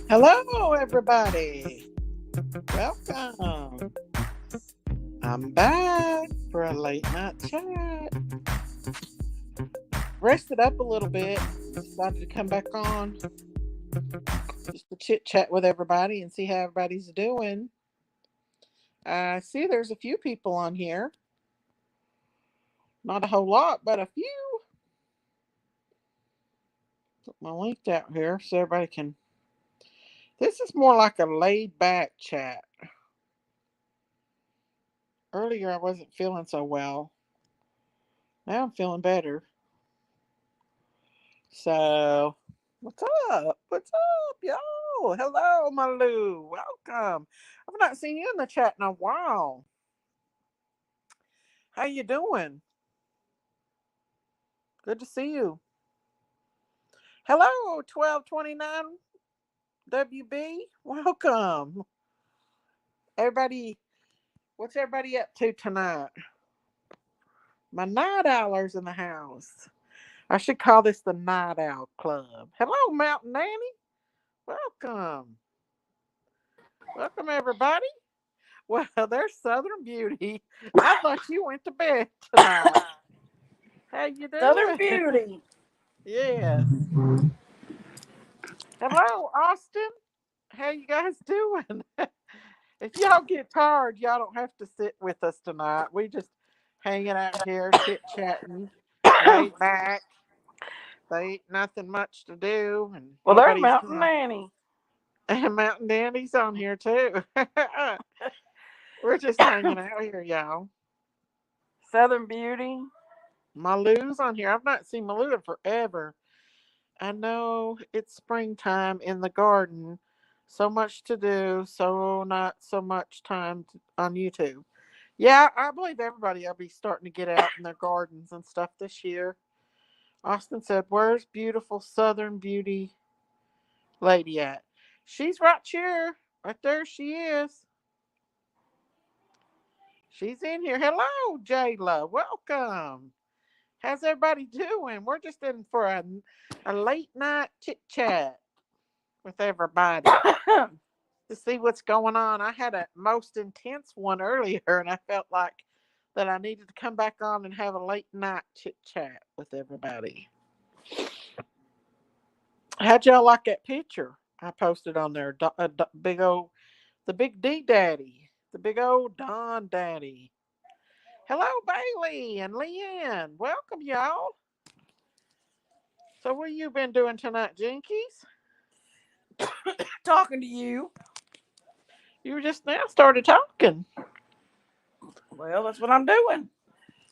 Hello, everybody. Welcome. I'm back for a late night chat. Rested up a little bit. Decided to come back on just to chit chat with everybody and see how everybody's doing. I see there's a few people on here. Not a whole lot, but a few. Put my link out here so everybody can. This is more like a laid back chat. Earlier, I wasn't feeling so well. Now I'm feeling better. So, what's up? What's up, y'all? Hello, my Lou. Welcome. I've not seen you in the chat in a while. How you doing? Good to see you. Hello, 1229 WB. Welcome. Everybody, what's everybody up to tonight? My night owlers in the house. I should call this the Night Owl Club. Hello, Mountain Nanny. Welcome. Welcome, everybody. Well, there's Southern Beauty. I thought you went to bed tonight. How you Southern doing? Beauty. Yes. Hello, Austin. How you guys doing? If y'all get tired, y'all don't have to sit with us tonight. We just hanging out here, chit chatting, laid back. They ain't nothing much to do, and Well, they're nobody's Mountain gonna. Nanny. And Mountain Dandy's on here too. We're just hanging out here, y'all. Southern Beauty. Malu's on here. I've not seen Malu in forever. I know it's springtime in the garden. So much to do, so not so much time on YouTube. Yeah, I believe everybody will be starting to get out in their gardens and stuff this year. Austin said, "Where's beautiful Southern Beauty lady at?" She's right here. Right there she is. She's in here. Hello, Jayla. Welcome. How's everybody doing? We're just in for a late night chit chat with everybody to see what's going on. I had a most intense one earlier, and I felt like that I needed to come back on and have a late night chit chat with everybody. How'd y'all like that picture I posted on there? Big old, the big D Daddy, the big old Don Daddy. Hello, Bailey and Leanne. Welcome, y'all. So, what you been doing tonight, Jinkies? Talking to you. You just now started talking. Well, that's what I'm doing.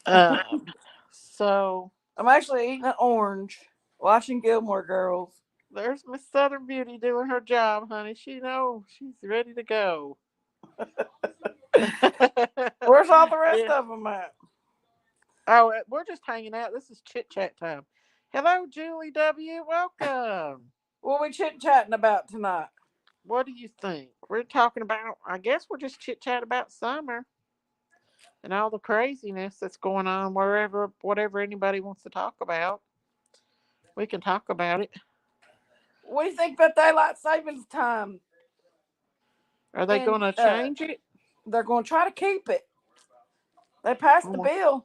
Um, so I'm actually eating an orange, watching Gilmore Girls. there's Miss Southern Beauty doing her job, honey. She knows she's ready to go. Where's all the rest Yeah. of them at? Oh, we're just hanging out. This is chit chat time. Hello, Julie W. Welcome. What we chit chatting about tonight? What do you think? We're talking about. I guess we're just chit chat about summer and all the craziness that's going on wherever, whatever anybody wants to talk about. We can talk about it. What do you think about daylight savings time? Are they going And to change it? they're going to try to keep it. They passed the Oh, bill.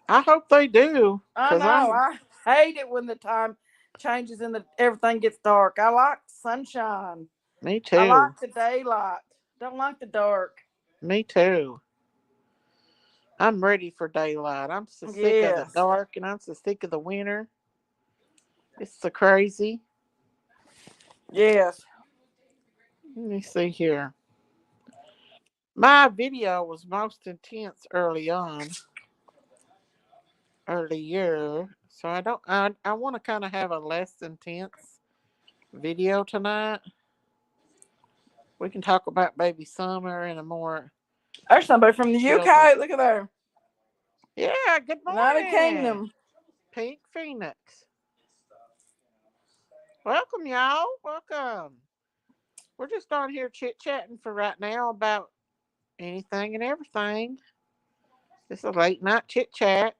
I hope they do, I cause know. I'm. I hate it when the time changes and everything gets dark. I like sunshine. Me I too. like the daylight. Don't like the dark. Me too. I'm ready for daylight. I'm so sick of the Yes. dark, and I'm so sick of the winter. It's so crazy. Yes. Let me see here. My video was most intense earlier. So I don't. I want to kind of have a less intense video tonight. We can talk about baby summer in a more There's somebody from the chill. UK. Look at there. Yeah. Good United morning, Kingdom. Pink Phoenix. Welcome, y'all. Welcome. We're just on here chit chatting for right now about anything and everything. This is a late night chit chat.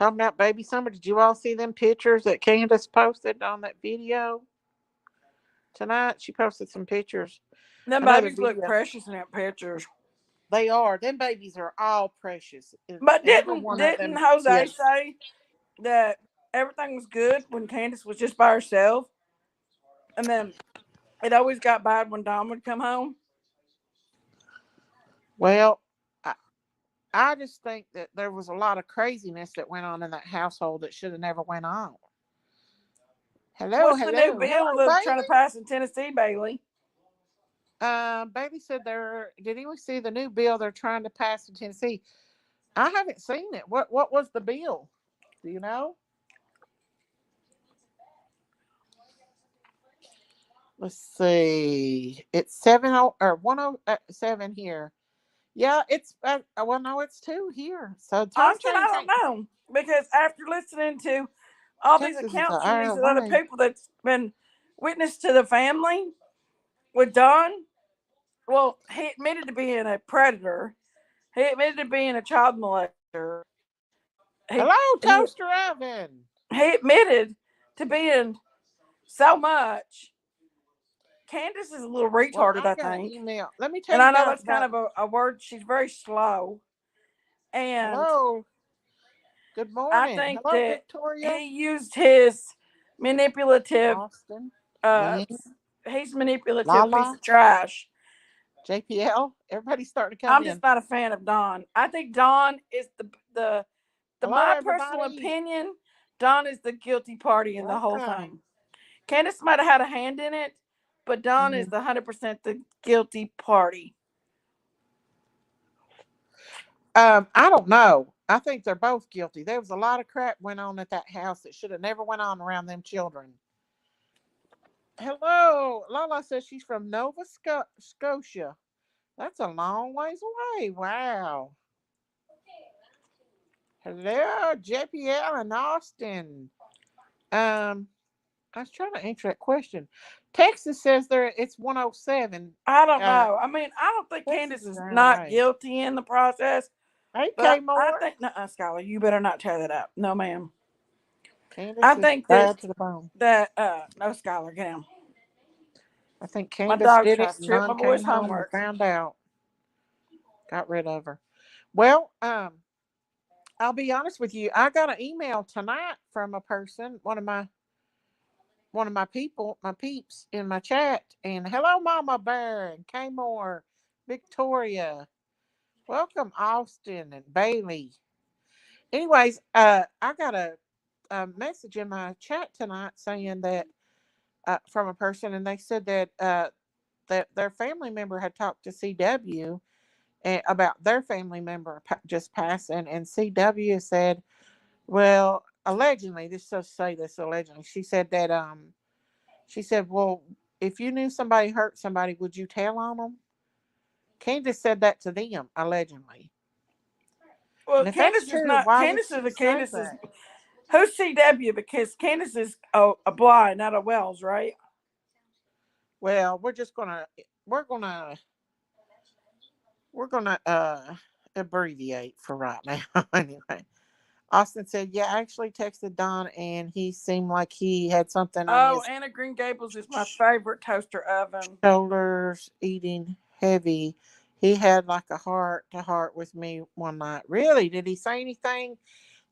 Talking about baby summer. Did you all see them pictures that Candace posted on that video tonight? She posted some pictures. Them Another babies look video. precious in that pictures. They are. Them babies are all precious. But Every didn't one of didn't them. Jose Yes. say that everything was good when Candace was just by herself, and then it always got bad when Dom would come home? Well, I just think that there was a lot of craziness that went on in that household that should have never went on. Hello, What's the new hello, bill hello, they're trying to Bailey. pass in Tennessee, Bailey? Bailey said there. Did anyone see the new bill they're trying to pass in Tennessee? I haven't seen it. What was the bill? Do you know? Let's see. It's 107 here. Yeah, it's well, no, it's 2 here. So time Austin, change I don't ain't know, because after listening to all these Texas is an accounts from hour these other away. people that's been witness to the family with Don, well, he admitted to being a predator. He admitted to being a child molester. He Hello, he Toaster Oven. he admitted to being so much. Candace is a little Well, retarded, I I got an think, email. Let me tell and you I know guys that's kind about. of a word. She's very slow, and Hello, good I morning. think Hello, that Victoria, he used his manipulative. Austin, Uh, Lynn, he's manipulative piece Lala, of trash. JPL. Everybody's starting to come I'm just in. not a fan of Don. I think Don is the Hello, my personal everybody. opinion. Don is the guilty party in the whole thing. Welcome. Candace might have had a hand in it, but Don is Mhm. the 100% the guilty party. I don't know. I think they're both guilty. There was a lot of crap went on at that house that should have never went on around them children. Hello, Lala says she's from Nova Scotia. That's a long ways away. Wow. Hello, JPL and Austin. Um, I was trying to answer that question. Texas says there it's 107. I don't Uh, know. I mean, I don't think Texas Candace is is an hour not away. guilty in the process, Hey, but K I Moore. think, no, Skylar, you better not tear that up. No, ma'am. I Candace is think bad to the bone. no, Skylar, get him. I think My Candace dog did it tries to and trip my none boy's came home and homework. found out. Got rid of her. Well, I'll be honest with you. I got an email tonight from a person, one of my people, my peeps in my chat, and hello, Mama Bear and K Moore, Victoria, welcome, Austin and Bailey. Anyways, I got a message in my chat tonight saying that from a person, and they said that their family member had talked to CW about their family member just passing, and CW said, well, allegedly, this does say this allegedly. She said that she said, well, if you knew somebody hurt somebody, would you tell on them? Candace said that to them allegedly, Well, and if that's Candace is true, not. why would Candace is she a say Candace is that? who's CW, because Candace is a blind, not a Wells, right? Well, we're gonna we're gonna abbreviate for right now. Anyway, Austin said, yeah, I actually texted Don and he seemed like he had something on Oh, his Anna Green Gables is my favorite toaster oven. shoulders, eating heavy. He had like a heart to heart with me one night. Really? Did he say anything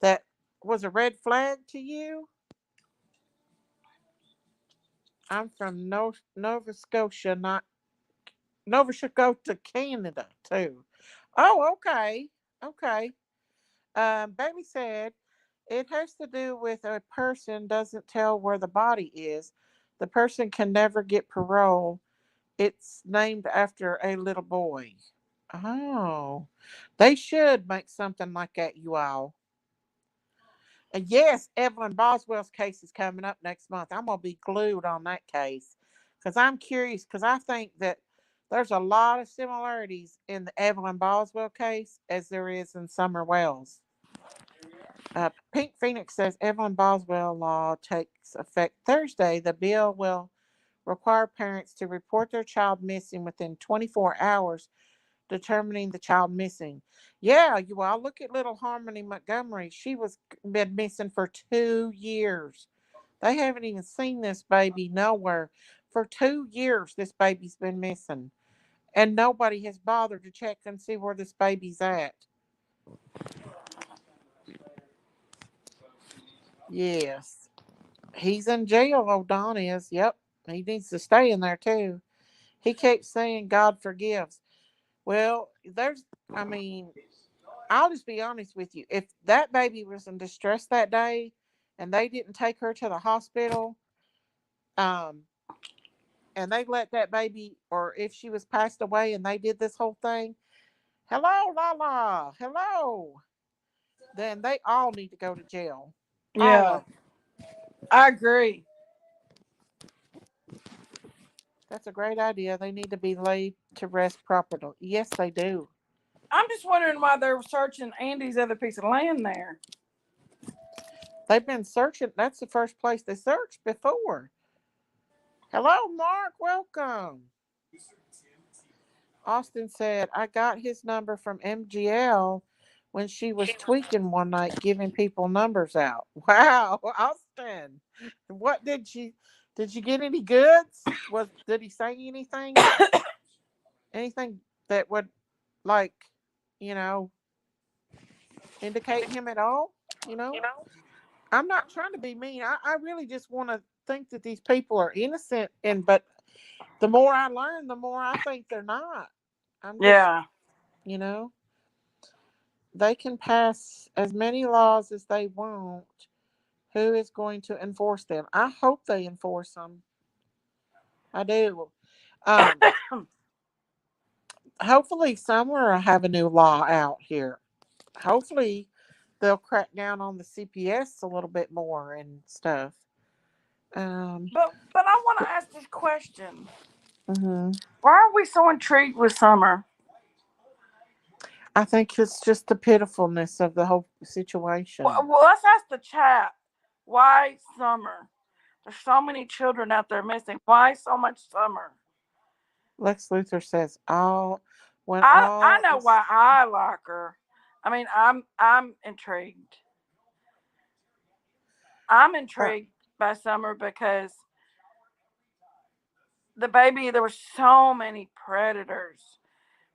that was a red flag to you? I'm from Nova Scotia, not Nova Scotia, Canada, too. Oh, okay. Okay. Baby said it has to do with a person doesn't tell where the body is. The person can never get parole. It's named after a little boy. Oh, they should make something like that, you all. And yes, Evelyn Boswell's case is coming up next month. I'm going to be glued on that case because I'm curious because I think that there's a lot of similarities in the Evelyn Boswell case as there is in Summer Wells. Pink Phoenix says Evelyn Boswell law takes effect Thursday. The bill will require parents to report their child missing within 24 hours determining the child missing. Yeah, you all look at little Harmony Montgomery. She was been missing for 2 years. They haven't even seen this baby nowhere. For 2 years, this baby's been missing. And nobody has bothered to check and see where this baby's at. Yes. He's in jail, old Don is. Yep. He needs to stay in there too. He keeps saying God forgives. Well, I mean, I'll just be honest with you. If that baby was in distress that day and they didn't take her to the hospital, um, and they let that baby, or if she was passed away and they did this whole thing, hello, Lala, hello, then they all need to go to jail. All Yeah, of them. I agree. That's a great idea. They need to be laid to rest properly. Yes, they do. I'm just wondering why they're searching Andy's other piece of land there. They've been searching. That's the first place they searched before. Hello, Mark. Welcome. Austin said, I got his number from MGL when she was tweaking one night, giving people numbers out. Wow, Austin. What did you get any goods? Did he say anything? Anything that would, like, you know, indicate him at all? You know? I'm not trying to be mean. I really just want to think that these people are innocent, but the more I learn, the more I think they're not. I'm just, Yeah, you know, they can pass as many laws as they want. Who is going to enforce them? I hope they enforce them. I do. Um, Hopefully, somewhere I have a new law out here. Hopefully, they'll crack down on the CPS a little bit more and stuff. Um, but I want to ask this question: mhm. why are we so intrigued with Summer? I think it's just the pitifulness of the whole situation. Well, let's ask the chat. Why Summer? There's so many children out there missing. Why so much Summer? Lex Luthor says, "All when I all know is why I like her. I mean, I'm intrigued. I'm uh, intrigued by Summer because the baby. There were so many predators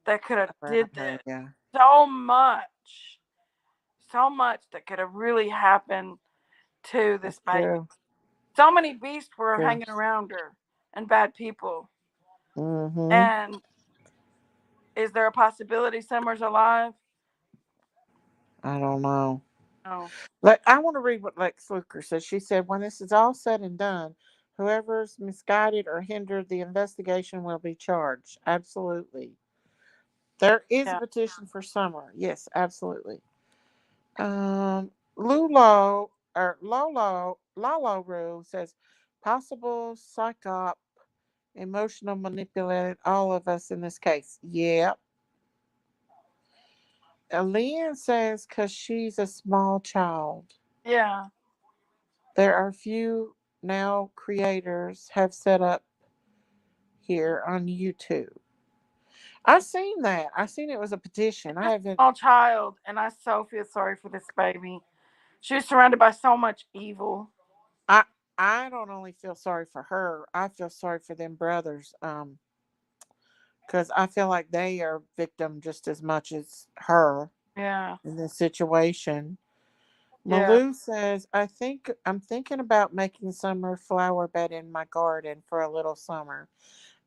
that could have did around her, this. yeah, So much, so much that could have really happened to this that's baby. true. So many beasts were True. hanging around her and bad people. Mm-hmm. And is there a possibility Summer's alive? I don't know. No. Like, I want to read what Lex Luthor said. She said, "When this is all said and done, whoever's misguided or hindered the investigation will be charged." Absolutely. There is a Yeah. petition for Summer. Yes, absolutely. Lulo or Lolo Rue says possible psyop, emotional manipulated all of us in this case. Yep. Leanne says because she's a small child. Yeah. There are few now creators have set up here on YouTube. I've seen that. I seen it was a petition. I She's a haven't. small child, and I so feel sorry for this baby. She was surrounded by so much evil. I I don't only feel sorry for her. I feel sorry for them brothers. Because I feel like they are victim just as much as her Yeah. in this situation. Yeah. Malou says, I'm thinking about making summer flower bed in my garden for a little summer.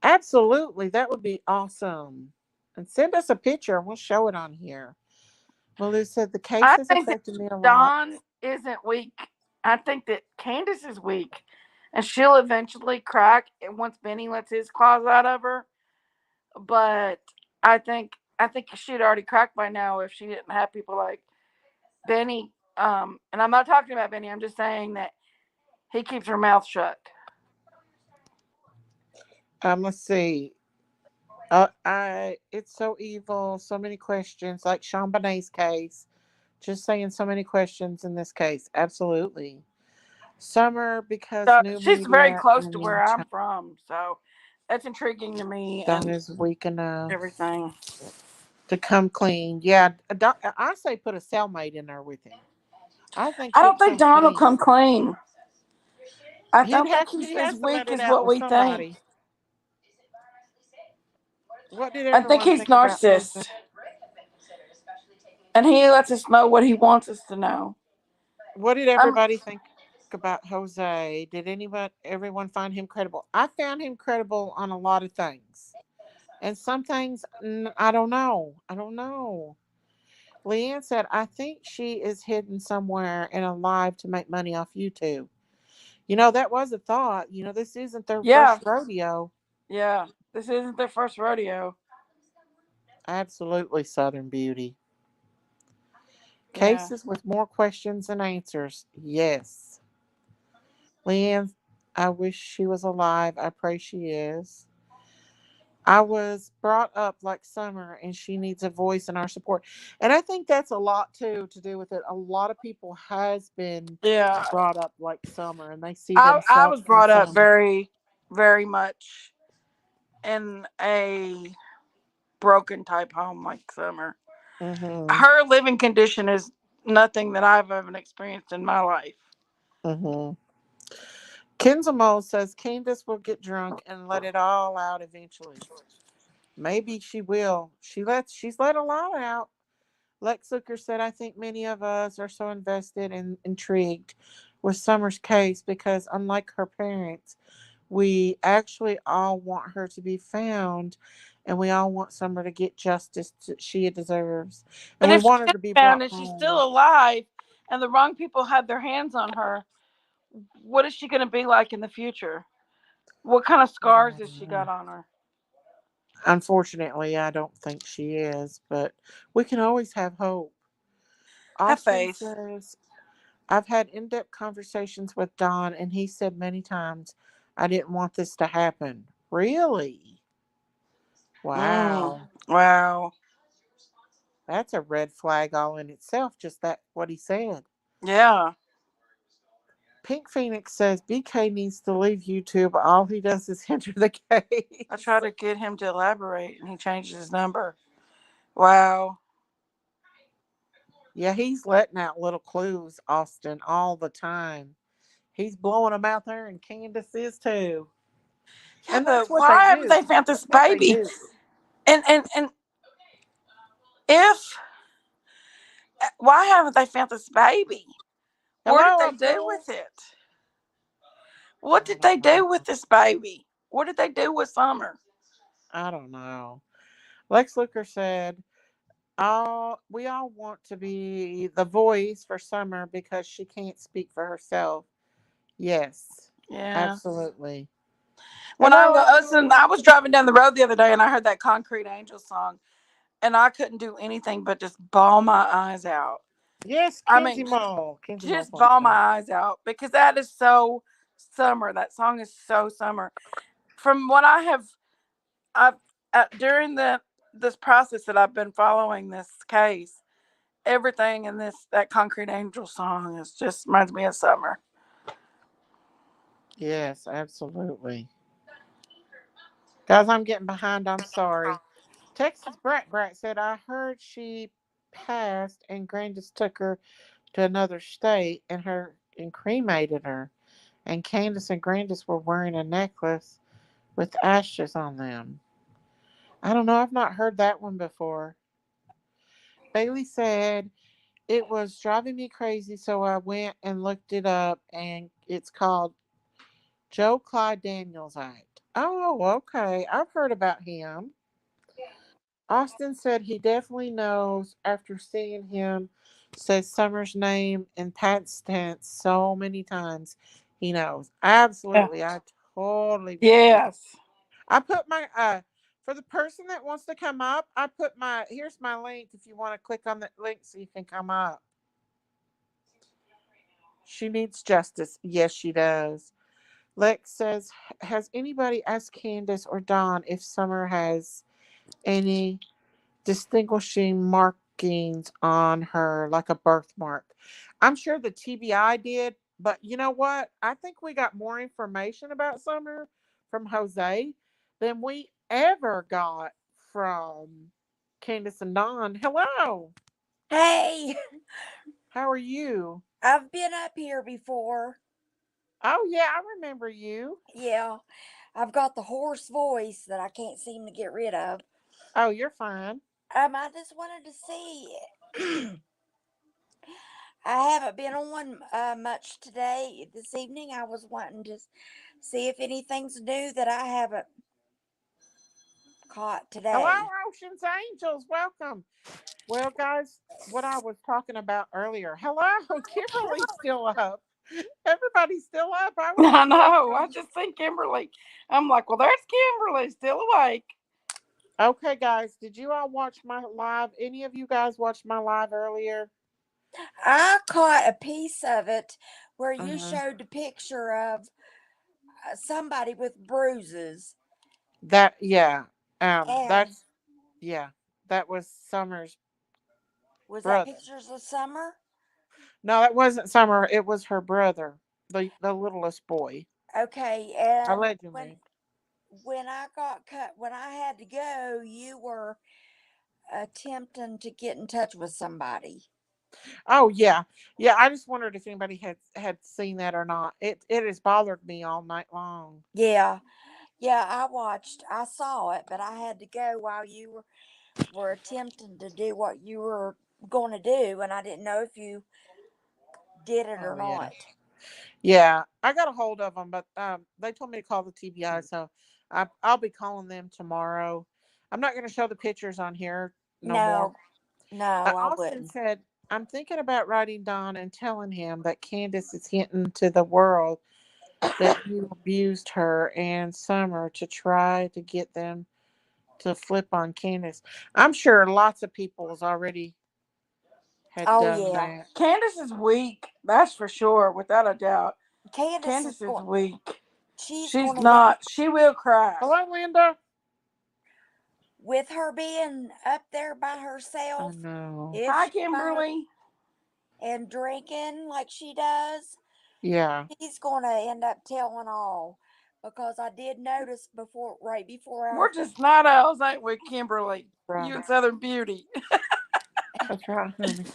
Absolutely, that would be awesome. And send us a picture and we'll show it on here. Malou said the case I has think that affected me a lot. Dawn isn't weak. I think that Candace is weak. And she'll eventually crack once Benny lets his claws out of her. But I think she'd already cracked by now if she didn't have people like Benny. And I'm not talking about Benny. I'm just saying that he keeps her mouth shut. Let's see. I it's so evil. So many questions, like Sean Bonet's case. Just saying, so many questions in this case. Absolutely. Summer because So new she's very media close to and where I'm from. So that's intriguing to me Dawn and is weak enough. everything. to come clean. Yeah, I say put a cellmate in there with him. I think I don't he'd think come Don will clean. come clean. I He'd don't think have he's he as has to let weak it as out what with we think. somebody. What did I think everyone he's think about Jose? narcissist, and he lets us know what he wants us to know. What did I'm everybody think about Jose? Did anyone everyone find him credible? I found him credible on a lot of things. And some things I don't know. I don't know. Leanne said, I think she is hidden somewhere and alive to make money off YouTube. That was a thought. This isn't their yeah, first rodeo. yeah. This isn't their first rodeo. Absolutely Southern Beauty. Yeah, Cases with more questions than answers. Yes. Leanne, I wish she was alive. I pray she is. I was brought up like Summer and she needs a voice in our support. And I think that's a lot too to do with it. A lot of people has been yeah. brought up like Summer and they see I themselves was in brought up Summer. very, very much in a broken type home like Summer. Mhm. Her living condition is nothing that I've ever experienced in my life. Mhm. Kinzamo says Candace will get drunk and let it all out eventually. Maybe she will. She's let a lot out. Lex Zucker said, I think many of us are so invested and intrigued with Summer's case because, unlike her parents, we actually all want her to be found and we all want Summer to get justice that she deserves. And But we if she want her is to be found brought and she's home. still alive and the wrong people had their hands on her, what is she going to be like in the future? What kind of scars has she got on her? Unfortunately, I don't think she is, but we can always have hope. Have Austin faith. says, I've had in depth conversations with Don, and he said many times, I didn't want this to happen. Really? Wow. Wow. That's a red flag all in itself, just that what he said. Yeah. Pink Phoenix says BK needs to leave YouTube. All he does is enter the I case. try to get him to elaborate and he changes his number. Wow. Yeah, he's letting out little clues, Austin, all the time. He's blowing them out there, and Candace is too. Yeah, And that's but what they why haven't do. they found this That's what they baby? do. And if why haven't they found this baby? What did Hello, they I'm do full. with it? What I did they don't do know. with this baby? What did they do with Summer? I don't know. Lex Luger said, "All we all want to be the voice for Summer because she can't speak for herself." Yes, Yeah. absolutely. When I Hello, was Abdul. I was driving down the road the other day and I heard that Concrete Angel song and I couldn't do anything but just bawl my eyes out. Yes, I mean, Kinsey Mall. Kinsey Mall's just on bawl my there. eyes out because that is so Summer. That song is so Summer. From what I've during the this process that I've been following this case, everything in this that Concrete Angel song is just reminds me of Summer. Yes, absolutely. Guys, I'm getting behind. I'm sorry. Texas Brat Brat said, I heard she passed and Grandis took her to another state and cremated her. And Candace and Grandis were wearing a necklace with ashes on them. I don't know. I've not heard that one before. Bailey said, it was driving me crazy, so I went and looked it up, and it's called Joe Clyde Daniels Act. Oh, okay. I've heard about him. Austin said he definitely knows after seeing him says Summer's name in past tense so many times. He knows. Yeah. Absolutely. I totally believe. Yes. I put my for the person that wants to come up, I put my here's my link if you want to click on that link so you can come up. She needs justice. Yes, she does. Lex says, has anybody asked Candace or Dawn if Summer has any distinguishing markings on her, like a birthmark? I'm sure the TBI did, but you know what? I think we got more information about Summer from Jose than we ever got from Candace and Don. Hello. Hey, How are you? I've been up here before. Oh yeah, I remember you. Yeah, I've got the hoarse voice that I can't seem to get rid of. Oh, you're fine. I just wanted to see. I haven't been on much today. This evening, I was wanting to see if anything's new that I haven't caught Hello, today. Ocean's Angels. Welcome. Well, guys, what I was talking about earlier. Hello, Kimberly's still up. Everybody's still up. I want I to know. I welcome. just seen Kimberly. I'm like, well, there's Kimberly still awake. Okay, guys, did you all watch my live? Any of you guys watched my live earlier? I caught a piece of it where you Uh-huh. showed a picture of somebody with bruises, That yeah. and That's yeah. That was Summer's was that brother. pictures of Summer? No, that wasn't Summer. It was her brother, the littlest boy, Okay, and allegedly. when I got cut, when I had to go, you were attempting to get in touch with somebody. Oh yeah, yeah. I just wondered if anybody had seen that or not. It has bothered me all night long. Yeah, yeah, I saw it, but I had to go while you were attempting to do what you were going to do, and I didn't know if you did it or Oh yeah, not. yeah. I got a hold of them, but they told me to call the TBI, so I'll be calling them tomorrow. I'm not going to show the pictures on here no more. No, no, I Austin wouldn't. said, "I'm thinking about writing Don and telling him that Candace is hinting to the world that you abused her and Summer to try to get them to flip on Candace." I'm sure lots of people has already had Oh done yeah, that. Candace is weak. That's for sure, without a doubt. Candace is Candace is going. weak. She's She's going to get not. She will crack. Hello, Linda. with her being up there by I herself. know. If Hi, she's by her Kimberly. and drinking like she does, Yeah. he's going to end up telling all because I did notice before, right before I, We're just night owls, ain't we, Kimberly? Right. You and Southern Beauty. That's right, honey.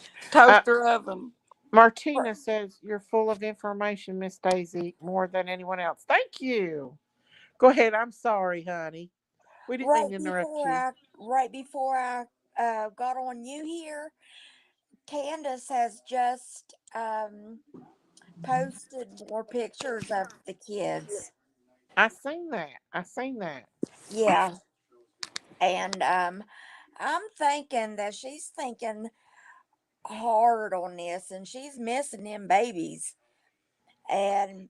Uh, Toaster oven. Martina says you're full of information, Miss Daisy, more than anyone else. Thank you. Go ahead. I'm sorry, honey. We didn't mean right to interrupt before you. I, right before I got on you here, Candace has just posted more pictures of the kids. I seen that. I seen that. Yeah, and I'm thinking that she's thinking hard on this, and she's missing them babies, and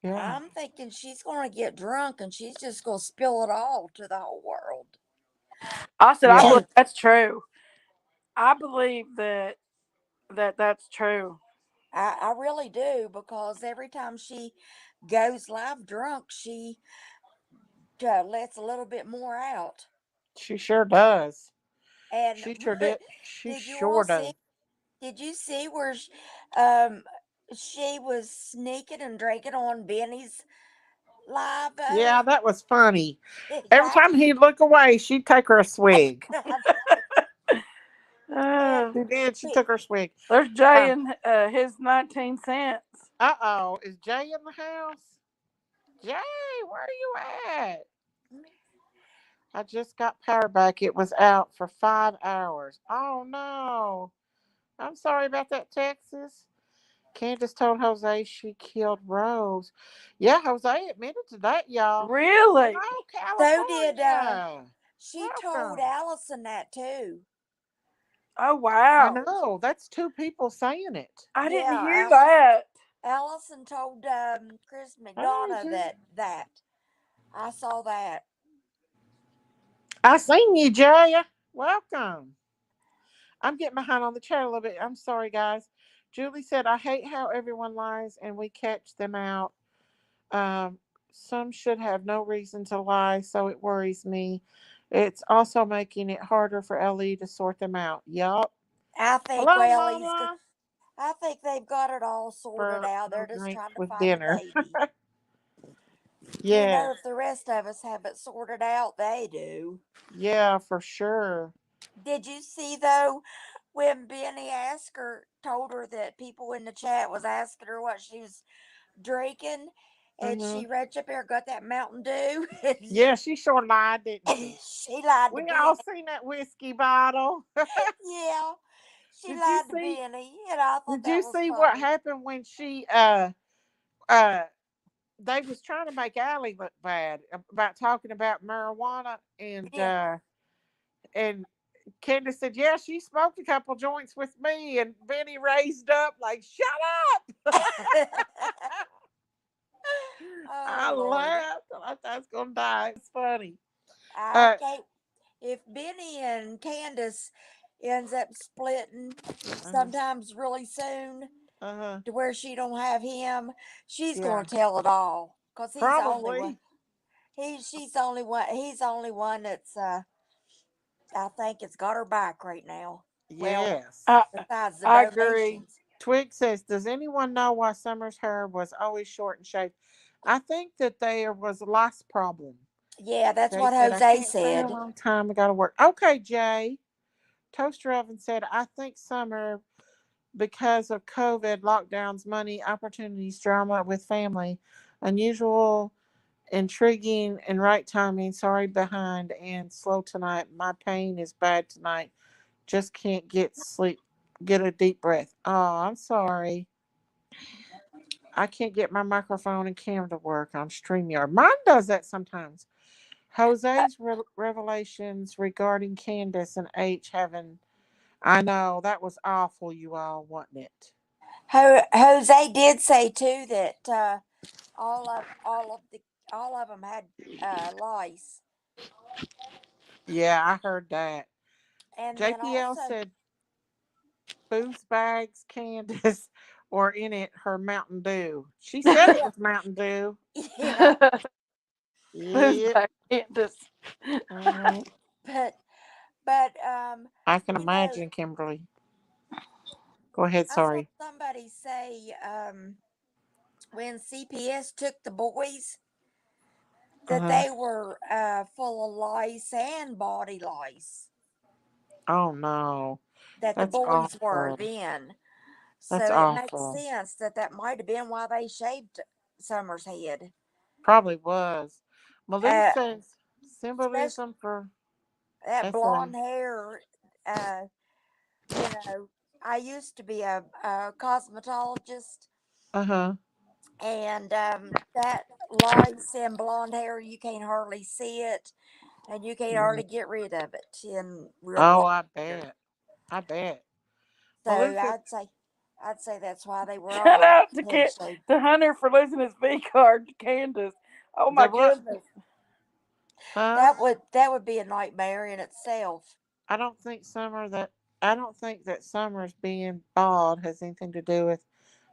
Yeah. I'm thinking she's going to get drunk and she's just going to spill it all to the whole world. I said, I Yeah. believe And that's true. I believe that's true. I really do because every time she goes live drunk, she lets a little bit more out. She sure does. And She sure did. She did you all sure see? does. Did you see where um, she was sneaking and drinking on Benny's live? Yeah, that was funny. Every Yeah, time he'd look away, she'd take her a swig. Uh, She did. She Be- took her swig. there's Jay Uh and his 19 cents. oh. Is Jay in the house? Jay, where are you at? I just got power back. It was out for 5 hours. Oh no. I'm sorry about that, Texas. Candace told Jose she killed Rose. Yeah, Jose admitted to that, y'all. Really? Hello, so did California. she told Welcome. Allison that too. Oh, I wow. know. That's two people saying it. I didn't Yeah, hear that. Allison told Chris Hey, McDonough Jay. that I saw that. I seen you, Jay. Welcome. I'm getting behind on the chat a little bit. I'm sorry, guys. Julie said, I hate how everyone lies and we catch them out. Um, some should have no reason to lie, so it worries me. It's also making it harder for Ellie to sort them out. Yup. I think Hello, well Mama. I think they've got it all sorted For out. no They're just drinks trying to with find the dinner. baby. You Yeah. know, if the rest of us have it sorted out, they do. Yeah, for sure. Did you see though when Benny asked her, told her that people in the chat was asking her what she was drinking, and Mm-hmm. she reached up there and got that Mountain Dew, and Yeah, she sure lied, didn't she? she lied to We Benny. all seen that whiskey bottle. Yeah, she Did you lied to see? Benny, and I thought Did that you was see what funny. happened when she uh they was trying to make Allie look bad about talking about marijuana Yeah. and Candace said, yeah, she smoked a couple joints with me, and Benny raised up like, shut up. Oh I Lord, laughed. I thought I was gonna die. It's funny. I Uh can't. If Benny and Candace ends up splitting uh-huh. sometimes really soon Uh-huh. to where she don't have him, she's Yeah. gonna tell it all because he's the only one. Probably. She's the only one. He's the only one that's I think it's got her back right now. Well, Yes. I besides the I agree. donations. Twig says, does anyone know why Summer's hair was always short and shaved? I think that there was a lice problem. Yeah, that's Jay what said, I Jose can't stay a said. long time. I got to work. Okay, Jay. Toaster Oven said, I think Summer, because of COVID, lockdowns, money, opportunities, drama with family, unusual, intriguing, and right timing. Sorry, behind and slow tonight. My pain is bad tonight. Just can't get sleep. Get a deep breath. Oh, I'm sorry. I can't get my microphone and camera to work on StreamYard. Mine does that sometimes. Jose's revelations regarding Candace and H having. I know, that was awful, you all, wasn't it? Jose did say too that all of them had lice, Yeah, I heard that. and then JPL also said booze bags, Candace, or in it her Mountain Dew. She said it yeah, was Mountain Dew. yeah, Who's Yep. back Candace? Mhm. but but I can you know, imagine, Kimberly. Go ahead, I saw sorry. somebody say when CPS took the boys that Uh-huh. they were full of lice and body lice, Oh no. that the That's boys were awful. then. That's So it makes awful. sense that that might have been why they shaved Summer's head. Probably was. Malou Uh, says especially symbolism for that SA. blonde hair. Uh, you know, I used to be a cosmetologist, Uh-huh. and that lice and blonde hair, you can't hardly see it, and you can't Yeah. hardly get rid of it in real Oh, blonde I hair. bet. I bet. So Malou said I'd say that's why they were Shout all out to head shaved. to Hunter for losing his V card to Candace. Oh my the what? goodness. Huh? That would be a nightmare in itself. I don't think I don't think that Summer's being bald has anything to do with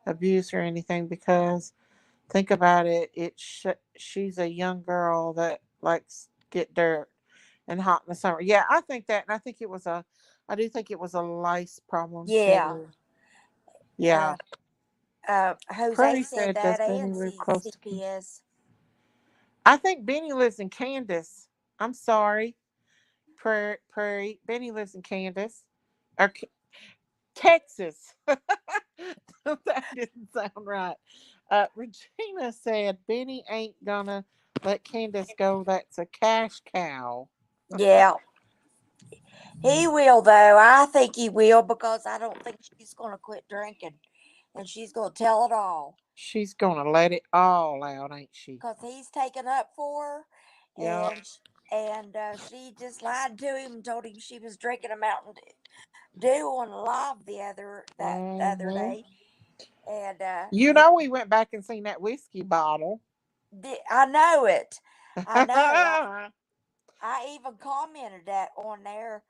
abuse or anything because think about it, she's a young girl that likes to get dirt and hot in the summer. Yeah, I think that, and I do think it was a lice problem Yeah. too. Yeah. Uh, Jose Prairie said said, does that Benny and live close to Candace? CPS. I think Benny lives in Candace. I'm sorry. Prairie. Benny lives in Candace. Or Texas. That didn't sound right. Regina said Benny ain't gonna let Candace go. That's a cash cow. Yeah, he will though. I think he will because I don't think she's going to quit drinking, and she's going to tell it all She's gonna let it all out, ain't she? because he's taken up for her, Yep. she just lied to him and told him she was drinking a Mountain Dew on live the other Hmm. day, and You know, we went back and seen that whiskey bottle. I know it. I know. I even commented that on there.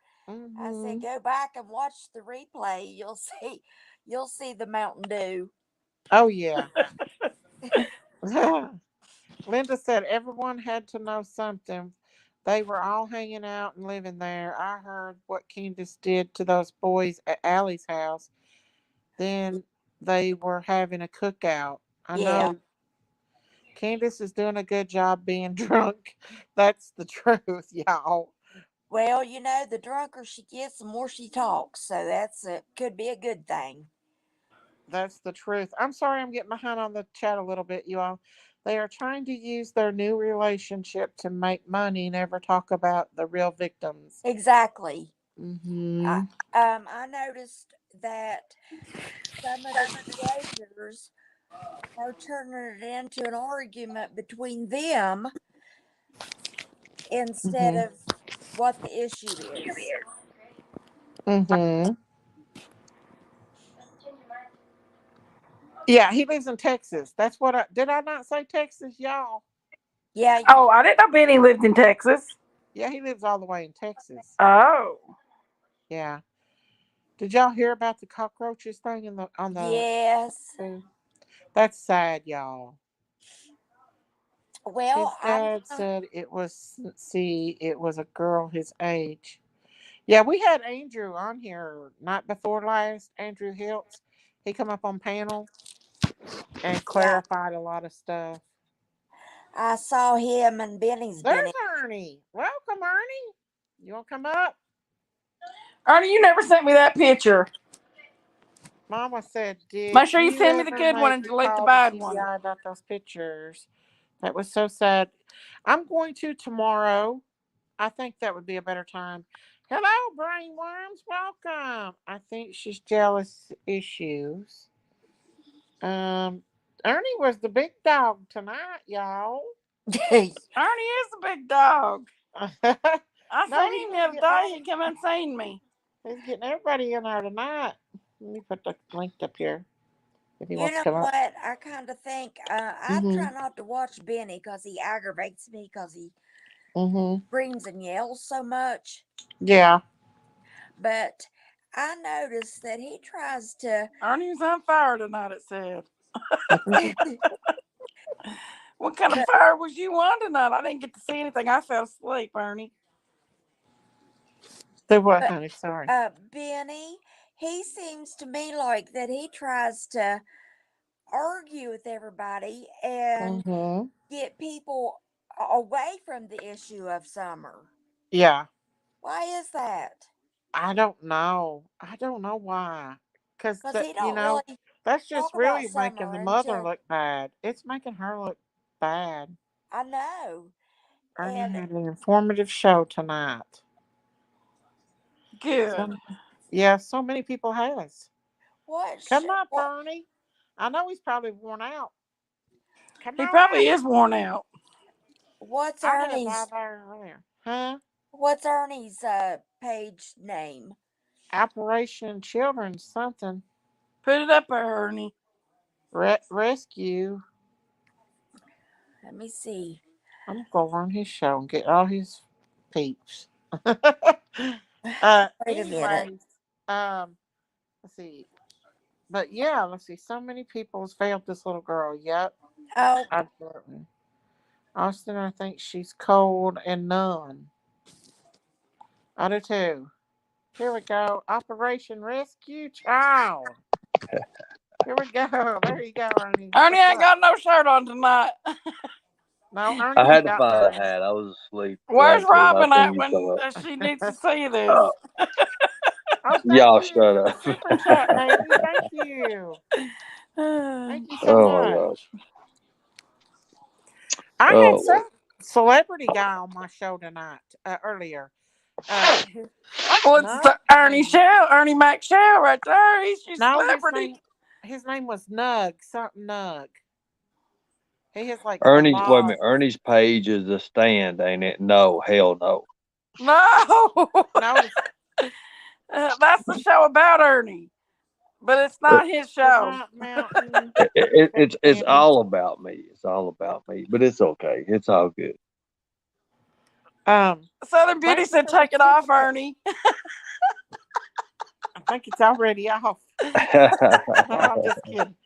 I said, Hmm. go back and watch the replay. You'll see the Mountain Dew. Oh yeah. Linda said everyone had to know something. They were all hanging out and living there. I heard what Candace did to those boys at Allie's house. Then they were having a cookout. I Yeah, know Candace is doing a good job being drunk. That's the truth, y'all. Well, the drunker she gets, the more she talks. So could be a good thing. That's the truth. I'm sorry I'm getting behind on the chat a little bit, you all. They are trying to use their new relationship to make money, never talk about the real victims. Exactly. I, Mm-hmm. I noticed that some of the teenagers are turning it into an argument between them instead Mm-hmm. of what the issue is. Mm-hmm. Yeah, he lives in Texas. That's what I not say Texas, y'all? Yeah, you. Oh, I didn't know Benny lived in Texas. Yeah, he lives all the way in Texas. Oh. Yeah. Did y'all hear about the cockroaches thing in the on the Yes. food? That's sad, y'all. His Well, I'm dad gonna. said it was, see, it was a girl his age. Yeah, we had Andrew on here night before last, Andrew Hiltz. He come up on panel and Yeah, clarified a lot of stuff. I saw him and Benny's been There's in. Ernie. Welcome, Ernie. You want to come up? Ernie, you never sent me that picture. Mama said, Make did sure you you send me the ever good one make and a delete the call to bad one. TBI about those pictures? That was so sad. I'm going to tomorrow. I think that would be a better time. Hello, brainworms. Welcome. I think she's jealous issues. Um, Ernie was the big dog tonight, y'all. Ernie is a big dog. I No, seen he him the was other getting day. all. He come and seen me. He's getting everybody in there tonight. Let me put the link up here if he You wants to know come up. what? I kind of think I Mhm. try not to watch Benny because he aggravates me because he Mhm. screams and yells so much. Yeah. But I noticed that he tries to. Ernie's on fire tonight, it said. but What kind of fire was you on tonight? I didn't get to see anything. I fell asleep, Ernie. So what, but honey? Sorry. Benny, he seems to me like that he tries to argue with everybody and Mhm. get people away from the issue of summer. Yeah. Why is that? I don't know. I don't know why. Cause Because that he don't really that's just talk about really making summer the mother until look bad. It's making her look bad. I know. Ernie And had an informative show tonight. Good. So yeah, so many people has. Come up, what Ernie. I know he's probably worn out. Come He on probably up. is worn out. what's I had a guy Ernie's there earlier. Huh? page name? Operation Children's something. Put it up there, Ernie. Rescue. Let me see. I'm gonna go on his show and get all his peeps. Wait a minute. Anyways, let's see. But yeah, let's see. So many people has failed this little girl. Yep, Oh, absolutely. Austin, I think she's cold and numb. I do too. Here we go. Operation Rescue Child. Here we go. There you go, Ernie. Ernie What's ain't up? got no shirt on tonight. No, I Ernie's had to got find a one. hat. I was asleep right Where's until I Robin seen at you come when up. she needs to see this? Oh, Oh, thank y'all you shut for the up. super chat, baby. Thank you. Thank you so Oh my gosh. much. I had Oh, some celebrity guy on my show tonight, earlier. His, What's no, the Ernie Shell? Ernie Mac Shell right there. He's your no, celebrity. his name was Nug, something Nug. He has like a Ernie's wait a law. minute. Ernie's page is the stand, ain't it? No, hell no. No. No, it's That's the show about Ernie. But it's Uh, not his show. Rock Mountain it's and all about me. It's all about me. But it's okay. It's all good. um. Southern Beauty Thank you said for the take it super off, chat. Ernie. I think it's already off. No, I'm just kidding.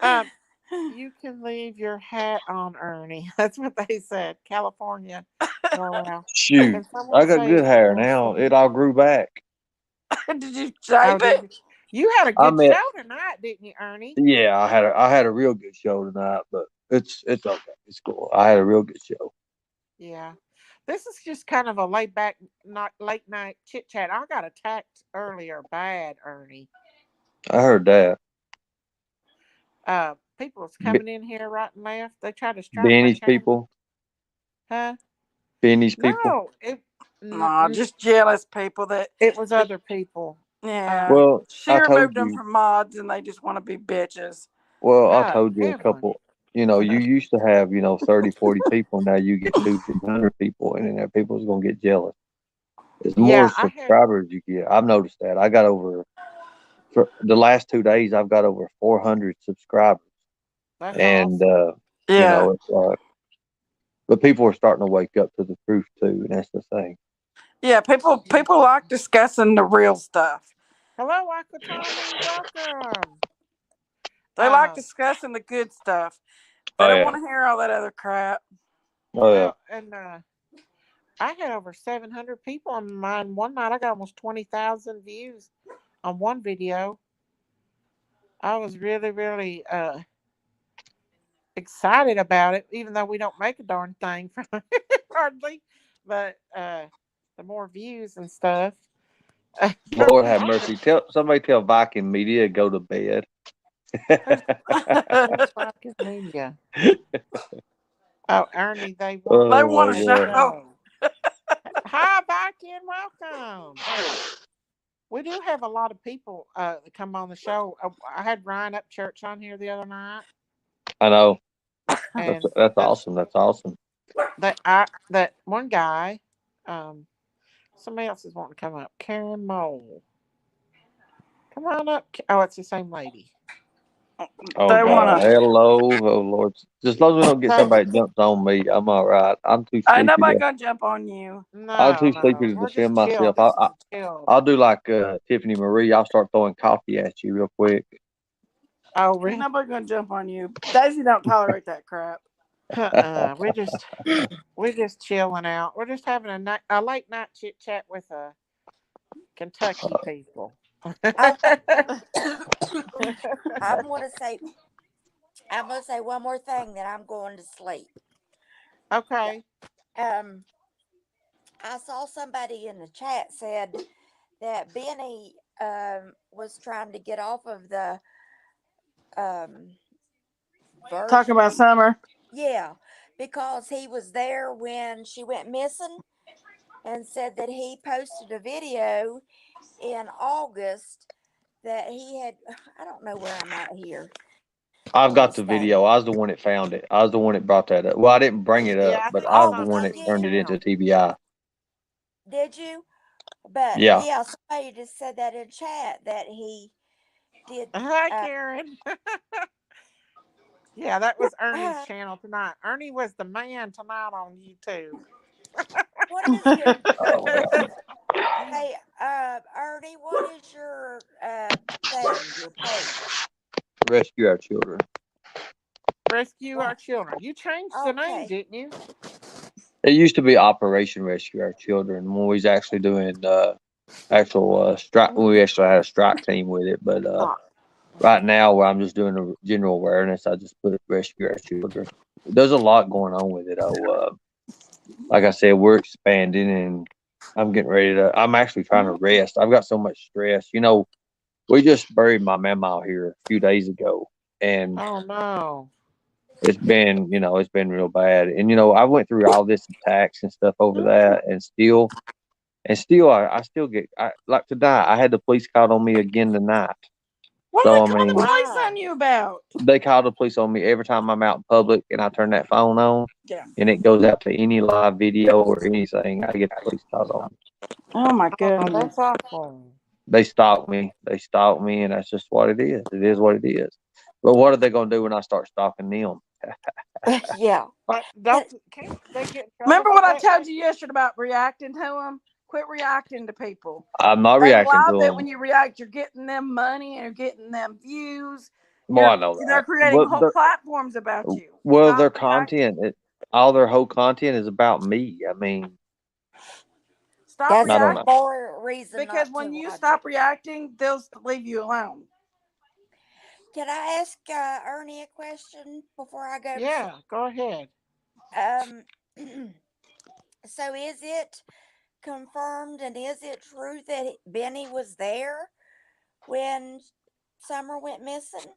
Um, you can leave your hat on, Ernie. That's what they said. California. Well, Shoot, can someone I got say good hair what's now. the? It all grew back. Did you shave Oh, did it? you? You had a I good mean, show tonight, didn't you, Ernie? yeah, I had a real good show tonight, but it's okay. It's cool. I had a real good show. Yeah. This is just kind of a laid back, not late night chit chat. I got attacked earlier, bad, Ernie. I heard that. People was B- coming in here right and left. They tried to strike my Benny's channel. people. Huh? Benny's people. No, No, just jealous people that. it was other people. Yeah. Well, She I told removed them you. from mods, and they just want to be bitches. Well, I Oh, told you a heaven. couple. You used to have 30, 40 people. Now you get 200, 300 people, and then there people's gonna get jealous. As more Yeah, I had. subscribers you get, I've noticed that. I got over for the last 2 days. I've got over 400 subscribers, That's and awesome. Yeah. it's like, but people are starting to wake up to the truth too, and that's the thing. Yeah, people like discussing the real stuff. Hello, Akutami. Welcome. They like discussing the good stuff. They Oh don't yeah, want to hear all that other crap. oh yeah. Well, and I had over 700 people on mine one night. I got almost 20,000 views on one video. I was really, really excited about it, even though we don't make a darn thing from it hardly. But the more views and stuff. Lord have mercy. Tell Viking Media to go to bed. Who's Rocket Media? Oh, Ernie, they want They Oh want my a a God. show. show. Hi, Viking. Welcome. We do have a lot of people that come on the show. I had Ryan Upchurch on here the other night, I know. and That's awesome. That's awesome. that one guy, um, somebody else is wanting to come up. Karen Mole, come on up. Oh, it's the same lady. Oh They God. want to. Hello. Oh Lord. Just as long as we don't get So somebody that jumps on me, I'm all right. I'm too Ain't sleepy nobody to. gonna jump on you. I'm no, too sleepy no, to we're defend just chill. myself. This is a chill. I'll do like Tiffany Marie. I'll start throwing coffee at you real quick. Oh, Ain't really? nobody gonna jump on you. Daisy don't tolerate that crap. We're just chilling out. We're just having a late night chit chat with Kentucky people. Oh, I'm gonna say I'm gonna say one more thing, then I'm going to sleep. Okay. Um, I saw somebody in the chat said that Benny was trying to get off of the um Talking about version. summer. Yeah, because he was there when she went missing and said that he posted a video in August that he had. I don't know where I'm at here I've on got this the thing. video. I was the one that found it. I was the one that brought that up. Well, I didn't bring it Yeah, up, I but think I it's was Oh, the on one that did Ernie's you? turned it into channel. TBI. Did you? But Yeah. yeah, somebody just said that in chat that he did. Hi, Uh, Karen. Yeah, that was Ernie's uh, channel tonight. Ernie was the man tonight on YouTube. what is your Oh God. hey, Ernie? What is your thing? Your page? Rescue our children. Rescue What? our children. You changed the name, Okay. didn't you? It used to be Operation Rescue Our Children when we was actually doing actual strike. We actually had a strike team with it, but right now where I'm just doing a general awareness, I just put Rescue Our Children. There's a lot going on with it. Like I said, we're expanding, and I'm getting ready to. I'm actually trying to rest. I've got so much stress. We just buried my mama here a few days ago, and Oh no. it's been real bad. And I went through all this attacks and stuff over that, and still I still get like tonight. I had the police called on me again tonight. What So do I they call the mean, police Why? on you about? they call the police on me every time I'm out in public and I turn that phone on Yeah. and it goes out to any live video or anything. I get the police calls on me. Oh my Oh, goodness. that's awful. They stalk me. They stalk me, and that's just what it is. It is what it is. But what are they going to do when I start stalking them? Yeah. But Can, can't they get in trouble Remember for what I that? told you yesterday about reacting to them? Quit reacting to people. I'm not They reacting to love that when them. you react, you're getting them money and you're getting them views. Well, I know They're that. creating whole platforms about you. Well, Stop their reacting. content, all their whole content is about me. I mean, Stop that's I don't know. reacting more reason because not to when you watch it. stop reacting, they'll leave you alone. Can I ask Ernie a question before I go to sleep? Yeah, go ahead. Um, So is it confirmed and is it true that Benny was there when Summer went missing?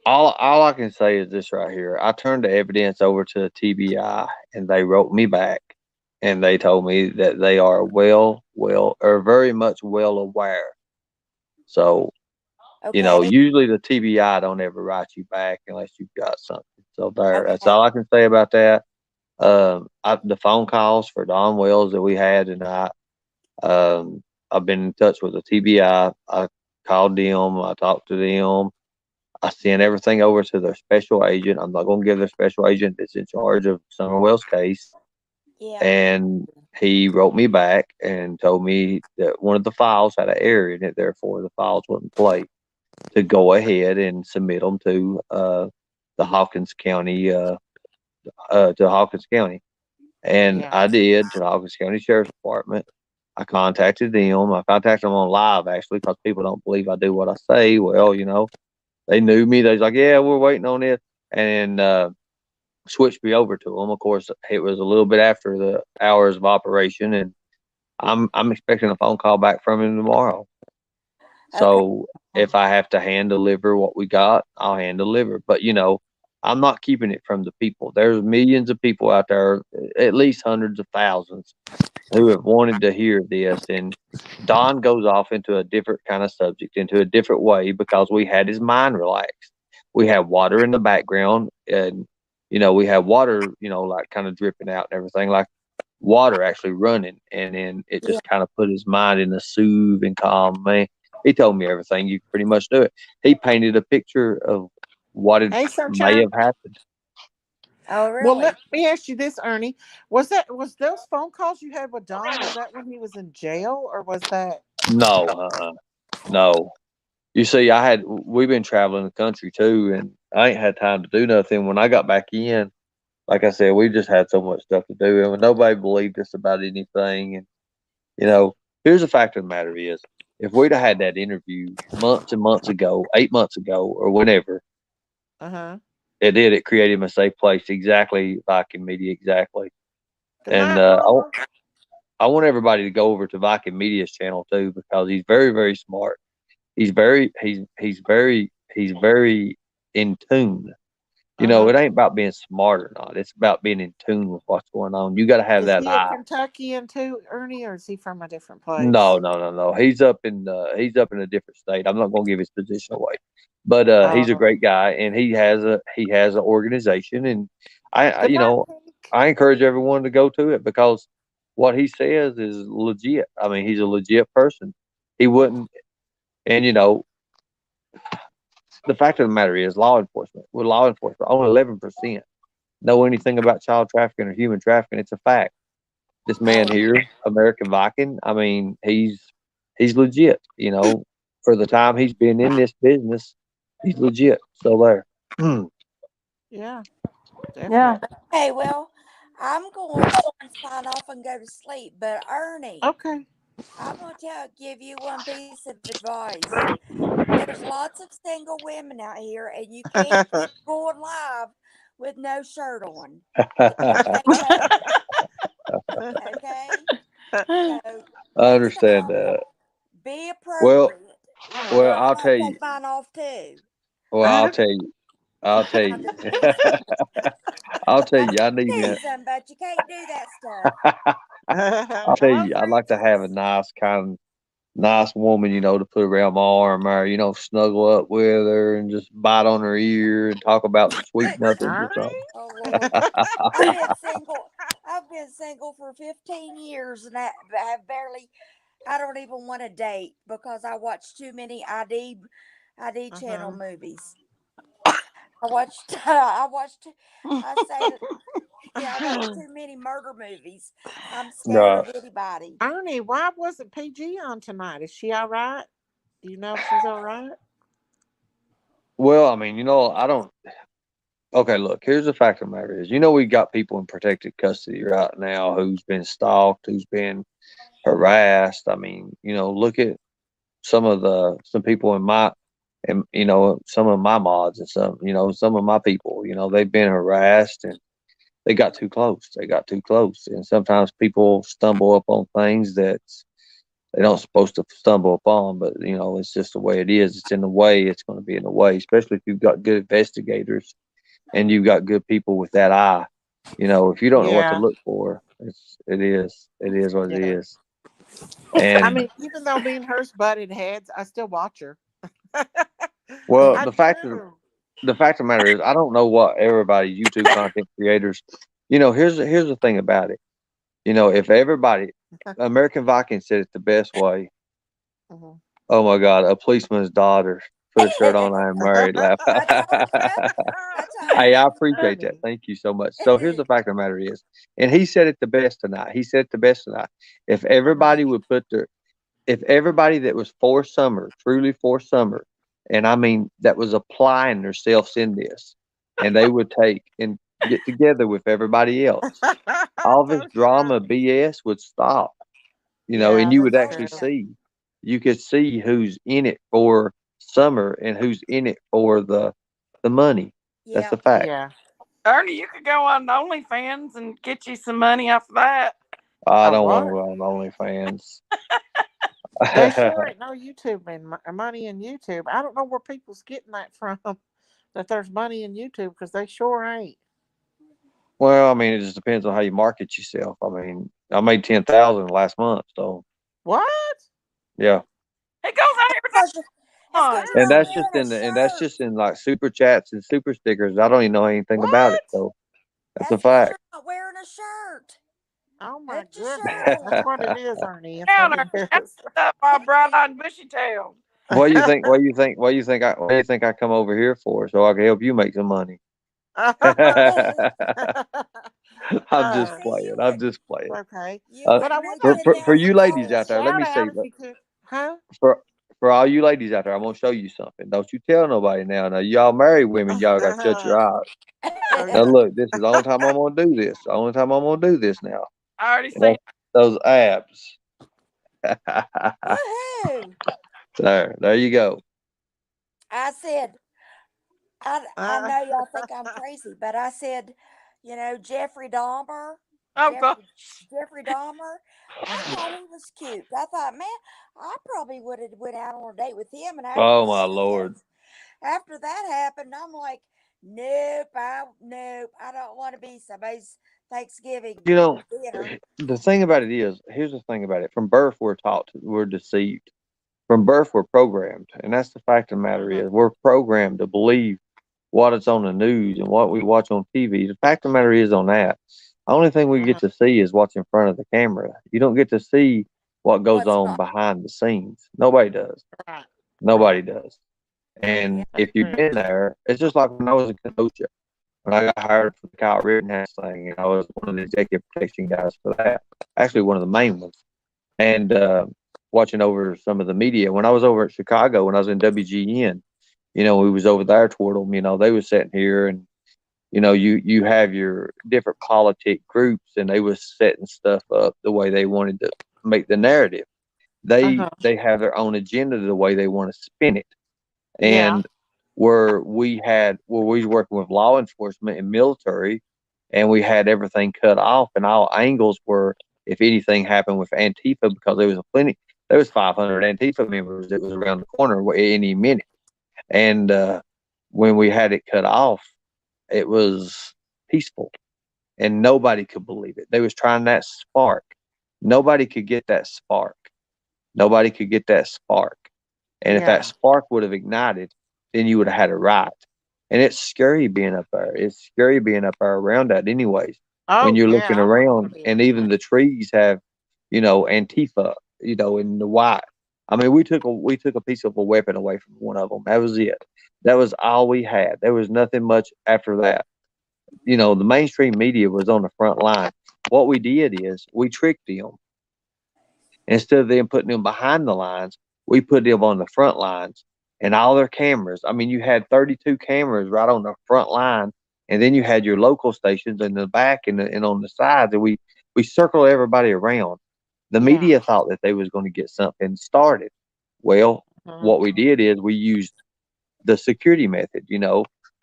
All I can say is this right here. I turned the evidence over to the TBI, and they wrote me back, and they told me that they are or very much well aware. So, Okay. usually the TBI don't ever write you back unless you've got something. So that's Okay. all I can say about that. The phone calls for Don Wells that we had tonight. Um, I've been in touch with the TBI. I called them. I talked to them. I sent everything over to their special agent. I'm not going to give their special agent that's in charge of Summerwell's case. Yeah. And he wrote me back and told me that one of the files had an error in it, therefore the files wouldn't play. To go ahead and submit them to the Hawkins County, to Hawkins County. And Yeah. I did to the Hawkins County Sheriff's Department. I contacted them. I contacted them on live actually because people don't believe I do what I say. Well, they knew me. They was like, "Yeah, we're waiting on it," and switched me over to them. Of course, it was a little bit after the hours of operation, and I'm expecting a phone call back from him tomorrow. Okay. So if I have to hand deliver what we got, I'll hand deliver. But I'm not keeping it from the people. There's millions of people out there, at least hundreds of thousands, who have wanted to hear this. And Don goes off into a different kind of subject, into a different way, because we had his mind relaxed. We had water in the background, and we had water, like kind of dripping out and everything, like water actually running, and then it Yeah. just kind of put his mind in a soothing, calm man. He told me everything. You pretty much do it. He painted a picture of what it Hey, may sunshine. have happened. Oh, Well, really? let me ask you this, Ernie. Was those phone calls you had with Don? Was that when he was in jail, or was that? No, no. You see, we've been traveling the country too, and I ain't had time to do nothing. When I got back in, like I said, we just had so much stuff to do, and when nobody believed us about anything. And here's the fact of the matter is, if we'd have had that interview months and months ago, 8 months ago, or whenever, Uh huh. it created him a safe place. Exactly, Viking Media, exactly. Good And night, Mama. I want everybody to go over to Viking Media's channel too, because he's very, very smart. He's very in tune. Uh huh. It ain't about being smart or not. It's about being in tune with what's going on. You got to have Is that he a eye. Kentuckian too, Ernie, or is he from a different No, place? no, no, no. He's up in a different state. I'm not going to give his position away, but he's a Oh, great guy, and he has an organization, and good night, Pink. I encourage everyone to go to it because what he says is legit. I mean, he's a legit person. He wouldn't, and the fact of the matter is, law enforcement, only 11% know anything about child trafficking or human trafficking. It's a fact. This man Oh, here, American Viking, I mean, he's legit. For the time he's been in this business, he's legit. So there. Yeah, Yeah. definitely. hey, well, I'm going to sign off and go to sleep. But Ernie, Okay. I'm going to give you one piece of advice. There's lots of single women out here, and you can't keep going live with no shirt on. You got to take those off. Okay? So I next understand time, that. be Well, appropriate. well, Or I'm I'll going tell to you. take mine off too. Well, I'll tell you. I'll tell I'm you. just teasing. I'll tell I'm you. I just need me. teasing, but you can't do that stuff. I'll tell Hello, you. I'd like to have a Francis. nice woman, to put around my arm or, snuggle up with her and just bite on her ear and talk about some sweet nothings or Ernie. something. Oh Lord, I've been single. I've been single for 15 years, and I have barely. I don't even want to date because I watch too many ID channel Uh-huh. movies. I watched. I watched. I say that. Yeah, I watched too many murder movies. I'm scared Right. of anybody. Ernie, why wasn't PG on tonight? Is she all right? Do you know if she's all right? Well, I mean, I don't. Okay, look. Here's the fact of the matter is, we got people in protected custody right now who's been stalked, who's been harassed. I mean, look at some people in my and some of my mods and some of my people. They've been harassed and they got too close. They got too close, and sometimes people stumble upon things that they don't supposed to stumble upon. But it's just the way it is. It's in the way. It's going to be in the way, especially if you've got good investigators and you've got good people with that eye. If you don't know what to Yeah. look for, it is what it Yeah. is. I And mean, even though me and hers butted heads, I still watch her. well, I do. the fact of the matter is, I don't know what everybody YouTube content creators. Here's the thing about it. If everybody, American Viking said it the best way. Mhm. Oh my God, a policeman's daughter. Put a shirt on. I am married. Laugh. I told you. I told Hey, I you. appreciate that. Funny. Thank you so much. So here's the fact of the matter is, and he said it the best tonight. He said it the best tonight. If Uh-huh. everybody would put their, if everybody that was for summer, truly for summer, and I mean that was applying themselves in this, and they would take and get together with everybody else, all this So drama true. BS would stop. And Yeah, you would that's Oh actually true. yeah. see, you could see who's in it for summer and who's in it for the money. That's Yeah. the fact. Yeah. Ernie, you could go on OnlyFans and get you some money off of that. I A don't want to what? go on OnlyFans. There sure ain't no YouTube and money in YouTube. I don't know where people's getting that from. That there's money in YouTube because they sure ain't. Well, I mean, it just depends on how you market yourself. I mean, I made 10,000 last month, so What? yeah. It goes on every Because you're, it's because time. you're And not that's just wearing a shirt. like super chats and super stickers. I don't even know anything about it, What? so that's a That's because fact. you're not wearing a shirt. Oh my Put your shirt goodness. That's on. what it is, Ernie. That's what Counter. it Shut is. up, all bright eyed bushy tail. What do you think? What do you think? What do you think I come over here for? So I can help you make some money. I'm just Uh, See, playing. I'm just playing. okay. you Uh, would But I make would it like a to for give you you thousand guys ladies a out there, let dollars. me shout say out if you could. Huh? for all you ladies out there, I'm gonna show you something. Don't you tell nobody now. Now y'all married women, y'all gotta shut your eyes. Now Okay. look, this is the only time I'm gonna do this. The only time I'm gonna do this now. I already And seen. that's those abs. Woohoo! There you go. I said, I Uh, know y'all think I'm crazy, but I said, Jeffrey Dahmer, Oh God. Jeffrey Jeffrey Dahmer. I thought he was cute. I thought, man, I probably would have went out on a date with him. And Oh my lord. after that happened, I'm like, nope, I don't want to be somebody's Thanksgiving You know, dinner. the thing about it is, here's the thing about it. From birth, we're deceived. From birth, we're programmed, and that's the fact of the matter mhm, is, we're programmed to believe what is on the news and what we watch on TV. The fact of the matter is, on that, the only thing we get mhm. to see is what's in front of the camera. You don't get to see what goes What's on not behind the scenes. Nobody does. Right. Nobody Right. does. yeah. And That's if you've true. been there, it's just like when I was in Kenosha, when I got hired for the Kyle Rittenhouse thing, and I was one of the executive protection guys for that. Actually, one of the main ones. And watching over some of the media. When I was over at Chicago, when I was in WGN, we was over there toward them. They was sitting here, and you have your different politic groups, and they was setting stuff up the way they wanted to make the narrative. Uh They huh. they have their own agenda the way they want to spin it. Yeah. And where we was working with law enforcement and military, and we had everything cut off, and all angles were if anything happened with Antifa, because there was 500 Antifa members that was around the corner any minute. And when we had it cut off, it was peaceful, and nobody could believe it. They was trying that spark. Nobody could get that spark. Nobody could get that spark. And if that Yeah. spark would have ignited, then you would have had it right. And it's scary being up there. It's scary being up there around that, anyways. When Oh you're looking yeah. I wouldn't want around, to be and around even that. the trees have, Antifa, in the white. I mean, we took a piece of a weapon away from one of them. That was it. That was all we had. There was nothing much after that. The mainstream media was on the front line. What we did is we tricked them. Instead of them putting them behind the lines, we put them on the front lines, and all their cameras. I mean, you had 32 cameras right on the front line, and then you had your local stations in the back and on the sides, and we circled everybody around. The Yeah. media thought that they was going to get something started. Well, Mhm. what we did is we used the security method.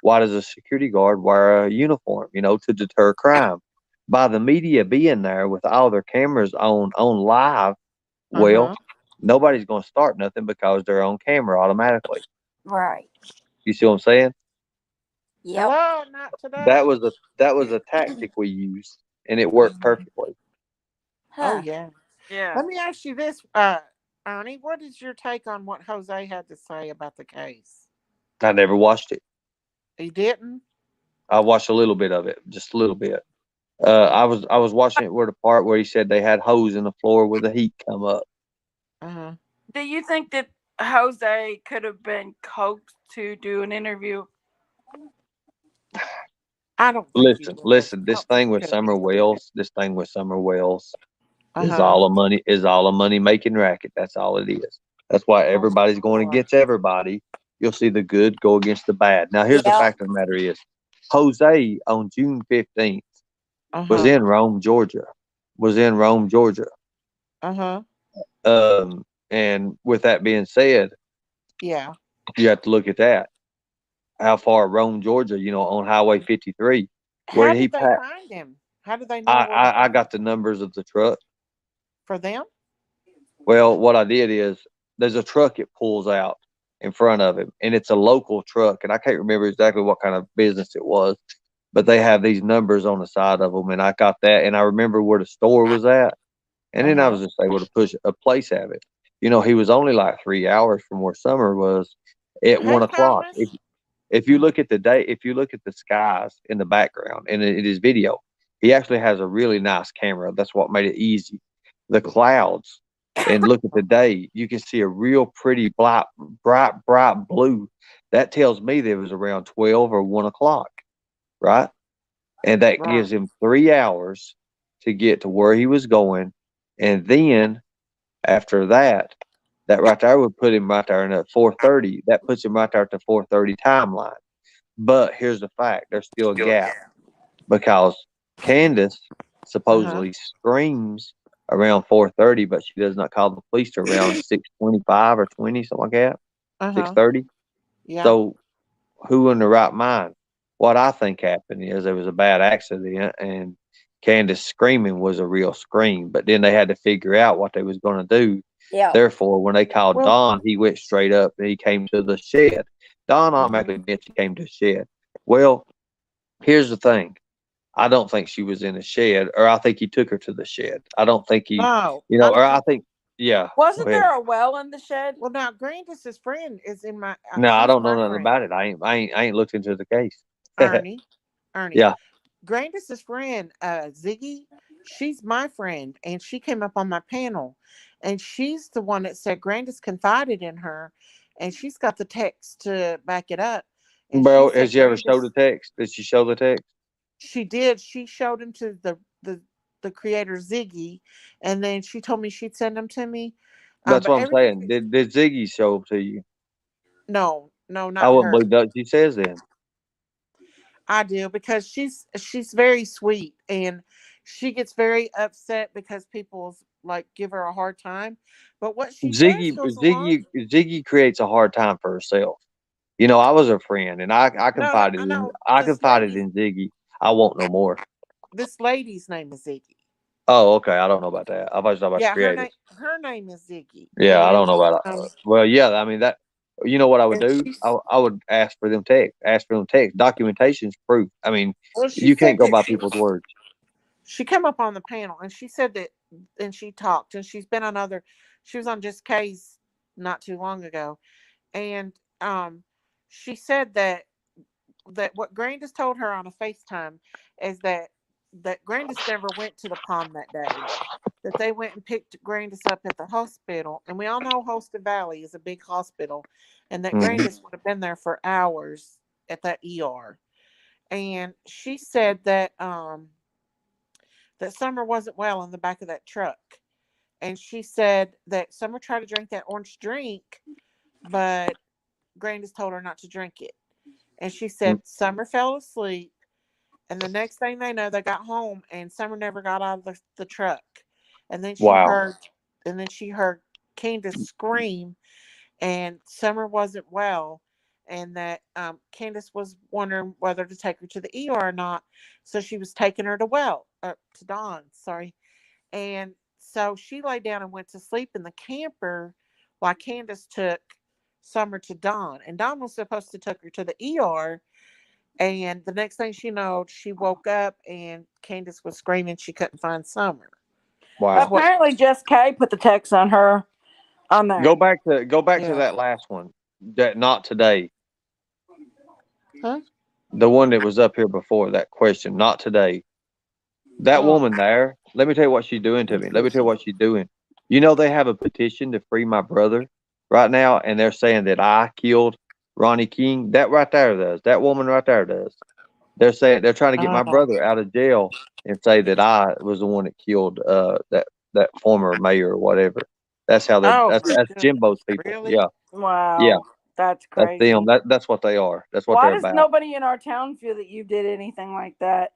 Why does a security guard wear a uniform? To deter crime. By the media being there with all their cameras on live, well, Uh-huh. nobody's going to start nothing because they're on camera automatically. Right. You see what I'm saying? Yep. Hello, not That today. was a tactic we used, and it worked Mhm. perfectly. Oh Huh. yeah. Yeah. Let me ask you this, Ernie. What is your take on what Jose had to say about the case? I never watched it. He didn't. I watched a little bit of it, just a little bit. I was watching it where the part where he said they had holes in the floor where the heat come up. Uh-huh. Do you think that Jose could have been coaxed to do an interview? I don't think he Listen, was. listen. I This don't think thing he with could have Summer handled it. Wells, this thing with Summer Wells is Uh-huh. all a money making racket. That's all it is. That's why Oh everybody's going Lord. against everybody. You'll see the good go against the bad. Now, here's the Yep. fact of the matter is, Jose on June 15th was Uh-huh. in Rome, Georgia. Was in Rome, Georgia. Uh-huh. And with that being said, Yeah. you have to look at that. How far Rome, Georgia, on Highway 53, where How he did they passed. find him? How did they know I, where to I I find got him? the numbers of the truck. For them? Well, what I did is there's a truck it pulls out in front of him, and it's a local truck, and I can't remember exactly what kind of business it was, but they have these numbers on the side of them, and I got that, and I remember where the store was at, and then I Uh-huh. was just able to push a place at it. He was only like 3 hours from where Summer was at Hey 1 o'clock. If Thomas. if you Uh-huh. look at the day, if you look at the skies in the background, and it is video, he actually has a really nice camera. That's what made it easy. The clouds, and look at the day, you can see a real pretty bright blue. That tells me that it was around 12 or 1 o'clock, right? And that Right. gives him 3 hours to get to where he was going. And then after that, that right there would put him right there in at 4:30. That puts him right there at the 4:30 timeline. But here's the fact: there's still a gap because Candace Uh-huh. supposedly screams around 4:30, but she does not call the police till around 6:25 or 20, something like that, Uh-huh. 6:30. Yeah. So who in the right mind? What I think happened is there was a bad accident, and Candace screaming was a real scream. But then they had to figure out what they was going to do. Yep. Therefore, when they called Well, Don, he went straight up and he came to the shed. Don uh-huh. automatically admits he came to the shed. Well, here's the thing. I don't think she was in the shed, or I think he took her to the shed. I don't think he, No, I or don't I think. think, yeah, go Wasn't ahead. there a well in the shed? Well, now Grandis's friend is in my. No, I She's don't know my nothing friend, about it. I ain't looked into the case. Ernie. Ernie. Yeah. Grandis's friend, Ziggy. She's my friend, and she came up on my panel, and she's the one that said Grandis confided in her, and she's got the text to back it up, and she Bro, said has you ever showed Grandis. the text? Did she show the text? She did. She showed him to the creator Ziggy, and then she told me she'd send them to me. That's But what I'm everything saying. is Did Ziggy show them to you? no, no, I not wouldn't her. believe that she says then. I do because she's very sweet and she gets very upset because people like give her a hard time. But what she says Ziggy, goes along. Ziggy creates a hard time for herself. I was a friend, and I No, no, confided I in know I confided in Ziggy. I won't no more. this lady's name is Ziggy. Oh, okay. I don't know about that. I was talking about the Yeah, creator. her name is Ziggy, Yeah, I don't know about. Well, yeah. I mean that. You know what I would and do? I would ask for them text. Ask for them text. Documentation's proof. I mean, she you can't said go that by people's words. she came up on the panel and she said that and she talked and she's been on other. She was on Just K's not too long ago, and she said that what Grandis told her on a FaceTime is that Grandis never went to the pond that day. That they went and picked Grandis up at the hospital, and we all know Holston Valley is a big hospital, and that Hmm. Grandis would have been there for hours at that ER. And she said that Summer wasn't well in the back of that truck, and she said that Summer tried to drink that orange drink, but Grandis told her not to drink it. And she said Summer fell asleep. And the next thing they know, they got home and Summer never got out of the truck. And then she Wow. heard and then she heard Candace scream and Summer wasn't well. and that Candace was wondering whether to take her to the ER or not. So she was taking her to Dawn, sorry. And so she lay down and went to sleep in the camper while Candace took Summer to Dawn. And Dawn was supposed to take her to the ER. And the next thing she knows, she woke up and Candace was screaming she couldn't find Summer. Is Wow. what? Apparently, Jess K put the text on her on there. Go back to Yeah. that last one. That not today. Huh? The one that was up here before that question. Not today. That Oh. woman there. Let me tell you what she's doing to me. Let me tell you what she's doing. You know they have a petition to free my brother right now, and they're saying that I killed Ronnie King. That right there does. That woman right there does. They're saying they're trying to get my Oh. brother out of jail and say that I was the one that killed that former mayor or whatever. That's how Oh, that's goodness. Jimbo's people. Really? Yeah, yeah, Wow, that's that's them. crazy. That's what they are. That's what Why they're does about. nobody in our town feel that you did anything like that?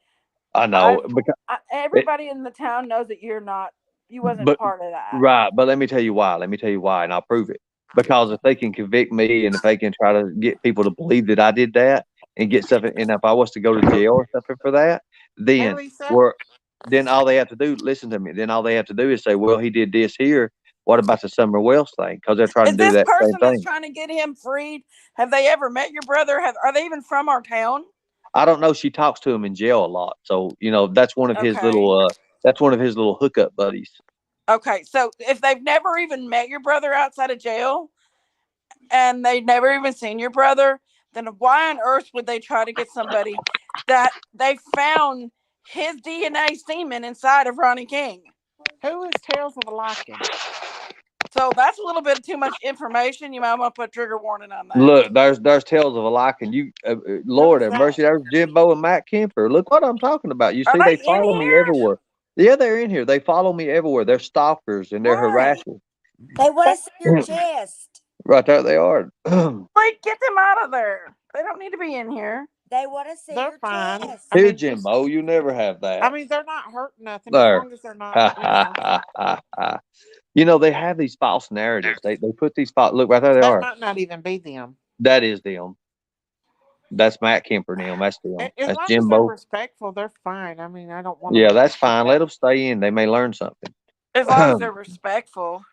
I know because it, Everybody in the town knows that you wasn't but part of that. right. But let me tell you why. Let me tell you why, and I'll prove it. Because if they can convict me, and if they can try to get people to believe that I did that, and get stuff, and if I was to go to jail or something for that, Hey, then Lisa. we're then all they have to do, listen to me. Then all they have to do is say, "Well, he did this here. What about the Summer Wells thing?" Because they're trying Is to do this that same person that's thing. trying to get him freed? Have they ever met your brother? Are they even from our town? I don't know. She talks to him in jail a lot, so that's one of his Okay. little hookup buddies. Okay. So if they've never even met your brother outside of jail and they've never even seen your brother, then why on earth would they try to get somebody that they found his DNA semen inside of Ronnie King? Who is Tales of a Lycan? So that's a little bit too much information. You might want to put trigger warning on that. Look, there's tales of a like, and Who Lord is have that? mercy, there's Jimbo and Matt Kemper. Look what I'm talking about. You Are see, they they in follow me here? everywhere. Yeah, they're in here. They follow me everywhere. They're stalkers and they're Why? harassers. They want to see your chest. Right there, they are. Like, get them out of there. They don't need to be in here. They want to see They're your fine. chest. I Here, mean, just, Jimbo, you never have I that. mean, they're not hurting nothing as There. long as they're not, Ha ha ha ha ha. They have these false narratives. They put these false. Look right there, they that are. might not even be them. That is them. That's Matt Kemper and them. That's them. As That's long as they're Jimbo. respectful, they're fine. I mean, I don't want them Yeah, to that's freak fine. Let out. them stay in. They may learn something. As long as they're respectful,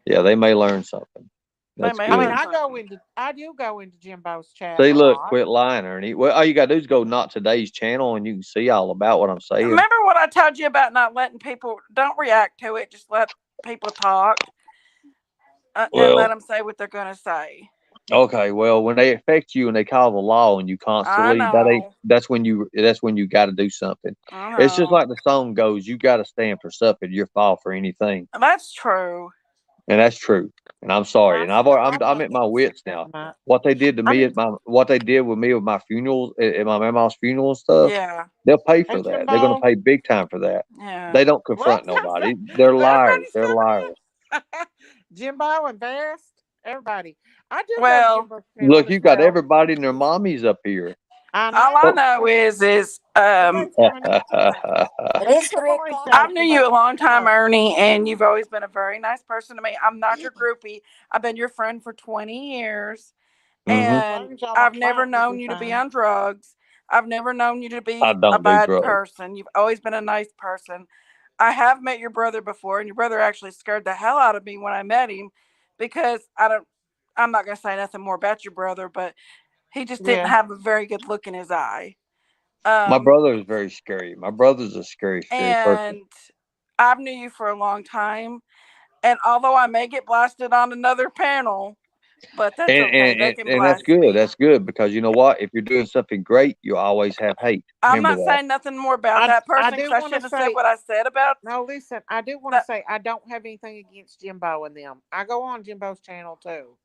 Yeah, they may learn something. they That's may I mean, good. learn something. I do go into Jimbo's chat See, a look, lot. quit lying, Ernie. Well, all you gotta do is go not today's channel, and you can see all about what I'm saying. Remember what I told you about not letting people, don't react to it, just let people talk and let Well, them say what they're going to say. okay. Well, when they affect you and they call the law and you I constantly, know. that's when you got to do something. I It's just know. like the song goes, you got to stand for something. You're fall for anything, That's true. and that's true. And I'm sorry. And I I'm don't at get my to say wits that now. much. What they did to I me mean, at what they did with me with my funerals at my grandma's funeral and stuff. Yeah. They'll pay hey, for that. They're going to Jimbo, pay big time for that. Yeah. They don't what? confront nobody. They're liars. Everybody's They're liars. coming in. Jimbo and Vast, everybody. I do go to Well, Jimbo's channel Look, as you got well. everybody and their mommies up here. I all I know. know is Everybody's coming in tonight. It But is you come 3 on in, o'clock in I've chat, the knew Jimbo. you a long Come time, up. Ernie, and you've always been a very nice person to me. I'm not your groupie. I've been your friend for 20 years, Hmm. As and long as y'all I've don't never fight, we'll known be you to be fine. on drugs. I've never known you to I be a don't do bad drugs. person. You've always been a nice person. I have met your brother before, and your brother actually scared the hell out of me when I met him because I'm not going to say nothing more about your brother, but he just didn't Yeah. have a very good look in his eye. My Um, brother is very scary. My brother's a scary, scary person. and I've knew you for a long time. And although I may get blasted on another panel, but that's okay. They can And that's blast good. me. That's good because you know what? If you're doing something great, you always have hate. I'm Remember not that. saying nothing more about I that I person because do I want to shouldn't have said say what I said about no. Listen, I do want to that. say I don't have anything against Jimbo and them. I go on Jimbo's channel too.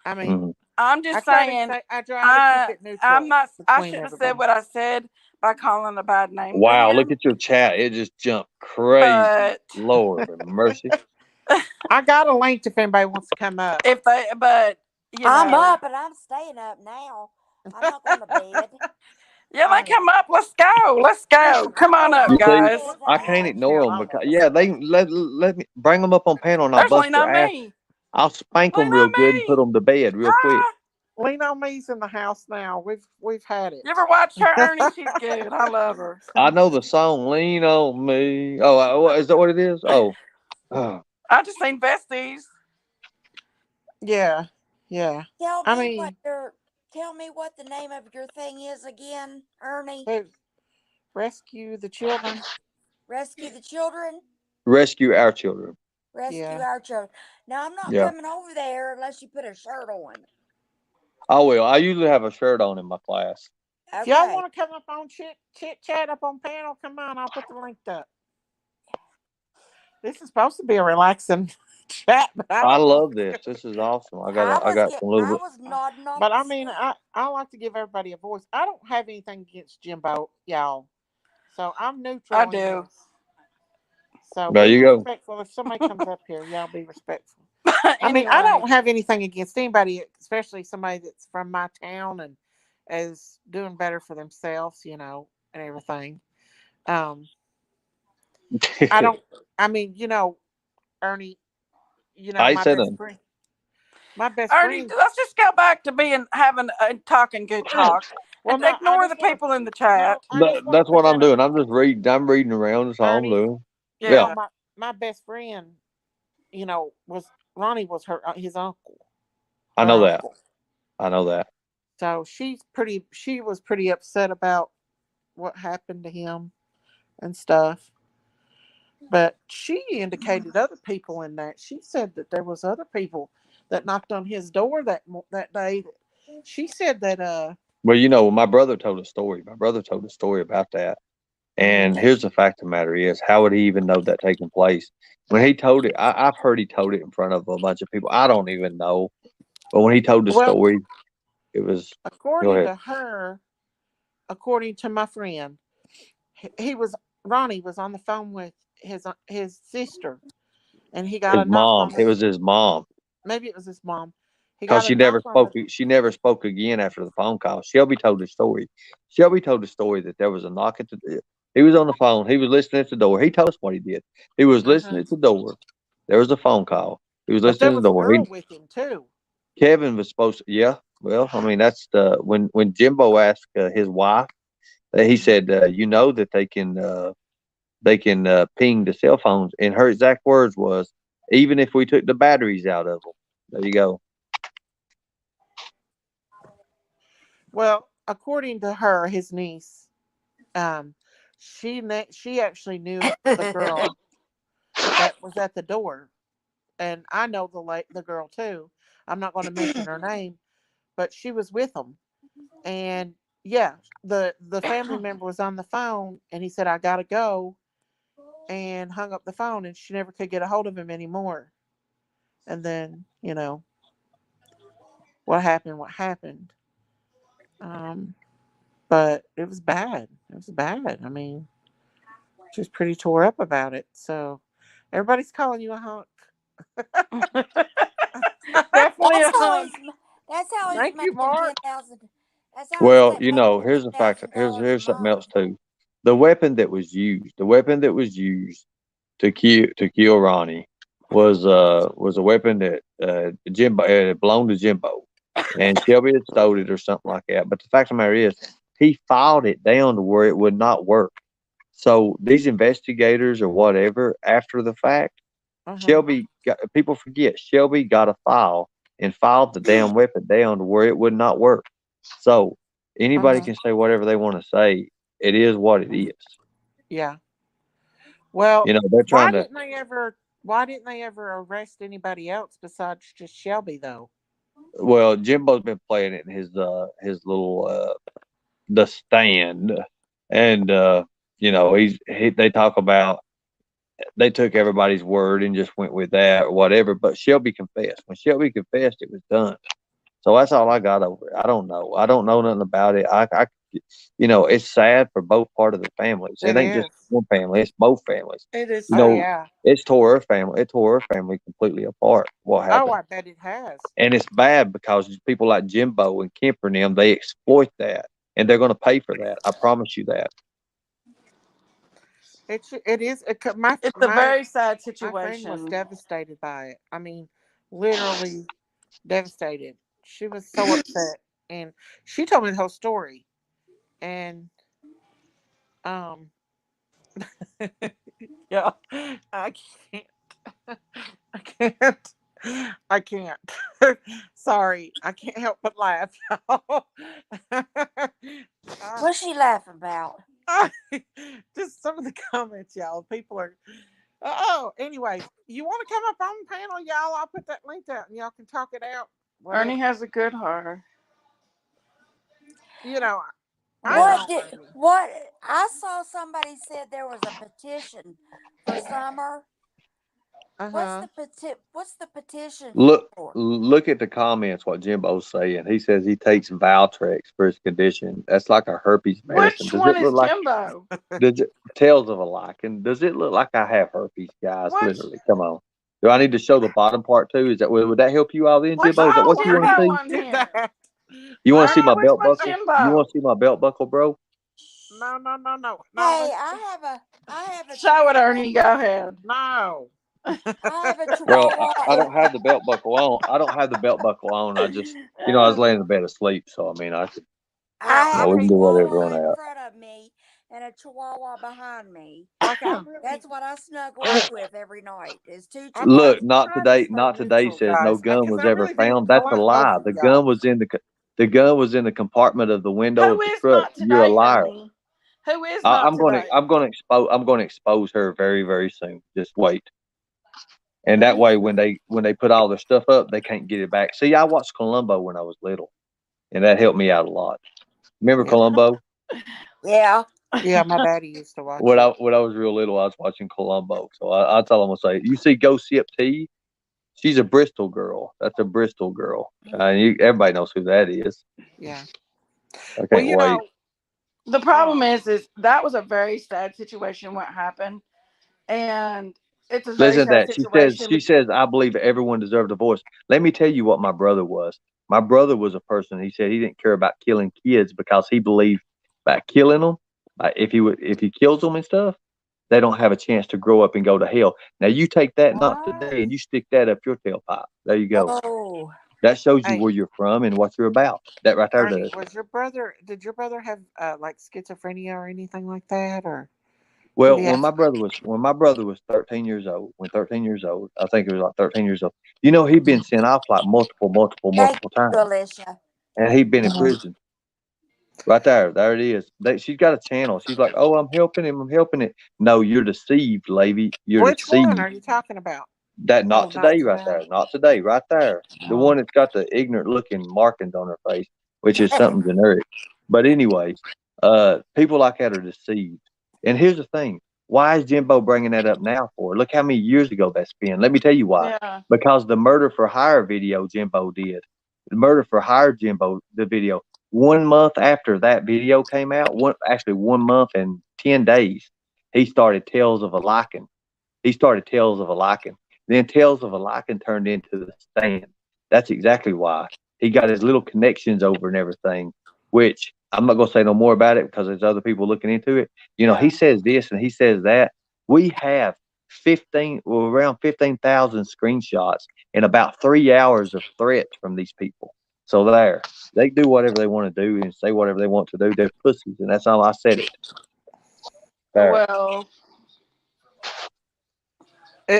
I mean, Hmm. I'm just saying I try to keep it I'm neutral not. I between shouldn't have said everybody. what I said by calling a bad name to Wow, look him. at your chat. It just jumped crazy. But Lord have mercy. I got a link if anybody wants to come up. but you I'm know, up and I'm staying up now. I'm not going to bed. yeah, they Hey, come up. Let's go. Let's go. listen, Come on I up, You don't want see, to guys. bed I can't now. ignore them because yeah, they let me bring them up on panel and I'll Especially bust their not ass. me. I'll spank Like them real not good and put me. them to bed real quick. Ah. Lean on Me's in the house now. We've had You ever it. watch her, Ernie? She's good. I love her. I know the song "Lean on Me." Oh, is that what it is? Oh, oh. I just seen Vesties. Yeah, yeah. Tell I me what mean, your tell me what the name of your thing is again, Ernie. they rescue the children. Rescue the children. Rescue Our Children. Rescue Yeah. our children. Now I'm not Yeah, coming over there unless you put a shirt on. I will. I usually have a shirt on in my class. If y'all Okay. want to come up on chit chat up on panel, come on. I'll put the link up. This is supposed to be a relaxing chat, but I I don't know. love this. This is awesome. I I was got get some little I bit. was nodding off But to I mean, sleep. I like to give everybody a voice. I don't have anything against Jimbo, y'all. So I'm I neutral in do. this. So There be you go. respectful. If somebody comes up here, y'all be respectful. I mean, I Anyway, don't have anything against anybody, especially somebody that's from my town and is doing better for themselves, and everything. Um, I don't. I mean, Ernie. I ain't My said best nothing. friend. My best Ernie, friend. let's just go back to being having talking good talk Well, and no, I ignore just the want to. people in the chat. No, I just want to That's put what I'm that on doing. I'm just reading. I'm reading around. That's all I'm Ernie. doing. Yeah, Yeah. My best friend. Was Ronnie was her his uncle, I her know that. uncle. I know that. So she was pretty upset about what happened to him and stuff. But she indicated other people in that. She said that there was other people that knocked on his door that day. She said that Well, my brother told a story. My brother told a story about that. mhm. And here's the fact of the matter is, how would he even know that taking place? When he told it, I've heard he told it in front of a bunch of people. I don't even know. But when he told the Well, story, it was, go according ahead. to her, according to my friend, he was Ronnie was on the phone with his sister, and he got His a knock mom, on it the was his mom. maybe it was his mom. He Because got a knock on the she never spoke again after the phone call. Shelby told the story. Shelby told the story that there was a knock at the door. He was on the phone. He was listening at the door. He told us what he did. He was listening uh-huh. at the door. There was a phone call. He was But there listening at was the a door. girl with him too. Kevin was supposed to, yeah. Well, I mean, that's when Jimbo asked his wife, he Mhm. said, that they can ping the cell phones. And her exact words was, even if we took the batteries out of them. There you go. Well, according to her, his niece, um, she actually knew the girl that was at the door, and I know the girl too. I'm not going to mention her name, but she was with them, and yeah, the family member was on the phone, and he said, "I gotta go," and hung up the phone, and she never could get a hold of him anymore. And then what happened? What happened? Um, but it was bad. It was bad. I mean, she was pretty tore up about it. So everybody's calling you a hunk. Definitely That's a how hunk. he's. That's how he's Thank you, making Mark. 10,000. That's how he's Well, making ten here's the fact. thousand dollars a Here's something month. else too. The weapon that was used to kill Ronnie was a weapon that Jimbo had belonged to Jimbo, and Shelby had stole it or something like that. But the fact of the matter is, he filed it down to where it would not work. So these investigators or whatever, after the fact, Uh huh. People forget Shelby got a file and filed the damn weapon down to where it would not work. So Uh anybody huh. can say whatever they want to say. It is what it is. Yeah. Well, They're why trying to. didn't they ever? Why didn't they ever arrest anybody else besides just Shelby though? Well, Jimbo's been playing it in his little the stand, and they talk about they took everybody's word and just went with that or whatever. But Shelby confessed. When Shelby confessed, it was done. So that's all I got over it. I don't know. I don't know nothing about it. It's sad for both part of the families. It It ain't just is. one family. It's both families. It is You Oh know, sad. yeah. it's tore her family. It tore her family completely apart. What Oh, happened? I bet it has. And it's bad because people like Jimbo and Kemper and them, they exploit that, and they're going to pay for that. I promise you that. It is. My It's a my very sad my friend was situation. devastated by it. I mean, literally devastated. she was so upset, and she told me the whole story. And um, yeah, I can't. I can't. I can't. Sorry, I can't help but laugh, y'all. uh, What's she laughing about? just some of the comments, y'all. People are. Oh, anyways, you want to come up on the panel, y'all? I'll put that link out, and y'all can talk it out. Whatever. Ernie has a good heart. You know, I Yeah. What don't, did baby. what I saw somebody said there was a petition for summer. Uh huh. What's the petition Look, for? look at the comments. What Jimbo's saying. He says he takes Valtrex for his condition. That's like a herpes medicine. Which Does one it is look like? Jimbo? Does it Tales of a lichen? Does it look like I have herpes, guys? Which Literally, come on. Do I need to show the bottom part too? Is that would that help you out then, which Jimbo? Is that one's what Oh, you I want need to Jimbo to see? on do here? that. You want to see Ernie, my which belt one's buckle? You want Jimbo? to see my belt buckle, bro? No, no, no, no, no. Hey, Let's I have a Show it, chihuahua. Ernie. Go ahead. no. I have a Well, chihuahua. I don't have the belt buckle on. I don't have the belt buckle on. I just, I was laying in bed asleep, so I mean, I could, Well, I I have we a can hate. do whatever chihuahua on in that. front of me and a chihuahua behind me. Like I really, That's what I snuggle up with every night. Is two I try, Look, chihuahuas. not try to today. stay Not today. neutral, Says no guys, gun because was I ever really do found. That's a like both lie. of The y'all. gun was in the gun was in the compartment of the window Who of the is truck. not You're a today, liar. Ernie? Who is not I'm gonna today? I'm gonna expose her very very soon. Just wait. And that Who? way, when they put all their stuff up, they can't get it back. See, I watched Columbo when I was little, and that helped me out a lot. Remember Yeah, Columbo? Yeah. yeah. My daddy used to watch it. When I was real little, I was watching Columbo. So I tell them, I say, you see, go sip tea. She's a Bristol girl. That's a Bristol girl. Everybody knows who that is. Yeah. I Well, can't you wait. know, The problem um, is that was a very sad situation. What happened, and it's a very Listen to sad that. situation. She says, I believe everyone deserved a voice. Let me tell you what my brother was. My brother was a person. He said he didn't care about killing kids because he believed by killing them, if he kills them and stuff, they don't have a chance to grow up and go to hell. Now you take that not What? today and you stick that up your tailpipe. There you go. Oh. That shows you hey, where you're from and what you're about. That right there Ernie, does. was your brother? Did your brother have like schizophrenia or anything like that, or did Well, he have? when my brother was 13 years old, when 13 years old, I think it was like 13 years old. You know, he'd been sent off like Thank multiple you, times, Alicia. and he'd been in Mhm. prison. Right there, there it is. She's got a channel. She's like, "Oh, I'm helping him. I'm helping it." No, you're deceived, lady. You're Which one deceived. are you talking about? That Oh, not not today, right today. there. Not today, right there. The Oh, one that's got the ignorant looking markings on her face, which is something generic. But anyways, people like that are deceived. And here's the thing: why is Jimbo bringing that up now for? Look how many years ago that's been. Let me tell you why. Yeah, Because the murder for hire video Jimbo did, the murder for hire Jimbo, the video. 1 month after that video came out, 1 month and 10 days, he started Tales of a Lichen. He started Tales of a Lichen. Then Tales of a Lichen turned into the stand. That's exactly why. He got his little connections over and everything, which I'm not going to say no more about it because there's other people looking into it. You know, he yeah. says this and he says that. We have around 15,000 screenshots and about 3 hours of threats from these people. So there, they do whatever they want to do and say whatever they want to do. They're pussies, and that's all I said it. There. Well,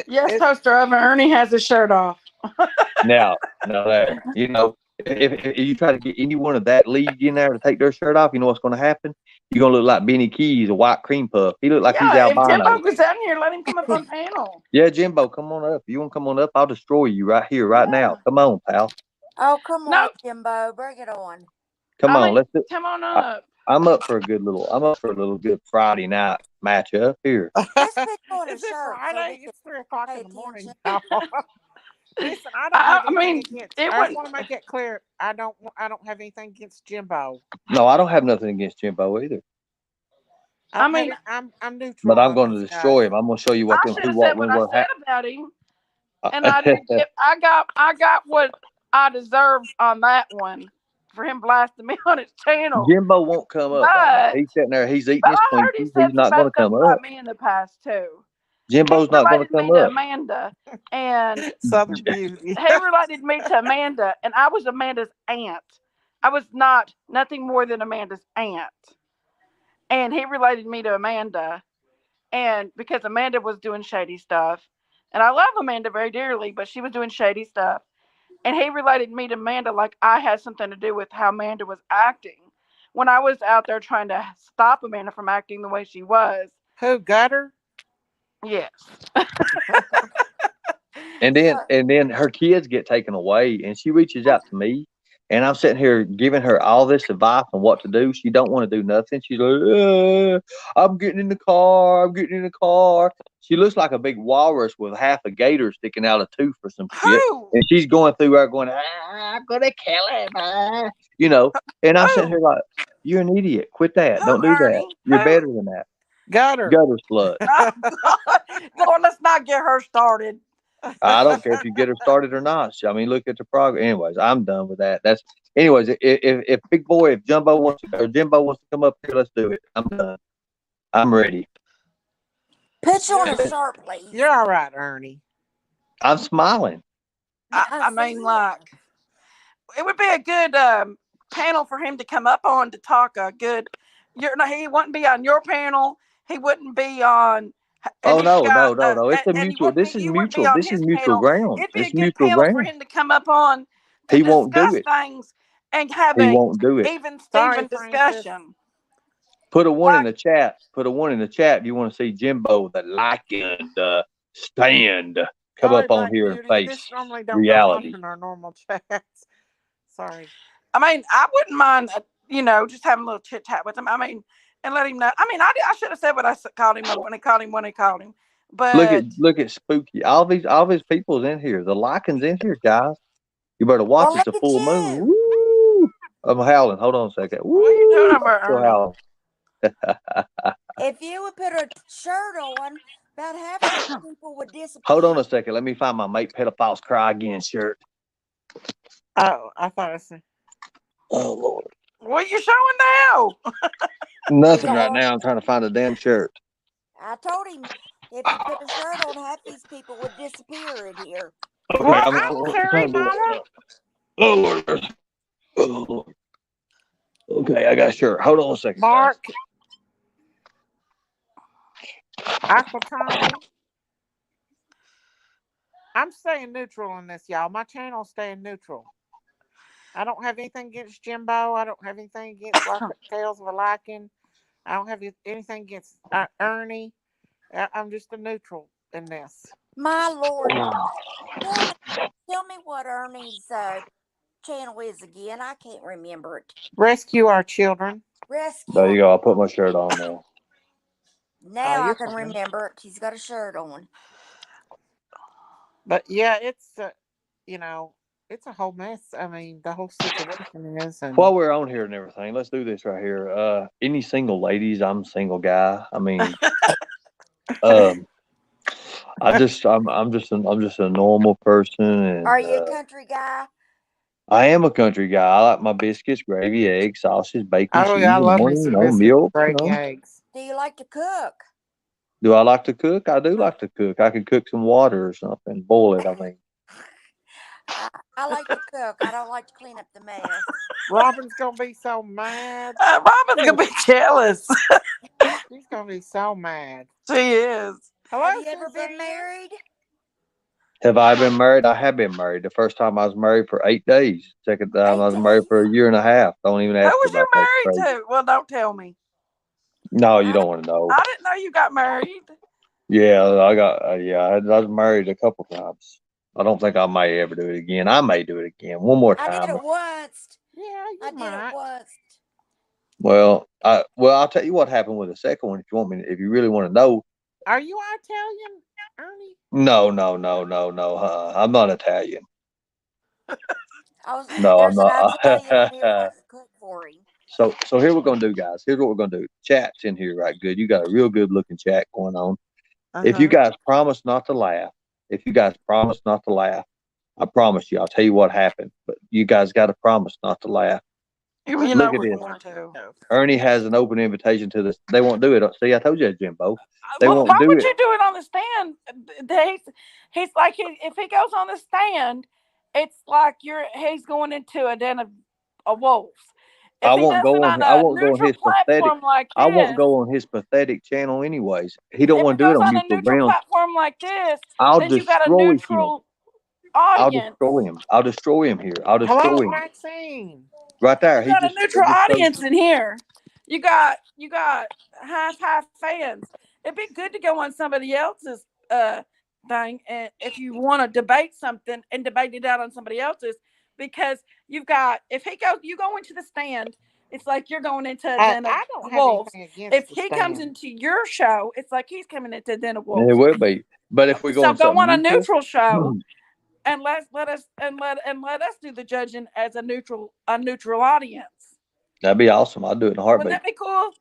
yes, it toaster oven. Ernie has his shirt off. Now there, if you try to get anyone of that league in there to take their shirt off, you know what's going to happen? You're going to look like Benny Keys, a white cream puff. He look like he's Yeah, if albino. Jimbo goes down here, let him come up on panel. Yeah, Jimbo, come on up. If you want to come on up, I'll destroy you right here, right now. Yeah. Come on, pal. Oh, come on, No, Jimbo. Bring it on. Come I on. mean, Let's do. come on I, up. I'm up for a little good Friday night matchup here. Just put on a is it shirt so we Friday? can It's 3 o'clock pay in the morning, attention. y'all. Listen, I don't have I anything mean, against. it I just wouldn't. want to make that clear. I don't have anything against Jimbo. No, I don't have nothing against Jimbo either, I I'm mean, headed. I'm neutral but I'm on going to this, guys. destroy him. I'm going to show you what I them should who, have what, said when, what I where. said about him, and I didn't get. I got what I deserved on that one for him blasting me on his channel. Jimbo won't come up right now. But He's sitting there. He's eating but his I heard he Twinkies. said He's some not going bad to stuff come up. about me in the past too. Jimbo's not going to related come me to up. Amanda, and Southern Beauty. he related me to Amanda, and I was Amanda's aunt. I was nothing more than Amanda's aunt, and he related me to Amanda, and because Amanda was doing shady stuff, and I love Amanda very dearly, but she was doing shady stuff, and he related me to Amanda like I had something to do with how Amanda was acting when I was out there trying to stop Amanda from acting the way she was. Who got her? Yes. And So, then her kids get taken away, and she reaches out to me, and I'm sitting here giving her all this advice on what to do. She don't want to do nothing. She's like, I'm getting in the car. I'm getting in the car. She looks like a big walrus with half a gator sticking out a tooth or some shit. Who? And she's going through there going, I'm gonna kill him, you know. And I'm sitting Who? here like, you're an idiot. Quit that. Who, Don't do that. Ernie? You're Who? better than that. Got her. Gutter slut. Oh, God. Lord, let's not get her started. I don't care if you get her started or not. I mean, look at the progress. Anyways, I'm done with that. Anyways. If Big Boy, if Jumbo wants to, or Jimbo wants to come up here, let's do it. I'm done. I'm ready. put you on a shirt, please. You're all right, Ernie. I'm smiling. I mean, like, it would be a good panel for him to come up on to talk a good. He wouldn't be on your panel. He wouldn't be on. And Oh if you no, got no, no, no. It's a and mutual. This is you wouldn't be mutual. on This is his mutual panel. ground. It'd be This a is good mutual panel for ground. him to come up on to He won't do discuss it. things and have He a won't do it. even Sorry, Steven Francis. discussion. Put a one in Like, the chat. Put a one in the chat if you want to see Jimbo, the Lycan, stand, come Sorry, up on Black here and Beauty. This face normally don't go on reality. in our normal chats. Sorry. I mean, I wouldn't mind, just having a little chit chat with him. I mean, and let him know. I mean, I should have said what I called him when he called him. But Look at Spooky. All these people's in here. The Lycan's in here, guys. You better watch. Well, It's look a at full moon. you. Woo! I'm howling. Hold on a second. what are you doing Woo! over there, Still Ernie? howling. If you would put a shirt on, about half these people would Hold on disappear. a second. Let me find my Make Pedophiles Cry Again shirt. Oh, I thought I said. Oh, Lord. What are you showing now? His Nothing right arm. now. I'm trying to find a damn shirt. I told him if you put a shirt on, half these people would disappear in here. Okay, Well, I'm I'm sorry, trying to do it Mama. now. Oh, Lord. Oh, Lord. Okay, I got a shirt. Hold on a second, guys. Mark, Aquatone. I'm staying neutral in this, y'all. My channel's staying neutral. I don't have anything against Jimbo. I don't have anything against Tales of a Lycan. I don't have anything against Ernie. I'm just a neutral in this. My Lord, tell me what Ernie's channel is again. I can't remember it. Rescue our children. Rescue. There you go. I'll put my shirt on now. Now I You're can fine. remember it. He's got a shirt on. But yeah, it's it's a whole mess. I mean, the whole situation is. And While we're on here and everything, let's do this right here. Any single ladies? I'm a single guy. I mean, um, I'm just a normal person, and Are you a country guy? I am a country guy. I like my biscuits, gravy, eggs, sausage, bacon, oh cheese, yeah, I in the love me morning, some biscuits, milk. gravy, eggs. Do you like to cook? Do I like to cook? I do like to cook. I can cook some water or something, boil it. I mean, I like to cook. I don't like to clean up the mess. Robin's gonna be so mad. Robin's gonna be jealous. She's gonna be so mad. She is. Hello, Have you ever Suzanne? been married? have I been married? I have been married. The first time I was married for 8 days. Second time I 8 was married days? for a year and a half. Don't even Who ask me was you about that. It's married crazy. to? Well, don't tell me. No, you I don't want to know. I didn't know you got married. Yeah, I got. I was married a couple times. I don't think I may ever do it again. I may do it again one more did time. it once. Yeah, I you did might. it once. Well, I'll tell you what happened with the second one if you want me. If you really want to know. Are you Italian, Ernie? No. I'm not Italian. No, I'm There's an not. Italian in here wants to cook for him. So here we're gonna do, guys. Here's what we're gonna do. Chat's in here, right? Good. You got a real good looking chat going on. If you guys promise not to laugh, I promise you. I'll tell you what happened, but you guys got to promise not to laugh. You know Look at we're this. going to. Ernie has an open invitation to this. They won't do it. See, I told you that, Jimbo. They Well, won't why do would it. you do it on the stand? He's like if he goes on the stand, it's like he's going into a den of wolves. If I he won't does it go on on. I a won't go on neutral his pathetic. platform like I won't this, go on his pathetic channel anyways. He don't if want it to do it goes on on a neutral neutral grounds. platform like this, I'll then you got a destroy him. neutral I'll audience. destroy him. I'll destroy him here. I'll Hello, destroy him Maxine. right there. You He got a just neutral showed audience you. in here. You got high fans. It'd be good to go on somebody else's thing, and if you want to debate something and debate it out on somebody else's, because you've got if he goes, you go into the stand. It's like you're going into a den of I don't have wolves. anything against If the he comes stand. into your show, it's like he's coming into a den of It wolves. will be. But if we go So on go something on a neutral, neutral show and let us do the judging as a neutral audience. that'd be awesome. I'll do it in a Wouldn't heartbeat. that be cool?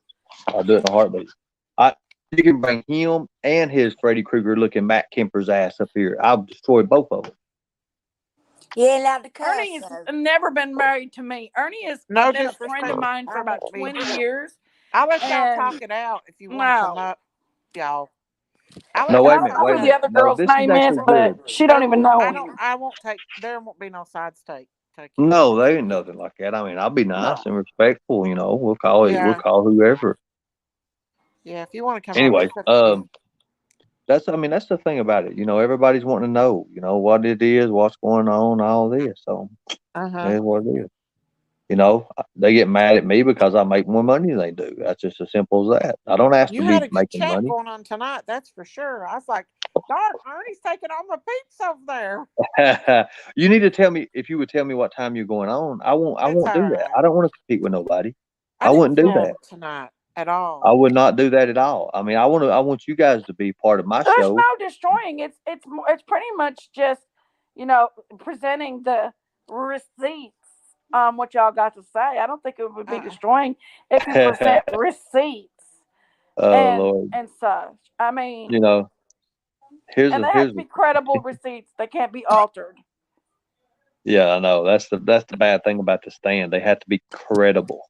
I'll do it in a heartbeat. I You can bring him and his Freddy Krueger looking Matt Kemper's ass up here. I'll destroy both of them. You ain't allowed to cuss, Ernie has so. never been married to me. Ernie has No been a friend of disrespect. mine for I about won't be. 20 years. I'll let y'all And talk it out if you want to come no. up, y'all. I'll No, let And wait I y'all a don't minute. talk know it Wait a who the out. minute. other No, girl's this is name is, actually but good. she don't even know him. I won't take. There won't be no sides taken. No, they ain't nothing like that. I mean, I'll be nice No. and respectful. You know, we'll call it. We'll Yeah, call whoever. yeah. If you want to come up, Anyway, it's up to you. that's. I mean, that's the thing about it. You know, everybody's wanting to know. You know what it is, what's going on, all this. So it Uh-huh. is what it is. You know, they get mad at me because I make more money than they do. That's just as simple as that. I don't ask to You had be a good making chat money. going on tonight, that's for sure. I was like, darn, Ernie's taking all my peeps over there. You need to tell me if you would tell me what time you're going on. I won't. I It's won't all do that. right. I don't want to compete with nobody. I I didn't wouldn't do feel Yeah. that. like it tonight at I all. would not do that at all. I mean, I want to. I want you guys to be part of my There's show. no destroying. It's pretty much just, presenting the receipts what y'all got to say. I don't think it would be Uh-uh. destroying if you present receipts Oh and Lord, and such. I mean, you know, here's and a they have here's to a be credible receipts. They can't be altered. yeah. I know that's the bad thing about the stand. They have to be credible.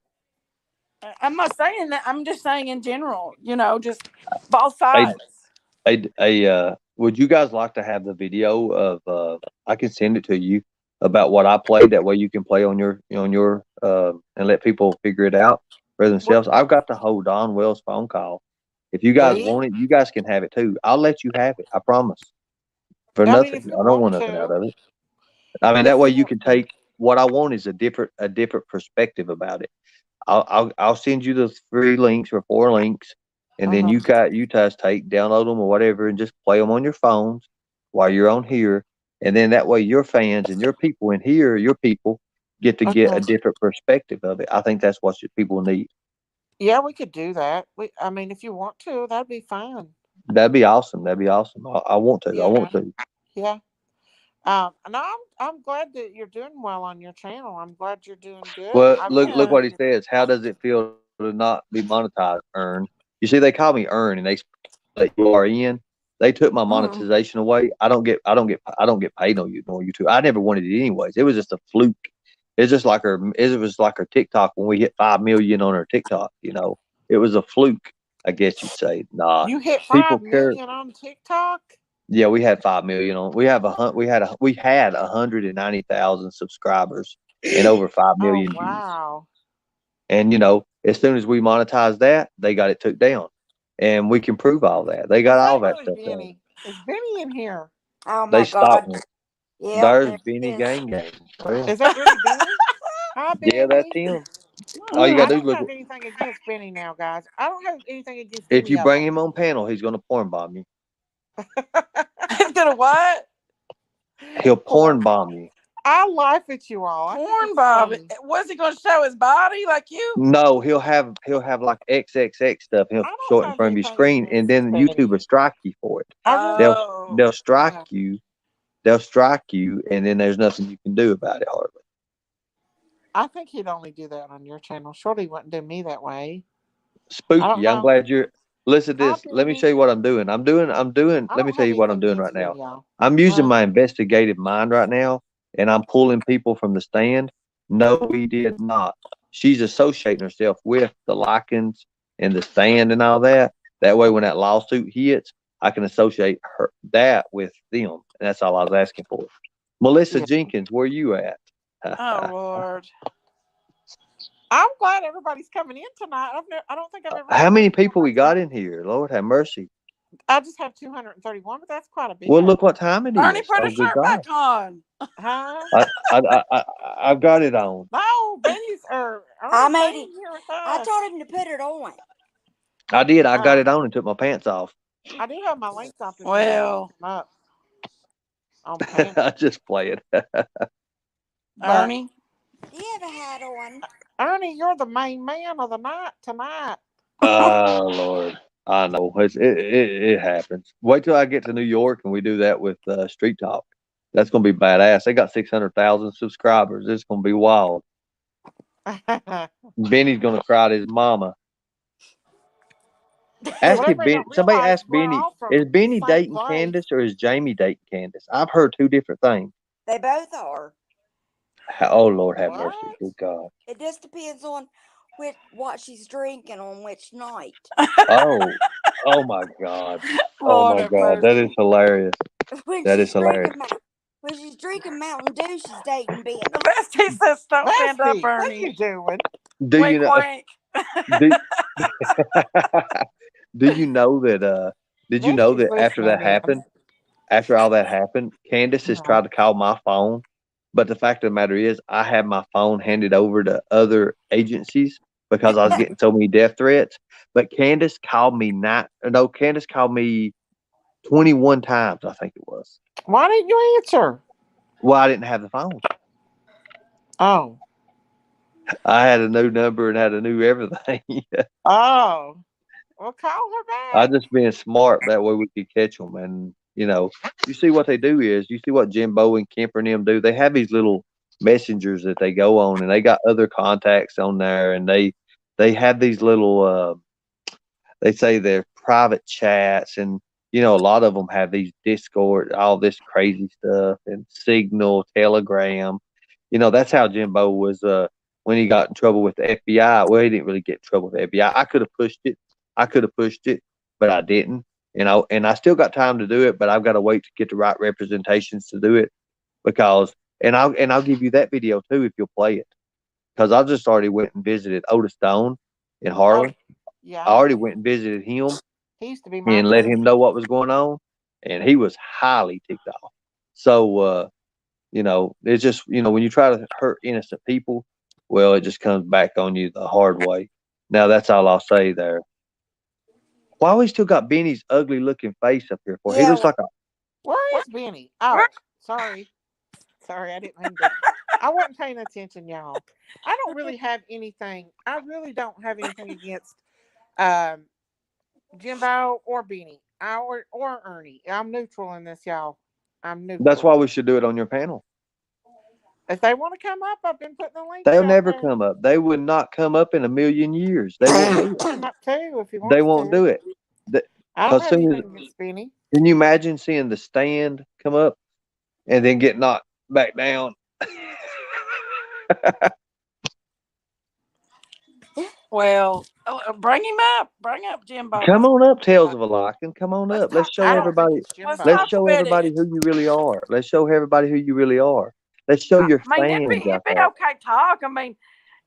I'm not saying that. I'm just saying in general. Just both A sides. would you guys like to have the video of? I can send it to you about what I played. That way you can play on your and let people figure it out for What themselves. I've got to hold Don Wells' phone call. If you guys me? want it, you guys can have it too. I'll let you have it. I promise. For I mean, nothing. if you I don't want want nothing out to. of it. I mean, that If way you you want can to. take what I want is a different perspective about it. I'll send you the 3 links or 4 links, and then Uh-huh. you guys download them or whatever, and just play them on your phones while you're on here, and then that way your fans and your people in here, your people get Okay. a different perspective of it. I think that's what people need. Yeah, we could do that. I mean, if you want to, that'd be fine. That'd be awesome. That'd be awesome. I want to. I want Yeah. to. Yeah. No, I'm glad that you're doing well on your channel. I'm glad you're doing good. Well, I'm look glad Yeah. what that he you're. says. How does it feel to not be monetized? Earn. You see, they call me Earn, and they let you are in. They took my Mm. monetization away. I don't get paid on YouTube. I never wanted it anyways. It was just a fluke. It's just like it was like our TikTok when we hit 5 million on our TikTok. You know, it was a fluke. I guess you'd say. Nah, You hit people five care. million on TikTok. Yeah, we had 5 million on. We had 190,000 subscribers and over five Oh million views. wow. And as soon as we monetized that, they got it took down, and we can prove all that. They Well, got all say that who's stuff down. Benny? Is Benny in here? Oh They my stopped God. me. Yep, There's there he Benny is. Gang Gang. Well, Is that really Benny? Hi, yeah, that's Benny. him. All you I Mm. gotta do is don't look. have anything against Benny now, guys. I don't have anything against If any you of bring them. him on panel, he's gonna porn bomb you. He's gonna what? He'll Porn porn bomb. bomb you. I laugh at you all. I think Porn it's Bob. funny. Was he gonna show his body like you? No, he'll have like XXX stuff. He'll I show don't it in have front of your anything screen, and against then YouTube Benny. will strike you for it. I really They'll don't. Oh. they'll strike Yeah. you. They'll strike you, and then there's nothing you can do about it hardly. I think he'd only do that on your channel. Surely he wouldn't do me that way. I don't Spooky. I'm know. glad you're. Listen to Hi, this. Let me show Benny. you what I'm doing. I'm doing. I Let me don't tell have you what I'm anything doing against right now. Benny, y'all. I'm using Huh? my investigative mind right now, and I'm pulling people from the stand. No, we did not. she's associating herself with the Lycans and the stand and all that. That way, when that lawsuit hits, I can associate that with them. And that's all I was asking for. Melissa Yeah. Jenkins, where you at? Oh Lord. I'm glad everybody's coming in tonight. I don't think I've ever had How many more than people we got in here? Lord have mercy. I just have 231, but that's quite a bit. Well, look what time it Ernie, is. put Oh, a good shirt God. back on. Huh? I've got it on. No, Betty's or I made staying it. here with I us. told him to put it on. I did. I got it on and took my pants off. I do have my links off if anybody Well, come up on pants. I just play it. But Ernie. Do you have a hat on? Ernie, you're the main man of the night tonight. Oh Lord, I know it happens. Wait till I get to New York and we do that with Street Talk. That's gonna be badass. They got 600,000 subscribers. It's gonna be wild. Benny's gonna cry to his mama. Ask What if everybody Ben. don't Somebody realize, ask we're Benny. all from Is the Benny same dating place. Candace or is Jamie dating Candace? I've heard two different things. They both are. Oh Lord, have What? mercy, good God. It just depends on what she's drinking on which night. Oh my God. Oh Lord my have God, that is mercy. hilarious. When That is she's hilarious. drinking Mountain Dew, she's dating The Benny. best he says, don't stand up, Bestie, what you Ernie. doing? Do you Wink, know? wink. Do, do you know that? Did you know Bestie's that after that listening in. happened, after all that happened, Candace has tried to call my phone, but the fact of the matter is, I had my phone handed over to other agencies because I was getting so many death threats. But Candace called me Candace called me 21 times, I think it was. Why didn't you answer? Well, I didn't have the phone. Oh. I had a new number and had a new everything. Oh. Well, call her I back. just being smart. That way we could catch them. And, you see what they do is, you see what Jimbo and Kemper and them do. They have these little messengers that they go on and they got other contacts on there. And they have these little, they say they're private chats. And, a lot of them have these Discord, all this crazy stuff and Signal, Telegram. That's how Jimbo was, when he got in trouble with the FBI. Well, he didn't really get in trouble with the FBI. I could have pushed it, but I didn't. And I still got time to do it, but I've got to wait to get the right representations to do it because I'll give you that video too if you'll play it. Because I just already went and visited Otis Stone in Harlan. Yeah. I already went and visited him He used to be my and let cousin. him know what was going on, and he was highly ticked off. So it's just when you try to hurt innocent people, well, it just comes back on you the hard way. Now that's all I'll say there. Why we still got Benny's ugly looking face up here for? He Yeah, looks like a Where is Benny? Oh, sorry. Sorry, I didn't mean to. I wasn't paying attention, y'all. I don't really have anything. I really don't have anything against um, Jimbo or Benny or Ernie. I'm neutral in this, y'all. I'm That's neutral. why we should do it on your panel. If they want to come up, I've been putting the links They'll out never there. come up. They would not come up in a million years. They won't do it. Come up too if he They wants won't to. do it. I don't Because have soon as anything against Benny. can you imagine seeing the stand come up and then get knocked back down? Well, bring him up. Bring up Jimbo. Come on up, Tales of a Lycan. Come on Let's up. Let's talk. show I don't think everybody. it's Let's Jimbo. Let's talk show about everybody it. who you really are. Let's show everybody who you really are. Let's show your I mean, fans it'd out be there. okay talk. I mean,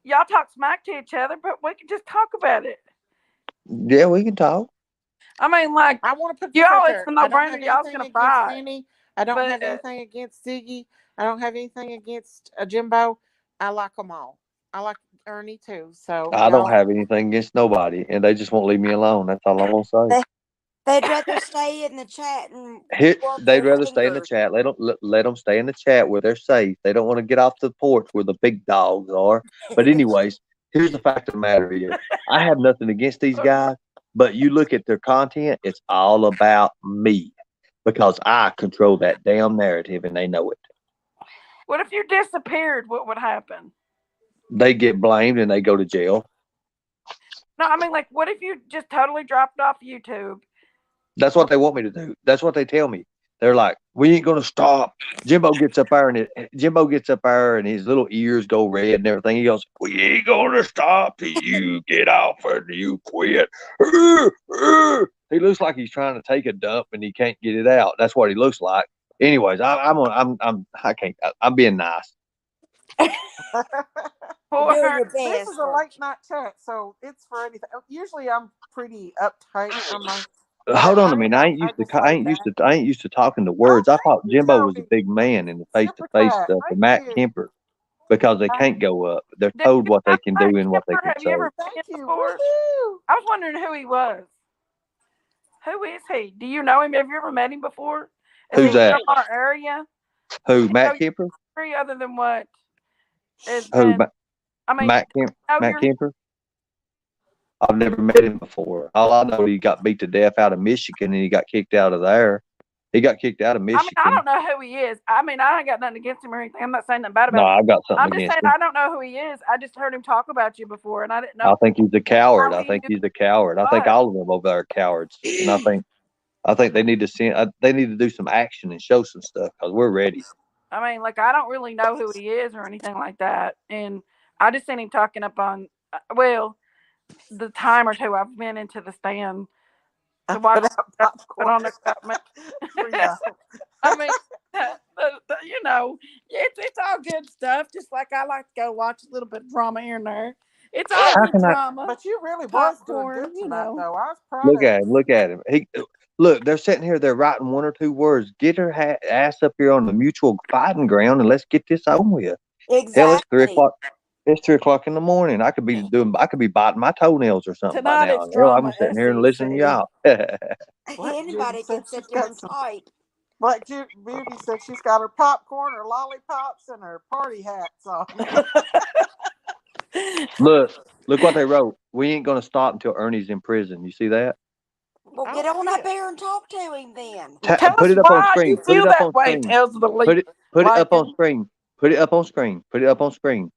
y'all talk smack to each other, but we can just talk about it. Yeah, we can talk. I mean, like I want to put this out y'all, it's there. a I no don't have brainer. Y'all's anything gonna against fight, Benny. I don't but have anything against Ziggy. I don't have anything against Jimbo. I like them all. I like Ernie too. So I don't y'all, have anything against nobody, and they just won't leave me alone. That's all I'm gonna say. they'd rather stay in the chat and Here, work they'd their rather stay in the fingers. chat. Let them stay in the chat where they're safe. They don't want to get off the porch where the big dogs are. But anyways, here's the fact of the matter is, I have nothing against these guys, but you look at their content, it's all about me because I control that damn narrative, and they know it. what if you disappeared? What would happen? They get blamed and they go to jail. No, I mean, like, what if you just totally dropped off YouTube? That's what they want me to do. That's what they tell me. They're like, We ain't gonna stop. Jimbo gets up there and his little ears go red and everything. He goes, "We ain't gonna stop till you get off and you quit." He looks like he's trying to take a dump and he can't get it out. That's what he looks like. Anyways, I can't. I'm being nice. You're Poor doing your This best, is a aren't late night chat, so it's for anything. Usually, I'm pretty uptight. Hold But on a minute. I just laid back. I ain't used to talking to Oh, words. I thank thought you, Jimbo was a Jody. big man in the face to Super face chat. stuff, and Thank Matt you. Kemper because they Uh, can't go up. They're Did told you what know they can Matt do and what they Kemper? can Have you say. ever met Thank him you. before? Woohoo! I was wondering who he was. Who is he? Do you know him? Have you ever met him before? Is Who's he that? from our area? Does Who? he know Matt your Kemper? history other than what has Who? been? I mean, know Matt your Kemper? I've never met him before. All I know, he got beat to death out of Michigan and he got kicked out of there. He got kicked out of I mean, I Michigan. don't know who he is. I mean, I ain't got nothing against him or anything. I'm not saying nothing bad No, about him. I've got something I'm just against saying him. I don't know who he is. I just heard him talk about you before, and I didn't I know think he's a coward. how I he think knew he's a coward. I think what. all of them over there are cowards. And I think they need to they need to do some action and show some stuff because we're ready. I mean, like I don't really know who he is or anything like that, and I just seen him talking up on well the time or two I've been into the stand I to watch put out stuff put popcorn on the government. for y'all. I mean, you know, it's all good stuff. Just like I like to go watch a little bit of drama here and there. It's all How good can I drama, But you really was doing popcorn. good You tonight, know, though. I was proud look of at you. him? Look at him. Look. They're sitting here. They're writing one or two words. Get her ass up here on the mutual fighting ground and let's get this on with. you? Hell, it's three Exactly. o'clock. It's 3 o'clock in the morning. I could be biting my toenails or something by tonight now. it's Hell, I'm drama. sitting here and listening to y'all. Black Judy Anybody said can she's sit there got and some. type. Beauty said she's got her popcorn, her lollipops, and her party hats on. Look, look what they wrote. We ain't gonna stop until Ernie's in prison. You see that? Well, I get don't on see up it. here and talk to him then. Tell Put us it up on why you screen. Put it feel up that on way. screen. Tells the Put it up on Lincoln. screen. Put it up on screen. Put it up on screen.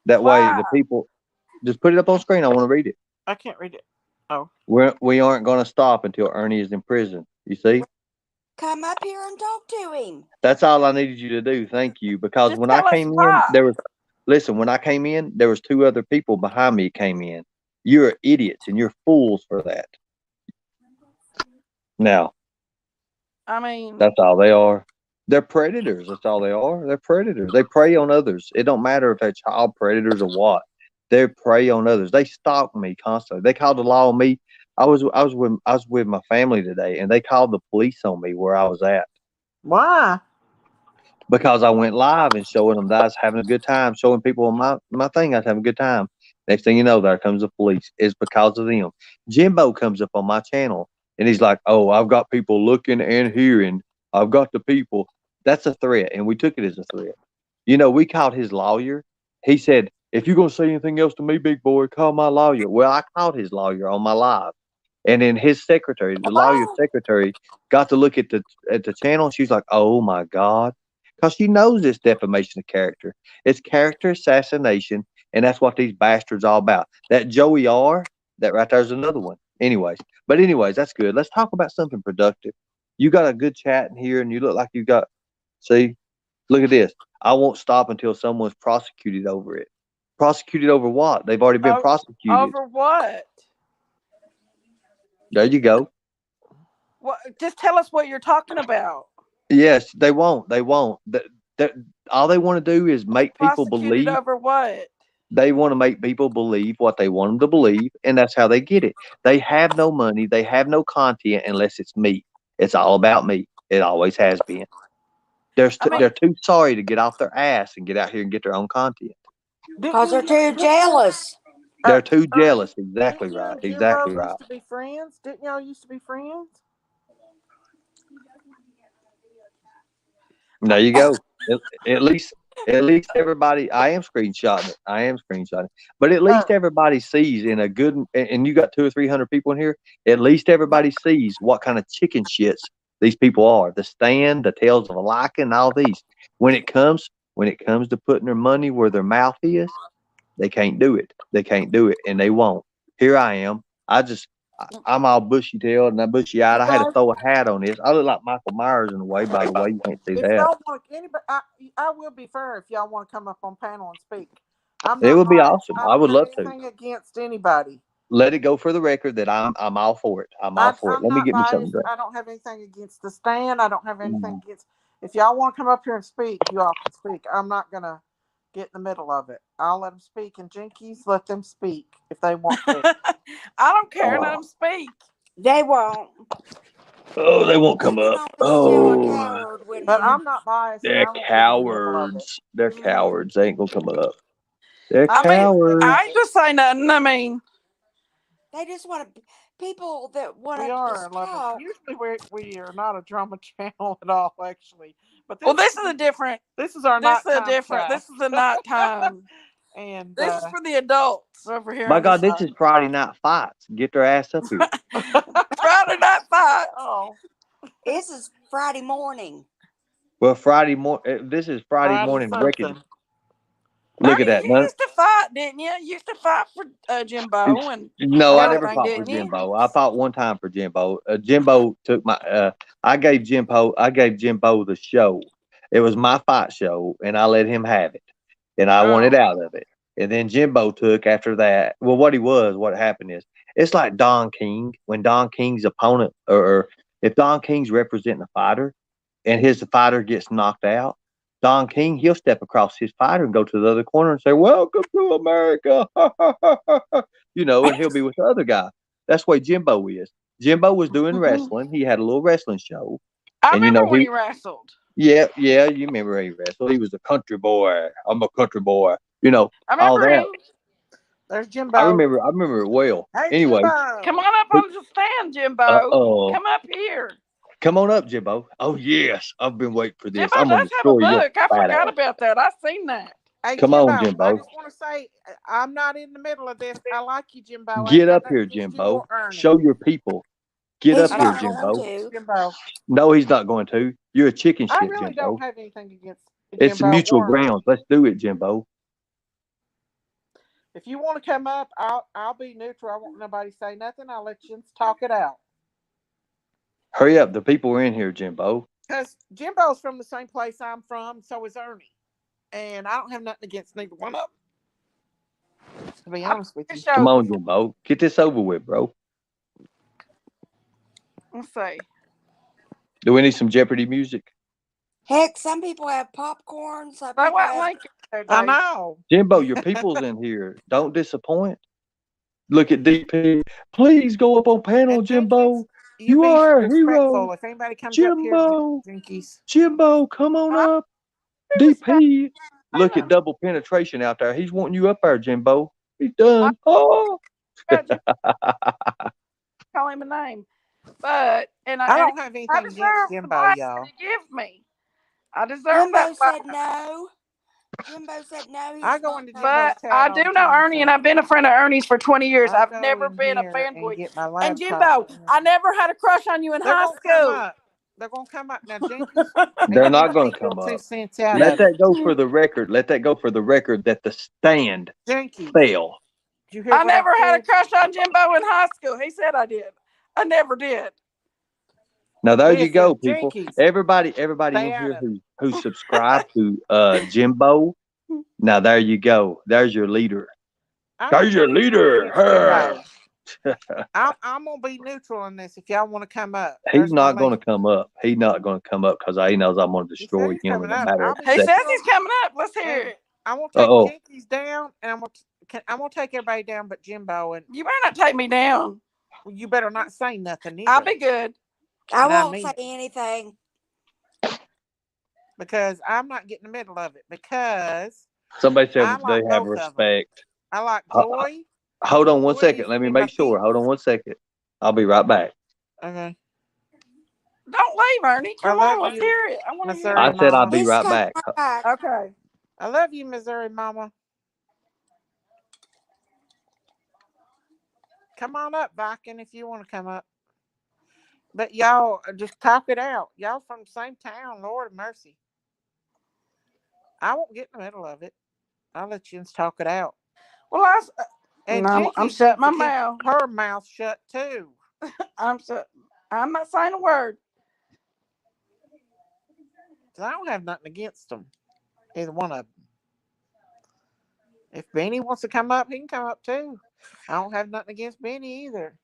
That way Why? the people just put it up on screen. I want to read it. I can't read it. Oh, We aren't gonna stop until Ernie is in prison. You see? Come up here and talk to him. That's all I needed you to do. Thank you. Because Just when I tell us came in, why. when I came in, there was two other people behind me came in. You're idiots and you're fools for that. Now, I mean, that's all they are. They're predators. That's all they are. They're predators. They prey on others. It don't matter if they're child predators or what. They prey on others. They stalk me constantly. They called the law on me. I was with my family today, and they called the police on me where I was at why? because I went live and showing them that I was having a good time, showing people on my thing I was having a good time. Next thing you know, there comes the police. It's because of them. Jimbo comes up on my channel and he's like, "Oh, I've got people looking and hearing. I've got the people." That's a threat, and we took it as a threat. You know, we called his lawyer. He said, "If you're gonna say anything else to me, big boy, call my lawyer." Well, I called his lawyer on my live, and then his secretary, the lawyer's Oh, secretary, got to look at the channel. And she's like, "Oh my god," because she knows it's defamation of character. It's character assassination, and that's what these bastards all about. That Joey R. That right there's another one. Anyways, that's good. Let's talk about something productive. You got a good chat in here, and you look like you got. See, look at this. I won't stop until someone's prosecuted over it. Prosecuted over what? They've already been prosecuted. over what? There you go. What? Just tell us what you're talking about. Yes, they won't. They won't. That all they want to do is make people Prosecuted believe. over what? They want to make people believe what they want them to believe, and that's how they get it. They have no money. They have no content unless it's me. It's all about me. It always has been. I mean, They're too sorry to get off their ass and get out here and get their own content. because they're Didn't too jealous. They're too Ernie, jealous. Exactly didn't you right. and Jimbo Exactly right. used to be friends? Didn't y'all used to be friends? There you go. At, at least, at least everybody. I am screenshotting it. I am screenshotting. But at Uh, least everybody sees in a good. And you got 200 or 300 people in here. At least everybody sees what kind of chicken shits these people are. The stand, the tales of a liking, all these. When it comes to putting their money where their mouth is, they can't do it. They can't do it, and they won't. Here I am. I'm all bushy tailed and bushy eyed. You I had to guys, throw a hat on this. I look like Michael Myers in a way. By the way, you can't see if that. y'all want anybody, I will be fair if y'all want to come up on panel and speak. I'm It not would be biased. awesome. I I don't would have love to. anything against anybody. Let it go for the record that I'm all for it. I'm all for it. I'm Let me not get me something biased. to I don't have anything against the stand. I don't have anything drink. against. If y'all want to come up here and speak, you all can speak. I'm not gonna get in the middle of it. I'll let them speak, and Jinkies let them speak if they want to. I don't care. Let Oh, them speak. They won't. oh, they won't They come can up. only show a Oh, coward when But you. I'm not biased, and they're I won't get in the middle of it. cowards. They're cowards. They ain't gonna come up. They're I I won't mean, get in the middle I of cowards. ain't it. just say nothing. I mean, They just want to. People that want We to are just 11. talk. Usually we are not a drama channel at all, actually. But well, this is a different. this is our This is a nighttime different. chat, This is a nighttime. and This is for the adults over here My on this God, this side. is Friday night fights. Get their ass up here. Friday night fights. oh, This is Friday morning. Well, Friday morning. This is Friday Friday morning wrecking. something. Look at Ernie, that. you used to fight, didn't you? You used to fight for Jimbo and No, I never everything, fought for didn't you? Jimbo. I fought one time for Jimbo. Jimbo took my. I gave Jimbo the show. It was my fight show, and I let him have it, and I wanted Oh, out of it. And then Jimbo took after that. Well, what happened is, it's like Don King when Don King's opponent, or if Don King's representing a fighter, and his fighter gets knocked out, Don King, he'll step across his fighter and go to the other corner and say, "Welcome to America," and he'll be with the other guy. That's the way Jimbo is. Jimbo was doing wrestling. He had a little wrestling show, I and remember when he wrestled. yeah, you remember he wrestled. He was a country boy. I'm a country boy. I All remember that. him. there's I Jimbo. remember. I remember it well. Hey, Anyway, Come Jimbo. on up on the stand, Jimbo. oh, Come up here. come on up, Jimbo. Oh yes, I've been waiting for this. Jimbo I'm gonna does have a destroy your book. I fat forgot ass. about that. I seen that. Hey, Come on, Jimbo. I Jimbo. just want to say I'm not in the middle of this. I like you, Jimbo. I ain't Get got up nothing here, against you or Jimbo. Ernie. Show your people. Get He's up I here, don't not have going nothing Jimbo. against to. Jimbo. No, he's not going to. You're a chicken I shit, really don't Jimbo. have anything against It's Jimbo mutual or Ernie. grounds. Let's do it, Jimbo. If you want to come up, I'll be neutral. I won't nobody say nothing. I'll let you talk it out. Hurry up. The people are in here, Jimbo. Because Jimbo's from the same place I'm from, so is Ernie. And I don't have nothing against neither one of them, to be I've honest with been you. to Come shows on, before. Jimbo. Get this over with, bro. Let's see. Do we need some Jeopardy music? Heck, some people have popcorn. Some They people won't have. link it there, I Dave. know. Jimbo, your people's in here. Don't disappoint. Look at DP. Please go up on panel, And Jinkies, Jimbo. you You be are our hero. respectful. If anybody comes up here, Jimbo. Jinkies. Jimbo, come on I up. be respectful. DP. Look at double penetration out there. He's wanting you up there, Jimbo. He's done. Oh. I call him a name, but I and don't have I anything against deserve the Jimbo, life that y'all. he gives me. I deserve that Jimbo life. said no. Jimbo said no. I He's go not into coming. Jimbo's But chat I all do the know time, Ernie, and so I've been a friend of Ernie's for 20 years. I I've go never in been a here and fanboy. get my And laptop. Jimbo, I never had a crush on you in They're high gonna come school. up. They're gonna come up now, Jinkies. And They're you not let going me to get come 2 up. cents out Let of it. that go for the record. Let that go for the record that the stand Jinkies, fell. did you hear I what I never had a said? crush on Jimbo in high school. He said I did. I never did. Now there you go, Listen, people. Jinkies, Everybody stay in out here of it. who subscribed to Jimbo. Now there you go. There's your leader. I don't There's your have anything leader. against Her. Jimbo. I'm gonna be neutral in this. If y'all want to come up, He's there's my not going to link. come up. He's not going to come up because he knows I'm going to He said destroy he's him coming in a up. matter I'll of be He says seconds. he's neutral, coming up. Let's hear and it. I'm gonna Uh take oh. Jinkies down, and I'm gonna take everybody down, but Jimbo. And You better not take me down. you better not say nothing I'll either. be good. I And I won't mean say it anything. because I'm not getting in the middle of it because Somebody said I they like have both of them. respect. I like Ho- Joy. Hold on one Joy second. used to Let me be my make sure. Hold on peeps. one second. I'll be right back. Okay. Don't leave, Ernie. I Come love on, let's you, hear it. I want to hear Missouri I it. said I'll Mama. be He's right coming back. back. Okay. I love you, Missouri Mama. Come on up, Viking, if you want to come up. But y'all just talk it out. Y'all from the same town, Lord of mercy. I won't get in the middle of it. I'll let you talk it out. Well, And No, I'm Jinkies shutting needs my to keep mouth. her mouth shut too. I'm not saying a word. 'Cause I don't have nothing against them. Either one of them. If Benny wants to come up, he can come up too. I don't have nothing against Benny either.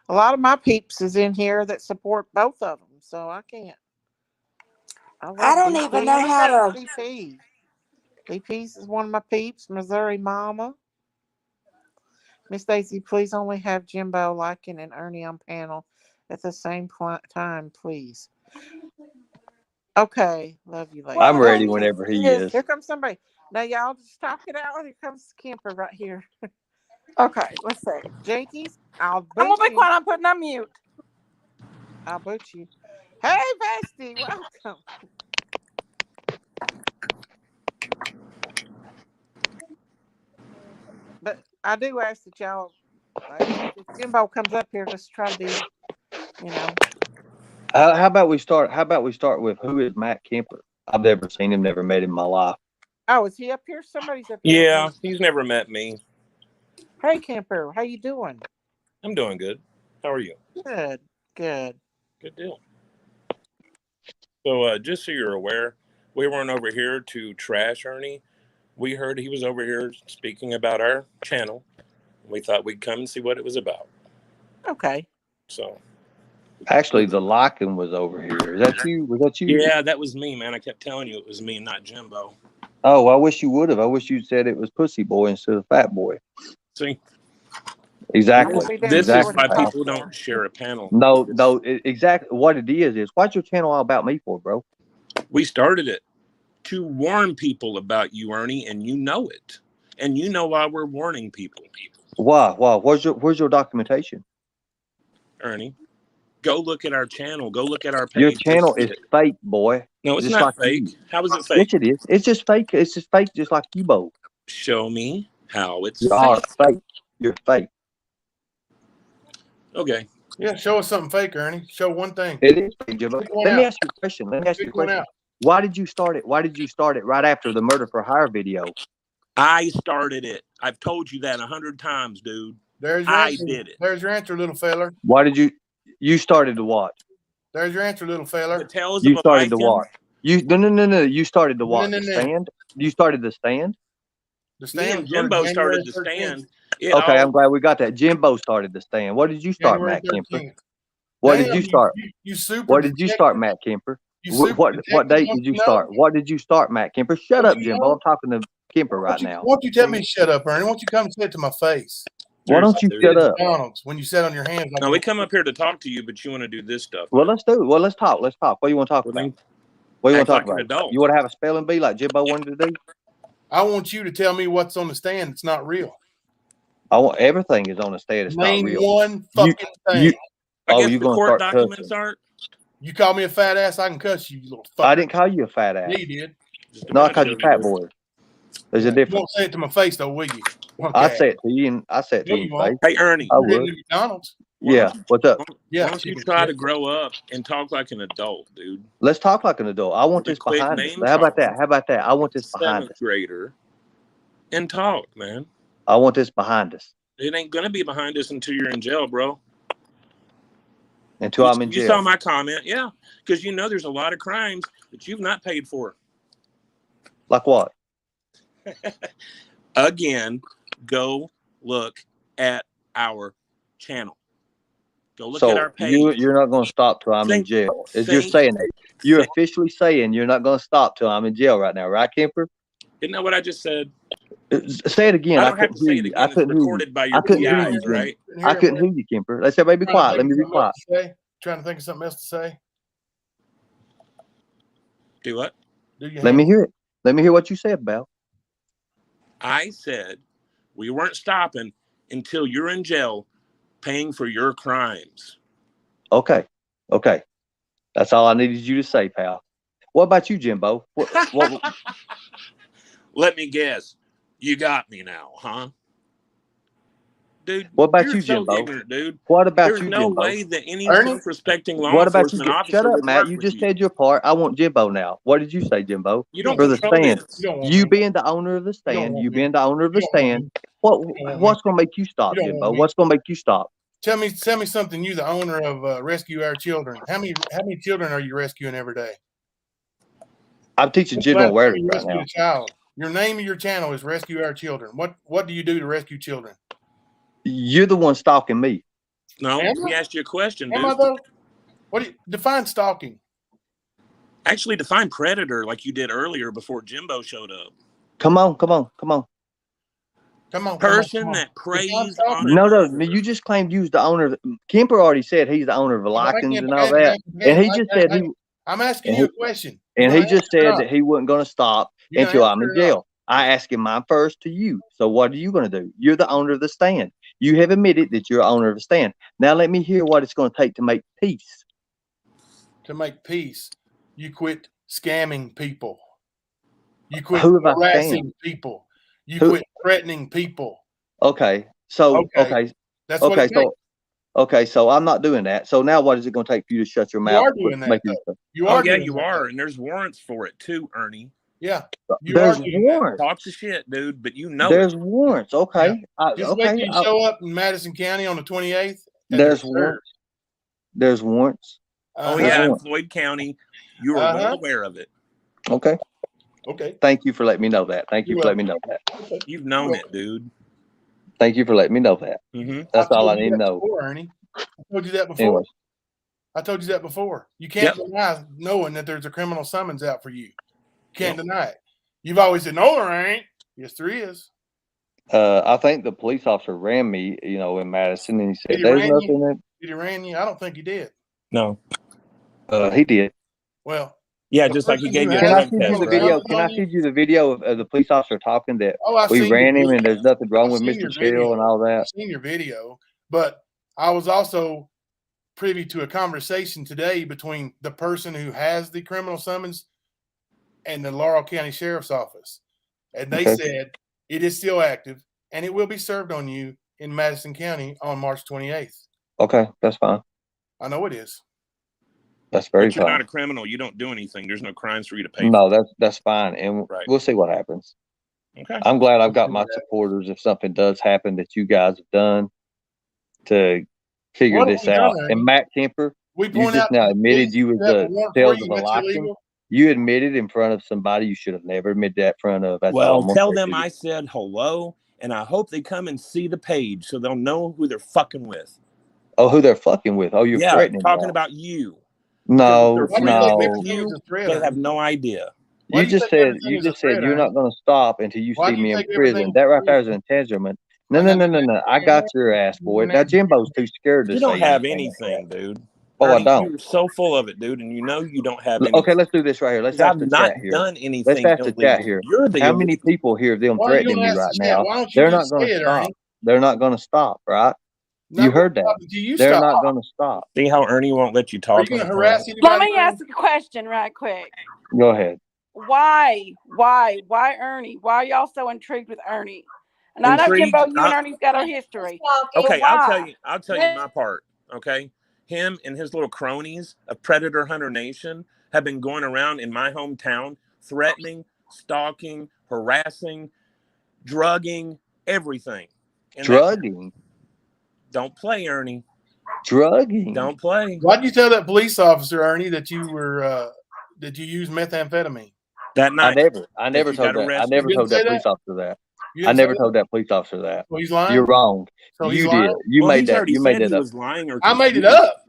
A lot of my peeps is in here that support both of them, so I can't. I I love don't even BP. know Look how at to. BP. BP's is one of my peeps. Missouri Mama. Miss Stacy, please only have Jimbo, Lycan, and Ernie on panel at the same time, please. Okay, love you, Well, I'm ladies. the ready thing whenever he is, is. Here comes somebody. Now y'all just talk it out. Here comes Kemper right here. okay, let's see. Jinkies, I'll I'm boot gonna be you. quiet. I'm putting on mute. I'll boot you. Hey, Bestie, welcome. But I do ask that y'all, if Jimbo comes up here, let's try to be, you know. How about we start? How about we start with who is Matt Kemper? I've never seen him, never met him in my life. Oh, is he up here? Somebody's up here. Yeah, he's never met me. Hey, Kemper, how you doing? I'm doing good. How are you? Good, good. Good deal. So, just so you're aware, we weren't over here to trash Ernie. We heard he was over here speaking about our channel. We thought we'd come and see what it was about. Okay. So, Actually, the Lycan was over here. Is that you? Was that you? yeah, that was me, man. I kept telling you it was me, not Jimbo. Oh, I wish you would have. I wish you said it was Pussy Boy instead of Fat Boy. See, I'm Exactly. gonna be down this here is with Exactly, why him pal. people also. don't share a panel. No, exactly. What it is why's your channel all about me for, bro? We started it to warn people about you, Ernie, and you know it. And you know why we're warning people, Why? Where's your documentation? Ernie. Go look at our channel. Go look at our Your page. You'll channel see is it. fake, boy. No, it's Just not like fake. you. How is it Yes, fake? it is. It's just fake. It's just fake, just like you both. Show me how it's You are fake. fake. You're fake. Okay. Yeah, show us something fake, Ernie. Show one thing. It is fake, Jimbo. Pick one Let me out. ask you a question. Pick one out. Why did you start it? Why did you start it right after the murder for hire video? I started it. I've told you that 100 times, dude. There's your I answer. did it. There's your answer, little feller. Why did you started to what? There's your answer, little The feller. Tales You of a started to Lycan. what? No. You started to No, what? no, The no. stand? You started the stand? The Me stand and started Jimbo January started the 13th. stand. It Okay, all I'm glad we got that. Jimbo started the stand. What did you start, January Matt Kemper? 13th. What Damn, did you start? you super What did you detective. start, Matt Kemper? You super What detective, date don't did you you know? start? What did you start, Matt Kemper? Shut Don't up, you Jimbo. know? I'm talking to Kemper right now. Why don't you tell me to shut up, Ernie? Why don't you come and say it to my face? Why don't you shut up? McDonald's, when you sat on your hands like No, we come up here to talk to you, but you want to do this stuff. Well, Man. let's do it. Well, let's talk. Let's talk. What do you want to talk Well, about? then What do you want act to talk like an about? adult. You want to have a spelling bee like Jimbo wanted to do? I want you to tell me what's on the stand that's not real. I want everything is on the stand. It's not Name real. one fucking thing. I Oh, guess you're the gonna court start documents cussing. aren't. You call me a fat ass, I can cuss you, you little fucker. I didn't call you a fat ass. Yeah, you did. Just a No, I minute called ago you you fat did. boy. There's a You difference. won't say it to my face though, will you? Okay. I say it to you, and I say it to No, you you in won't. face. Hey, Ernie. I You're in would. the McDonald's. Yeah. What's up? Yeah. Why don't you try to grow up and talk like an adult, dude? Let's talk like an adult. I want Then this quit behind us. name How about that? calling How about that? I want this behind seventh us. grader and talk, man. I want this behind us It ain't gonna be behind us until you're in jail, bro. until I'm in You saw jail. my comment, yeah, because you know there's a lot of crimes that you've not paid for. Like what? Again, go look at our channel. Go look at So our page. you're not going to stop till I'm in jail. As you're saying that, you're officially saying you're not going to stop till I'm in jail right now, right, Kemper? Isn't that what I just said? Say it again. I I don't have couldn't to hear say it you. again. It's recorded by your I couldn't hear you, PIs, Jim. right? I couldn't hear you, Kemper. Let's everybody be quiet. Let me be quiet. Trying to think of something else to say. Do what? Let me hear it. Let me hear what you said about. I said we weren't stopping until you're in jail paying for your crimes. Okay. Okay. That's all I needed you to say, pal. What about you, Jimbo? What Let me guess. You got me now, huh? Dude, What about you're you, so Jimbo? ignorant, dude. What about There's you, no Jimbo? way that any Ernie? self-respecting law What about you? enforcement Shut officer up, would Matt. work You with just you. said your part. I want Jimbo now. What did you say, Jimbo? You don't For the control stand. this. You don't want You me. being the owner of the You don't stand. want You me. being the owner of the You don't want stand. me. What? You don't want What's me. gonna make you stop, You don't Jimbo? want me. What's gonna make you stop? Tell me something. You, the owner of Rescue Our Children. How many children are you rescuing every day? I'm teaching When's the general last time awareness you right rescued now. a child? Your name of your channel is Rescue Our Children. What do you do to rescue children? You're the one stalking me. No, Am he I? asked you a question, Am I dude. though? What do you define stalking? Actually, define predator like you did earlier before Jimbo showed up. Come on, come on, come on. Person that preys on No, another. you just claimed you was the owner. Kemper already said he's the owner of Lycans and all that, and he just said he. I'm asking you a question. And he just said that that he wasn't going to stop until I'm in jail. I asked him mine first to you. So what are you going to do? You're the owner of the stand. You have admitted that you're owner of the stand. Now let me hear what it's going to take to make peace. To make peace, you quit scamming people. You quit Who have I harassing scammed? people. You Who? quit threatening people. Okay. So okay. That's what it takes. Okay. So I'm not doing that. So now what is it going to take for you to shut your mouth? You are doing that. You are. Oh yeah, you are, and there's warrants for it too, Ernie. Yeah. There's warrants. Talk the shit, dude, but you know there's warrants. Okay. Yeah. Just wait till you show up in Madison County on the 28th. There's warrants. There's warrants. Oh yeah, in Floyd County. You are well aware of it. Okay. Okay. Thank you for letting me know that. Thank you for letting me know that. You've known it, dude. Thank you for letting me know that. Mm-hmm. That's all I need to know. Ernie. I told you that before. Anyways. I told you that before. You can't deny knowing that there's a criminal summons out for you. You can't deny it. You've always said, no, there ain't. Yes, there is. I think the police officer ran me, in Madison, and he said, "There's nothing that." Did he ran you? I don't think he did. No. He did. Well. Yeah, just like he gave you a Can I drug feed test, you the right? video? Can I feed you the video of the police officer talking that I've we seen ran your him and there's nothing wrong with seen Mr. your Chill video. and all that? I've seen your video, but I was also privy to a conversation today between the person who has the criminal summons and the Laurel County Sheriff's Office. And they said it is still active and it will be served on you in Madison County on March 28th. Okay, that's fine. I know it is. That's very But you're fine. not a criminal. You don't do anything. There's no crimes for you to pay for. No, that's fine. And we'll see what happens. Okay. I'm glad I've got my supporters if something does happen that you guys have done to figure this out. And Matt Kemper, you just now admitted you was the tails of a Lycan. You admitted in front of somebody you should have never admitted that in front of. That's well, tell them I said hello, and I hope they come and see the page so they'll know who they're fucking with. Oh, who they're fucking with? Oh, you're threatening. Talking about you. No, They have no idea. You just said you're not going to stop until you see me in prison. That right there is an endangerment. No. I got your ass, boy. Now Jimbo's too scared to say. You don't have anything, dude. Oh, Ernie, I don't. You're so full of it, dude, and you know you don't have anything. Okay, let's do this right here. Let's ask the chat here. I've not done anything. Let's ask the chat here. How many people hear them threatening me right now? They're not going to stop. They're not going to stop, right? You heard that. They're not going to stop. See how Ernie won't let you talk? Are you going to harass anybody? Let me ask a question right quick. Go ahead. Why, Ernie? Why are y'all so intrigued with Ernie? And I know, Jimbo, you and Ernie's got our history. Okay, I'll tell you my part. Okay, him and his little cronies of Predator Hunter Nation have been going around in my hometown, threatening, stalking, harassing, drugging, everything. Drugging. Don't play, Ernie. Drugging. Don't play. Why'd you tell that police officer, Ernie, that you were that you used methamphetamine? That night. I never told that. I never told that police officer that. I never told that police officer that. Well, he's lying. You're wrong. So you did. You made that. You made that up. Was lying or I made it up.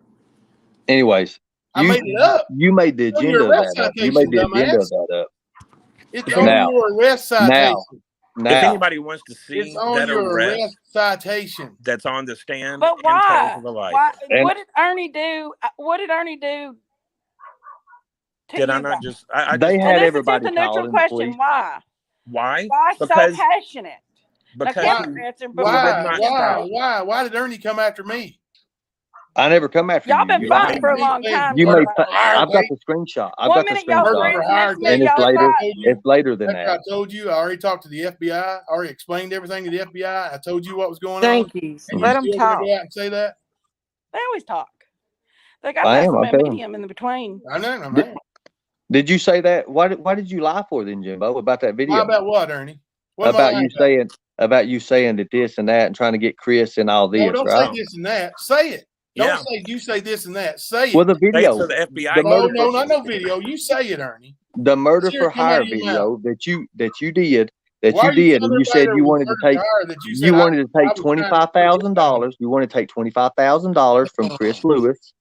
Anyways, I made it up. You made the agenda of that up. You made the agenda of that up. It's on your arrest citation. Now, if anybody wants to see it's on that your arrest citation that's on the stand, but why? Why? What did Ernie do? What did Ernie do? Did I not just? They had everybody calling. This is just a neutral question. Why? Why? Why so passionate? Why did Ernie come after me? I never come after Y'all you. been You fighting lied. for a long time. You Murder made. for hire I've got tape. the screenshot. I've One got the minute y'all Murder screenshot, for friends, hire next minute and tape. it's y'all later. fight. It's later than After I that. told you, I already talked to the FBI. I already explained everything to the FBI. I told you what was going on. Thank you. And Let you them still gonna talk. go out and say that? They always talk. They got to I have am. some I'm telling you. medium in the between. I know, Did, man. did you say that? Why did you lie for then, Jimbo, about that Lie video? about what, Ernie? What am I About lying you about? saying that this and that and trying to get Chris and all No, this, don't right? say this and that. Say it. Don't Yeah. say you say this and that. Say Well, it. the Say it video, so the FBI the can No, murder no, for not no video. You say it, Ernie. the murder Let's hear for it come out hire of your mouth. video that you did Why are you telling and you everybody said there you was wanted to murder for take hire that you said you I wanted to take was trying to $25,000. You wanted to take $25,000 from Chris Lewis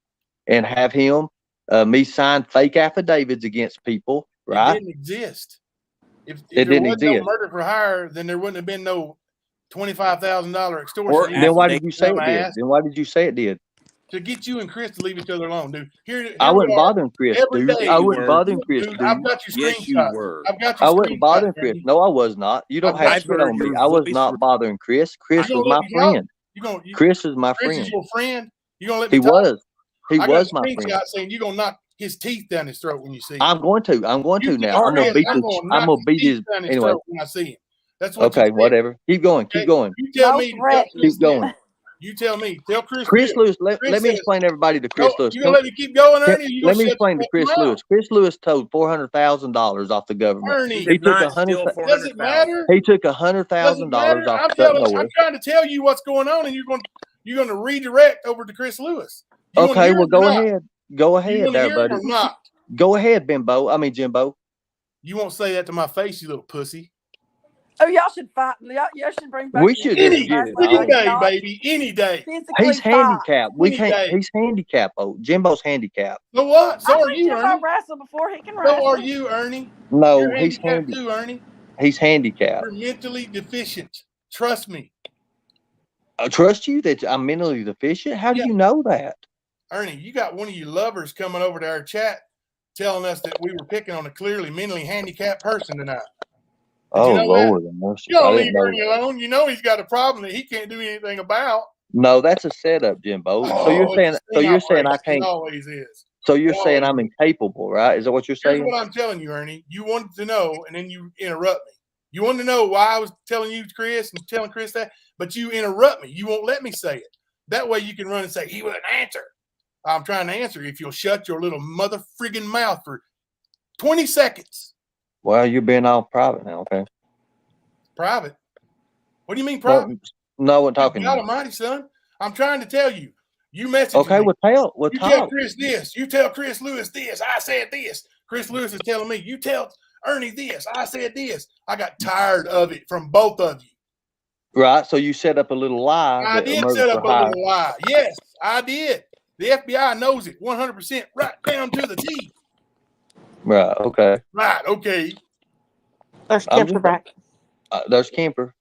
and have him me sign fake affidavits against people, It right? didn't exist. If It there didn't wasn't no exist. murder for hire, then there wouldn't have been no $25,000 extortion. Or Then why did affidavit. you say it did? Dumbass. Then why did you say it did? To get you and Chris to leave each other alone, dude. Here I we wasn't are bothering Chris, every dude. day. Yeah, I you wasn't were. bothering Chris, Dude, dude. I've got your Yes, you screenshots. were. I've got your I wasn't bothering screenshots, Chris. Ernie. No, I was not. You don't I've have got I've shit on heard me. your I was voice. not bothering Chris. Chris You was gonna my let me talk? friend. You gonna Chris is my Chris is friend. your friend? You gonna let me He talk? was. He I got a was my friend. screenshot saying you gonna knock his teeth down his throat when you see him. I'm going to. I'm going You to tell now. I'm gonna Chris beat I'm the. gonna I'm knock gonna his beat teeth his. down his Anyway. throat when I see him. That's what Okay. you said. Whatever. Keep going. Okay? Keep going. You tell No me to tell threat. Chris Keep going. this. You tell me. Tell Chris Chris this. Lewis. Chris Let me says, explain everybody to no, Chris Lewis. you gonna let me keep going, Ernie, or you gonna Let me shut explain your to Chris fucking Lewis. mouth? Chris Lewis told $400,000 off the government. Ernie, He He did took not steal does it 400,000. matter? He took Does it matter? $100,000 off Chuck I'm Norris. trying to tell you what's going on, and you're gonna redirect over to Chris Lewis. You want to Okay, hear well it or go not? ahead. Go You ahead want to there, hear it buddy. or not? Go ahead, Jimbo. You won't say that to my face, you little pussy. Oh, y'all should fight. Y'all should bring back We the should Any get it wrestling. any on. day, Y'all baby, any day. physically He's fight. handicapped. We Any can't. day. He's handicapped. Oh, Jimbo's handicapped. So what? So I've are seen you, Jimbo Ernie. wrestle before. He can So are wrestle. you, Ernie. No, You're handicapped too, Ernie. He's handicapped. You're mentally deficient. Trust me. I trust you that I'm mentally deficient. How do Yeah. you know that? Ernie, you got one of your lovers coming over to our chat telling us that we were picking on a clearly mentally handicapped person tonight. Did Oh you know Lord, have mercy. You don't I leave didn't know Ernie that. alone. You know he's got a problem that he can't do anything about. No, that's a setup, Jimbo. So you're saying. So you're saying I It can't. always is. So you're It saying I'm always is. incapable, right? Is that what you're Here's saying? what I'm telling you, Ernie. You wanted to know, and then you interrupt me. You wanted to know why I was telling you, Chris, and telling Chris that, but you interrupt me. You won't let me say it. That way you can run and say, he wouldn't answer. I'm trying to answer if you'll shut your little mother friggin' mouth for 20 seconds. Well, you're being all private now, okay? Private? What do you mean private? No, I'm talking God to you. almighty, son. I'm trying to tell you. You message Okay, me. well, You talk. tell Chris this. You tell Chris Lewis this. I said this. Chris Lewis is telling me. You tell Ernie this. I said this. I got tired of it from both of you. Right, so you set up a little lie. I did set up a little lie. Yes, I did. The FBI knows it 100% right down to the T. Right, okay. Right, okay. There's Kemper back. There's Kemper.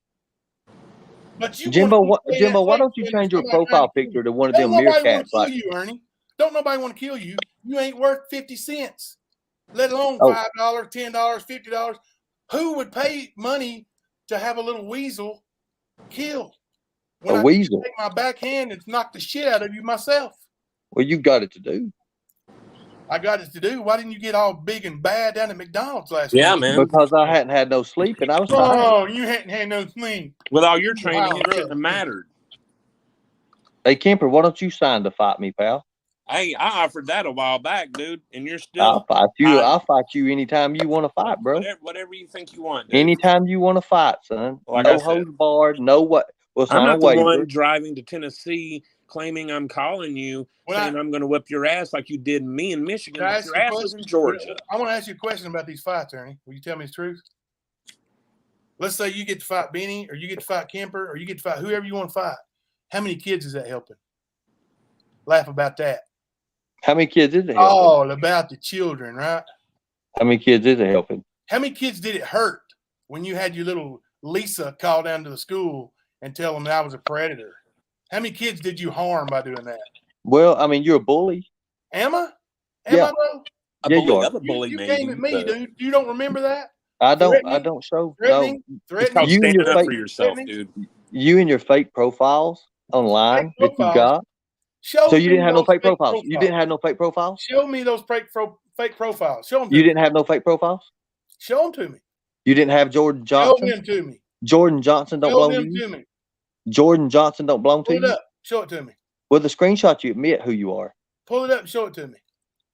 But you Jimbo, Jimbo, why don't you change your profile picture to one of them meerkats? meerkats? Don't nobody want to kill you, Ernie. Don't nobody want to kill you. You ain't worth 50 cents, let alone $5, $10, $50. Who would pay money to have a little weasel killed? When A I weasel? take my backhand and knock the shit out of you myself. Well, you got it to do. I got it to do. Why didn't you get all big and bad down at McDonald's last week? Yeah, man. Because I hadn't had no sleep and I was tired. Oh, you hadn't had no sleep. With all your training, it shouldn't have mattered. Hey, Kemper, why don't you sign to fight me, pal? Hey, I offered that a while back, dude, and you're still. I'll fight you. I'll fight you anytime you want to fight, bro. Whatever you think you want, dude. Anytime you want to fight, son. Like no holds barred. No what? We'll sign I'm not a the waiver. one driving to Tennessee claiming I'm calling you, saying I'm going to whip your ass like you did me in Michigan. But your ass was in Georgia. I want to ask you a question about these fights, Ernie. Will you tell me the truth? Let's say you get to fight Benny, or you get to fight Kemper, or you get to fight whoever you want to fight. How many kids is that helping? Laugh about that. How many kids is it helping? All about the children, right? How many kids is it helping? How many kids did it hurt when you had your little Lisa call down to the school and tell them that I was a predator? How many kids did you harm by doing that? Well, I mean, you're a bully. Am I? Yeah. I though? Yeah, you are. You came at me, dude. You don't remember that? I don't show. No. It's called standing up for yourself, dude. You and your fake profiles online that you got. Show So you me didn't have no those fake profiles. You didn't have no fake profiles. Show me those fake profiles. Show them to You me. didn't have no fake profiles. Show them to me. You didn't have Jordan Show Johnson. them to me. Jordan Johnson don't Show belong to them you. to me. Jordan Johnson don't belong to Pull it you. up. Show it to me. Well, the screenshot you admit who you are. Pull it up and show it to me.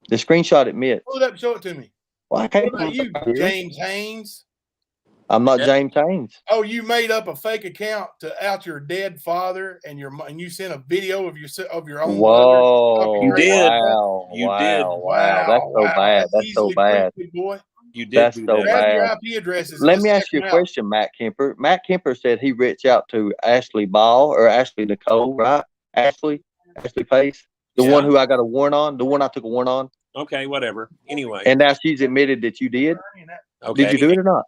The screenshot admits. Pull it up and show it to me. Well, I can't. What about you, James Haynes? I'm not James Haynes. Oh, you made up a fake account to out your dead father, and you sent a video of your own Whoa! You did. Wow! You wow! did. Wow! That's so bad. That's so bad. Boy. You did That's do so that. Grab your bad. IP addresses. Let me ask you a question, Matt Kemper. Matt Kemper said he reached out to Ashley Ball or Ashley Nicole, right? Ashley Pace, the one who I got a warrant on, the one I took a warrant on. Okay, whatever. Anyway. And now she's admitted that you did. Okay. Did you do it or not?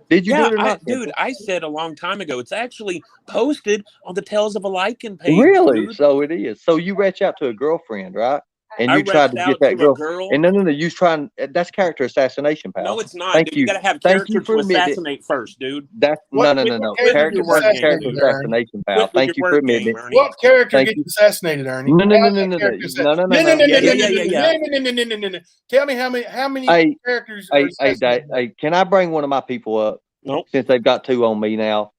Did you do it or not, dude? I said a long time ago. It's actually posted on the Tales of a Lycan page. Really? Dude. So it is. So you reached out to a girlfriend, right? And you I tried to reached get out that to girl. a girl. And no, you was trying. That's character assassination, pal. No, it's not. Thank Dude. you. You gotta have Thank character you for to admitting it. assassinate first, dude. That's What no. character Character gets assassinated, assassination, pal. Quit with Thank you your for word admitting game, it. Ernie. What character Thank gets you. assassinated, Ernie? No. Tell me how many characters are Hey, assassinated. can I bring one of my people up? Nope. Since they've got two on me now.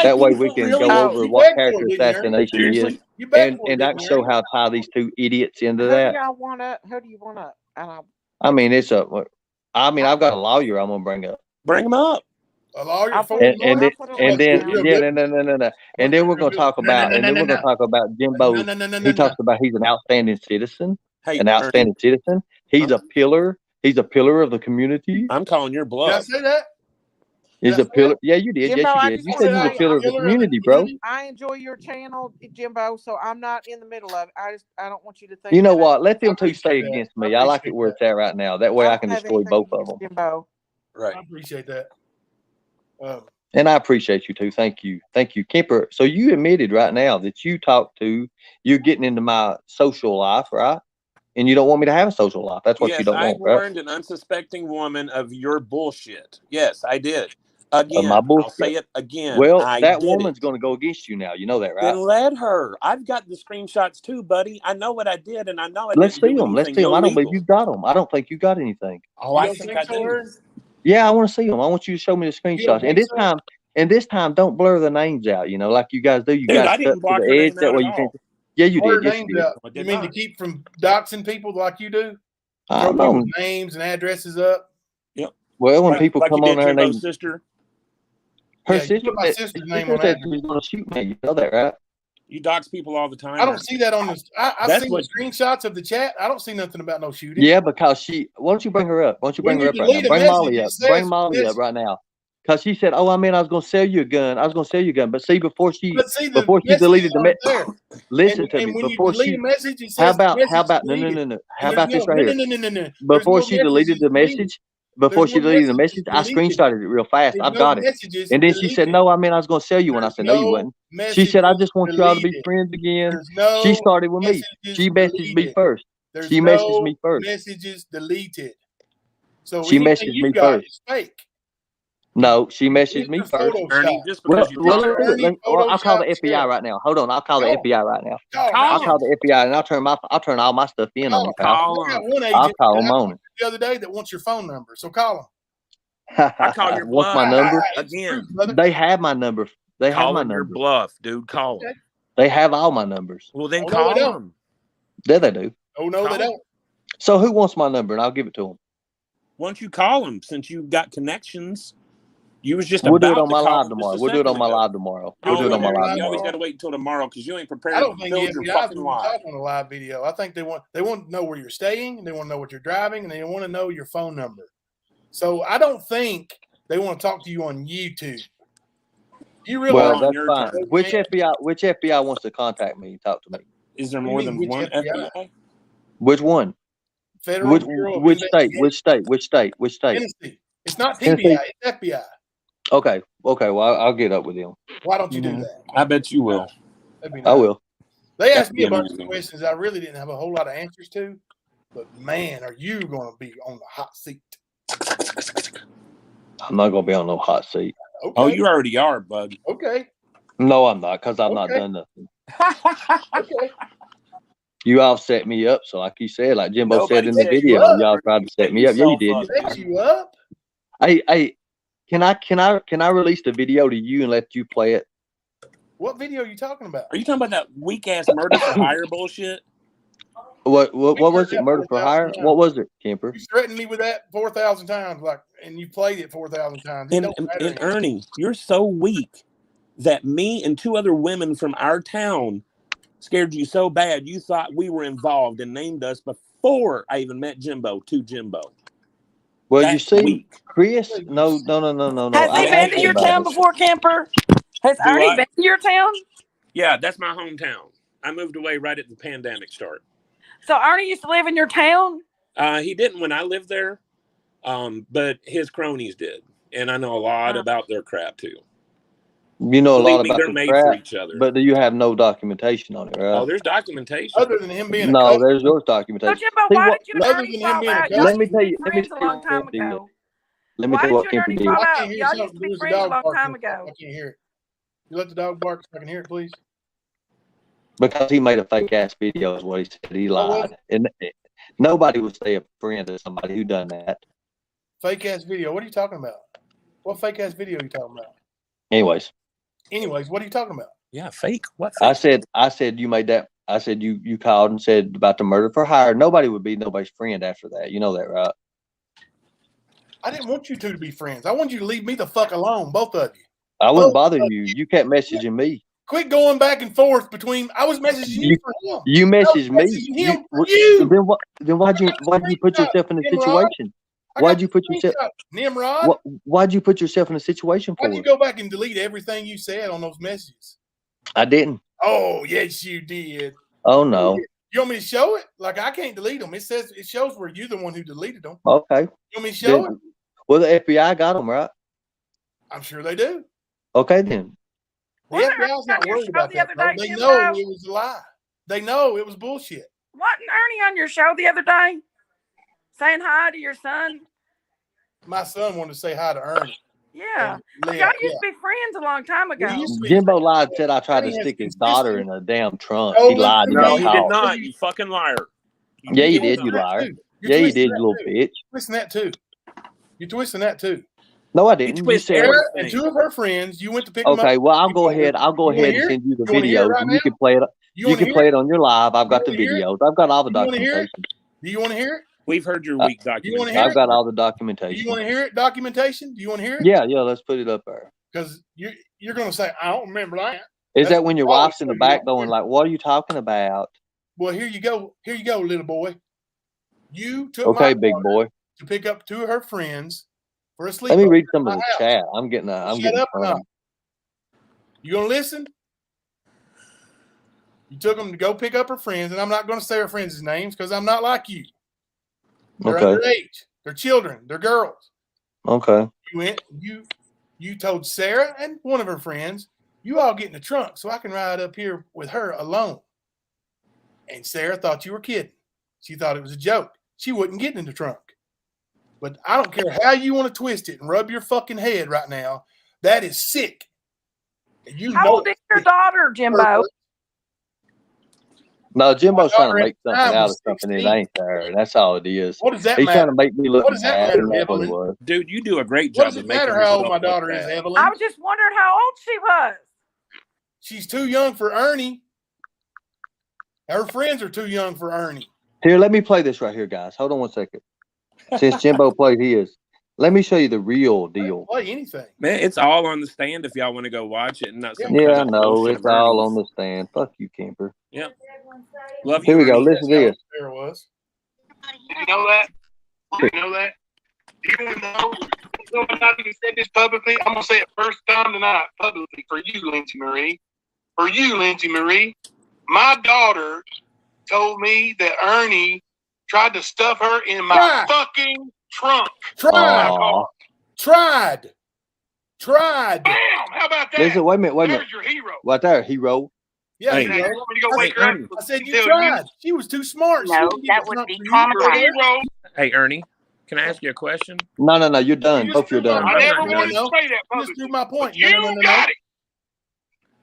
That way we can Really? go over You what begged for character it, didn't you, Ernie? assassination is. Seriously? You begged for it, And I didn't can you, show Ernie? how to tie these two idiots into Who do that. y'all want to? Who do you want to? I mean, I've got a lawyer I'm gonna bring up. Bring them up. A lawyer I'll for put a lawyer? And then Real yeah, good. no. And then we're gonna talk about Jimbo. He talks about he's an outstanding citizen. Hey, An outstanding citizen. He's a pillar. He's a pillar of the community. I'm calling your Did I bluff. say that? He's a pillar. Yeah, you did. Jimbo, Yes, I you did. just You wanna said he's a say pillar of the community, bro. I enjoy your channel, Jimbo. So I'm not in the middle of it. I don't want you to think. You know that what? Let them I two stay appreciate that. against I me. I like appreciate it where it's at right now. That way I can don't have destroy anything both of against them. Jimbo. Right. I appreciate that. And I appreciate you too. Thank you. Thank you, Kemper. So you admitted right now that you're getting into my social life, right? And you don't want me to have a social life. That's what you Yes, don't I want, right? warned an unsuspecting woman of your bullshit. Yes, I did. Again, my bullshit. I'll say it again. Well, I that did woman's it. going to go against you now. You know that, right? Then let her. I've got the screenshots too, buddy. I know what I did, and I know I Let's didn't see do them. Let's anything see them. I don't believe illegal. you got them. I don't think you got anything. Oh, You I don't think I so, do. Ern? Yeah, I want to see them. I want you to show me the You don't screenshots. And think so? this time, don't blur the names out. You know, like you guys do. You Dude, guys I cut didn't to block the her edge. name That out way at you can't. all. Yeah, you Blur did. Yes, names you did. out. I You did mean not. to keep from doxing people like you do? I Throw know. people's names and addresses up? Well, when Like, people like come you on did there and Jimbo's they, sister. her Yeah, you sister put my sister's name on said that. she was going to shoot me. You know that, right? You dox people all the time. I don't see that on this. I've That's seen what- the screenshots of the chat. I don't see nothing about no shooting. Yeah, because why don't you bring her up? Why don't you bring When her you up right now? delete a Bring message, Molly it up. says Bring Molly this. up right now. Because she said, "Oh, I mean, I was going to sell you a gun. I was going to sell you a gun." But see, before she But before she deleted the message message, there. listen to And me. when Before you delete she, a message, it says how about deleted. no. How about this right here? No. Before she deleted the message, before she deleted the message, I screenshotted it real fast. I've got it. And then she said, "No, I mean, I was going to sell you one." I said, "No, you wouldn't." She said, "I just want y'all to be friends again." She started with me. She messaged me first. She messaged me first. Messages deleted. So She anything messaged you me got first. is fake. No, she messaged me It's first. Photoshop. Ernie, just Well, because you let's talk. do it. I'll call the Photoshop FBI stuff. right now. Hold on, I'll call the Call 'em. FBI right now. Call 'em. I'll call the FBI and I'll turn all my stuff in on you, pal. Call I got them. one I'll agent call that them I on talked to the other day that wants your phone number. So call him. I call your What's bluff my number? again. They have my number. They have my Calling your number. bluff, dude. Call them. Okay. They have all my numbers. Well, then Oh, no, call they don't. them. There they do. Oh no, they Call 'em. don't. So who wants my number and I'll give it to them? Why don't you call them since you've got connections? You was just We'll do about it on to my call live them tomorrow. just a We'll do it on second my ago. live tomorrow. We'll We'll do it on my live You always tomorrow. got to wait until tomorrow because you ain't prepared I don't to think build the your FBI fucking will life. talk on a live video. I think they want to know where you're staying, and they want to know what you're driving, and they want to know your phone number. So I don't think they want to talk to you on YouTube. You realize? Well, on that's your fine. turn. Which FBI wants to contact me and talk to me? Is there What do more you than mean, which one FBI? FBI? Which one? Federal Bureau of Which state? Investigation. Which state? Tennessee. It's not Tennessee. TBI. It's FBI. Okay. Well, I'll get up with him. Why don't you do Mhm. that? I bet you will. That'd be I nice. will. They asked That'd me be a bunch of amazing. questions I really didn't have a whole lot of answers to. But man, are you going to be on the hot seat? I'm not gonna be on no hot seat. Okay. Oh, you already are, bud. Okay. No, I'm not, because I've not Okay. done nothing. Okay. You all set me up. So like you said, like Jimbo said Nobody in the set you video, up. y'all tried to set Set me up. Yeah, you yourself did. up. Set you up? Hey, can I release the video to you and let you play it? What video are you talking about? Are you talking about that weak ass murder for hire bullshit? What We was heard it? that Murder for 4,000 hire? times. What was it, Kemper? You threatened me with that 4,000 times, and you played it 4,000 times. It And, don't and, matter and anymore. Ernie, you're so weak that me and 2 other women from our town scared you so bad you thought we were involved and named us before I even met Jimbo to Jimbo. Well, That's you see, weak. Chris. No. Has I he asked been to him your about town it. before, Camper? Has Do Ernie I? been to your town? Yeah, that's my hometown. I moved away right at the pandemic start. So Ernie used to live in your town? He didn't when I lived there, but his cronies did. And I know a lot about their crap, too. You know a Believe lot me, about they're the made for crap, each other. but do you have no documentation on it, right? Oh, there's documentation. Other than him being a No, cousin. there's your So documentation. Jimbo, See why what? did you and Other Ernie than him fall being a out? cousin. Y'all Let me used to tell be you. Let me friends a tell you long what time Kemper did. ago. Let me Why tell did you what you and Kemper Ernie did. fall I out? can't hear Y'all used something. to be There's a friends a dog long barking. time ago. I can't hear it. You let the dog bark so I can hear it, please. Because he made a fake ass video, is what he said. He What was lied, and nobody would stay a friend to somebody who done that. Fake ass video. What are you talking about? What fake ass video are you talking about? Anyways, What are you talking about? Yeah, fake. What fake? I said you made that. I said you called and said about the murder for hire. Nobody would be nobody's friend after that. You know that, right? I didn't want you two to be friends. I want you to leave me the fuck alone, both of you. I wouldn't Both bother of you. You kept messaging me. Quit going back and forth between. I was messaging you for him. You messaged me. Messaging him for you. Then why'd you put yourself in a situation? Why'd you put yourself? Nimrod? Why'd you put yourself in a situation for? Why'd you go back and delete everything you said on those messages? I didn't. Oh yes, you did. Oh no. You want me to show it? Like I can't delete them. It shows where you're the one who deleted them. Okay. You want me to show it? Well, the FBI got them, right? I'm sure they do. Okay then. The FBI's not worried about that. They know it was a lie. They know it was bullshit. Wasn't Ernie on your show the other day saying hi to your son? My son wanted to say hi to Ernie. Yeah. Y'all used to be friends a long time ago. Jimbo lied, said I tried to stick his daughter in a damn trunk. Oh, He lied. No, he did not. You fucking liar. Yeah, you did, you liar. Yeah, you did, you little bitch. Twisting that too. You're twisting that too. No, I didn't. You said Sarah and 2 of her friends. You went to pick them up. Okay, well, I'll go ahead and send you the videos, and you can play it. You can play it on your live. I've got the videos. I've got all the documentation. Do you want to hear it? We've heard your weak documentation. I've got all the documentation. Do you want to hear it? Documentation? Do you want to hear it? Yeah, let's put it up there. Because you're going to say, I don't remember that. Is that when your wife's in the back going like, what are you talking about? Well, here you go. Here you go, little boy. You took okay, big boy, to pick up 2 of her friends for a sleepover. Let me read some of the chat. I'm getting up now. You gonna listen? You took them to go pick up her friends, and I'm not going to say her friends' names because I'm not like you. They're underage. They're children. They're girls. Okay. You told Sarah and one of her friends, you all get in the trunk so I can ride up here with her alone. And Sarah thought you were kidding. She thought it was a joke. She wouldn't get in the trunk. But I don't care how you want to twist it and rub your fucking head right now. That is sick. How old is your daughter, Jimbo? No, Jimbo's trying to make something out of something that ain't there. That's all it is. What does that He's matter? trying to make me look What does that bad. matter, That's what it Evelyn? was. Dude, you do a great job. What does it matter how old my daughter is, Evelyn? I was just wondering how old she was. She's too young for Ernie. Her friends are too young for Ernie. Here, let me play this right here, guys. Hold on one second. Since Jimbo played his, let me show you the real deal. Play anything. Man, it's all on the stand if y'all want to go watch it. And not some Yeah, I kind of know. bullshit It's of all Ernie's. on the stand. Fuck you, Camper. Yep. Love you. Here we go. Ernie. Listen to this. There was. Did you know that? Did you know that? Do you know? I'm not even said this publicly. I'm gonna say it first time tonight publicly for you, Lindsay Marie. For you, Lindsay Marie. My daughter told me that Ernie tried to stuff her in my fucking trunk. Tried. Bam! How about that? Listen, wait a minute. There's your hero. Right there, hero. Yeah, Hey. you You know. want me to go wake her up? I said you tried. She was too smart. No, that would be traumatizing. Hero. Hey, Ernie, can I ask you a question? No. You're done. Both you're done. I never No. wanted to say that Just publicly. through my point. You got it.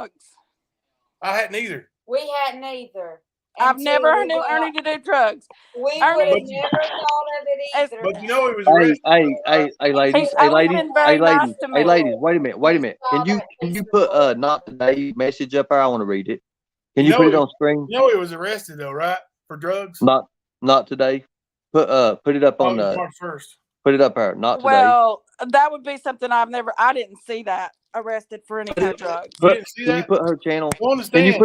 drugs. I hadn't either. We hadn't either. I've And never see, knew Ernie to do drugs. we would Ernie, have never thought of it It's- either. But you know he was Hey, arrested. hey, ladies, he's hey, always ladies, been very hey, nice ladies, to hey, me. ladies. Wait a minute. Can you put not today message up there? I want to read it. Can you put it on screen? You know he was arrested though, right? For drugs. Not today. Put it up on the. March 1st. Put it up there. Not today. Well, that would be something I didn't see that arrested for any kind of drugs. You didn't see Can that? you put her channel? I understand.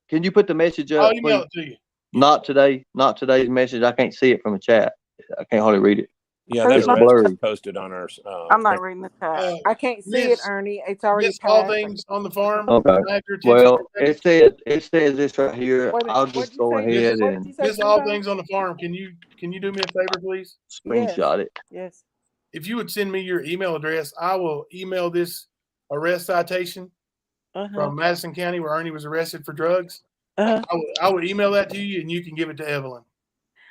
Can you put the message up? I'll email please? it to you. Not today. Not today's message. I can't see it from the chat. I can't hardly read it. Yeah, that It's arrest blurry. is posted on our. I'm not reading the chat. I can't see it, Ernie. It's already Miss all passed. things on the farm. Okay. Can I have your attention Well, for a second? it says this right here. Wait a minute, I'll what'd just you go say? ahead What did and you say, Miss all Jimbo? things on the farm. Can you do me a favor, please? screenshot it. Yes. If you would send me your email address, I will email this arrest citation from Madison County where Ernie was arrested for drugs. I would email that to you, and you can give it to Evelyn.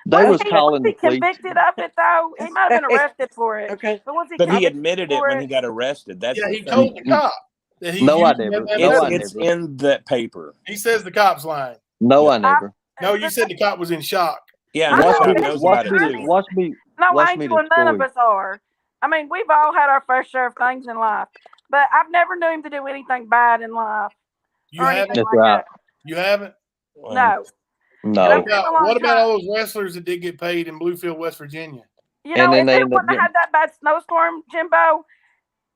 They was calling Was the he police. convicted of it though? He might have been arrested for it. Okay. But was he But he convicted admitted it for when he got arrested. That's Yeah, the he thing. told the cop that he No, I used never. that No, I It's never. in that paper. He says the cop's lying. No, I never. No, you said the cop was in shock. Yeah, I and know, Rashad but knows Watch about it me. too. Watch me. No, Watch me Angel, the and none of story. us are. I mean, we've all had our fair share of things in life, but I've never knew him to do anything bad in life. You or haven't? anything That's like right. that. You haven't? No. No. What about all those wrestlers that did get paid in Bluefield, West Virginia? You know, if it wouldn't have had that bad snowstorm, Jimbo,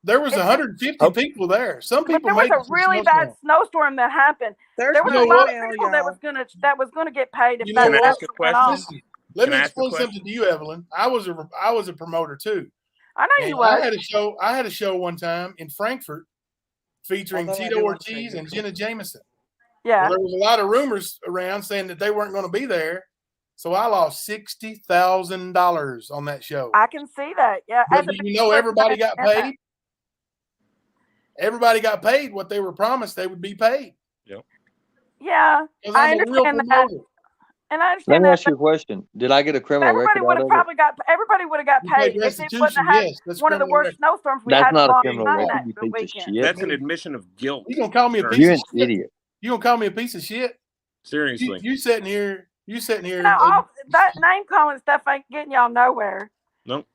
there was 150 people there. Some but people there was made a really bad snowstorm that happened. There was a lot of people that was gonna get paid if You know that what? wrestle went on. Listen, let me explain something to you, Evelyn. I was a promoter too. I know you I was. had a show one time in Frankfurt featuring Tito Ortiz and Jenna Jameson. Yeah. Well, there was a lot of rumors around saying that they weren't going to be there. So I lost $60,000 on that show. I can see that. Yeah. But do you know everybody got paid? Everybody got paid what they were promised they would be paid. Yep. Yeah. I understand that. And I understand Let me that. ask you a question. Did I get a criminal record out of it? Everybody would have got paid if it wouldn't have had one of the worst snowstorms we had. That's not a long criminal time record, that you piece of weekend. shit. That's an admission of guilt. You gonna call me a piece You're of an shit? idiot. You gonna call me a piece of shit? Seriously. You sitting here. You know, all that name calling stuff ain't getting y'all nowhere. Nope.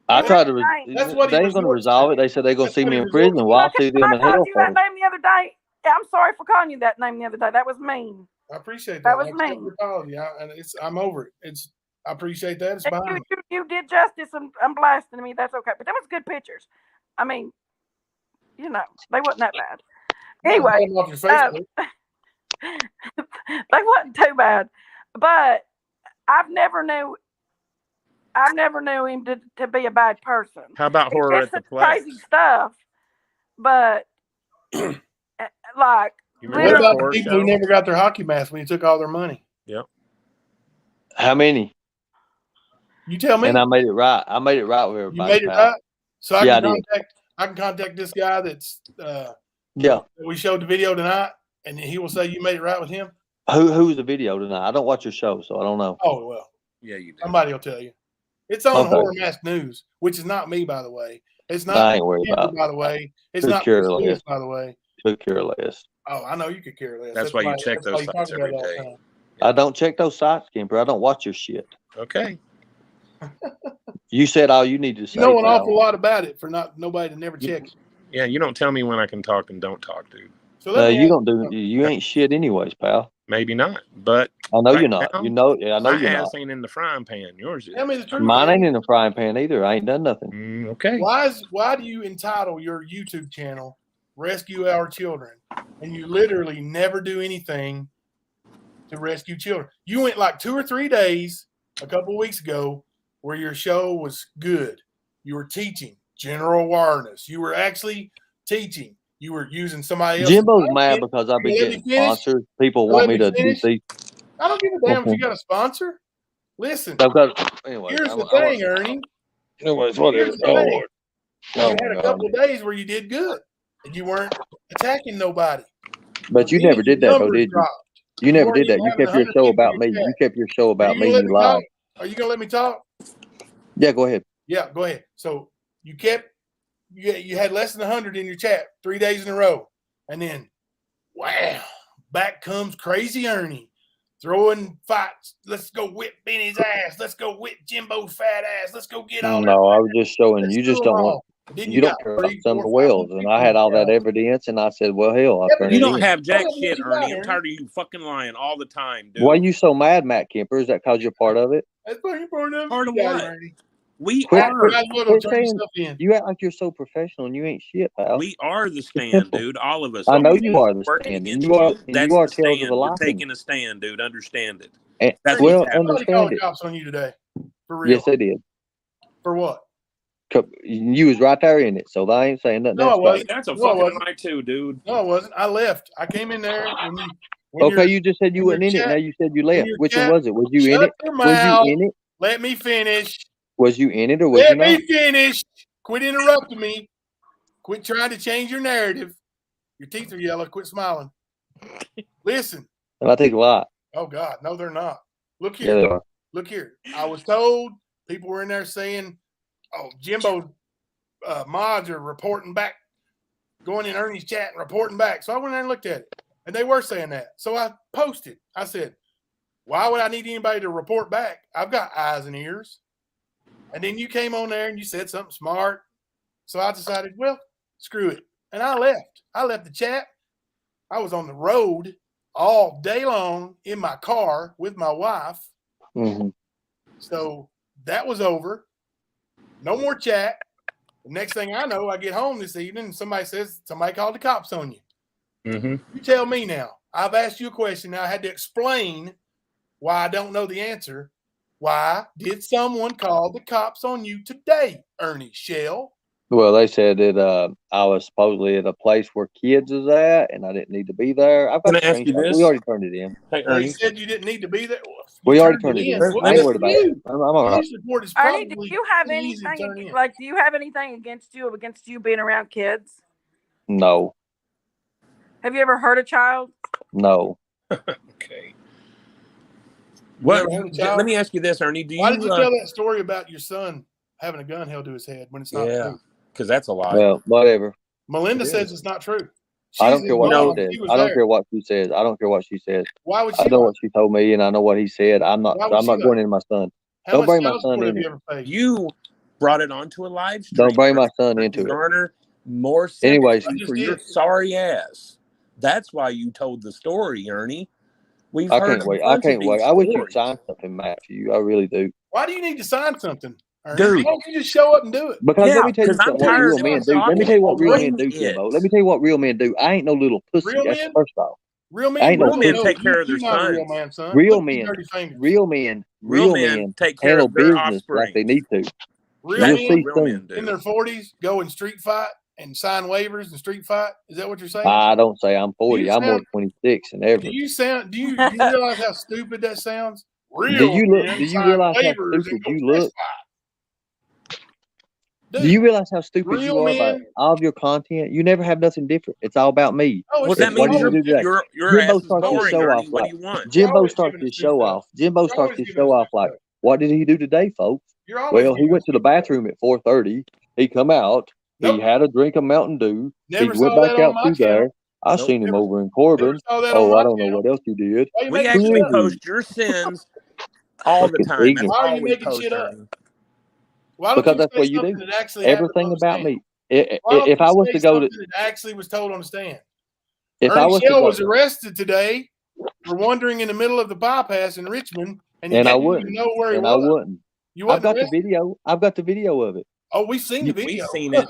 I tried to. That's what they ain't going to resolve it. They said they're going to see me in prison. Well, I'll see them in I hell called you that first. name the other day. Yeah, I'm sorry for calling you that name the other day. That was mean. I appreciate that. That was I accept mean. your apology. I'm over it. I appreciate that. It's behind me. You did justice. I'm blasting me. That's okay. But that was good pictures. I mean, you know, they wasn't that bad. Anyway, Off your Facebook. they wasn't too bad. But I've never knew him to be a bad person. How about He horror did at the some Plex? crazy stuff, but like What about the people who never got their hockey mask when you took all their money? Yep. How many? You tell me. And I made it right. I made it right with everybody. You made it right. So I can contact this guy that's yeah. We showed the video tonight, and he will say you made it right with him. Who's the video tonight? I don't watch your show, so I don't know. Oh well. Yeah, you do. Somebody will tell you. It's on Horror Mask News, which is not me, by the way. It's not. I ain't worried about it. By the way, it's Could not. care less. By the way, could care less. Oh, I know you could care less. That's why you check those sites every day. I don't check those sites, Kimber. I don't watch your shit. Okay. You said all you need to say. You know an awful lot about it for nobody to never check it. Yeah, you don't tell me when I can talk and don't talk, dude. So you don't do. You ain't shit anyways, pal. Maybe not, but I know you're not. You know. Yeah, I know my you're ass not. ain't in the frying pan. Yours is. Tell me the truth. Mine ain't in the frying pan either. I ain't done nothing. Okay. Why do you entitle your YouTube channel "Rescue Our Children" and you literally never do anything to rescue children? You went like 2 or 3 days a couple of weeks ago where your show was good. You were teaching general awareness. You were actually teaching. You were using somebody else. Jimbo's mad because I've been getting sponsors. People want me to do these. I don't give a damn if you got a sponsor. Listen. Anyway, here's the thing, Ernie. Anyways, whatever. You had a couple of days where you did good, and you weren't attacking nobody. But you never did that, though, did you? You never did that. You kept your show about me. You kept your show about me. You lied. Are you gonna let me talk? Yeah, go ahead. Yeah, go ahead. So you had less than 100 in your chat 3 days in a row, and then wow, back comes Crazy Ernie. throwing fights. Let's go whip Benny's ass. Let's go whip Jimbo's fat ass. Let's go get all No, I was just showing Let's you just do 'em don't want. all. Then You don't got care about 3, some 4, of 500 Wells, and I people had all that in the evidence, and I said, "Well, hell, I'll Yeah, turn but it You don't in." have jack Tell me what shit, you got, Ernie. I'm Ernie. tired of you fucking lying all the time, dude. Why are you so mad, Matt Kemper? Is that because you're part of it? That's what you brought up. Part of Yeah, what? Ernie. We Quit, are. You quit, might as well quit turn saying yourself in. you act like you're so professional, and you ain't shit, pal. We are the It's stand, simple. dude. All of us. I All know the you people are the working stand, and against you are, you. and That's you are the tails of stand. the We're line. taking a stand, dude. Understand it. And, That's well, what's happening. Somebody called understand the it. cops on you today. For real. Yes, they did. For what? You was right there in it, so I ain't saying nothing No, I else about wasn't. it. That's a No, I fucking wasn't. lie too, dude. No, I wasn't. I left. I came in there when you. Okay, you just said you when wasn't your in it. Now chat- you said you when left. your Which one chat- was it? Was you in Shut it? your Was you mouth. in it? Let me finish. Was you in it or was you Let not? me finish. Quit interrupting me. Quit trying to change your narrative. Your teeth are yellow. Quit smiling. Listen. And I think a lot. Oh God, no, they're not. Look Yeah, here. they are. Look here. I was told people were in there saying, "Oh, Jimbo mods are reporting back, going in Ernie's chat and reporting back." So I went there and looked at it, and they were saying that. So I posted. I said, "Why would I need anybody to report back? I've got eyes and ears." And then you came on there and you said something smart. So I decided, well, screw it, and I left. I left the chat. I was on the road all day long in my car with my wife. Mm-hmm. So that was over. No more chat. The next thing I know, I get home this evening and somebody says somebody called the cops on you. Mm-hmm. You tell me now. I've asked you a question. Now I had to explain why I don't know the answer. Why did someone call the cops on you today, Ernie Shell? Well, they said that I was supposedly at a place where kids is at, and I didn't need to be there. I've got Can I the ask you screenshot. this? We already turned it in. Hey, They Ernie. said you didn't need to be there. Well, We you already turned it in. Well, I Let ain't me- worried about it. I'm all right. Police report is Ernie, probably do you have pretty easy to turn anything in. like? Do you have anything against you being around kids? No, Have you ever hurt a child? no. Okay. What? ever heard a child? Let me ask you this, Ernie. Do Why you? did you tell that story about your son having a gun held to his head when it's not Yeah, true? because that's a lie. Well, whatever. Melinda It says is. it's not true. I don't She's care what involved. she says. She was I don't there. care what she says. I don't care what she says. Why would I she know lie? what she told me, and I know what he said. I'm not. Why would I'm she not lie? going into my son. How Don't much bring my child son support in have you it. ever paid? You brought it onto a live stream. Don't bring my son into to it. garner more Anyways, sympathy I for just your did. sorry ass. That's why you told the story, Ernie. We've I heard can't a wait. I bunch of can't wait. these I wish you'd stories. sign something, Matt. For you, I really do. Why do you need to sign something, Ernie? Dude. Why don't you just show up and do it? Because Yeah, let me tell you 'cause I'm something. What tired real of men him do. Let me talking tell you what real over men do, it. Jimbo. Let me tell you what real men do. I ain't no little pussy. Real That's men? first off. Real I men, ain't no Real men pussy. take care of their You're not a real sons. man, son. Real Look at your men. dirty fingers. Real men. Real men take care handle of their business like they offspring. need to. Real That's You'll what men see real men soon. do. in their 40s go and street fight and sign waivers and street fight. Is that what you're saying? I don't say I'm 40. you I'm more sound- than 26 and ever. Do you realize how stupid that sounds? Real Do you look? men Do you sign realize how waivers and stupid go you fist look? fight. Do Dude, you realize how stupid real you are by men- all of your content? You never have nothing different. It's all about me. Oh, Well, it's that just What means did you always do today? your Jimbo ass is starts his boring, show Ernie. off What like do you want? Jimbo always starts giving his us new show stuff. off. Jimbo You're starts always his giving us show new off like, stuff. what did he do today, folks? You're always Well, he giving went us to the new stuff. bathroom at 4:30. He come out. Nope. He had a drink of Mountain Dew. Never he saw went back that on out my through channel. there. I Nope. seen him Never- over in Corbin. Never saw that on Oh, my I don't know channel. what else you did. Why you We making actually shit up? post your sins all the Fucking time. That's ignorant. Why are all you we making post, shit up? Ernie. Why don't Because you that's say what you something do. that actually happened Everything on the about stand? me. Why don't If you I was say to go to, something that actually was told on the stand? if I Ernie was to Shell go, was arrested today for wandering in the middle of the bypass in Richmond, and you and I didn't even wouldn't, know where he and I was. wouldn't. You I've wasn't got the arrested? video. I've got the video of it. Oh, we've seen the We've video. seen it.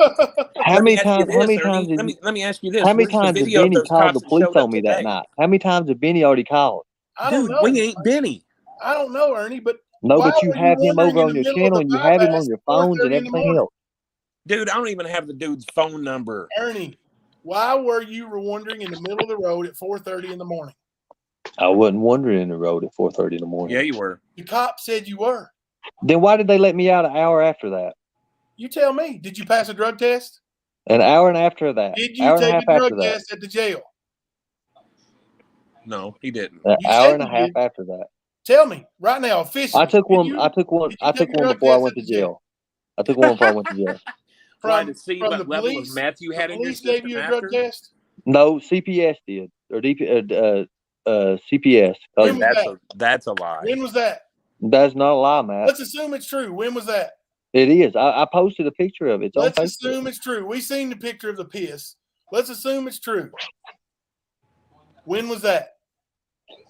How Let me many ask you times? How this, many Ernie. times? Let me ask you this. How many Where's the times has video of Benny those called cops the that police showed up on me that today? night? How many times has Benny already called? I don't Dude, know. we ain't Benny. I don't know, Ernie, but No, why but you were have him wandering over in on the your middle of channel, the and you have him on bypass your at phones and 4:30 in the everything morning? else. Dude, I don't even have the dude's phone number. Ernie, why were you wandering in the middle of the road at 4:30 in the morning? I wasn't wandering in the road at 4:30 in the morning. Yeah, you were. The cop said you were. Then why did they let me out an hour after that? You tell me. Did you pass a drug test? An hour and after that. Did you Hour and a take half a drug after that. test at the jail? No, he didn't. An You hour said and a you half did. after that. Tell me right now, officially. I took did one. you- I took one. did you I take took a one drug before I test went at to the jail? jail. I took one before I went to jail. Why, From to see from what the level police, of meth you the had in your police gave system you a drug after? test. No, CPS did, or CPS. When was That's a lie. When was that? That's not a lie, Matt. Let's assume it's true. When was that? It is. I posted a picture of it. It's Let's on Facebook. assume it's true. We seen the picture of the piss. Let's assume it's true. When was that?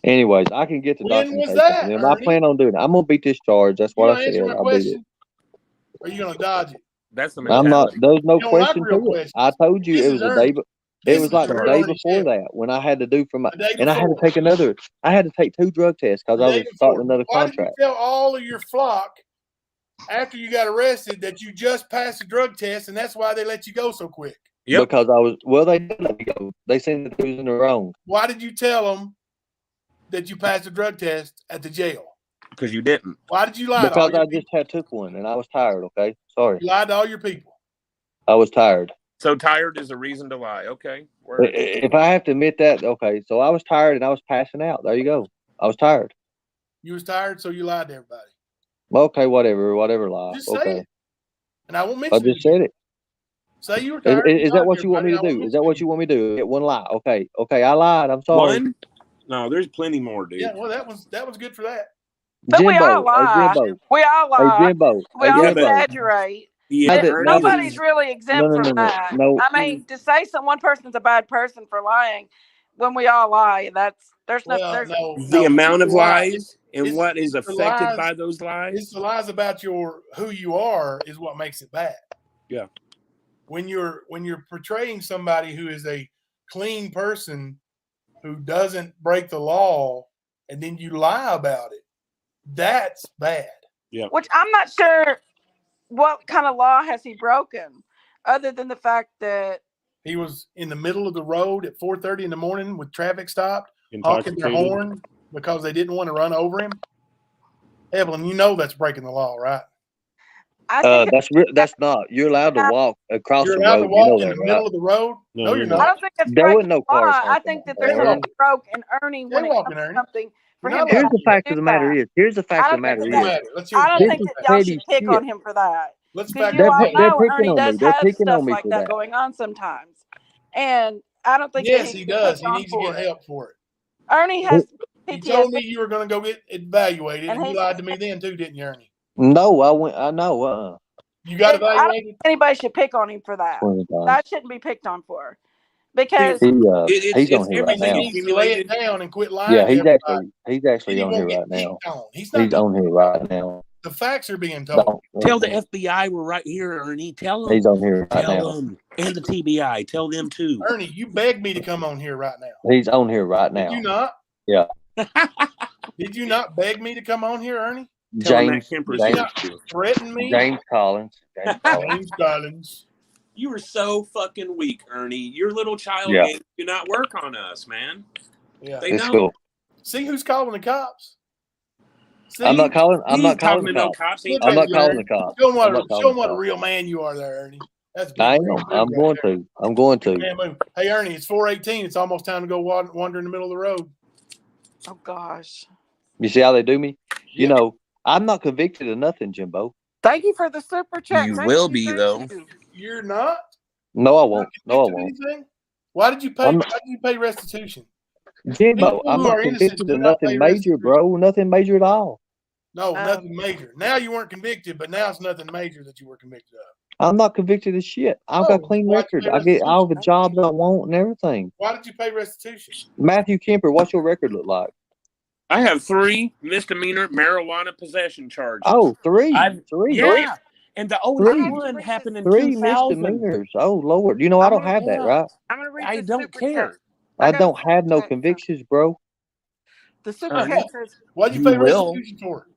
Anyways, I can get the When was documentation. that, And I Ernie? plan on doing it. I'm gonna beat this charge. That's You what gonna I said. answer my I'll beat it. question? Or are you gonna dodge it? That's the I'm not. mentality. There's no You don't like question real to it. questions. I told you This it is was a Ernie. day. This It was is like the Earl day on his before ship. that when I had to do for my, The day and I had to before. take another. I had to take 2 drug tests because The I day was before. starting another Why did you contract. tell all of your flock after you got arrested that you just passed a drug test and that's why they let you go so quick? Yep. Because I was. Well, they did let me go. They said that it was in the wrong. Why did you tell them that you passed a drug test at the jail? Because you didn't. Why did you lie to all Because your I people? just had took one and I was tired. Okay, sorry. You lied to all your people. I was tired. So tired is a reason to lie. Okay. Word. If I have to admit that, okay. So I was tired and I was passing out. There you go. I was tired. You was tired, so you lied to everybody. Okay, whatever lie. Just say Okay, it. And I won't I mention just said it. Say you were tired. Is that what you want me to do? Is that what you want me to do? Get one lie. Okay, I lied. I'm sorry. One? No, there's plenty more, dude. Yeah, well, that was good for that. But we all Jimbo, lie. Jimbo, We all lie. Jimbo, We all Jimbo. exaggerate. Yeah, Other- Ernie, Nobody's really exempt No. from that. No. I mean, to say one person's a bad person for lying when we all lie, there's no. Well, There's the amount of lies. lies and It's- what is it's the affected lies- by those lies. It's the lies about who you are is what makes it bad. Yeah. When you're portraying somebody who is a clean person who doesn't break the law and then you lie about it, that's bad. Yeah. Which I'm not sure what kind of law has he broken, other than the fact that He was in the middle of the road at 4:30 in the morning with traffic stopped, honking their Intoxicated. horn because they didn't want to run over him. Evelyn, you know that's breaking the law, right? I think That's not. You're allowed to walk across You're the allowed road. to walk You know in that, the right? middle of the road. No, No, you're you're not. I not. don't think it's There breaking wasn't no the law. cars I honking think that there, there's Ernie. something broke in Ernie when it Jaywalking, comes to Ernie. something for You're him not to Here's have the to fact do of the matter that. is. Here's the I fact of don't the think matter that is. matter. Let's hear I the don't facts. think This that is y'all petty should pick shit. on him for that. Let's Because back you up. all They're know picking Ernie on me. does They're have picking stuff on me like for that that. going on sometimes. And I don't think that Yes, he he should be does. picked He on needs to for get it. help for it. Ernie has You told me PTSD, you were going to go get evaluated, and and you he's lied to me then too, didn't you, Ernie? No, I went. I know. You got I don't evaluated? think anybody should pick on him for that. 20 times. That shouldn't be picked on for. Because He's It's on here right everything now. He needs to lay it accumulated. down and quit lying Yeah, to he's everybody. actually Then he on here won't get right now. picked on. He's not He's getting on here picked on. right now. The facts are being told. Tell the FBI we're right here, Ernie. Tell them. He's on here right Tell now. them. And the TBI. Tell them too. Ernie, you begged me to come on here right now. He's on here right Did now. you not? Yeah. Did you not beg me to come on here, Ernie? Tell them James. that Kemper's Did you here. not threaten me? James Collins. James Collins. You were so fucking weak, Ernie. Your little child Yeah. games do not work on us, man. Yeah. They It's don't. cool. See who's calling the cops? See, I'm not calling. I'm He not ain't talking calling to the no cops. cops. He ain't Look I'm at not talking you, calling Ernie. the cops. Show him I'm not what calling a the real man you are there, Ernie. That's a big I man am. move I'm right going there. to. I'm going to. Man move. Hey, Ernie, it's 4:18. It's almost time to go wander in the middle of the road. oh gosh. You see how they do me? You Yep. know, I'm not convicted of nothing, Jimbo. Thank you for the super chat. You Thank will you, be, thank though. you. You're not? No, I Not won't. No, I convicted of won't. anything? Why did you pay? I'm Why not- did you pay restitution? Jimbo, People I'm who not are innocent convicted do of not pay nothing major, restitution. bro. Nothing major at all. No, nothing major. Now you weren't convicted, but now it's nothing major that you were convicted of. I'm not convicted of shit. I've got a clean why'd you record. pay I get all the restitution? jobs I want and everything. Why did you pay restitution? Matthew Kemper, what's your record look like? I have 3 misdemeanor marijuana possession charges. Oh, three. Yeah. And the only Three. one happened in 3 2000. misdemeanors. Oh, Lord. You know, I don't have that, right? I'm gonna read I the don't super care. chat. I got a don't super have no chat. convictions, bro. The super Ernie, chat says Why'd you You pay will. restitution for?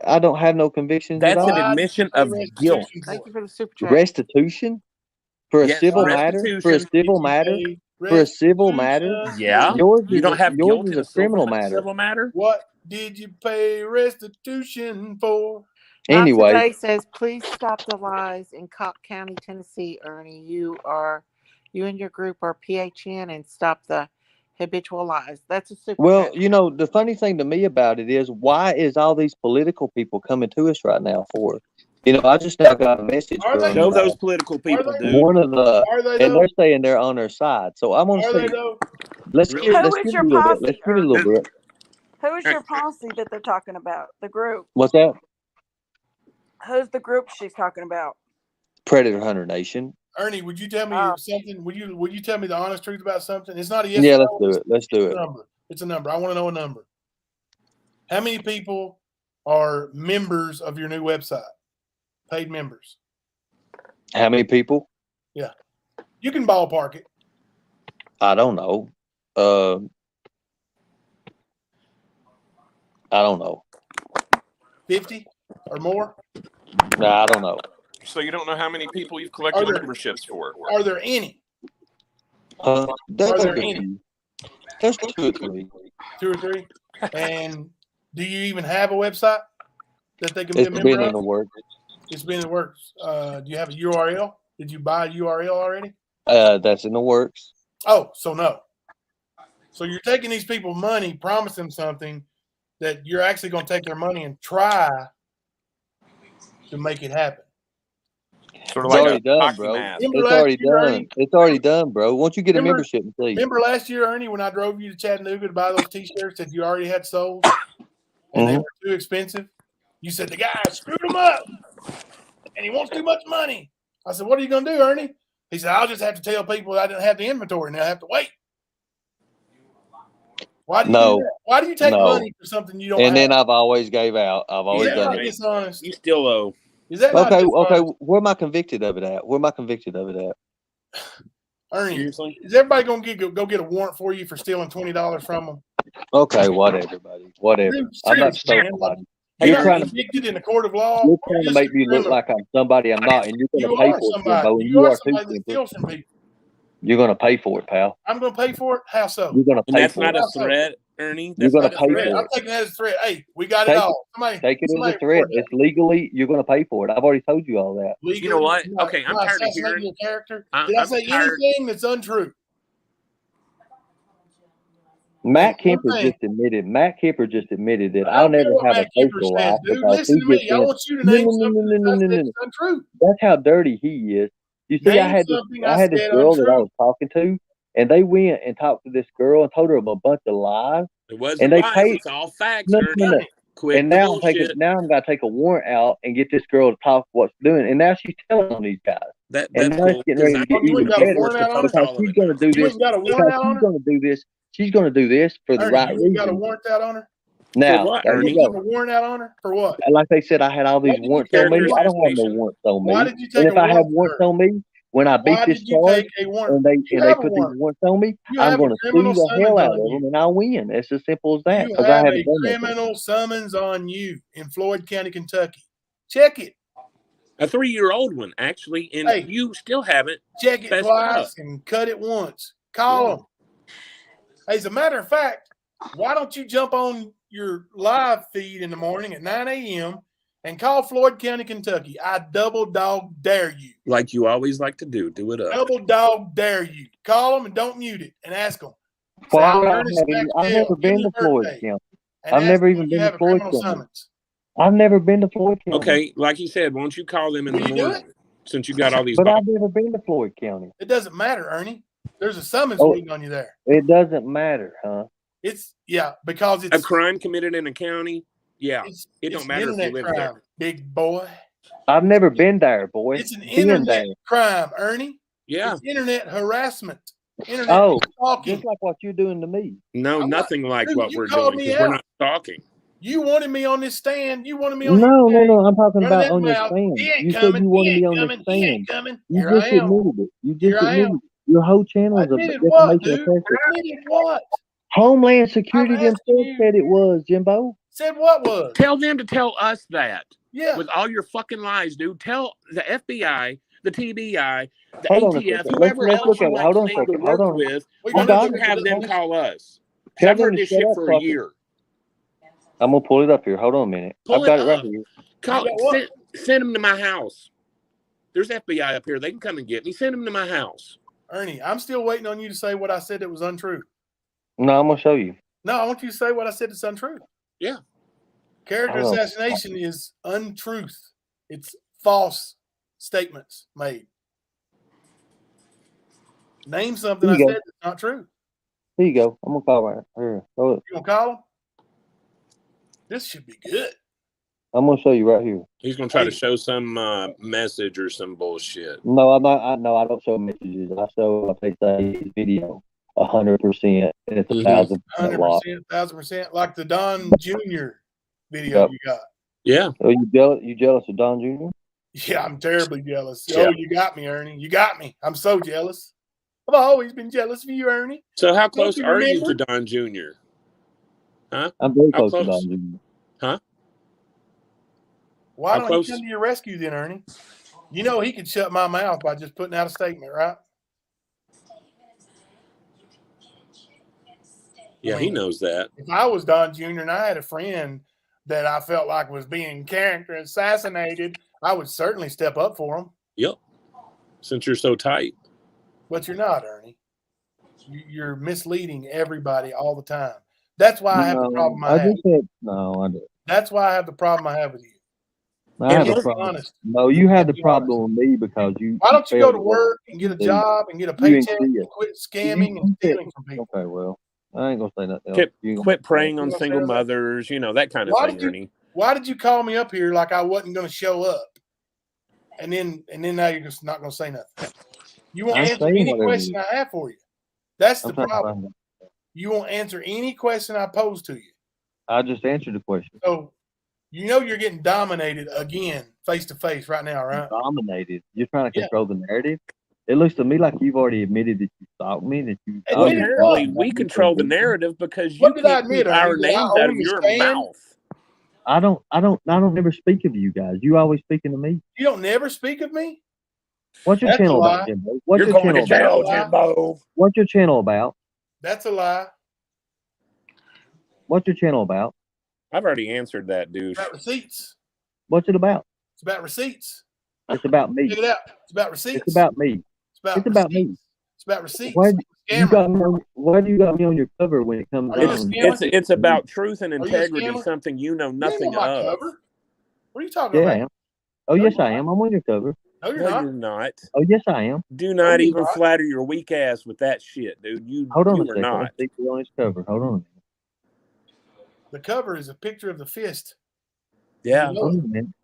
I don't have no convictions at That's all. an admission of guilt. thank you for the super chat. Restitution for a Yes, civil matter. For a restitution. civil matter. For a civil matter. Yeah. Yours You is don't a, have yours guilt is in a criminal civil, matter. civil matter? What did you pay restitution for? Not Anyway, Today says, please stop the lies in Cobb County, Tennessee, Ernie. You and your group are PHN and stop the habitual lies. That's a super well, chat. you know, the funny thing to me about it is, why is all these political people coming to us right now for it? You know, I just now got a message Are they? from Show those political people, they? dude. one of the, Are they and though? they're saying they're on their side. So I'm gonna Are they see. though? Let's Really? give Who let's is give your it a little bit. posse, Let's give it a Ernie? little bit. Who is your posse that they're talking about? The group. What's that? Who's the group she's talking about? Predator Hunter Nation. Ernie, would you tell me Oh. something? Would you tell me the honest truth about something? It's not a yes Yeah, or let's no. do it. Let's do It's it. a number. It's a number. I want to know a number. How many people are members of your new website? Paid members. How many people? Yeah. You can ballpark it. I don't know. I don't know. 50 or more? No, I don't know. So you don't know how many people you've collected memberships for? Are there any? There's Are there a any? few. There's 2 or 3. 2 or 3? And do you even have a website that they can be a It's member been of? in the works. It's been in the works. Do you have a URL? Did you buy a URL already? That's in the works. Oh, so no. So you're taking these people money, promise them something that you're actually going to take their money and try to make it happen. Sort of It's like already a done, hockey bro. mask. Remember It's last already year, done. Ernie? It's already done, bro. Won't you get a Remember- membership and see? Remember last year, Ernie, when I drove you to Chattanooga to buy those T-shirts that you already had sold and they Mhm. were too expensive? You said the guy screwed them up and he wants too much money. I said, what are you going to do, Ernie? He said, I'll just have to tell people I didn't have the inventory and they'll have to wait. Why do you do that? Why do you take money for something you don't have? And then I've always gave out. I've always Is that done not it. dishonest? You still owe. Is that not Okay. dishonest? Where am I convicted of it at? Where am I convicted of it at? Ernie, Seriously? is everybody going to go get a warrant for you for stealing $20 from them? Okay, whatever, buddy. Whatever. Dude, I'm not seriously, man. somebody. You're You're trying to convicted in a court of law. you're trying to make me look like I'm somebody I'm not, and you're You going to pay are for it, somebody. Jimbo, and You you are are too, somebody that Jimbo. steals from people. You're going to pay for it, pal. I'm going to pay for it. How so? You're going to And pay that's for not it. a threat, Ernie. You're That's going not to a pay threat. for I'm it. taking that as a threat. Hey, we got it Take all. Take it as a threat. It's legally. You're going to pay for it. I've already told you all that. Legally, You know what? am I- Okay, I'm am I tired of assassinating hearing. your character? I'm Did I say tired. anything that's untrue? Matt Hey, one Kemper thing. just admitted. Matt Kemper just admitted that I I'll don't care never what have a Matt Kemper social says, life dude. because Listen he to me. gets I in. want you to No, name no, no, something no, no, that I no, said no, no. that's untrue. That's how dirty he is. You see, Name something I I had this said girl that I untrue. was talking to, and they went and talked to this girl and told her a bunch of lies, It wasn't and they lies. paid. It's all facts, No, Ernie. no, no. Quit And the now bullshit. I'm gonna take a warrant out and get this girl to talk what's doing, and now she's telling on these guys. That's And now cool. it's getting ready to get You even ain't got a better warrant out on her? because she's gonna do You this. ain't got a Because warrant out on she's her? gonna do this. She's gonna do this for the Ernie, right you ain't got a reason. warrant out on her? Now, For what, there Ernie? you You have go. a warrant out on her? For what? Like they said, I had all these Why did you warrants take on me. Character I don't have no assassination. warrants on me. Why did you And take if a I have warrant warrants for her? on me, when I beat Why this did you charge take a warrant? and they You and they have a put these warrant. warrants on me, You I'm have a going to sue criminal the hell summons out on of you. them, and I'll win. It's as simple as that You because I have haven't a done nothing. criminal summons on you in Floyd County, Kentucky. Check it. A 3-year-old one, actually, and Hey. you still haven't Check it fessed twice up. and cut it once. Call them. As a matter of fact, why don't you jump on your live feed in the morning at 9 a.m. and call Floyd County, Kentucky? I double dog dare you. Like you always like to do. Do it up. Double dog dare you. Call them and don't mute it and ask them. Why would I've never been to Floyd County. I've never even been to Floyd County. Summons. I've never been to Floyd County. Okay, like you said, why don't you call them in Will the you do morning since you got all these. But I've never been to Floyd County. It doesn't matter, Ernie. There's a summons waiting on you there. It doesn't matter, huh? It's because it's a crime committed in a county. Yeah, it don't matter if you live crime, there. big boy. I've never been there, boy. It's an internet crime, Ernie. Yeah. It's internet harassment. Internet stalking. Just like what you're doing to me. No, nothing like what we're doing because we're not stalking. You wanted me on this stand. You wanted me No, on no. I'm talking about on your stand. You said you wanted me on your stand. You just admitted it. You just admitted it. Your whole channel is a admitted what, dude? Admitted what? Homeland Security themselves said it was, Jimbo. Said what was? Tell them to tell us that. Yeah. With all your fucking lies, dude. Tell the FBI, the TBI, the Hold ATF, on whoever let's else look you at it. like Hold on a to second. work Hold on. with. I got it. Have them call us. Tell I've them heard to this shut shit up for a year. I'm gonna pull it up here. Hold on a minute. I've got it right here. Send them to my house. There's FBI up here. They can come and get me. Send them to my house. Ernie, I'm still waiting on you to say what I said that was untrue. No, I'm gonna show you. No, I want you to say what I said that's untrue. Yeah. Character assassination is untruth. It's false statements made. Name something I said that's not true. Here you go. I'm gonna call right here. You gonna call him? This should be good. I'm gonna show you right here. He's gonna try to show some message or some bullshit. No, I'm not. I don't show messages. I show a FaceTime video 100%. It's 1,000% lost. 100%, 1,000%, like the Don Jr. video you got. Yeah. Are you jealous? You jealous of Don Jr.? Yeah, I'm terribly jealous. Yeah. Oh, you got me, Ernie. You got me. I'm so jealous. I've always been jealous of you, Ernie. So how close you are you remember? to Don Jr.? Huh? I'm very How close to close? Don Jr. Huh? Why How don't close? he come to your rescue then, Ernie? You know he could shut my mouth by just putting out a statement, right? Yeah, he knows that. If I was Don Jr. and I had a friend that I felt like was being character assassinated, I would certainly step up for him. Yep. Since you're so tight. But you're not, Ernie. You're misleading everybody all the time. That's why I have the problem I have. No, I did. That's why I have the problem I have with you. I have a Let's be problem. honest. No, you have the Let's be problem with me because you. Why don't you go failed to work and get a job and get a paycheck and quit scamming and stealing from people? Okay, well, I ain't gonna say nothing. Quit preying on single mothers, you know, that kind of thing, Ernie. Why did you call me up here like I wasn't going to show up? And then now you're just not going to say nothing. You won't answer any question I have for you. That's the problem. You won't answer any question I pose to you. I just answered the question. So you know you're getting dominated again, face to face right now, right? Dominated. You're trying to control the narrative. It looks to me like you've already admitted that you stalked me. That you. Well, apparently, we control the narrative because you can't keep our names out of your mouth. I don't never speak of you guys. You always speaking to me. You don't never speak of me? What's your channel about, Jimbo? What's You're going to jail, Jimbo. What's your channel about? That's a lie. What's your channel about? I've already answered that, dude. It's about receipts. What's it about? It's about receipts. It's about me. Check it out. It's about receipts. It's about me. It's about me. It's about receipts. Why do you got me on your cover when it comes down? It's about truth and integrity, something you know nothing of. Cover. What are you talking about? I am. Oh, yes, I am. I'm on your cover. No, you're not. Oh, yes, I am. Do not even flatter your weak ass with that shit, dude. Hold on a are second. not. I think you're on his cover. Hold on. The cover is a picture of the fist. Yeah.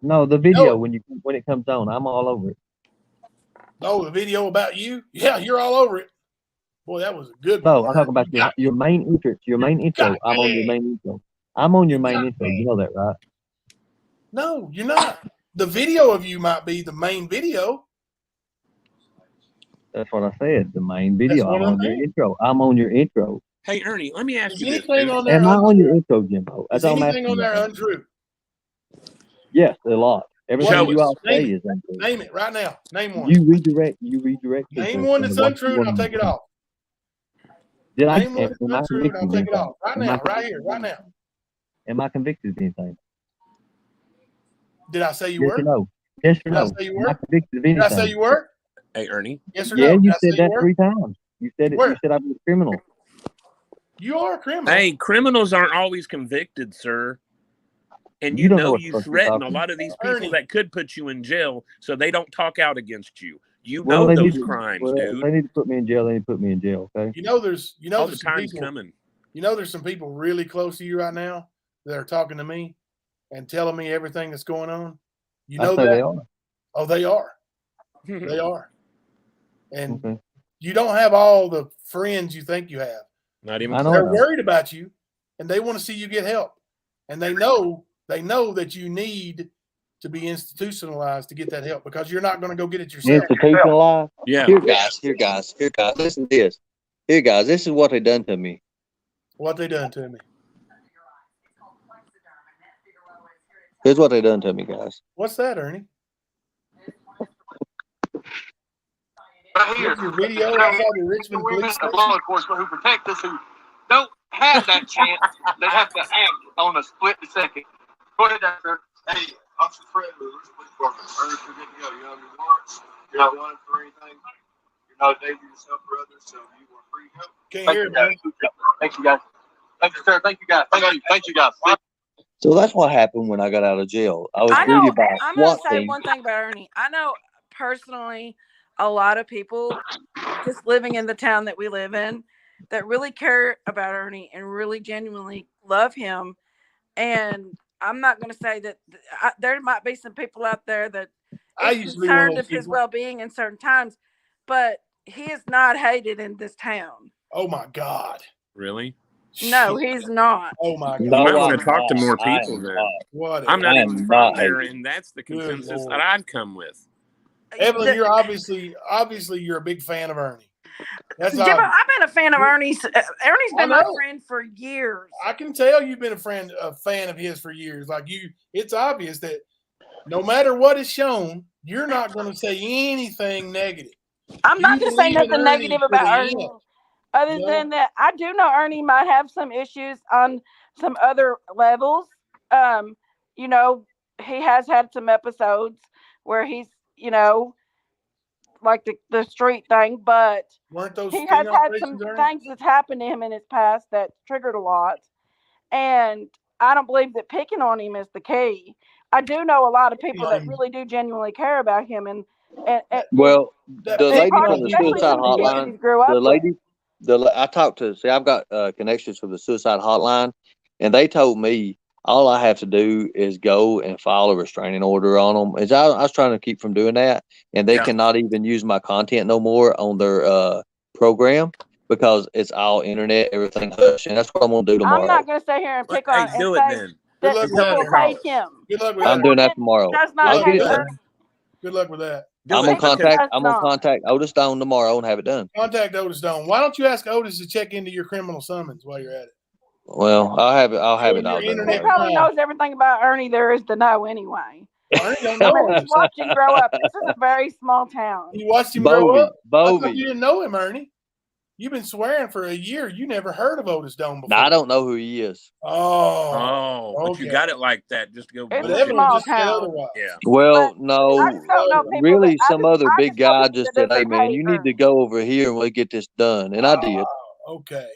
No, the video when it comes on, I'm all over it. Oh, the video about you? Yeah, you're all over it. Boy, that was a good one. No, I'm talking about your main interest. Your main intro. I'm on your main intro. I'm on your main intro. You know that, right? No, you're not. The video of you might be the main video. That's what I said. The main video. I'm on your intro. I'm on your intro. Hey, Ernie, let me ask you this. Am I on your intro, Jimbo? Is anything on there untrue? Yes, a lot. Everything you all say is untrue. Name it right now. Name one. You redirect. Name one that's untrue and I'll take it off. Name one that's untrue and I'll take it off. Right now, right here, right now. Am I convicted of anything? Did I say you yes were? Or no. Yes or no? Did I say you were? Am I convicted of anything? Did I say you were? Hey, Ernie. Yes or no? Yeah, you said that 3 times. You said it. Where? You said I was a criminal. You are a criminal. Hey, criminals aren't always convicted, sir. And you know you threaten a lot of these people that could put you in jail, so they don't talk out against you. You know those crimes, dude. They need to put me in jail. They need to put me in jail. Okay. You know there's all the time's coming. You know there's some people really close to you right now that are talking to me and telling me everything that's going on. You know that? They are. Oh, they are. They are. And you don't have all the friends you think you have. Not even. They're worried about you, and they want to see you get help. And they know that you need to be institutionalized to get that help because you're not going to go get it yourself. Institutionalized? Yeah. Here, guys. Listen to this. Here, guys. This is what they done to me. What they done to me? Here's what they done to me, guys. What's that, Ernie? Right here. Your video outside the Richmond police station? Law enforcement who protect us, who don't have that chance. They have to act on a split second. Go ahead, sir. Hey, Officer Fred, police department. Ernie, you're good to go. You're on your warrants. You're not running for anything. You're not a danger to yourself or others, so you are free to go. Can't hear it, man. Thank you, guys. Thank you, sir. Thank you, guys. Thank you, guys. So that's what happened when I got out of jail. I was greeted by a I'm going SWAT to say team. one thing about Ernie. I know personally a lot of people just living in the town that we live in that really care about Ernie and really genuinely love him. And I'm not going to say that there might be some people out there that I is used to be one of concerned those of his people. well-being in certain times, but he is not hated in this town. Oh my God. Really? No, Shit. he's not. Oh my You God. might No, want I'm to talk to not. more I people am then. not. What I'm a, not I even am from not there, hated. and that's the Good consensus Lord. that I'd come with. Evelyn, you're obviously you're a big fan of Ernie. That's Jimbo, obvious. I've been a fan of Ernie's. Ernie's I been my know. friend for years. I can tell you've been a fan of his for years. Like it's obvious that no matter what is shown, you're not going to say anything negative. I'm not You going to say believe in nothing Ernie negative to about the Ernie, end. other No. than that I do know Ernie might have some issues on some other levels. You know, he has had some episodes where he's, you know, like the street thing, but Weren't those he sting has had some operations, Ernie? things that's happened to him in his past that triggered a lot. And I don't believe that picking on him is the key. I do know a lot of people that really do genuinely care about him, and Well, that the lady picking from on the people especially suicide some of the kids that hotline, he grew up the with. lady, I talked to. See, I've got connections with the suicide hotline, and they told me all I have to do is go and file a restraining order on them. Is I was trying to keep from doing that, and they Yeah. cannot even use my content no more on their program because it's all internet, everything hush, and that's what I'm gonna do tomorrow. I'm not going to sit here and pick Hey, on and do it say then. Good that luck Just with tell that, them people to Ernie. call hate us. him. Good luck with I'm that, doing Ernie. that tomorrow. Does Do not I'll it. get hate it Good luck. done. Ernie. Good luck with that. Do I'm it gonna because Does I'm not. gonna contact Otis Stone tomorrow and have it done. Contact Otis Stone. Why don't you ask Otis to check into your criminal summons while you're at it? Well, I'll have it. I'll have it Your all done. internet He probably crime. knows everything about Ernie there is to know anyway. Ernie don't I know mean, him. he's watched him grow up. This is a very small town. You watched him grow up? I thought Bovey. you didn't know him, Ernie. You've been swearing for a year. You never heard of Otis Stone before. I don't know who he is. Oh, but you got it like that just to go. It's But a bullshit. Evelyn small just said town. otherwise. Yeah. Well, But no, I just don't know people really, that some other I big just know guy people just that said, "Hey, doesn't man, hate you need to Ernie. go over here and we'll get this done," and I did. Okay.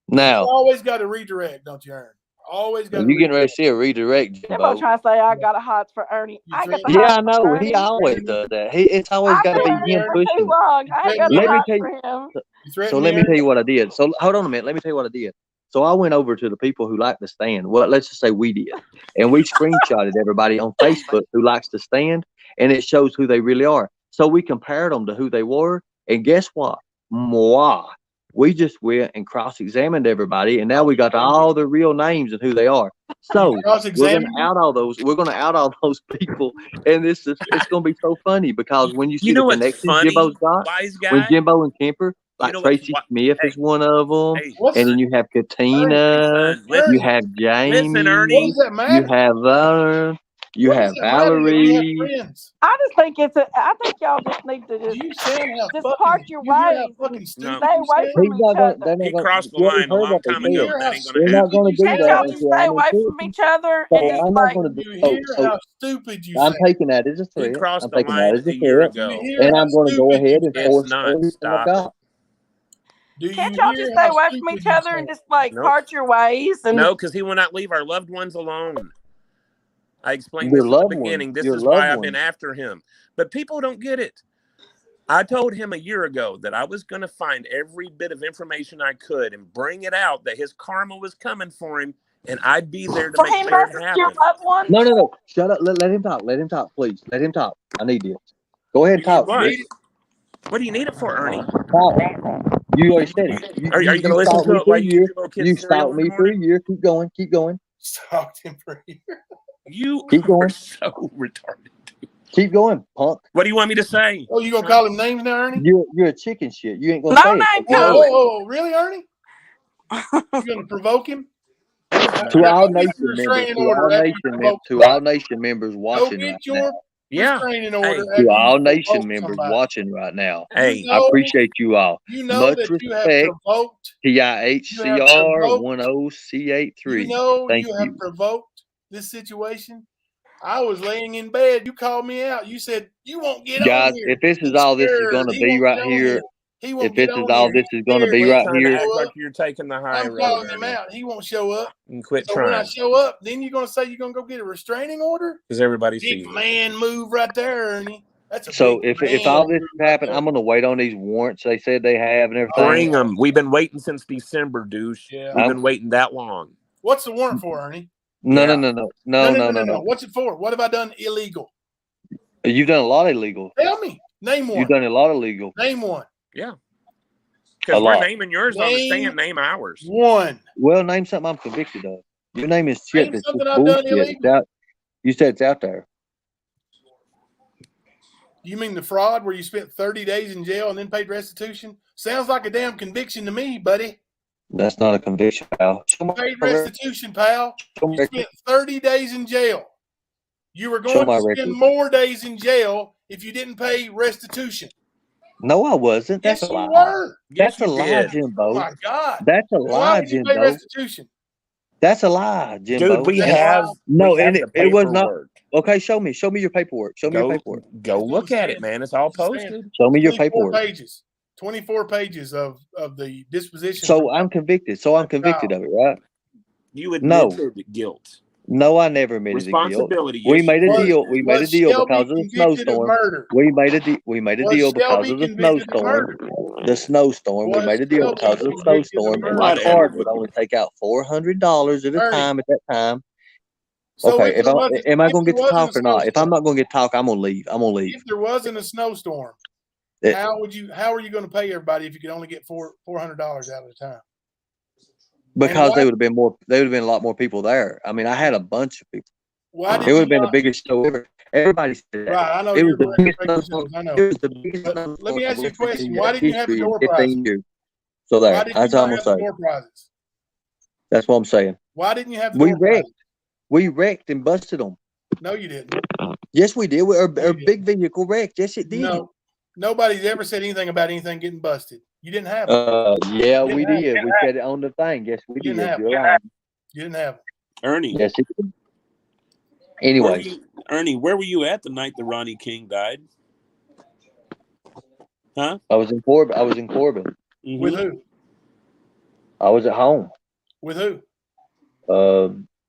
Now, You always got to redirect, don't you, Ern? Always got to you getting ready to redirect. see a redirect, Jimbo Jimbo. trying to say I got a hots for Ernie. You I got the threatening? Yeah, hots I for know. Ernie. He always does that. It's always I've got to been be him Ernie for pushing too it. long. I ain't got the Let me hots tell for you. him. You threatening So me, let me Ern? tell you what I did. So hold on a minute. Let me tell you what I did. So I went over to the people who like to stand. Well, let's just say we did, and we screenshotted everybody on Facebook who likes to stand, and it shows who they really are. So we compared them to who they were, and guess what? Moi. We just went and cross-examined everybody, and now we got all the real names and who they are. So we're Cross-examine gonna out all those. We're gonna out all those people, and it's gonna be so funny because when you see You know the what's connections funny, Jimbo's got, wise when guy? Jimbo and Kemper, You like know what's Tracy Smith hey, is one of them, hey, and then you have Katina, son, you listen, have listen, Jamie, Ernie. What does that you matter? have you What does have that matter that we have Valerie. friends? I just think I think y'all just need to Do you sound how just fucking? part your You hear how ways and fucking No. stupid stay you away sound? from each other. They're not He gonna. crossed the You already line a heard what long they time Do you ago, said. hear and how that ain't gonna They're not happen. stupid gonna you do Can't that y'all sound? just until stay I'm away in from prison. each other So and just I'm not like gonna Do do. you So hear how stupid you I'm sound? taking that as a He threat. crossed I'm the taking that line as a a year threat, Do you ago. hear and how I'm going to go stupid you ahead and sound? It's force not. everything I Stop it. got. Do can't you y'all hear just stay how away from stupid each you other and sound? just like Nope. part your ways and No, because he will not leave our loved ones alone. I explained Your this at the loved ones, beginning. This your is why loved I've been ones. after him. But people don't get it. I told him a year ago that I was going to find every bit of information I could and bring it out that his karma was coming for him, and I'd be there to for make him sure it versus your happened. loved ones. No. Shut up. Let him talk. Let him talk, please. Let him talk. I need this. Go ahead and You talk. What? need it? What do you need it for, Ernie? Talk. You already said it. Are you going to You listen stalked to me it for while a you year. give your little You kid cereal stalked in the me for a morning? year. Keep going. Keep going. Stalked him for a year. You Keep are going. so retarded. Keep going, punk. What do you want me to say? Oh, you gonna call him names now, Ernie? You're a chicken shit. You ain't gonna No say it. name So go ahead. calling. Oh, really, Ernie? You gonna provoke him? To Now all go get nation your members, restraining order after you provoke to somebody. all nation members Go watching get right now. your Yeah. restraining order Hey. To after you all nation provoke members somebody. watching right now. Hey. You I know, appreciate you all. you know Much that you have respect. provoked. You have TIHCR provoked. 10C83. You know Thank you have you. provoked this situation. I was laying in bed. You called me out. You said you won't get on Guys, here. if this is He's all this is scared. going to He be won't right get on here, here. He won't if get this is on all here. this is going to Scared. be He Quit right trying to here, act show like up. you're taking the high I'm road, calling him Ernie. out. He won't show up. And quit So when I trying, show up, then you're gonna say you're gonna go get a restraining order? because everybody Big sees it. man move right there, Ernie. That's a So big if man all this move has right happened, there. I'm gonna wait on these warrants they said they have and everything. Bring them. We've been waiting since December, douche. Yeah. We've been waiting that long. What's the warrant for, Ernie? No. No. What's it for? What have I done illegal? You've done a lot of illegal. Tell me. Name one. You've done a lot of illegal. Name one. Yeah. A Because we're lot. naming yours on the stand. Name ours. One. Well, name something I'm convicted of. Your name is shit. Name That's something just I've done bullshit. It's illegal. out. You said it's out there. You mean the fraud where you spent 30 days in jail and then paid restitution? Sounds like a damn conviction to me, buddy. That's not a conviction, pal. Paid restitution, pal. You spent 30 days in jail. You were Show going my to spend record. more days in jail if you didn't pay restitution. No, I wasn't. That's Yes, a you lie. were. That's Yes, a you lie, did. Jimbo. Oh my God. That's a Why lie, did you pay Jimbo. restitution? That's a lie, Jimbo. Dude, we That's have why- No, we have and the it was not. paperwork. Okay, show me. Show me your paperwork. Show me your paperwork. Go That's what look I'm at it, saying. man. It's all That's what I'm posted. Show me your 24 paperwork. pages. 24 pages of the disposition. So I'm convicted. So I'm convicted of it, right? You No. admitted guilt. No, I never admitted the guilt. Responsibility. We Yes, made a you did. deal. We made a Was deal Shelby because of the convicted of snowstorm. murder? We made a Was deal because Shelby of the convicted of snowstorm. murder? The snowstorm. We Was made a deal Shelby because of the convicted of snowstorm, and murder? my Whatever. card would only take out $400 at a Ernie. time at that time. So Okay, if there wasn't, am I if going to there get to wasn't talk a or not? If I'm snowstorm, not going to get to talk, I'm going to leave. I'm going to leave. if there wasn't a snowstorm, It- how are you going to pay everybody if you could only get $400 out at a time? Because why- there would have been more. There would have been a lot more people there. I mean, I had a bunch of people. Why did It would have you been the not? biggest show ever. Everybody said that. Right, I know It you're was the going to biggest break the snowstorm. shows, I know. It was the biggest But snowstorm let me ask you a in question. Why didn't you have the history in door 15 prizes? years. So there. Why did you That's all not I'm have the saying. door prizes? That's what I'm saying. Why didn't you have the We door prizes? wrecked. We wrecked and busted them. No, you didn't. Yes, we did. Our you big vehicle wrecked. Yes, it did. No, nobody's ever said anything about anything getting busted. You didn't have it. Yeah, You we didn't have did. We said it on the thing. Yes, we You didn't did. have You're it. lying. You didn't have it. Ernie. Yes, it did. Where Anyway, were you, Ernie, where were you at the night that Ronnie King died? Huh? I was in Corbin. Mhm. With who? I was at home. With who?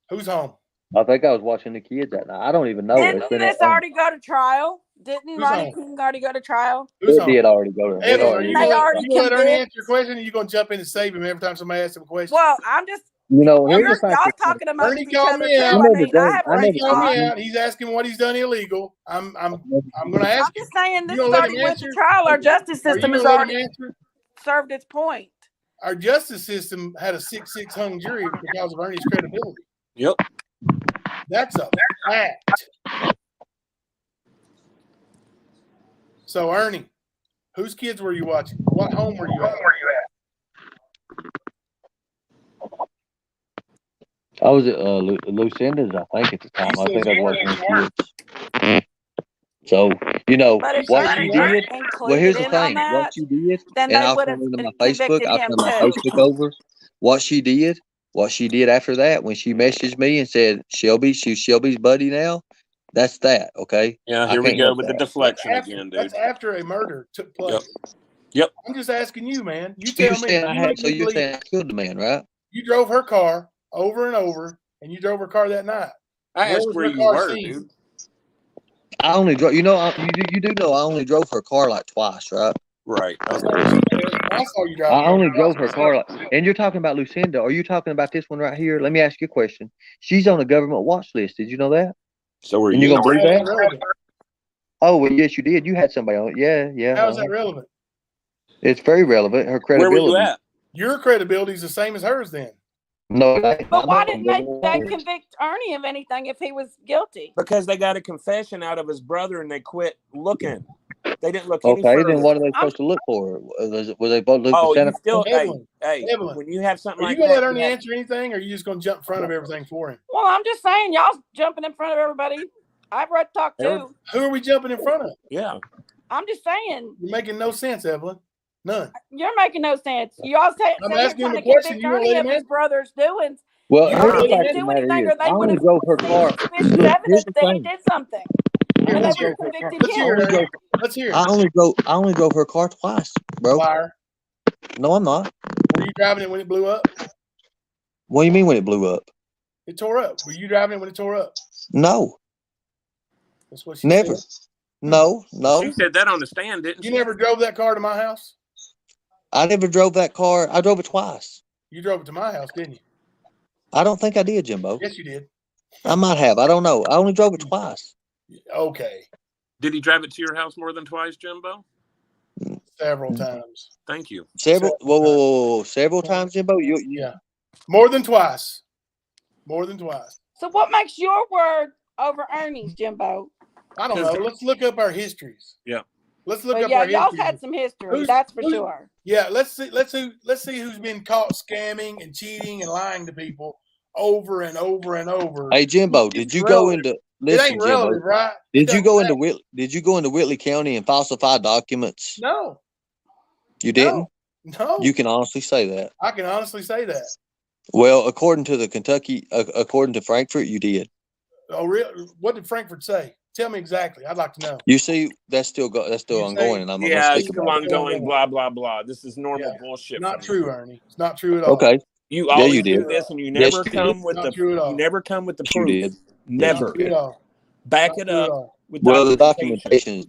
Who's home? I think I was watching the kids that night. I don't even know. Didn't this already go to trial? Didn't Who's Ronnie on? King already go to trial? Who's It home? did already go to. Evan, are Didn't you they gonna already let Ernie convict? answer your question, or you gonna jump in and save him every time somebody asks him a question? Well, I'm just You know, here's the fact. y'all talking amongst Ernie each called other me too. out. I You know mean, the I thing- have I a know right He to the called talk. me out. He's asking what he's done illegal. I'm gonna I'm ask you. just saying this You has gonna let already him went to answer? trial. Our justice Are you system gonna has let him already answer? served its point. Our justice system had a 6-6 hung jury because of Ernie's credibility. Yep. That's a fact. So Ernie, whose kids were you watching? What home were you at? I was at Lucinda's, I think, at the time. I think I was watching the kids. So, you know, But if what Ernie she weren't did. Well, here's included the in on thing. that, What she did, then and they I'll would turn have into my Facebook. convicted I'll him turn my too. Facebook over. What she did after that, when she messaged me and said, she's Shelby's buddy now, that's that, okay? Yeah, I here we can't go help with the that. deflection That's again, dude. That's after a murder took place. Yep. I'm just asking you, man. You So you're tell me. saying You you're saying I killed the man, right? you drove her car over and over, and you drove her car that night. I asked was where her you car were, seen? dude. I only drove. You know, you do know I only drove her car like twice, right? Right. That's not what she said. I saw you drive. I only drove her car. And you're talking about Lucinda. Are you talking about this one right here? Let me ask you a question. She's on a government watch list. Did you know that? So were And you? you're gonna believe that? Relevant. Oh, well, yes, you did. You had somebody on it. Yeah. How is that relevant? It's very relevant. Her Where credibility. were you at? Your credibility is the same as hers then. No, But why didn't they convict Ernie of anything if he was guilty? Because they got a confession out of his brother and they quit looking. They didn't look any Okay, further. then what are they supposed to look for? Was they supposed to look Oh, for you Santa? still, Evelyn, hey, Evelyn, when you have something Are you like gonna let that, Ernie you have- answer anything, or are you just gonna jump in front of everything for him? Well, I'm just saying, y'all jumping in front of everybody. I have a right to talk too. Who are we jumping in front of? yeah. I'm just saying, You're making no sense, Evelyn. None. you're making no sense. You all say I'm you're asking him trying a to question, convict you won't Ernie let of him his answer. brother's doings. Well, You here's heard the him He fact didn't of do the matter anything, is, or they I would only have drove her car. suspicious Look, here's evidence the that he thing. did something. Here, And they let's would hear have it. convicted Let's hear him. it, Ernie. Let's hear it. I only drove her car twice, bro. Liar. No, I'm not. Were you driving it when it blew up? What do you mean when it blew up? It tore up. Were you driving it when it tore up? No, That's what she never. said. No, no. She said that on the stand, didn't You she? never drove that car to my house? I never drove that car. I drove it twice. You drove it to my house, didn't you? I don't think I did, Jimbo. Yes, you did. I might have. I don't know. I only drove it twice. Okay. Did he drive it to your house more than twice, Jimbo? Several times. Thank you. Several. Whoa. Several times, Jimbo. Yeah. More than twice. More than twice. So what makes your word over Ernie's, Jimbo? I don't know. Let's look up our histories. Yeah. Let's look Well, up yeah, our y'all histories. had some history, that's for sure. Yeah, let's see who's been caught scamming and cheating and lying to people over and over and over. Hey, Jimbo, did you go into? It ain't relative, right? Did you go into Whitley County and falsify documents? No. You didn't? No. You can honestly say that. I can honestly say that. Well, according to Frankfurt, you did. Oh, really? What did Frankfurt say? Tell me exactly. I'd like to know. You see, that's still ongoing, and I'm not going to it's speak still about it. ongoing. Blah blah blah. This is normal bullshit. Not true, Ernie. It's not true at all. Okay. You always you do did. this, and you Yes, never you come did. with Not the. true at all. You never come with the You proof. did. Never. Not true at all. Back Not it true at up all. with Well, the documentation.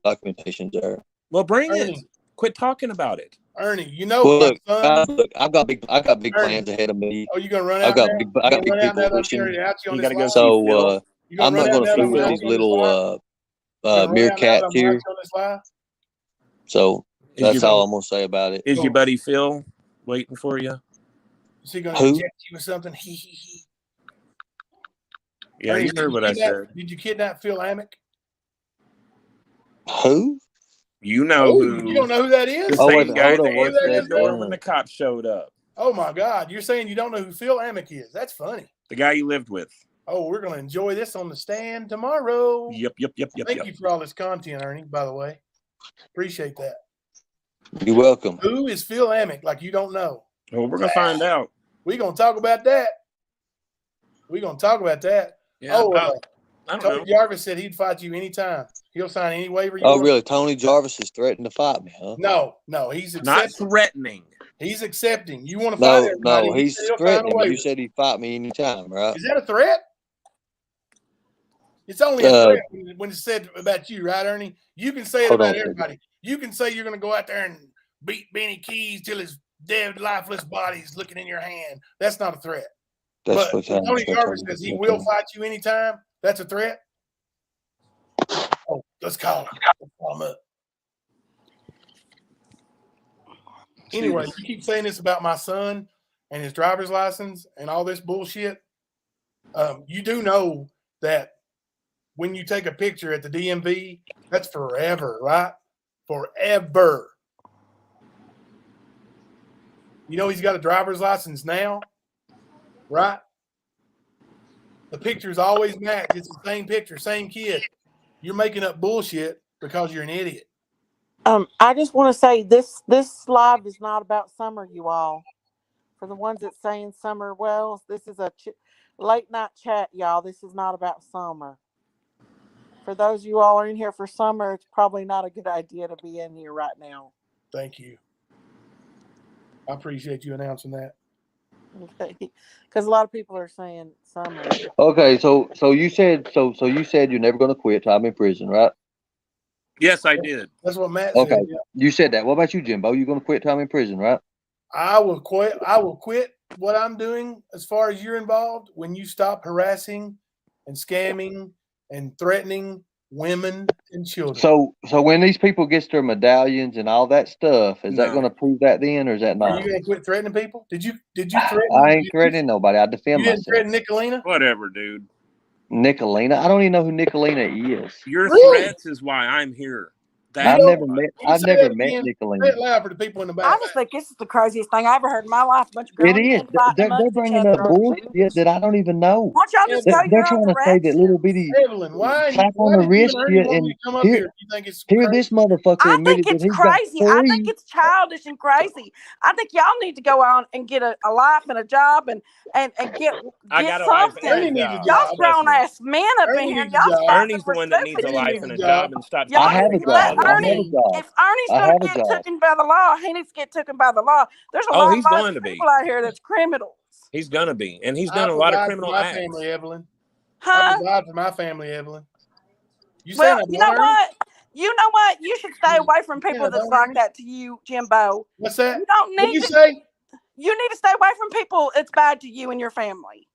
documentation's there. Well, bring it. Ernie. Quit talking about it. Ernie, you know Well, my look, son. I've got big Ernie. plans ahead of me. Oh, you gonna run I out got now? big, You I got gonna big run out now people that I'm pushing. carrying out you on You this gotta go live? see So Phil. You gonna I'm run not out going to now that fool I'm with out these you on this live? little meerkats here. On this live? So that's all I'm going to say about it. Is your buddy Phil waiting for you? Is he gonna Who? inject you with something? Yeah, Ernie, you heard what I said. Did you kidnap Phil Amick? Who? You know who? You don't know who that is? The same guy hold that on one answered the second. door when the cops showed up. Oh my God! You're saying you don't know who Phil Amick is? That's funny. The guy you lived with. Oh, we're gonna enjoy this on the stand tomorrow. Yep. Thank you for all this content, Ernie. By the way, appreciate that. You're welcome. Who is Phil Amick? Like you don't know. Well, we're gonna find out. We're gonna talk about that. Yeah, I don't Tony know. Jarvis said he'd fight you anytime. He'll sign any waiver you Oh, want. really? Tony Jarvis is threatening to fight me, huh? No, he's Not accepting. threatening. He's accepting. You want to fight everybody? No, he's threatening me. You said he'd fight me anytime, right? Is that a threat? It's only a threat when it's said about you, right, Ernie? You can say it about everybody. You can say you're going to go out there and beat Benny Keys till his dead, lifeless body's looking in your hand. That's not a threat. That's but Tony Jarvis says he will fight you anytime. That's a threat. Oh, let's call him. Let's call him up. Anyway, you keep saying this about my son and his driver's license and all this bullshit. You do know that when you take a picture at the DMV, that's forever, right? Forever. You know he's got a driver's license now, right? The pictures always match. It's the same picture, same kid. You're making up bullshit because you're an idiot. I just want to say this live is not about summer, you all. For the ones that saying summer wells, this is a late night chat, y'all. This is not about summer. For those of you all are in here for summer, it's probably not a good idea to be in here right now. Thank you. I appreciate you announcing that. Okay, because a lot of people are saying summer. Okay, so you said you're never going to quit till I'm in prison, right? Yes, I did. That's what Matt said. Okay, yeah. You said that. What about you, Jimbo? You going to quit till I'm in prison, right? I will quit what I'm doing as far as you're involved when you stop harassing and scamming and threatening women and children. So when these people get their medallions and all that stuff, is that going to prove that then, or is that not? Are you going to quit threatening people? Did you threaten? I ain't threatening nobody. I defend myself. You didn't threaten Nicolina? Whatever, dude. Nicolina? I don't even know who Nicolina is. Your threats is why I'm here. I've never met Nicolina. Say it loud for the people in the back. I just think this is the craziest thing I ever heard in my life. A bunch of It is. They're bringing up bullshit that I don't even know. Why don't y'all just go They're your trying own to say that little bitty Evelyn, why slap on the wrist here and here this motherfucker I admitted think that it's he's got crazy. I think it's childish and crazy. I think y'all need to go on and get a life and a job and get something. Y'all grown ass men up in here. Y'all Ernie's the one that needs a life and a job and stop. I have a job. If Ernie's gonna get taken by the law, he needs to get taken by the law. There's a lot of people out here that's criminals. He's gonna be, and he's done a lot of criminal acts. Family, Evelyn. Huh? I provide for my family, Evelyn. You Well, saying I you know don't, Ernie? what? You know what? You should stay away from You saying people I that's don't, like Ernie? that to you, Jimbo. What's that? You don't What'd need you to. say? You need to stay away from people. It's bad to you and your family.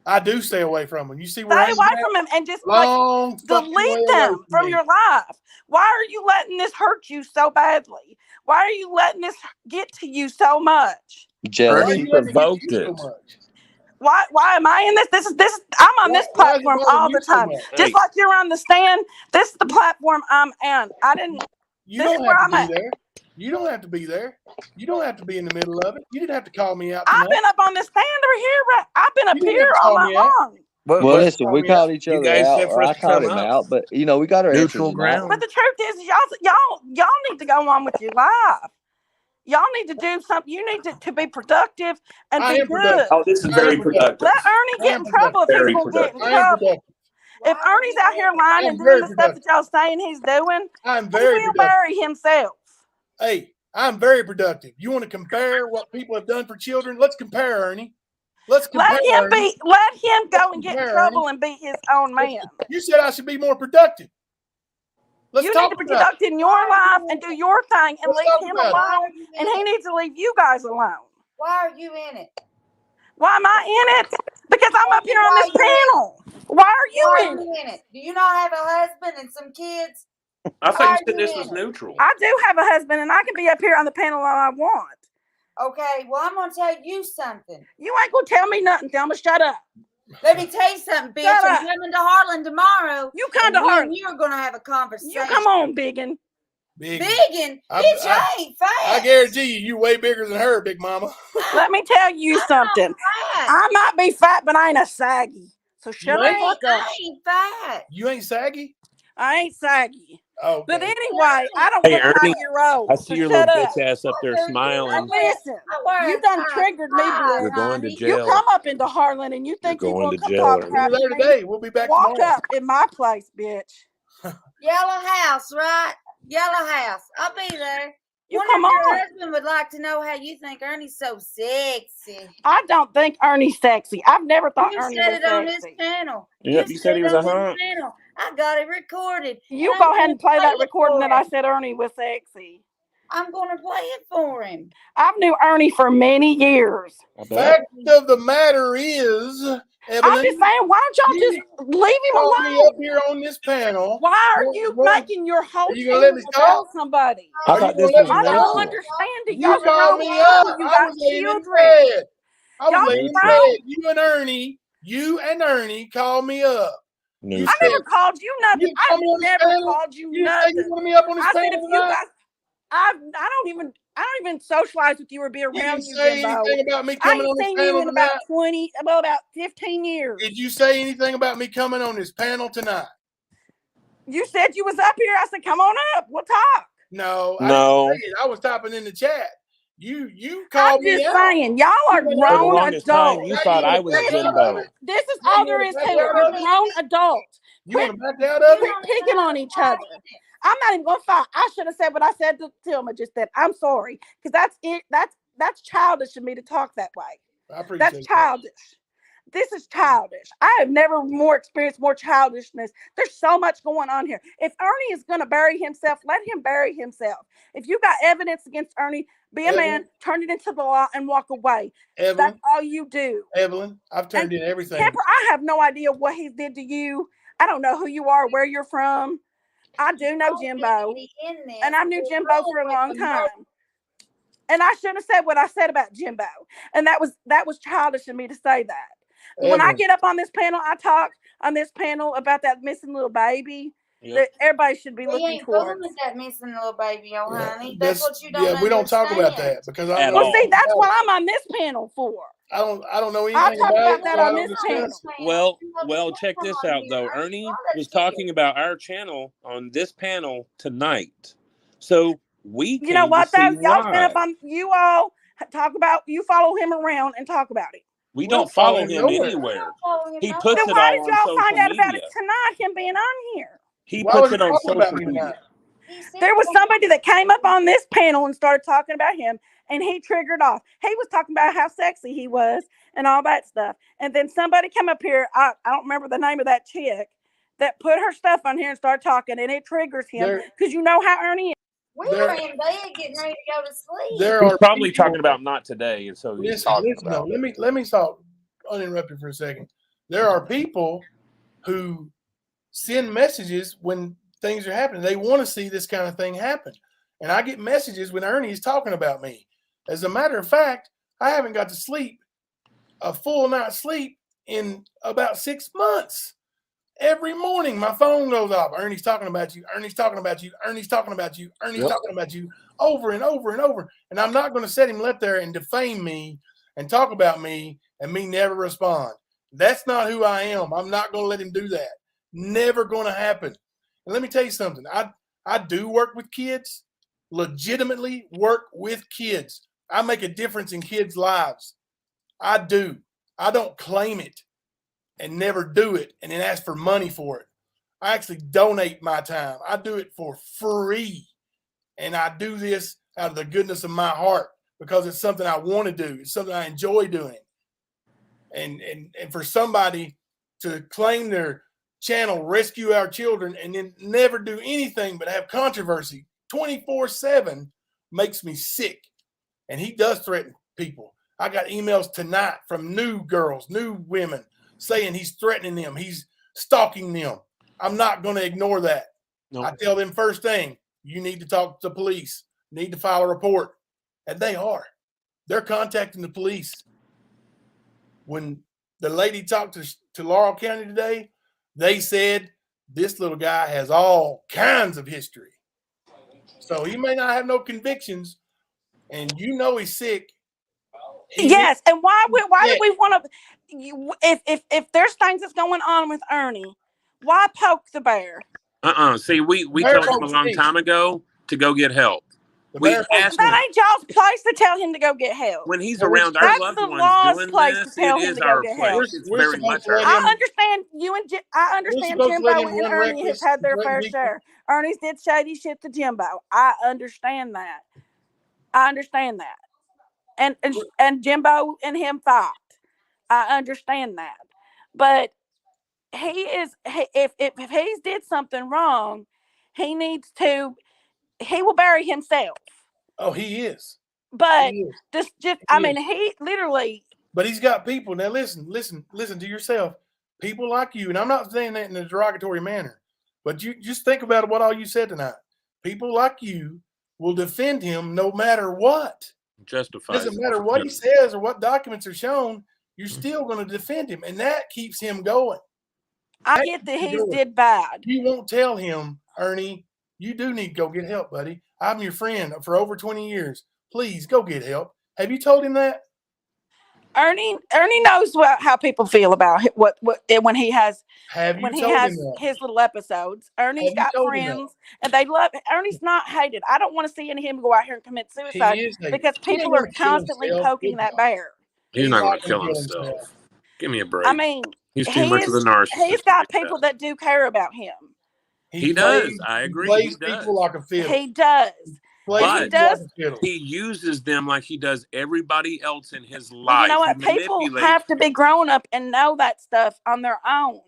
I do stay away from them. You see where Stay I'm away at? from them and just Long fucking way delete away them from from me. your life. Why are you letting this hurt you so badly? Why are you letting this get to you so much? Why are Jealousy. you letting it get to Provoked you so it. much? Why am I in this? This is I'm on this Why is it platform bothering all you the so time. much? Just Hey. like you're on the stand, this is the platform I'm on. I didn't You This is don't where have to I'm be at. there. You don't have to be there. You don't have to be in the middle of it. You didn't have to call me out I've tonight. been up on this stand over here, but I've been up You didn't here have to all call night me out. long. Well, What listen, we called each you other guys out, said for or us I to called come him up? out, but we got our answers Neutral tonight. ground. But the truth is, y'all need to go on with your life. Y'all need to do something. You need to be productive and I be am good. productive. Oh, this is I am very productive. productive. Let Ernie I get am in trouble if he's Very gonna get in productive. I am trouble. productive. If Ernie's out here lying I'm and doing very the stuff that productive. y'all saying he's doing, I'm he very will productive. bury himself. Hey, I'm very productive. You want to compare what people have done for children? Let's compare, Ernie. Let's compare, Ernie. Let him go Let's and get in compare, trouble Ernie. and be his own man. You said I should be more productive. Let's You need talk to be about it. productive in your life and do your thing and Let's leave talk him about it. alone. And he needs to leave you guys alone. Why are you in it? Why am I in it? Because I'm up here on Why this you in it? panel. Why are Why you are in it? you in it? Do you not have a husband and some kids? I Why thought you are said you this was in it? neutral. I do have a husband and I can be up here on the panel all I want. Okay, well, I'm going to tell you something. You ain't going to tell me nothing, Thelma. Shut up. Let me tell you something, bitch. Shut I'm up. coming to Harlan tomorrow. You come and to me Harlan. and you are going to have a conversation. You come on, biggin. Biggin? Bitch, I ain't fat. I guarantee you way bigger than her, Big Mama. Let me tell you something. I might be fat, but I ain't a saggy. So shut the fuck up. I ain't fat. You ain't saggy? I ain't saggy. Okay. But anyway, I don't Hey, look Ernie, 5-year-old. I So see your shut little up. bitch ass up there smiling. Listen, you done triggered me, bitch. You're going to You jail. come up into Harlan and you think You're you're going gonna to come jail, talk Ernie. crap We're there to me. today. We'll be back Walk tomorrow. up in my place, bitch. Yellow House, right? Yellow House. I'll be there. You Wonder come if your on. husband would like to know how you think Ernie's so sexy. I don't think Ernie's sexy. I've never thought You Ernie said was it on this sexy. channel. Yep, you said he was a on this hump. channel. I got it recorded. You and go I'm ahead gonna and play that it recording for that I him. said Ernie was sexy. I'm going to play it for him. I've knew Ernie for many years. Fact of the matter is, Evelyn, I'm just saying, why don't y'all just leave him call me alone? up here on this panel. Why are you making your whole Are you gonna let channel me about talk? somebody? I Are you thought gonna this let was me I talk? don't neutral. understand it. You Y'all called grown me up. people. You I got was laying in children. bed. I was Y'all laying in Neutral. bed. You and Ernie called me up. You Neutral. I never called you nothing. You I called me on this never panel? called you You didn't say you nothing. wanted me up on this I said panel if you tonight? guys, I don't even socialize with you or be You around didn't you, say Jimbo. anything about me I coming ain't on this seen you panel in tonight. about 15 years. Did you say anything about me coming on this panel tonight? You said you was up here. I said, come on up. We'll talk. No, I No. didn't say it. I was typing in the chat. You I'm called me just out. saying, y'all are You For the grown longest time, adults. you thought I was back out of Jimbo. it? This is You all there wanna is to back it. out You're of it? grown adults. You Quit want to back out of it? picking on each other. I'm not even gonna fight. I should have said what I said to Tilma just then. I'm sorry, because that's it. That's childish of me to talk that way. I appreciate That's that. childish. This is childish. I have never experienced more childishness. There's so much going on here. If Ernie is going to bury himself, let him bury himself. If you got evidence against Ernie, be a man, turn it into the law, and walk away. Evelyn, That's all you do. Evelyn, I've turned in everything. Kemper, I have no idea what he did to you. I don't know who you are, where you're from. I do know Jimbo, and I knew Jimbo for a long time. And I shouldn't have said what I said about Jimbo. And that was childish of me to say that. When I get up on this panel, I talk on this panel about that missing little baby that everybody should be looking towards. With that missing little baby, oh honey. That's That's what you don't we don't talk about understand. that because At know all. See, that's what I'm on this panel for. I don't know I'll anything talk about about it. that So I on don't this discuss panel. Well, check this out though. Ernie was talking about our channel on this panel tonight, so we You know came to what though? see Y'all been why. up on. You all talk about. You follow him around and talk about it. We We don't don't follow follow him him nowhere. anywhere. He Then puts it why all did on y'all find social out about it media. tonight? Him being on here. He Why puts was it he on talking about social me media. tonight? There was somebody that came up on this panel and started talking about him, and he triggered off. He was talking about how sexy he was and all that stuff. And then somebody came up here. I don't remember the name of that chick that put her stuff on here and start talking, and it triggers him There, because you know how Ernie is. We there, were in bed getting ready to go to sleep. there He's are probably people. talking about not today, and so he's talking Listen. about. No, let me stop uninterrupted for a second. There are people who send messages when things are happening. They want to see this kind of thing happen, and I get messages when Ernie is talking about me. As a matter of fact, I haven't got to sleep a full night's sleep in about 6 months. Every morning, my phone goes off. Ernie's talking about you. Ernie's talking about you. Ernie's talking about you. Ernie's talking about you over and over and over. And I'm not going to set him up there and defame me and talk about me and me never respond. That's not who I am. I'm not going to let him do that. Never going to happen. And let me tell you something. I do work with kids, legitimately work with kids. I make a difference in kids' lives. I do. I don't claim it and never do it and then ask for money for it. I actually donate my time. I do it for free. And I do this out of the goodness of my heart because it's something I want to do. It's something I enjoy doing. And for somebody to claim their channel, Rescue Our Children, and then never do anything but have controversy 24/7 makes me sick. And he does threaten people. I got emails tonight from new girls, new women, saying he's threatening them. He's stalking them. I'm not going to ignore that. Nope. I tell them first thing, you need to talk to the police, need to file a report. And they are. They're contacting the police. When the lady talked to Laurel County today, they said this little guy has all kinds of history. So he may not have no convictions, and you know he's sick. Yes, and why do we want to? If there's things that's going on with Ernie, why poke the bear? See, we told him a long time ago to go get help. We asked that ain't y'all's place to tell him to go get help. When he's around our loved ones doing this, it is our place. It's very much our place. I understand I understand Jimbo and Ernie have had their fair share. Ernie's did shady shit to Jimbo. I understand that. And Jimbo and him fought. I understand that. But if he's did something wrong, he will bury himself. Oh, he is. But he literally. But he's got people. Now listen to yourself. People like you, and I'm not saying that in a derogatory manner, but you just think about what all you said tonight. People like you will defend him no matter what. Justify. Doesn't matter what he says or what documents are shown. You're still going to defend him, and that keeps him going. I get that he did bad. You won't tell him, Ernie, you do need to go get help, buddy. I'm your friend for over 20 years. Please go get help. Have you told him that? Ernie knows how people feel about what when he has his little episodes. Ernie's got friends and they love it. Ernie's not hated. I don't want to see any of him go out here and commit suicide because people are constantly poking that bear. He's not going to kill himself. Give me a break. I mean, he's too much of a narcissist. He's got people that do care about him. He does. I agree. He does. People like a fiddle. He does. But he uses them like he does everybody else in his life. You know what? People have to be grown up and know that stuff on their own.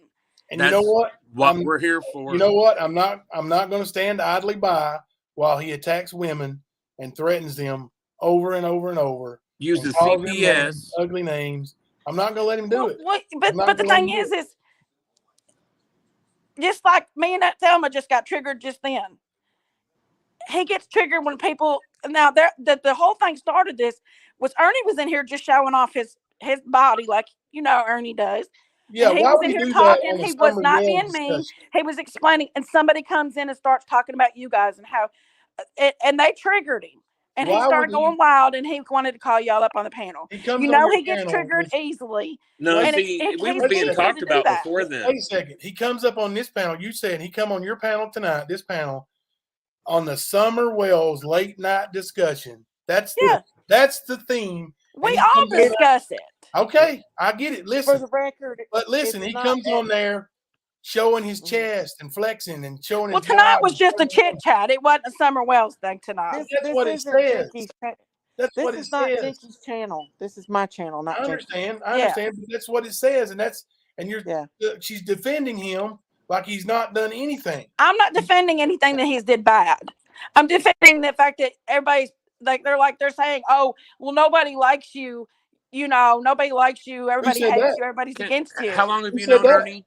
And you know what? What we're here for. You know what? I'm not going to stand idly by while he attacks women and threatens them over and over and over. Uses CPS, ugly names. I'm not going to let him do it. But the thing is just like me and that Thelma just got triggered just then. He gets triggered when people now the whole thing started. This was Ernie was in here just showing off his body like Ernie does. Yeah, and he was in here talking. He was not being mean. He was explaining, and somebody comes in and starts talking about you guys and how, and they triggered him, and he started going wild, and he wanted to call y'all up on the panel. He gets triggered easily. No, we were being talked about before then. Wait a second. He comes up on this panel. You said he come on your panel tonight. This panel. On the Summer Wells late night discussion. That's the theme. We all discuss it. Okay, I get it. Listen. For the record, but listen, he comes on there showing his chest and flexing and showing his Well, tonight was just a chit chat. It wasn't a Summer Wells thing tonight. That's what it says. This is not Jinky's channel. This is my channel, not I understand. I understand. But that's what it says, and you're she's defending him like he's not done anything. I'm not defending anything that he's did bad. I'm defending the fact that everybody's they're saying, oh, well, nobody likes you. Nobody likes you. Everybody said hates that? you. Everybody's against you. How long have Who you said known that? Ernie?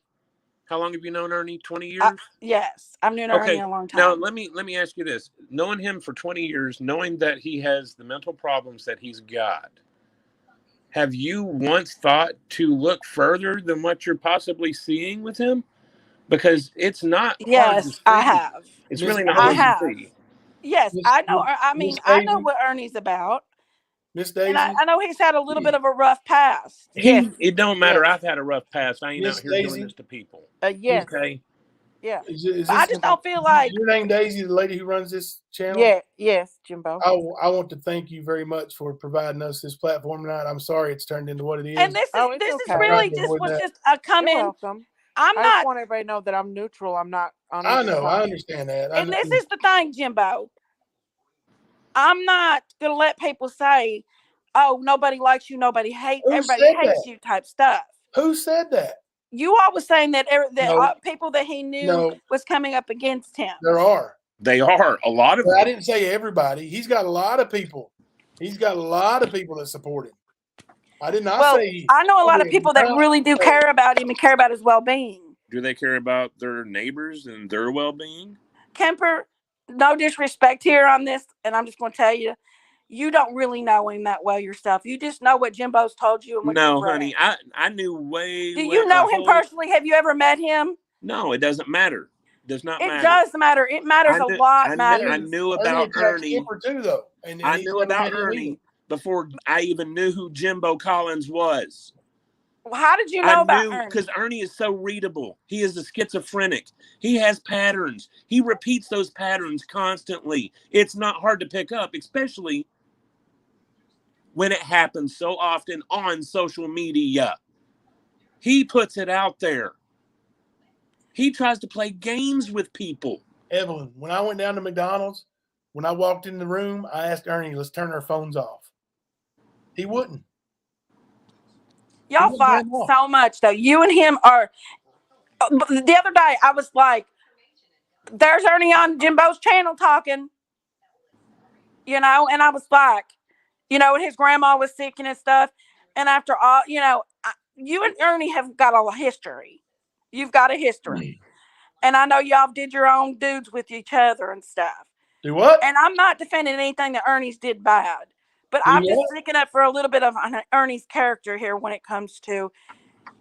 How long have you known Ernie? 20 years? Yes, I've known Ernie Okay. a long Now time. let me ask you this: knowing him for 20 years, knowing that he has the mental problems that he's got, have you once thought to look further than what you're possibly seeing with him? Because it's not hard to Yes, I see. have. It's Miss really not I hard Daisy. to have. see. Yes, Miss I know. I Miss mean, I know Daisy. what Ernie's about, Miss and I Daisy. know he's had a little bit of a rough past. Yes, It don't matter. yes, I've had a rough past. I ain't out Miss here doing Daisy. this to people. yes, Okay. yeah. Is But I this just don't feel like. your name, Daisy, the lady who runs this channel? Yeah, yes, Jimbo. I want to thank you very much for providing us this platform tonight. I'm sorry it's turned into what it is. And this Oh, is it's this is okay. I tried really to just avoid was that. just a come You're in. welcome. I'm I just not, want everybody to know that I'm neutral. I'm not on I either know. I side. understand that. I and know. this is the thing, Jimbo. I'm not gonna let people say, "Oh, nobody likes you, Who everybody said hates that? you," type stuff. Who said that? You all was saying that No, people that he knew no, was coming up against him. there are. They are a lot of But I them. didn't say everybody. He's got a lot of people. He's got a lot of people that support him. I did not Well, say I know a lot of only people that really do care about him and care about his well-being. Do they care about their neighbors and their well-being? Kemper, no disrespect here on this, and I'm just going to tell you, you don't really know him that well yourself. You just know what Jimbo's told you and what you've No, read. honey. I knew way. Do you know him personally? Have you ever met him? No, it doesn't matter. Does not It matter. does matter. It matters a lot. I knew about Ernie. Skipper too, though, and I he's knew never about met him Ernie either. before I even knew who Jimbo Collins was. How did you know about Ernie? Because Ernie is so readable. He is a schizophrenic. He has patterns. He repeats those patterns constantly. It's not hard to pick up, especially when it happens so often on social media. He puts it out there. He tries to play games with people. Evelyn, when I went down to McDonald's, when I walked in the room, I asked Ernie, let's turn our phones off. He wouldn't. Y'all fight so much, though. You and him are. The other day, I was like, there's Ernie on Jimbo's channel talking, and I was like, and his grandma was sick and stuff. And after all, you and Ernie have got a history. You've got a history. And I know y'all did your own dudes with each other and stuff. Do what? And I'm not defending anything that Ernie's did bad. But I'm just sticking up for a little bit of Ernie's character here when it comes to,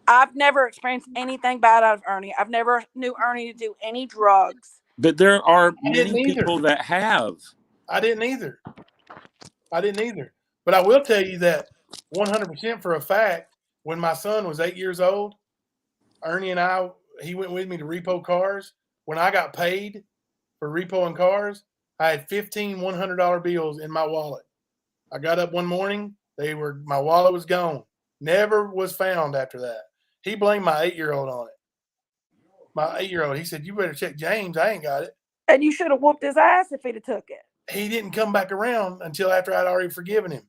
I've never experienced anything bad out of Ernie. I've never knew Ernie to do any drugs. But there are many people that have. I didn't either. But I will tell you that 100% for a fact, when my son was 8 years old, Ernie and he went with me to repo cars. When I got paid for repoing cars, I had 15 $100 bills in my wallet. I got up one morning, my wallet was gone. Never was found after that. He blamed my 8-year-old on it. My 8-year-old, he said, you better check James. I ain't got it. And you should have whooped his ass if he'd have took it. He didn't come back around until after I'd already forgiven him.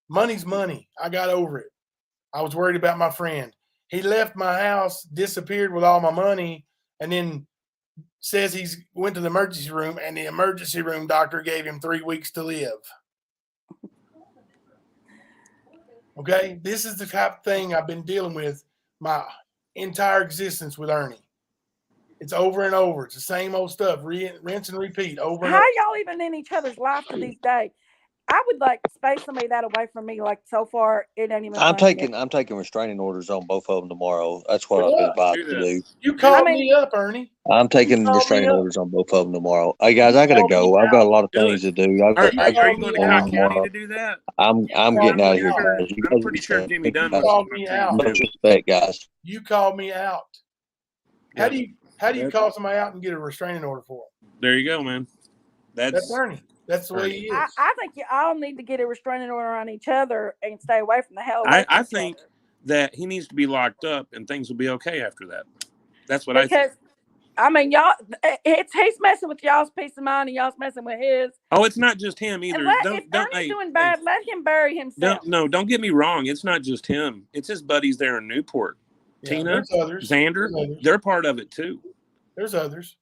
Money's money. I got over it. I was worried about my friend. He left my house, disappeared with all my money, and then says he's went to the emergency room, and the emergency room doctor gave him 3 weeks to live. Okay? This is the type of thing I've been dealing with my entire existence with Ernie. It's over and over. It's the same old stuff. Rinse and repeat over and How over. y'all even in each other's life to these days? I would like space somebody that away from me. Like so far, it ain't even. I'm taking restraining orders on both of them tomorrow. That's what I've been advised to do. You called me up, Ernie. I'm taking restraining orders on both of them tomorrow. Hey guys, I gotta go. I've got a lot of things to do. Are you going to Cobb County to do that? I'm getting out of here. I'm pretty sure Jimmy Dunn You called me out. No respect, guys. You called me out. How do you call somebody out and get a restraining order for them? There you go, man. That's Ernie. That's the way he is. I think you all need to get a restraining order on each other and stay away from the hell. I think that he needs to be locked up and things will be okay after that. That's what I think. I mean, y'all, he's messing with y'all's peace of mind and y'all's messing with his. Oh, it's not just him either. If Ernie's doing bad, let him bury himself. Don't get me wrong. It's not just him. It's his buddies there in Newport. Tina, Xander, they're part of it too. There's others.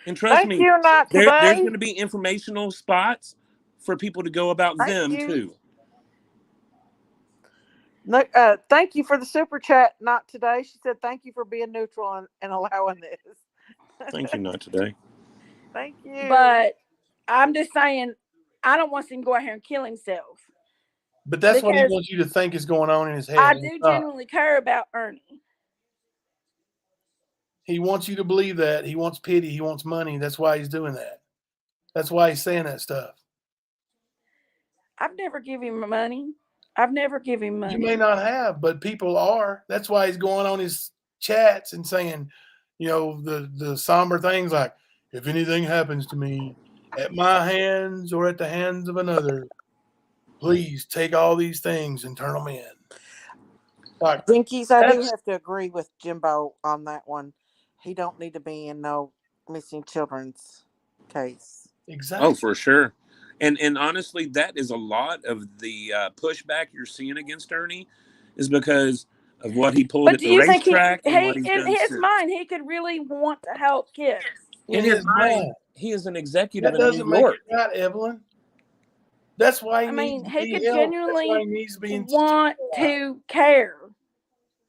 And trust Thank me, you, not there's today. going to be informational spots for people to go about Thank them you. too. No, thank you for the super chat. Not today. She said thank you for being neutral and allowing this. Thank you, not today. Thank you. But I'm just saying, I don't want to see him go out here and kill himself. But that's what he Because wants you to think is going on in his head. I and do it's not. genuinely care about Ernie. He wants you to believe that. He wants pity. He wants money. That's why he's doing that. That's why he's saying that stuff. I've never given him money. I've never given him money. You may not have, but people are. That's why he's going on his chats and saying, you know, the somber things like, if anything happens to me at my hands or at the hands of another, please take all these things and turn them in. Like, Jinkies, I do that's have to agree with Jimbo on that one. He don't need to be in no missing children's case. exactly. Oh, for sure. And honestly, that is a lot of the pushback you're seeing against Ernie, is because of what he pulled But at do the you think racetrack and what he's in done his since. mind, he could really want to help kids? In his mind, he is an executive That in New doesn't make York. it right, Evelyn. That's why he I needs mean, to he be could helped. That's why genuinely he needs to be want to care.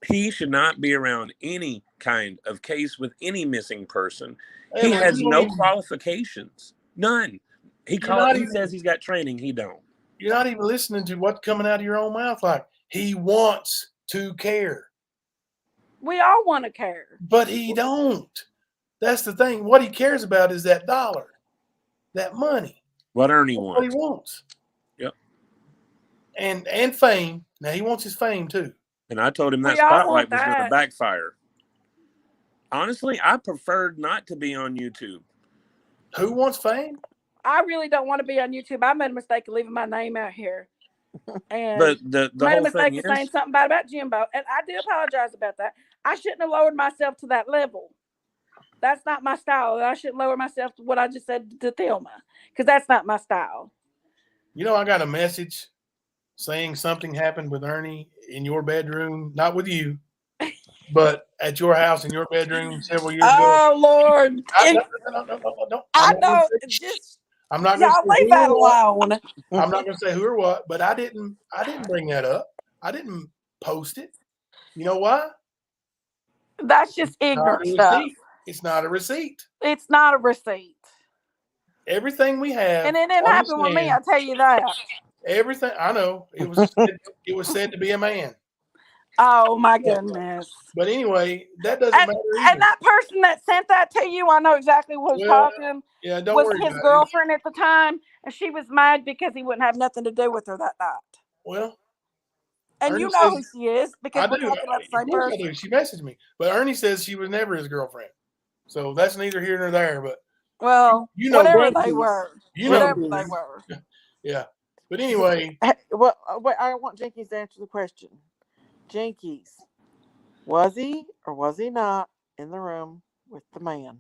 He should not be around any kind of case with any missing person. He Evelyn, has you don't no even, qualifications. None. He you're not even, says he's got training. He don't. you're not even listening to what's coming out of your own mouth. Like, he wants to care, We all want to care. but he don't. That's the thing. What he cares about is that dollar, that money. What Ernie That's what he wants. wants. Yep. And fame. Now he wants his fame too. And I told him that We all spotlight want was going to that. backfire. Honestly, I preferred not to be on YouTube. Who wants fame? I really don't want to be on YouTube. I made a mistake of leaving my name out here. And But the made a whole mistake thing of saying is, something bad about Jimbo. And I do apologize about that. I shouldn't have lowered myself to that level. That's not my style. I shouldn't lower myself to what I just said to Thelma, because that's not my style. You know, I got a message saying something happened with Ernie in your bedroom, not with you, but at your house in your bedroom several years ago. Oh, Lord. No. I know. Just I'm not going to y'all say leave who that or what. alone. I'm not going to say who or what, but I didn't bring that up. I didn't post it. You know why? That's just Not ignorant a stuff. receipt. It's not a receipt. It's not a receipt. Everything we have, And it didn't happen with me, I'll tell you that. everything I know. It was said to be a man. Oh, my goodness. But anyway, that doesn't matter either. And that person that sent that to you, I know exactly who's talking. Yeah, don't was worry his about girlfriend at the time, and she was mad because he wouldn't have nothing to do with her that night. Well, and Ernie you know says, who she is because we're talking about the same person. I do. She messaged me, but Ernie says she was never his girlfriend. So that's neither here nor there. But well, you know, whatever they were, whatever they were. Yeah. But anyway, well, wait, I want Jinkies to answer the question. Jinkies, was he or was he not in the room with the man?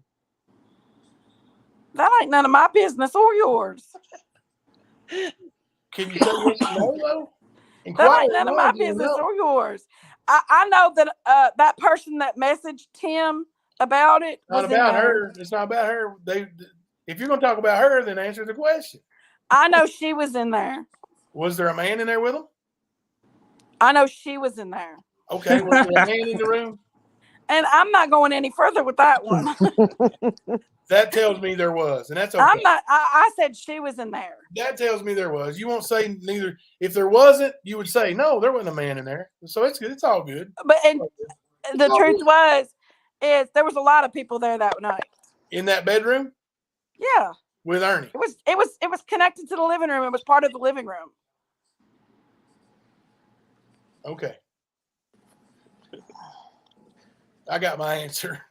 That ain't none of my business or yours. Can you say yes or no, though? That ain't none of my business or yours. I know that that person that messaged him about it was not about her. It's not about her. If you're going to talk about her, then answer the question. I know she was in there. Was there a man in there with him? I know she was in there. Okay, was there a man in the room? And I'm not going any further with that one. That tells me there was, and that's okay. I'm not. I said she was in there. That tells me there was. You won't say neither. If there wasn't, you would say no. There wasn't a man in there, so it's good. It's all good. But the truth is there was a lot of people there that night. In that bedroom? Yeah. With Ernie. It was connected to the living room. It was part of the living room. Okay. I got my answer.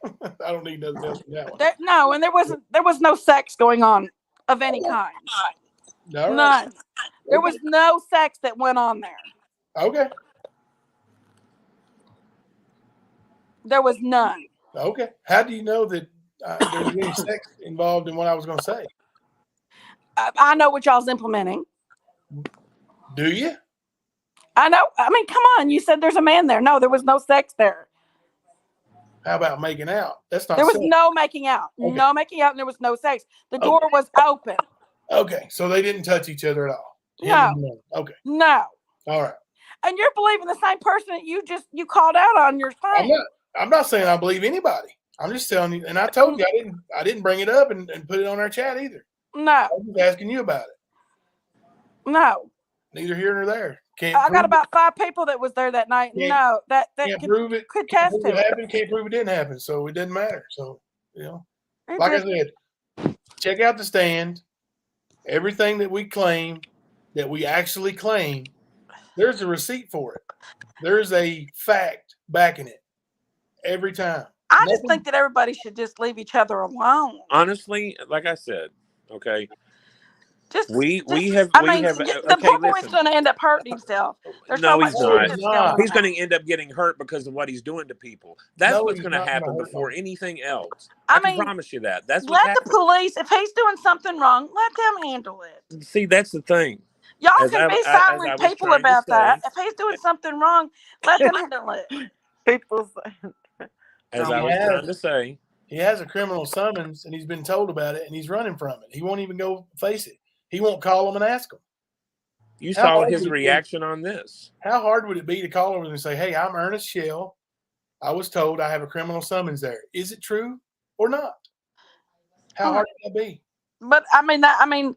I don't need nothing else from that one. There was no sex going on of any kind. No, none. There was no sex that went on there. Okay. There was none. Okay. How do you know that there's any sex involved in what I was going to say? I know what y'all's implementing. Do you? I know. I mean, come on. You said there's a man there. No, there was no sex there. How about making out? That's not There was sex. no making out. Okay. No making out, and there was no sex. The door was open. Okay, so they didn't touch each other at all. No. Okay. No. All right. And you're believing the same person that you called out on your thing. I'm not saying I believe anybody. I'm just telling you, and I told you I didn't bring it up and put it on our chat either. No. I was just asking you about it. No. Neither here nor there. I got about 5 people that was there that night. No, that can't prove it. Could Can't test prove it. it happened. Can't prove it didn't happen. So it doesn't matter. So like I said, check out the stand. Everything that we claim, that we actually claim, there's a receipt for it. There's a fact backing it every time. I just think that everybody should just leave each other alone. Honestly, like I said, okay. The Okay, poor boy's going to end up hurting himself. There's no, so he's much not. He's going to end up getting hurt because of what he's doing to people. That's what's going to happen before anything else. I can promise you that. That's what's let the police, if he's doing something wrong, let them handle it. See, that's the thing. Y'all can be silent people about that. If he's doing something wrong, let them handle it. People as I was trying to say, he has a criminal summons and he's been told about it and he's running from it. He won't even go face it. He won't call them and ask them. You saw his reaction on this. How hard would it be to call over and say, "Hey, I'm Ernest Shell. I was told I have a criminal summons there. Is it true or not?" How hard would that be? But I mean,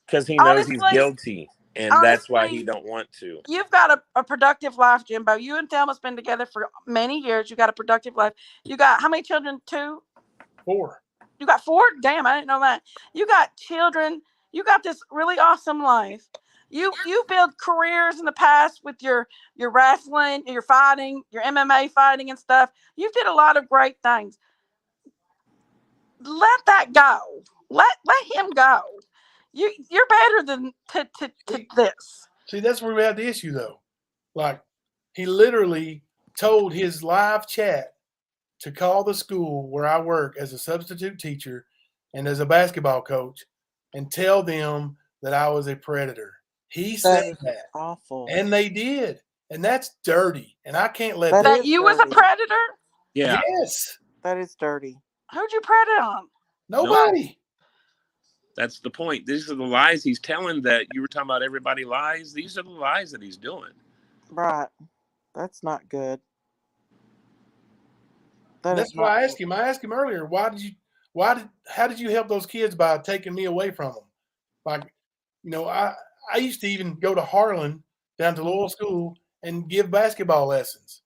because he knows he's guilty, and that's why he don't want to. You've got a productive life, Jimbo. You and Thelma's been together for many years. You got a productive life. You got how many children? 2? 4. You got 4? Damn, I didn't know that. You got children. You got this really awesome life. You build careers in the past with your wrestling, your fighting, your MMA fighting and stuff. You did a lot of great things. Let that go. Let him go. You're better than to this. See, that's where we have the issue, though. Like, he literally told his live chat to call the school where I work as a substitute teacher and as a basketball coach and tell them that I was a predator. He said that. Awful. And they did. And that's dirty. And I can't let that you was a predator? Yeah. Yes. That is dirty. Who'd you predator on? Nobody. Nope. That's the point. These are the lies he's telling that you were talking about everybody lies. These are the lies that he's doing. Right. That's not good. That's why I asked him. I asked him earlier, how did you help those kids by taking me away from them? Like, I used to even go to Harlan down to Lowell School and give basketball lessons.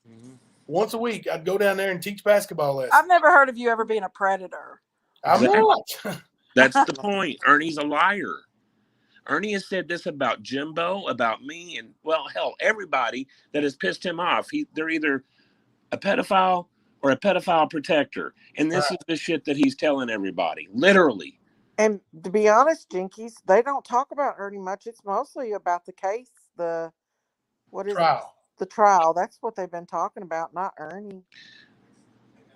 Mm-hmm. Once a week, I'd go down there and teach basketball lessons. I've never heard of you ever being a predator. I'm not. That's the point. Ernie's a liar. Ernie has said this about Jimbo, about me, and, well, hell, everybody that has pissed him off. They're either a pedophile or a pedophile protector. And this is the shit that he's telling everybody, literally. And to be honest, Jinkies, they don't talk about Ernie much. It's mostly about the case, the trial. That's what they've been talking about, not Ernie.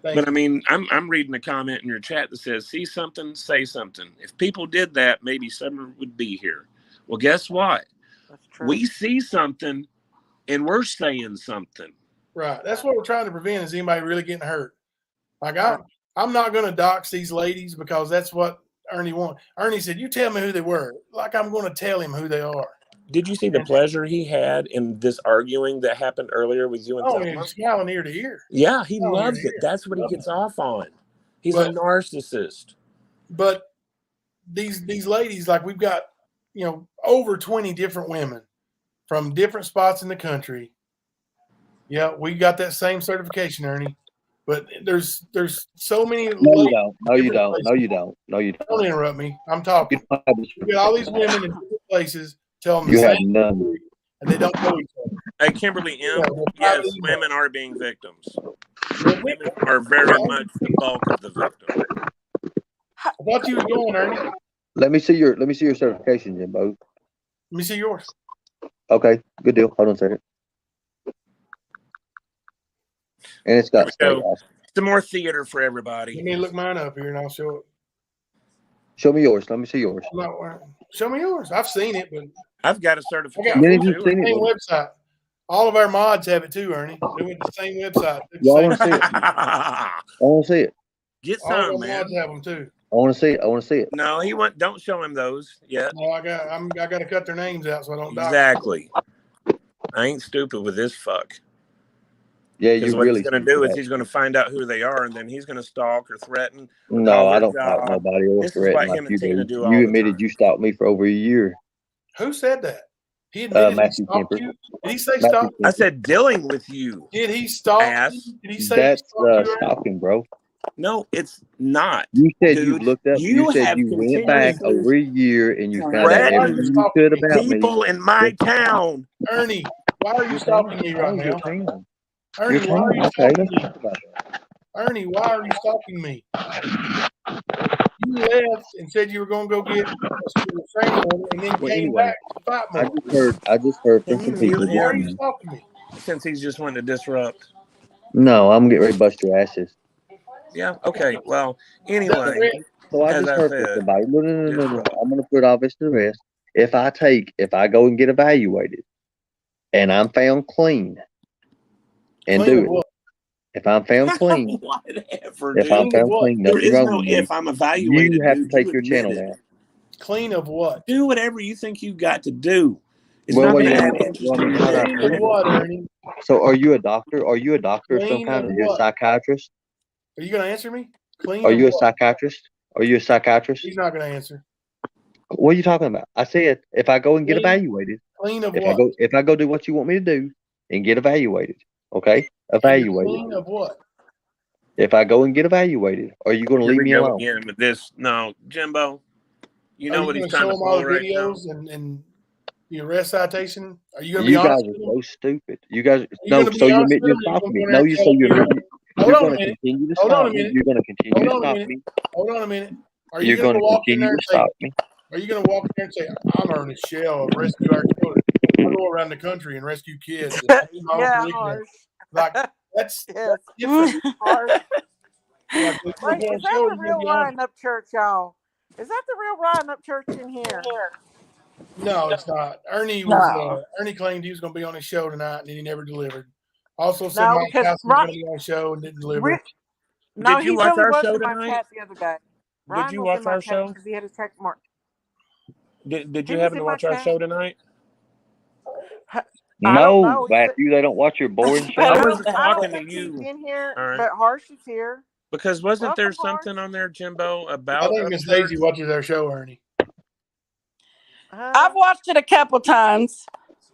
But I mean, I'm reading a comment in your chat that says, "See something, say something." If people did that, maybe Summer would be here. Well, guess what? That's true. We see something, and we're saying something. Right. That's what we're trying to prevent, is anybody really getting hurt. Like, I'm not going to dox these ladies because that's what Ernie wanted. Ernie said, "You tell me who they were." Like, I'm going to tell him who they are. Did you see the pleasure he had in this arguing that happened earlier with you and Thelma? He's smiling ear to ear. Yeah, he loves it. That's what he gets off on. He's a narcissist. But these ladies, like, we've got, over 20 different women from different spots in the country. Yeah, we got that same certification, Ernie. But there's so many. No, you don't. No, you don't. No, you don't. No, you don't. Don't interrupt me. I'm talking. We got all these women in different places. Tell them you have none. And they don't know each other. Hey, Kimberly M. Yes, women are being victims. Women are very much the bulk of the victim. I thought you were going, Ernie. Let me see your certification, Jimbo. Let me see yours. Okay, good deal. Hold on a second. And it's got some more theater for everybody. Let me look mine up here and I'll show it. Show me yours. Let me see yours. Show me yours. I've seen it, but I've got a certification. I got the same website. All of our mods have it too, Ernie. They went to the same website. Well, I want to see it. I want to see it. Get All of some, our man. mods have them too. I want to see it. I want to see it. No, don't show him those yet. No, I got to cut their names out so I don't dox them. Exactly. I ain't stupid with this fuck. Yeah, Because you what really. he's going to do is he's going to find out who they are, and then he's going to stalk or threaten. Or No, call I their don't stalk job. nobody or This is what threaten like him you and Tina do. do all You the admitted time. you stalked me for over a year. Who said that? He admitted he Matthew stalked Kemper. you. Did he say Matthew stalk? I said dealing with you. Did he stalk Ass. you? Did he say That's he stalked you? stalking, bro. No, it's not. You said dude. you've looked up. You said have you went back continuously over a year and you found out Why are you everything you stalking could me? about me. people in my town. Ernie, why are you stalking me right now? Ernie, Your why are town. you Okay, stalking let's me? talk about that. Ernie, why are you stalking me? You left and said you were going to go get a restraining order and then Well, came anyway, back to fight I more. just heard Can from you some people. mute Why are him? you stalking me? Since he's just wanting to disrupt. No, I'm getting ready to bust your asses. Yeah. Okay. Well. Is that Anyway, the So I as just I heard from said, somebody. No. disrupt. I'm gonna put all this to rest. If I go and get evaluated, and I'm found clean, and clean do of it. what? If I'm found clean, Whatever, if I'm dude. Clean of found what? clean, There nothing is wrong no with me. if. I'm You evaluated, have to dude. take You your channel admitted. down. Clean of what? Do whatever you think you've got to do. It's Well, not what going you to want add me to interest do? to your Not day. Clean of what, Ernie? So are you a doctor? Are you a doctor of some Clean kind? of Are you a what? psychiatrist? Are you going to answer me? Clean Are of you a what? psychiatrist? Are you a psychiatrist? He's not going to answer. What are you talking about? I said if I go and get Clean, evaluated, clean of if what? I go do what you want me to do and get evaluated, okay? Evaluated. Clean of what? If I go and get evaluated, are you going to Here leave we me go alone? again with this. No, Jimbo. You Are know you what going he's to trying show to him all pull the right now? videos and the arrest citation? Are you going to be You guys honest are with him? so stupid. You guys, Are you no. going to So be you honest admit with you're him? Or you stalking going to me. go in No, there and you tell so him you admit Hold you're on a going to minute. continue to Hold on a stalk me. minute. You're going to continue Hold to on a stalk minute. me. Hold on a minute. Are you You're going going to to walk in continue there to and say, stalk me. are you going to walk in there and say, I'm Ernie Shell of Rescue Our Children? I go around the country and rescue kids. And I do my own Yeah, curriculum. harsh. Like, that's Yes, different. harsh. Like, if you're Wait, going is to that show, the you're going to real be honest. Ryan Up Church, y'all? Is that the real Ryan Up Church in here? No, it's not. No. Ernie claimed he was going to be on his show tonight, and then he never delivered. Also said No, Mike because Tyson was going to be on the show and didn't deliver. No, Did you he watch really our was show in my tonight? chat the other day. Did Ryan you was in watch my our chat show? because he had his check mark. Did He you was happen in to my watch our chat. show tonight? I don't No, know. Matthew, they don't watch your boring show. I Better wasn't than I don't talking to think he's you. in here, All right. but Harsh is here. Because wasn't there Welcome, Harsh. something on there, Jimbo, I about think Miss Daisy watches our show, Ernie. I've watched it a couple times.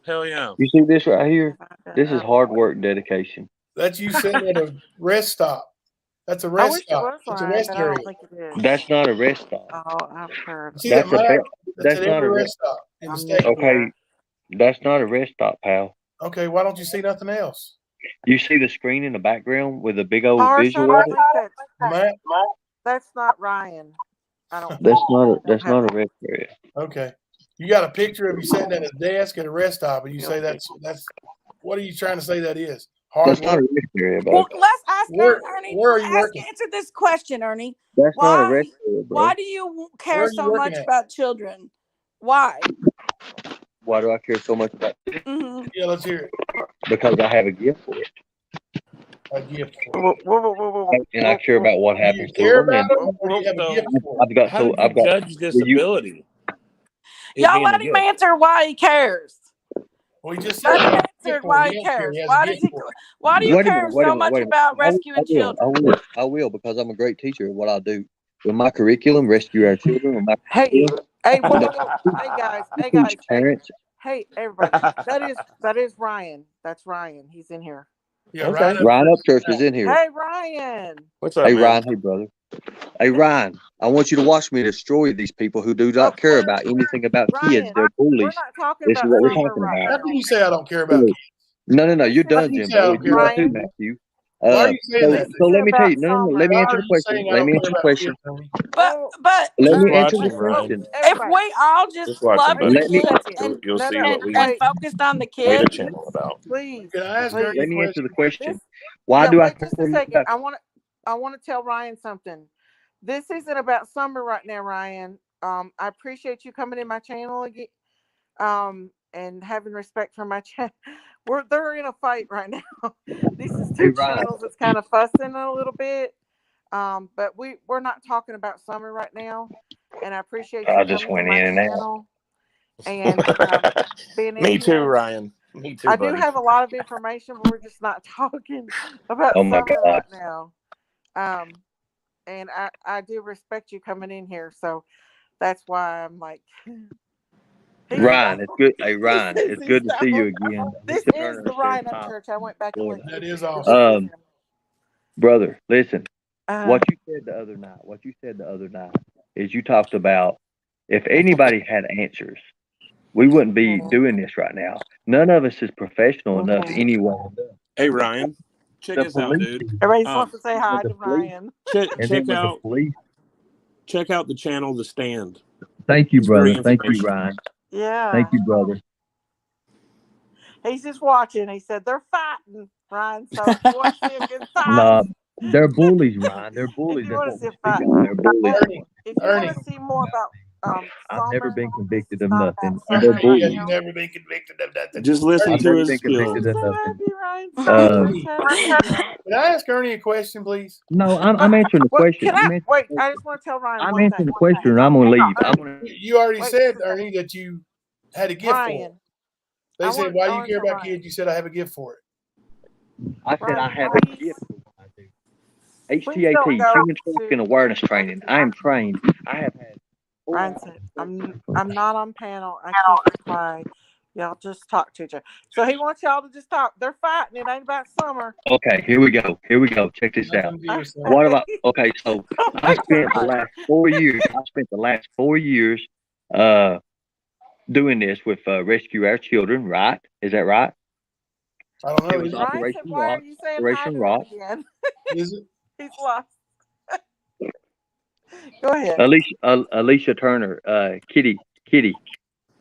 Hell yeah. You see this right here? This is hard work and dedication. That's you sitting at a rest stop. That's a I rest wish it stop. was It's a Ryan, rest but I area. don't think it is. That's not a rest stop. Oh, I've heard. See that That's a map? That's that's at not every a rest stop in the state. Okay, that's not a rest stop, pal. Okay, why don't you see nothing else? You see the screen in the background with a big old Harsh, I visual don't of it? think The map? that's not Ryan. I don't. That's not a rest area. Okay. You got a picture of you sitting at a desk at a rest stop, and you say that's. What are you trying to say that is? Hard That's not work. a rest area, bro. Well, let's ask Ernie. Where are you working? Answer this question, Ernie. That's not a rest area, bro. Why do you care Where are you so working much at? about children? Why? Why do I care so much about it? Mm-hmm. Yeah, let's hear it. Because I have a gift for it. A gift. And I care about what happens to care them. about them, or do you have a gift for I've got How did you I've got judge disability? Y'all let him answer why he cares. Well, he just Let said him answer why he cares. Why do you care so much about rescuing children? I will because I'm a great teacher at what I do. With my curriculum, rescue our children. With my Hey, hey, curriculum, hey guys, teach parents. hey everybody. That is Ryan. That's Ryan. He's in here. Yeah, okay. Ryan Upchurch is in here. Hey Ryan. What's up, hey man? Ryan, hey brother. Hey Ryan, I want you to watch me destroy these people who do not care about anything about kids. They're bullies. We're not talking This is about what we're Summer talking right about. How can you say I don't care about kids? No, you're done, How can you say I Jimbo. don't care You are about too, kids? Matthew. Why are you saying that? So let me tell you. No. Let me Why answer are the you question. saying I Let don't me care answer the about question. kids, Ernie? But Let Just me answer watch the him, Ryan. question. if we all just watch him, loved buddy. the kids You'll see what we and focused on the made a kids, channel about. Please. Can I ask please. Ernie Let me a answer the question? question. Why do I wait care just so a much second. about? I want to tell Ryan something. This isn't about Summer right now, Ryan. I appreciate you coming in my channel again. and having respect for my channel. They're in a fight right now. This is Hey, two Ryan. channels that's kind of fussing a little bit. But we're not talking about summer right now. And I appreciate you I just coming to went my in and out. channel and being in Me too, here. Ryan. Me too, I do buddy. have a lot of information, but we're just not talking about Oh my summer God. right now. And I do respect you coming in here, so that's why I'm like, Ryan, it's good. Hey, Ryan, says it's he's good to see you stopped. again. This Alicia is Turner the said Ryan Up top, Church. I went back and Florida. looked. That is This awesome. is him. Brother, listen. Uh, What you said the other night is you talked about if anybody had answers, we wouldn't be doing this right now. None of us is professional enough anyway. Hey, Ryan, check The this out, police, dude. everybody's supposed to say hi the to police, Ryan. and then Check with the out police. the channel, The Stand. Thank you, It's very brother. Thank you, informational. Ryan. Yeah. Thank you, brother. He's just watching. He said they're fighting, Ryan. So if you want to see a good fight, No, they're bullies, Ryan. They're if bullies. you That's want to what see we a speak fight, on. They're bullies. but Ernie, if you want Ernie, to see more about I've never summer, been this convicted is of not nothing. about And summer they're right yeah, bullies. you now. never been convicted of nothing. Just listen I've to never his been convicted spiel. of I'm so nothing. happy, Ryan. So much Ernie, happening. can I ask Ernie a question, please? No, I'm But answering the what question. can I wait? I just want to tell Ryan I'm one answering thing. the question, Hang and on, I'm gonna hang on, leave. I'm Ernie. gonna. You already Wait said, just a second. Ernie, that you had a gift for it. Ryan, They said, why you care tell about Ryan. kids? You said, I have a gift for it. I said I Ryan, have a please, gift. please don't HTAP, go Human to. Trafficking Awareness Training. I am trained. I have had 4 Ryan hours said, of I'm not on panel. I can't reply. Y'all just talk to each other. So he wants y'all to just talk. They're fighting. It ain't about summer. Okay, here we go. Here we go. Check this out. Nothing to you, son. What about? Okay, so Oh I my spent the God. last 4 years. Doing this with Rescue Our Children. Right? Is that right? I don't It know. was Is Ryan said, Operation why are Rock. you saying hi Operation to Rock. him again? it? Is it? He's lost. Go ahead. Alicia Turner, Kitty,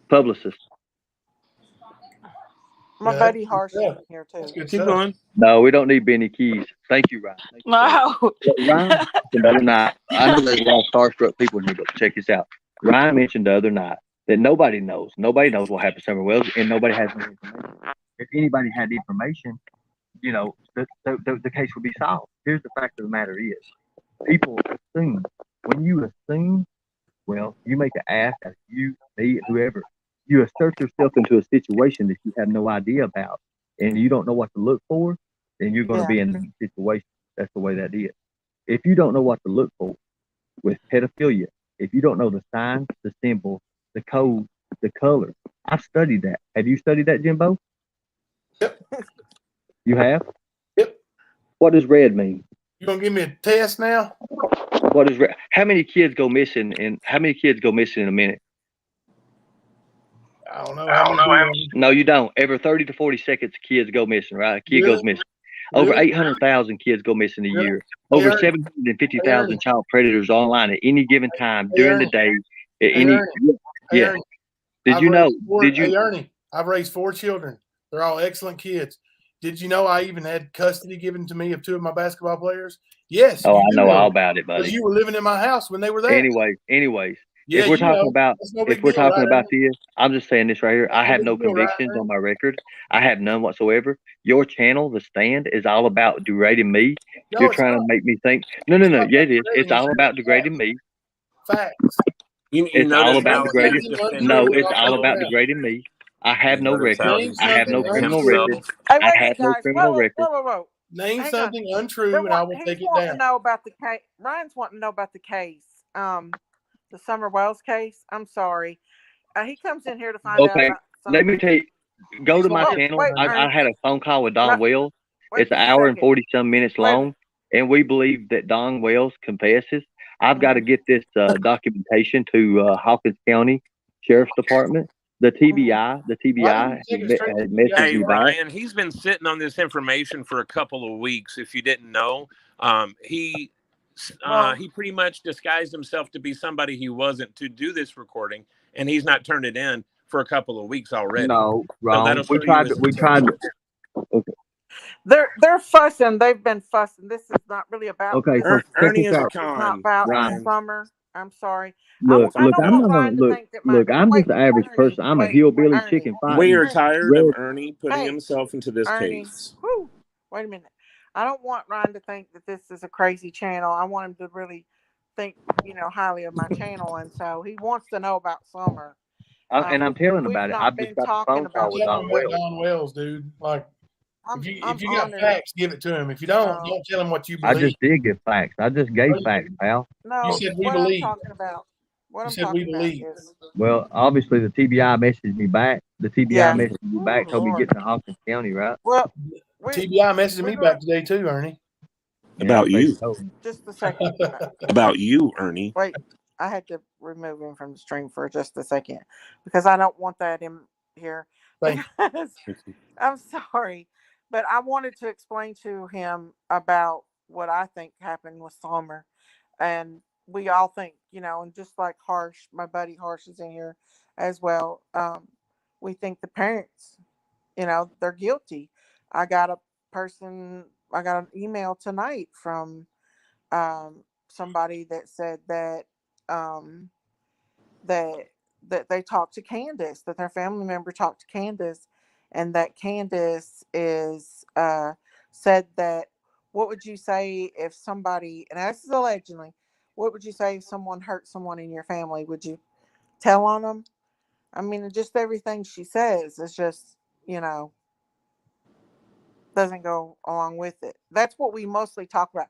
publicist. My Yeah, buddy that's good Harsh is stuff. in here That's too. good Keep stuff. going. No, we don't need Benny Keys. Thank you, Ryan. Thank you, brother. No. Ryan, the other night, I know there's a lot of starstruck people in here, but check this out. Ryan mentioned the other night that nobody knows. Nobody knows what happened to Summer Wells, and nobody has any information. If anybody had information, the case would be solved. Here's the fact of the matter is, people assume. When you assume, well, you make an ass out of you, me, whoever. You assert yourself into a situation that you have no idea about, and you don't know what to look for, then you're going to Yeah. be in that situation. That's the way that is. If you don't know what to look for with pedophilia, if you don't know the signs, the symbols, the code, the color, I've studied that. Have you studied that, Jimbo? Yep. You have? Yep. What does red mean? You gonna give me a test now? What is red? How many kids go missing in a minute? I don't know. How many? No, you don't. Every 30 to 40 seconds, kids go missing, right? A kid Really? goes missing. Over Really? 800,000 kids go missing a Really? year. Hey, Over Ernie. 750,000 Ernie. child predators online at any given time Hey, during the Ernie. day. At Hey, any, Ernie. Hey, yeah. Ernie. Did you know? Hey, Ernie. I've raised 4 children. They're all excellent kids. Did you know I even had custody given to me of 2 of my basketball players? Yes. Oh, you I do know all about it, because buddy. you were living in my house when they were there. Anyways, Yeah, if we're you know. talking about That's no big deal, right, this, I'm just saying this right here. I no have big no deal, right, convictions Ernie? on my record. I have none whatsoever. Your channel, The Stand, is all about degrading me. No, You're it's trying not. to make me think. No. It's Yeah, not it is. degrading. It's all about degrading me. Facts. You It's all notice about how degrading. he's defending No, it's all himself. about degrading me. I have You no notice how record. he's I have no defending criminal untrue. record. Hey, I wait a have minute, no guys. criminal record. Whoa. Name Hang something on. untrue, and I will He's take it wanting down. to know about the case. Ryan's wanting to know about the case. The Summer Wells case. I'm sorry. He comes in here to find out Okay, about let me summer. tell you. Go He's to my lying. channel. Wait, I Ernie. had a phone call with Don Wells. Wait It's an just a hour and second. 40 some minutes Wait a long, and we believe that Don Wells confesses. I've got to get this documentation to Hawkins County Sheriff's Department. The TBI Why didn't you take it straight to had the messaged Hey, me back. Ryan, he's been sitting on this information for a couple of weeks. If you didn't know, he pretty much disguised himself to be somebody he wasn't to do this recording, and he's not turned it in for a couple of weeks already. No, So wrong. that'll We show you tried. his We tried. intentions. Okay. They're fussing. They've been fussing. This is not really about. Okay. This So check Ernie this is a out. It's not con, about Ryan. summer. I'm sorry. Look, I look, don't I'm want not gonna Ryan to look. think that my Look, I'm just wait, an average Ernie, person. I'm a wait, hillbilly Ernie, chicken We fighting are Ernie, tired of red. Ernie putting hey, himself into this Ernie. case. Whoo, wait a minute. I don't want Ryan to think that this is a crazy channel. I want him to really think, highly of my channel, and so he wants to know about Summer. And I'm telling We've about it. not I've just been got the talking phone I'm call about with telling Don him about Summer. Wells. Don Wells, dude. Like, if I'm you got honored. facts, give it to him. If you don't tell him what you I believe. just did get facts. I just gave Oh, facts, pal. you No, said we what I'm believe. talking about. What You I'm said we talking about believe. is, Well, obviously the TBI messaged me back. The TBI yeah. messaged me Oh back. Told me Lord. get to Hawkins County, right? Well, TBI messaged we're me going back today too, Ernie. Yeah, About baby. you. just a second. About you, Ernie. Wait, I had to remove him from the stream for just a second because I don't want that in here. Thank Because I'm sorry, but I wanted to explain to him about what I think happened with Summer, and we all think, and just like Harsh, my buddy Harsh is in here as well. We think the parents, they're guilty. I got a I got an email tonight from somebody that said um, that they talked to Candace, that their family member talked to Candace, and that Candace is said that what would you say if somebody, and this is allegedly, what would you say if someone hurt someone in your family? Would you tell on them? I mean, just everything she says is just, you know, doesn't go along with it. That's what we mostly talk about.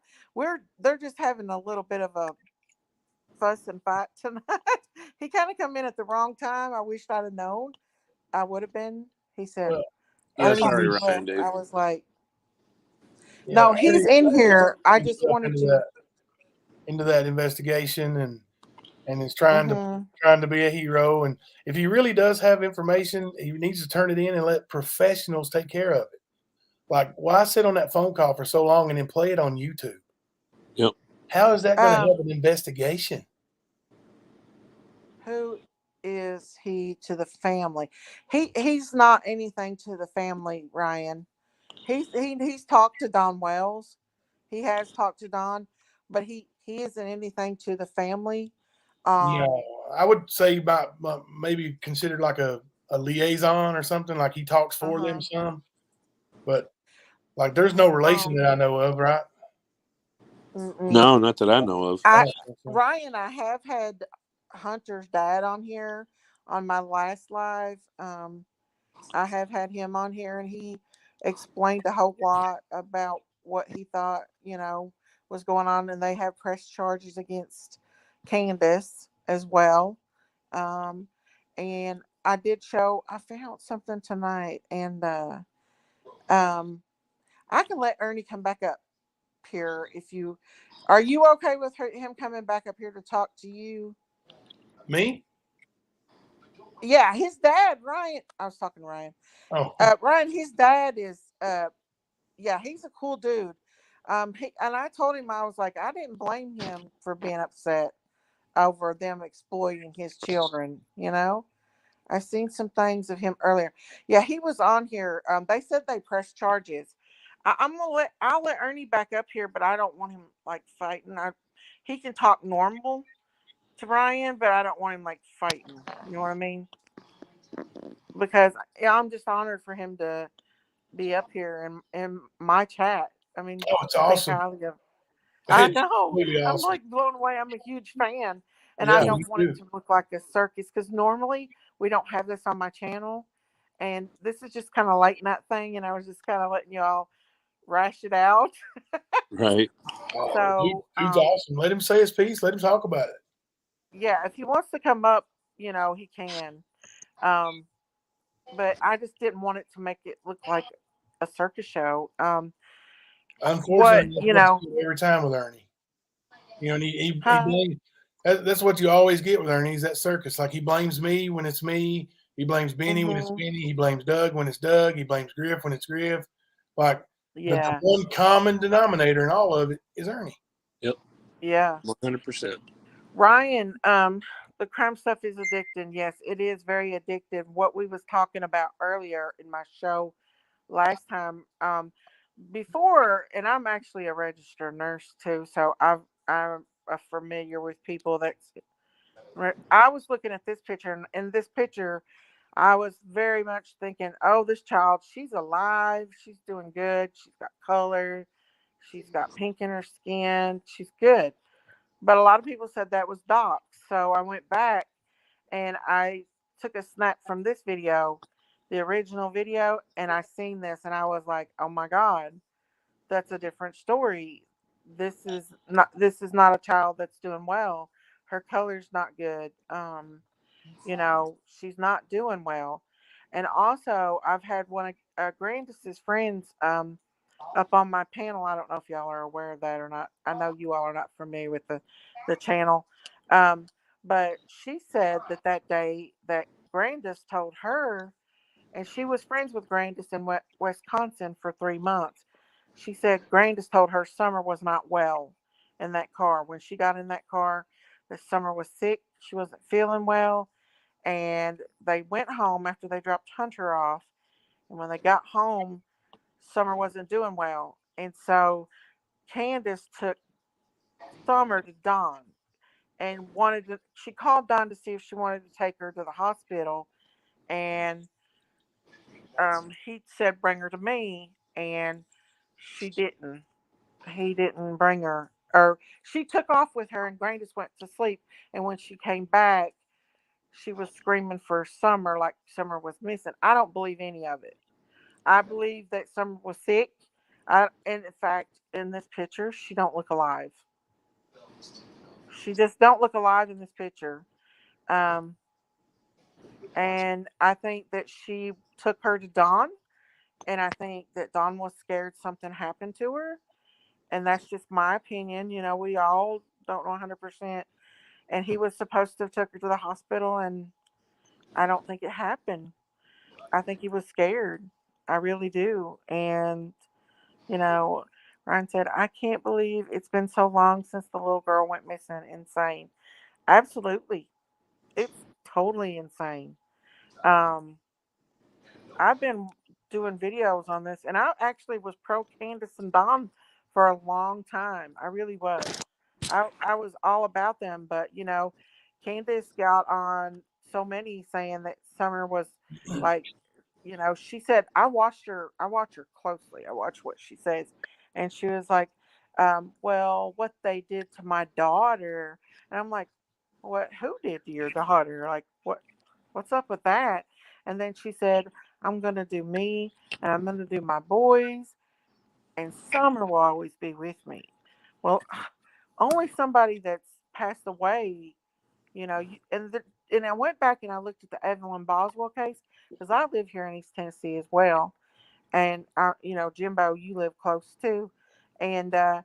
They're just having a little bit of a fuss and fight tonight. He kind of come in at the wrong time. I wished I'd have known. I would have been. He said, well, Yeah, Ernie's sorry, left. Ryan, dude. I was like, yeah, no, he's in here. I Ernie's just wanted into to. that investigation and is trying Mm-hmm. to be a hero. And if he really does have information, he needs to turn it in and let professionals take care of it. Like, why sit on that phone call for so long and then play it on YouTube? Yep. How is that going to Um, help an investigation? who is he to the family? He's not anything to the family, Ryan. He's talked to Don Wells. He has talked to Don, but he isn't anything to the family. Yeah, Um, I would say about maybe considered like a liaison or something. Like he talks for them uh-huh. some, but like there's no relation Um, that I know of, right? mm-mm. No, not that I know of. I I don't think so. Ryan, I have had Hunter's dad on here on my last live. I have had him on here, and he explained a whole lot about what he thought, was going on, and they have pressed charges against Candace as well. Um, and I did show. I found something tonight, and um, I can let Ernie come back up here if you are you okay with him coming back up here to talk to you. Me? Yeah, his dad Ryan, I was talking to Ryan. Oh, Ryan, his dad is yeah, he's a cool dude. And I told him, I was like, I didn't blame him for being upset over them exploiting his children. I seen some things of him earlier. Yeah, he was on here. They said they pressed charges. I'll let Ernie back up here, but I don't want him like fighting. He can talk normal to Ryan, but I don't want him like fighting. You know what I mean? Because yeah, I'm just honored for him to be up here in my chat. I mean, it's think awesome. highly of. I It's know. really I'm awesome. like blown away. I'm a huge fan, and I Yeah, me don't want it too. to look like a circus because normally we don't have this on my channel, and this is just kind of late night thing, and I was just kind of letting y'all rash it out. Right. Oh, So, dude's awesome. Let him say his piece. Let him talk about it. yeah, if he wants to come up, he can. Um, but I just didn't want it to make it look like a circus show. What Unfortunately, that's what you do every time with Ernie. And he Huh? blames. That's what you always get with Ernie. Is that circus? Like he blames me when it's me. He blames Benny when it's Mm-hmm. Benny. He blames Doug when it's Doug. He blames Griff when it's Griff. Like the Yeah, one common denominator in all of it is Ernie. Yep. yeah. 100%. Ryan, the crime stuff is addicting. Yes, it is very addictive. What we was talking about earlier in my show last time, before, and I'm actually a registered nurse too, so I familiar with people that's. I was looking at this picture, and in this picture, I was very much thinking, "Oh, this child, she's alive. She's doing good. She's got color. She's got pink in her skin. She's good." But a lot of people said that was Doc. So I went back and I took a snap from this video, the original video, and I seen this and I was like, "Oh my God, that's a different story. This is not a child that's doing well. Her color's not good. She's not doing well." And also, I've had one of Grandis's friends up on my panel. I don't know if y'all are aware of that or not. I know you all are not familiar with the channel. Um, but she said that day that Grandis told her, and she was friends with Grandis in Wisconsin for 3 months. She said Grandis told her Summer was not well in that car. When she got in that car, that Summer was sick. She wasn't feeling well. And they went home after they dropped Hunter off. And when they got home, Summer wasn't doing well. And so Candace took Summer to Don and she called Don to see if she wanted to take her to the hospital. And he said, "Bring her to me." And she didn't. He didn't bring her. Or she took off with her, and Grandis went to sleep. And when she came back, she was screaming for Summer, like Summer was missing. I don't believe any of it. I believe that Summer was sick. And in fact, in this picture, she don't look alive. She just don't look alive in this picture. Um, and I think that she took her to Dawn, and I think that Dawn was scared something happened to her. And that's just my opinion. We all don't know 100%. And he was supposed to have took her to the hospital, and I don't think it happened. I think he was scared. I really do. And You know, Ryan said, "I can't believe it's been so long since the little girl went missing." Insane. Absolutely. It's totally insane. Um, I've been doing videos on this, and I actually was pro Candace and Don for a long time. I really was. I was all about them, but Candace got on so many saying that Summer was like, she said, I watch her closely. I watch what she says. And she was like, "Well, what they did to my daughter." And I'm like, "What, who did to your daughter? Like, what's up with that?" And then she said, "I'm going to do me, and I'm going to do my boys, and Summer will always be with me." Well, only somebody that's passed away, and I went back and I looked at the Evelyn Boswell case because I live here in East Tennessee as well. And, Jimbo, you live close too. And the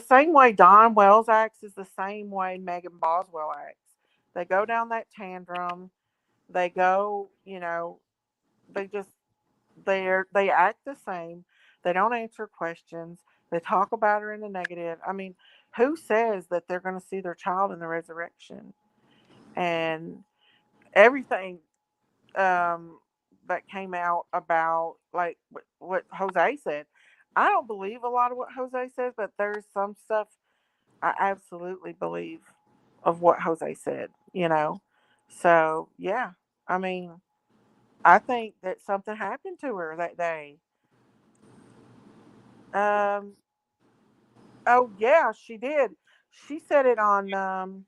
same way Don Wells acts is the same way Megan Boswell acts. They go down that tantrum. They go, they just they act the same. They don't answer questions. They talk about her in the negative. I mean, who says that they're going to see their child in the resurrection? And everything that came out about, like, what Jose said. I don't believe a lot of what Jose says, but there's some stuff I absolutely believe of what Jose said. So, yeah, I mean, I think that something happened to her that day. Um, oh yeah, she did. She said it on.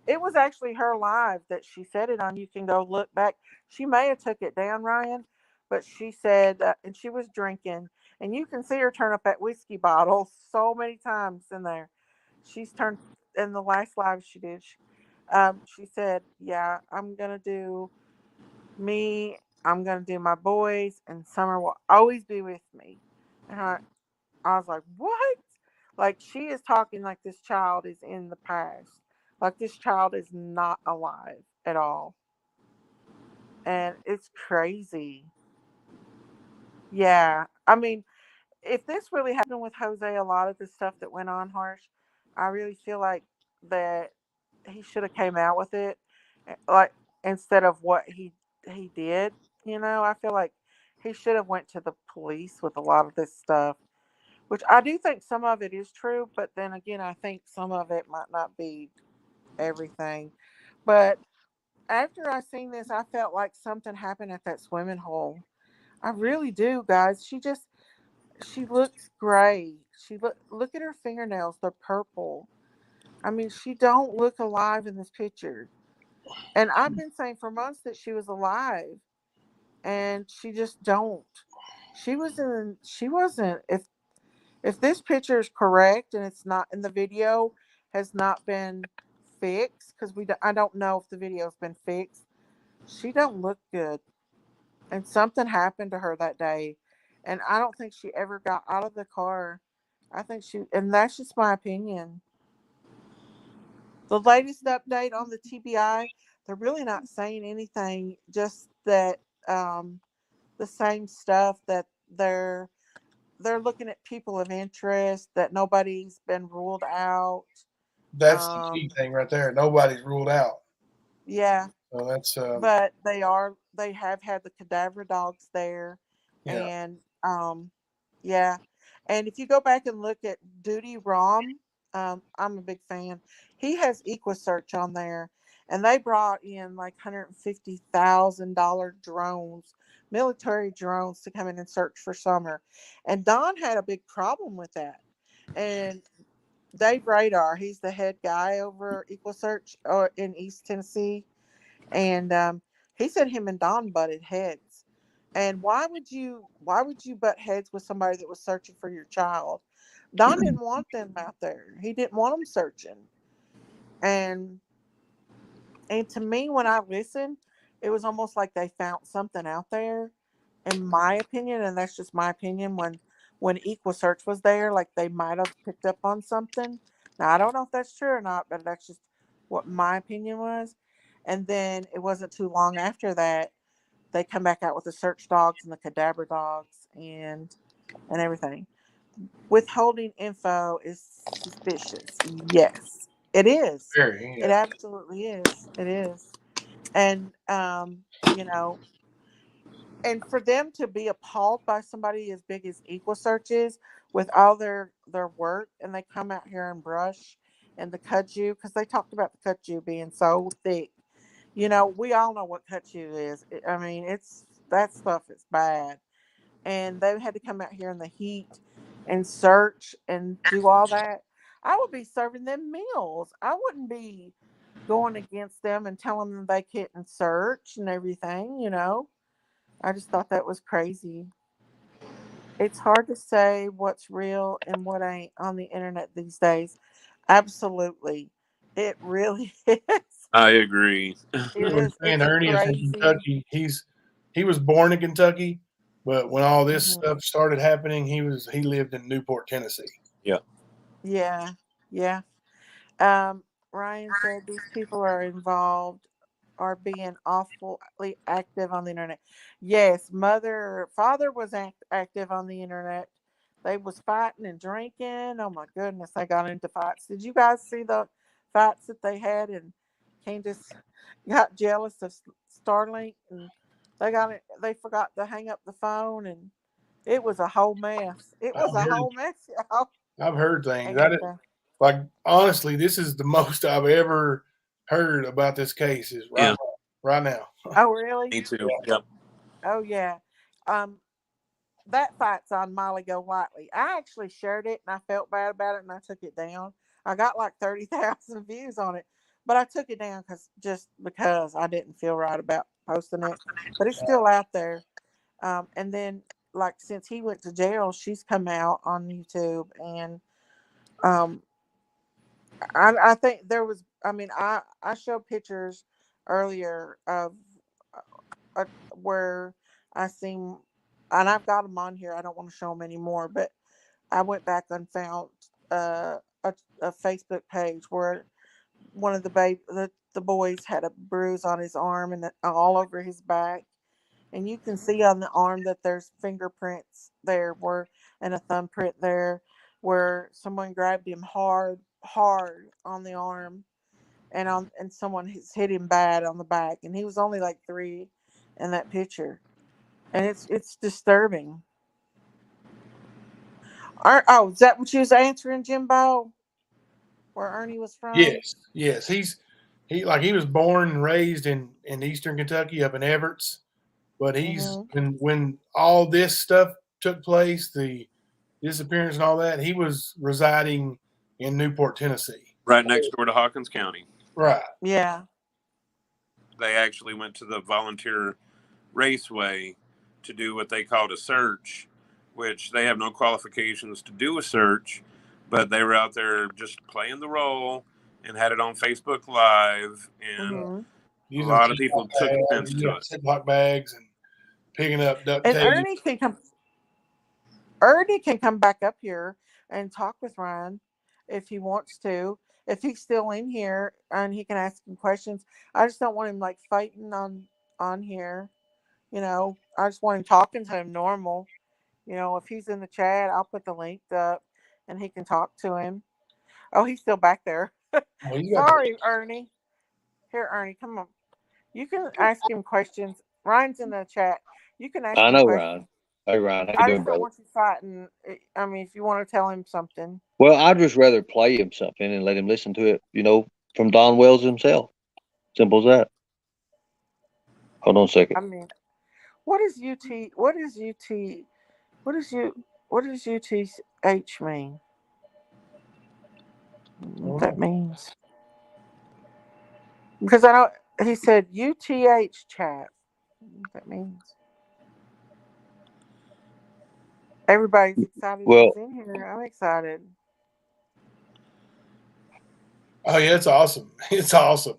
It was actually her live that she said it on. You can go look back. She may have took it down, Ryan, but she said, and she was drinking, and you can see her turn up that whiskey bottle so many times in there. She's turned in the last live she did. She said, "Yeah, I'm gonna do me. I'm gonna do my boys, and Summer will always be with me." And I was like, "What?" Like, she is talking like this child is in the past. Like, this child is not alive at all. And it's crazy. Yeah. I mean, if this really happened with Jose, a lot of the stuff that went on, Harsh, I really feel like that he should have came out with it, like, instead of what he did. I feel like he should have went to the police with a lot of this stuff. which I do think some of it is true, but then again, I think some of it might not be everything. But after I seen this, I felt like something happened at that swimming hole. I really do, guys. She looks great. Look at her fingernails; they're purple. I mean, she don't look alive in this picture. And I've been saying for months that she was alive, and she just don't. She wasn't. If this picture is correct and it's not, and the video has not been fixed, because I don't know if the video's been fixed. She don't look good, and something happened to her that day, and I don't think she ever got out of the car. I think and that's just my opinion. The latest update on the TBI, they're really not saying anything, just that the same stuff, that they're looking at people of interest, that nobody's been ruled out. That's the key thing right there. Nobody's ruled out. Yeah, So that's but they have had the cadaver dogs there, yeah. and yeah, and if you go back and look at Duty Rom, I'm a big fan. He has EquiSearch on there, and they brought in like $150,000 drones, military drones, to come in and search for Summer, and Don had a big problem with that, and Dave Radar, he's the head guy over EquiSearch or in East Tennessee, and he said him and Don butted heads. And why would you butt heads with somebody that was searching for your child? Don didn't want them out there. He didn't want them searching. And to me, when I listened, it was almost like they found something out there, in my opinion, and that's just my opinion. When EquiSearch was there, like they might have picked up on something. Now I don't know if that's true or not, but that's just what my opinion was. And then it wasn't too long after that they come back out with the search dogs and the cadaver dogs and everything. Withholding info is suspicious. Yes, it is. very It yeah. absolutely is. It is. And you know, and for them to be appalled by somebody as big as EquiSearch is, with all their work, and they come out here and brush and the kudzu, because they talked about the kudzu being so thick. We all know what kudzu is. I mean, it's that stuff is bad, and they had to come out here in the heat and search and do all that. I would be serving them meals. I wouldn't be going against them and telling them they couldn't search and everything. I just thought that was crazy. It's hard to say what's real and what ain't on the internet these days. Absolutely. It really is. I agree. It My is. friend It's Ernie is from crazy. Kentucky. He was born in Kentucky, but when all this Mhm. stuff started happening, he lived in Newport, Tennessee. Yeah. Yeah. Yeah. Um, Ryan said these people are being awfully active on the internet. Yes, father was active on the internet. They was fighting and drinking. Oh my goodness, they got into fights. Did you guys see the fights that they had? And Candace got jealous of Starlink, and They forgot to hang up the phone, and it was a whole mess. It I've was a heard whole mess, y'all. I've heard things. I And didn't like honestly. This is the most I've ever heard about this case. Is Yeah. right now. oh really? Me too. Yep. Oh yeah. Um, that fight's on Molly Go Lightly. I actually shared it and I felt bad about it and I took it down. I got like 30,000 views on it, but I took it down because I didn't feel right about posting it. But it's still out there. And then, like, since he went to jail, she's come out on YouTube, and um, I think there was. I mean, I showed pictures earlier of where I seen, and I've got them on here. I don't want to show them anymore, but I went back and found a Facebook page where one of the boys had a bruise on his arm and all over his back, and you can see on the arm that there's fingerprints there, where and a thumbprint there, where someone grabbed him hard on the arm, and someone has hit him bad on the back, and he was only like 3 in that picture, and it's disturbing. Oh, is that what you was answering, Jimbo? Where Ernie was from? Yes. He was born and raised in Eastern Kentucky, up in Everett's, but he's Mm-hmm. when all this stuff took place, the disappearance and all that, he was residing in Newport, Tennessee. Right next door to Hawkins County. Right. Yeah. They actually went to the volunteer raceway to do what they called a search, which they have no qualifications to do a search, but they were out there just playing the role and had it on Facebook Live, and Mm-hmm. a Using lot of people took offense to it. Ziploc bags and picking up duct And tape. Ernie can come back up here and talk with Ryan if he wants to. If he's still in here and he can ask him questions. I just don't want him like fighting on here. I just want him talking to him normal. If he's in the chat, I'll put the link up and he can talk to him. Oh, he's still back there. Well, Sorry, Ernie. Here, Ernie, come on. You can ask him questions. Ryan's in the chat. You can ask I him know, questions. Ryan. Hey, Ryan, how you I doing, just don't brother? want you fighting. I mean, if you want to tell him something. Well, I'd just rather play him something and let him listen to it, from Don Wells himself. Simple as that. Hold on a second. I mean, what is UT? What is UT? What is you? What does UTH mean? What that means? Because I don't. He said UTH chat. What that means? Everybody's excited Well, he's in here. I'm excited. Oh yeah, it's awesome. It's awesome.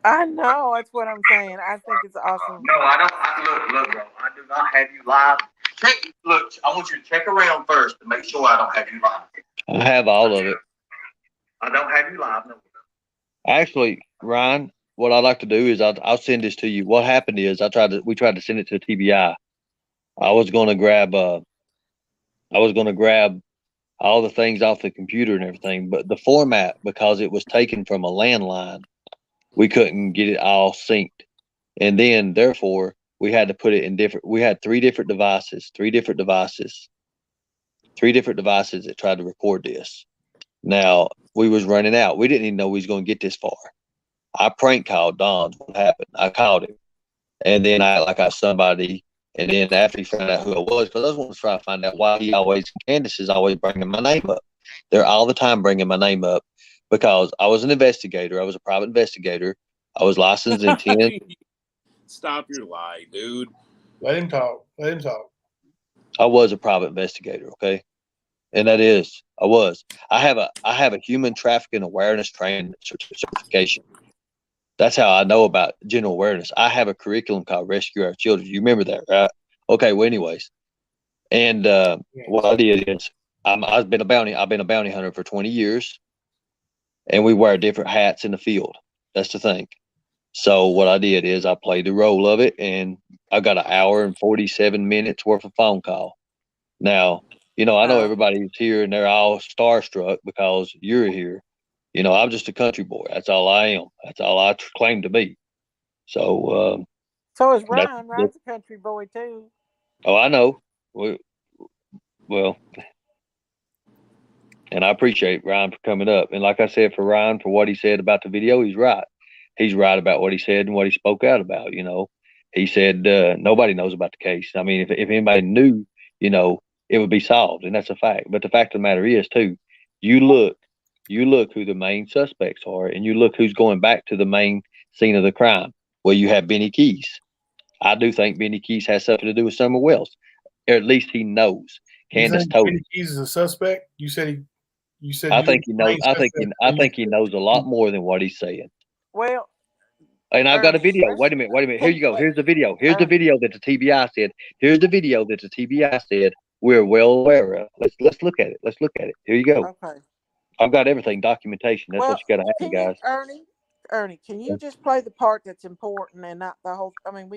I know. That's what I'm saying. I think it's awesome. No, I don't. Look, bro. I do not have you live. Look, I want you to check around first to make sure I don't have you live. I have all of it. I don't have you live. No. Actually, Ryan, what I'd like to do is I'll send this to you. What happened is we tried to send it to TBI. I was going to grab all the things off the computer and everything, but the format, because it was taken from a landline, we couldn't get it all synced. And then therefore we had to put it in we had three different devices that tried to record this. Now we was running out. We didn't even know we was going to get this far. I prank called Don. What happened? I called him, and then I like I somebody. And then after he found out who it was, because I was wanting to try to find out why Candace is always bringing my name up. They're all the time bringing my name up because I was an investigator. I was a private investigator. I was licensed in 10. Stop your lie, dude. Let him talk. I was a private investigator, okay? And I was. I have a human trafficking awareness training certification. That's how I know about general awareness. I have a curriculum called Rescue Our Children. You remember that, right? Okay. Well, anyways, and what I did is I've been a bounty hunter for 20 years, and we wear different hats in the field. That's the thing. So what I did is I played the role of it, and I got an hour and 47 minutes worth of phone call. Now, I know everybody's here and they're all starstruck because you're here. I'm just a country boy. That's all I am. That's all I claim to be. So, So is Ryan. Ryan's a country boy too. Oh, I know. Well, and I appreciate Ryan for coming up. And like I said, for Ryan, for what he said about the video, he's right. He's right about what he said and what he spoke out about. He said nobody knows about the case. I mean, if anybody knew, it would be solved, and that's a fact. But the fact of the matter is, too, you look who the main suspects are, and you look who's going back to the main scene of the crime. Well, you have Benny Keys. I do think Benny Keys has something to do with Summer Wells, or at least he knows. Candace told Benny Keys is a suspect. You said. I think he knows. I think he knows a lot more than what he's saying. Well, and I've got a video. Wait a minute. Here you go. Here's the video. Here's the video that the TBI said. Here's the video that the TBI said we're well aware of. Let's look at it. Here you go. Okay. I've got everything, documentation. That's what you got to have, guys. Ernie, can you just play the part that's important and not the whole? I mean,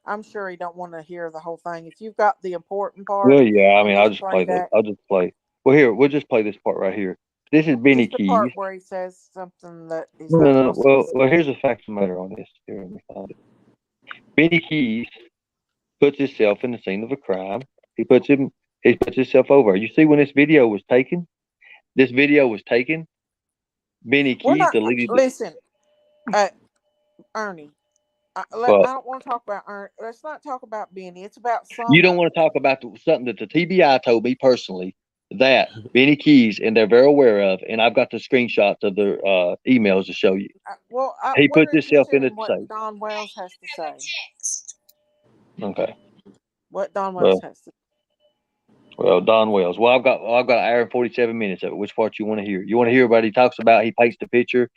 I'm sure he don't want to hear the whole thing. If you've got the important part, well, yeah. I mean, I'll just play that. I'll just play. Well, here we'll just play this part right here. This is Benny just the Keys. Part where he says something that he's no. Well, here's the fact of the matter on this. Here, let me find it. Benny Keys puts himself in the scene of a crime. He puts He puts himself over. You see when this video was taken? Benny We're Keys not. deleted it. Listen, Ernie. I But don't want to talk about Ernie. Let's not talk about Benny. It's about you don't Summer. want to talk about something that the TBI told me personally that Benny Keys, and they're very aware of, and I've got the screenshots of their emails to show you. He We're puts himself interested in in it what safe. Don Wells has to say. Okay. What Don Wells has to say. Well, Don Wells. Well, I've got an hour and 47 minutes of it. Which part you want to hear? You want to hear what he talks about? He paints the picture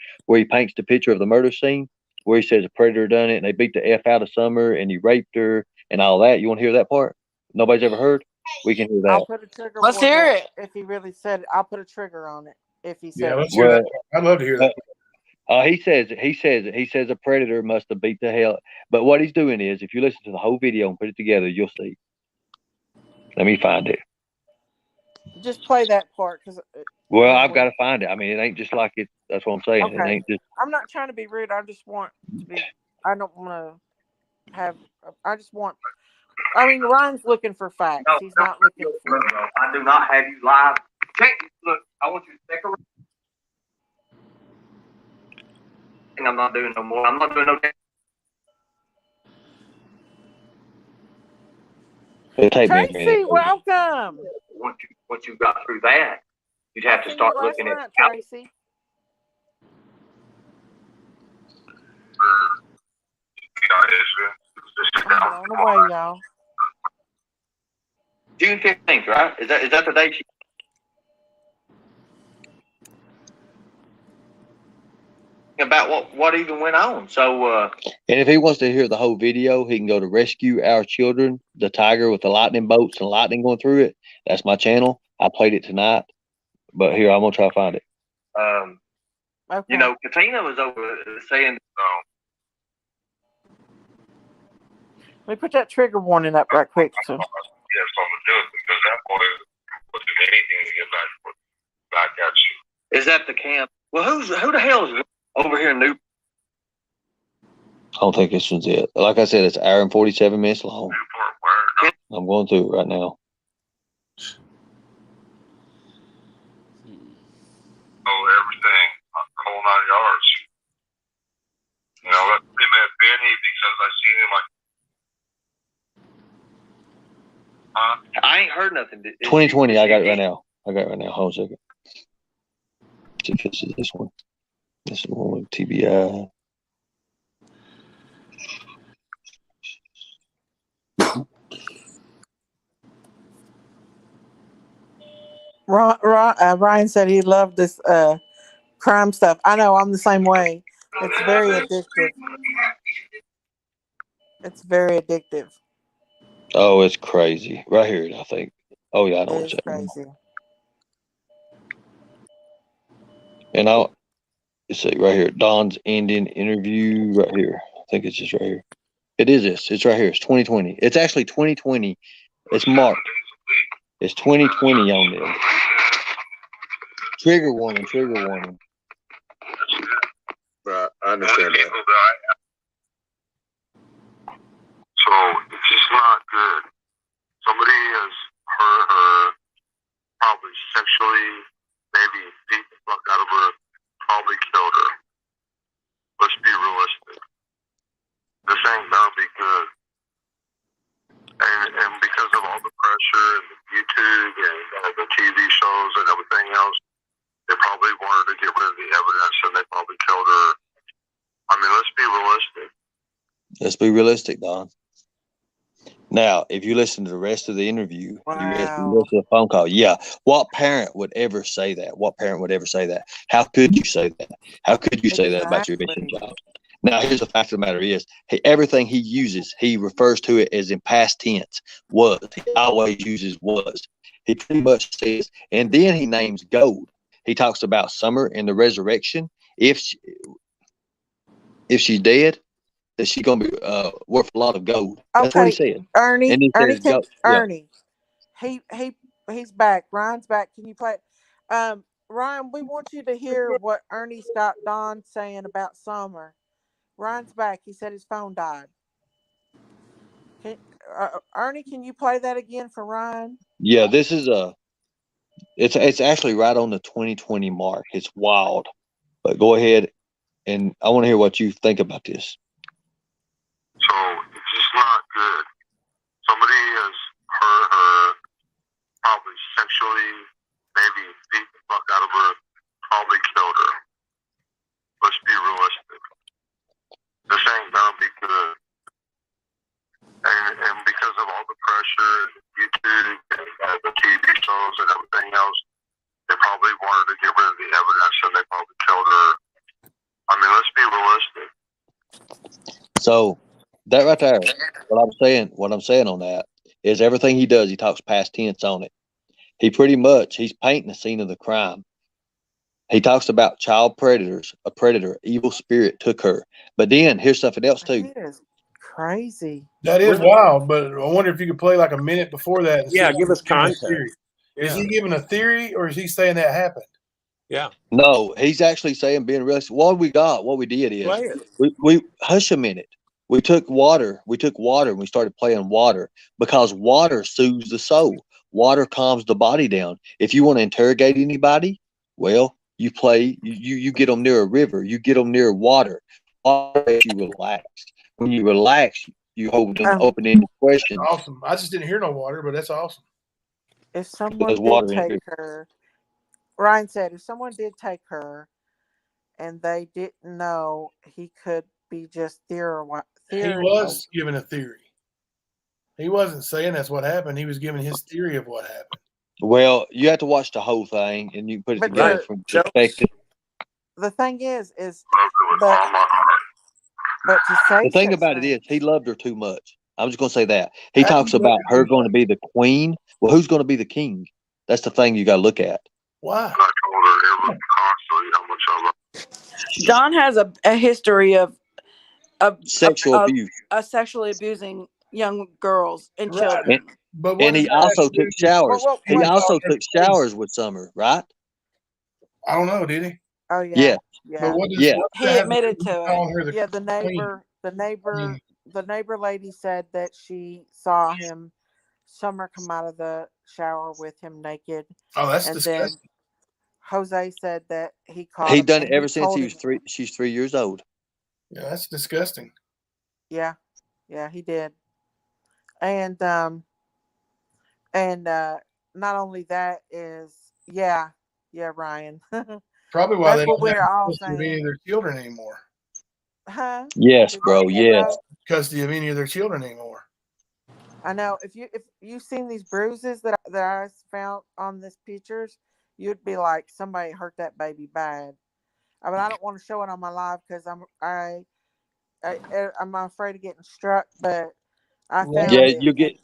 of the murder scene where he says a predator done it and they beat the F out of Summer and he raped her and all that. You want to hear that part? Nobody's ever heard? We can hear that. I'll put a trigger. Let's hear it. If he really said it, I'll put a trigger on it. If he said Yeah, it. let's hear that. I'd love to hear that. He says a predator must have beat the hell. But what he's doing is, if you listen to the whole video and put it together, you'll see. Let me find it. Just play that part, because. Well, I've got to find it. I mean, it ain't just like it. That's what I'm saying. Okay. It ain't just. I'm not trying to be rude. I just want to be. I don't want to have. I just want. I mean, Ryan's looking for facts. He's not looking for. I do not have you live. Look, I want you to take a. I'm not doing no more. I'm not doing no. Tracy, welcome. Once you got through that, you'd have to start looking at Tracy. I'm blown away, y'all. June 15th, right? Is that the date? About what even went on. So and if he wants to hear the whole video, he can go to Rescue Our Children, the tiger with the lightning bolts and lightning going through it. That's my channel. I played it tonight. But here, I'm gonna try to find it. Okay. You know, Katina was over saying Let me put that trigger warning up right quick. So. Yeah, something to do it because that boy wasn't anything to get back at you. Is that the camp? Well, who the hell is over here in New? I don't think this one's it. Like I said, it's an hour and 47 minutes long. I'm going through it right now. Oh, everything. The whole 9 yards. You know, that's him at Benny because I seen him like. I ain't heard nothing. 2020, I got it right now. Hold on a second. See if this is this one. This is one with TBI. Ryan said he loved this crime stuff. I know, I'm the same way. It's very addictive. It's very addictive. Oh, it's crazy. Right here, I think. Oh, yeah, I know it's crazy. And I'll see right here. Don's ending interview right here. I think it's just right here. It is this. It's right here. It's 2020. It's actually 2020. It's marked. It's 2020 on there. Trigger warning. Right, I understand that. So it's just not good. Somebody has hurt her, probably sexually, maybe beat the fuck out of her, probably killed her. Let's be realistic. This ain't gonna be good. And because of all the pressure and YouTube and the TV shows and everything else, they probably wanted to get rid of the evidence and they probably killed her. I mean, let's be realistic. Let's be realistic, Don. Now, if you listen to the rest of the interview, wow. you listen to the phone call. Yeah. What parent would ever say that? How could you say that? How could you say that about your mission job? Now, here's the fact of the matter is, everything he uses, he refers to it as in past tense. Was. He always uses was. He pretty much says, and then he names gold. He talks about Summer and the resurrection. If she's dead, that she's gonna be worth a lot of gold. That's what he said. Ernie, he's back. Ryan's back. Can you play? Ryan, we want you to hear what Ernie's got Don saying about Summer. Ryan's back. He said his phone died. Ernie, can you play that again for Ryan? Yeah, this is it's actually right on the 2020 mark. It's wild. But go ahead, and I want to hear what you think about this. So it's just not good. Somebody has hurt her, probably sexually, maybe beat the fuck out of her, probably killed her. Let's be realistic. This ain't gonna be good. And because of all the pressure, YouTube and the TV shows and everything else, they probably wanted to get rid of the evidence and they probably killed her. I mean, let's be realistic. So that right there, what I'm saying on that is everything he does, he talks past tense on it. He's painting the scene of the crime. He talks about child predators, a predator, evil spirit took her. But then here's something else too. He is crazy. That is wild, but I wonder if you could play like a minute before that. And Yeah, see give us context. Is he giving a theory or is he saying that happened? Yeah. No, he's actually saying being realistic. What we did is Play it. we hush a minute. We took water and we started playing water because water soothes the soul. Water calms the body down. If you want to interrogate anybody, well, you get them near a river, you get them near water. Water makes you relax. When you relax, you hold an open-ended question. Awesome. I just didn't hear no water, but that's awesome. If someone did take her, Ryan said, if someone did take her and they didn't know, he could be just theory. He was giving a theory. He wasn't saying that's what happened. He was giving his theory of what happened. Well, you have to watch the whole thing and you put it together from perspective. The thing is but to say the thing about it is he loved her too much. I'm just going to say that. He talks about her going to be the queen. Well, who's going to be the king? That's the thing you got to look at. Why? I told her constantly how much I love. John has a history of sexual abuse, sexually abusing young girls and children. And he also took showers. He also took showers with Summer, right? I don't know. Did he? Oh yeah. But what he admitted to it. Yeah, the neighbor lady said that she saw him, Summer, come out of the shower with him naked. Oh, that's disgusting. Then Jose said that he caught. He'd done it ever since he was 3. She's 3 years old. Yeah, that's disgusting. Yeah, he did. And not only that is Ryan. Probably why they don't have custody of any of their children anymore. Huh? Yes, bro. Yes. Custody of any of their children anymore. I know. If you've seen these bruises that I found on these pictures, you'd be like, somebody hurt that baby bad. I mean, I don't want to show it on my live because I'm afraid of getting struck. But I found it. You get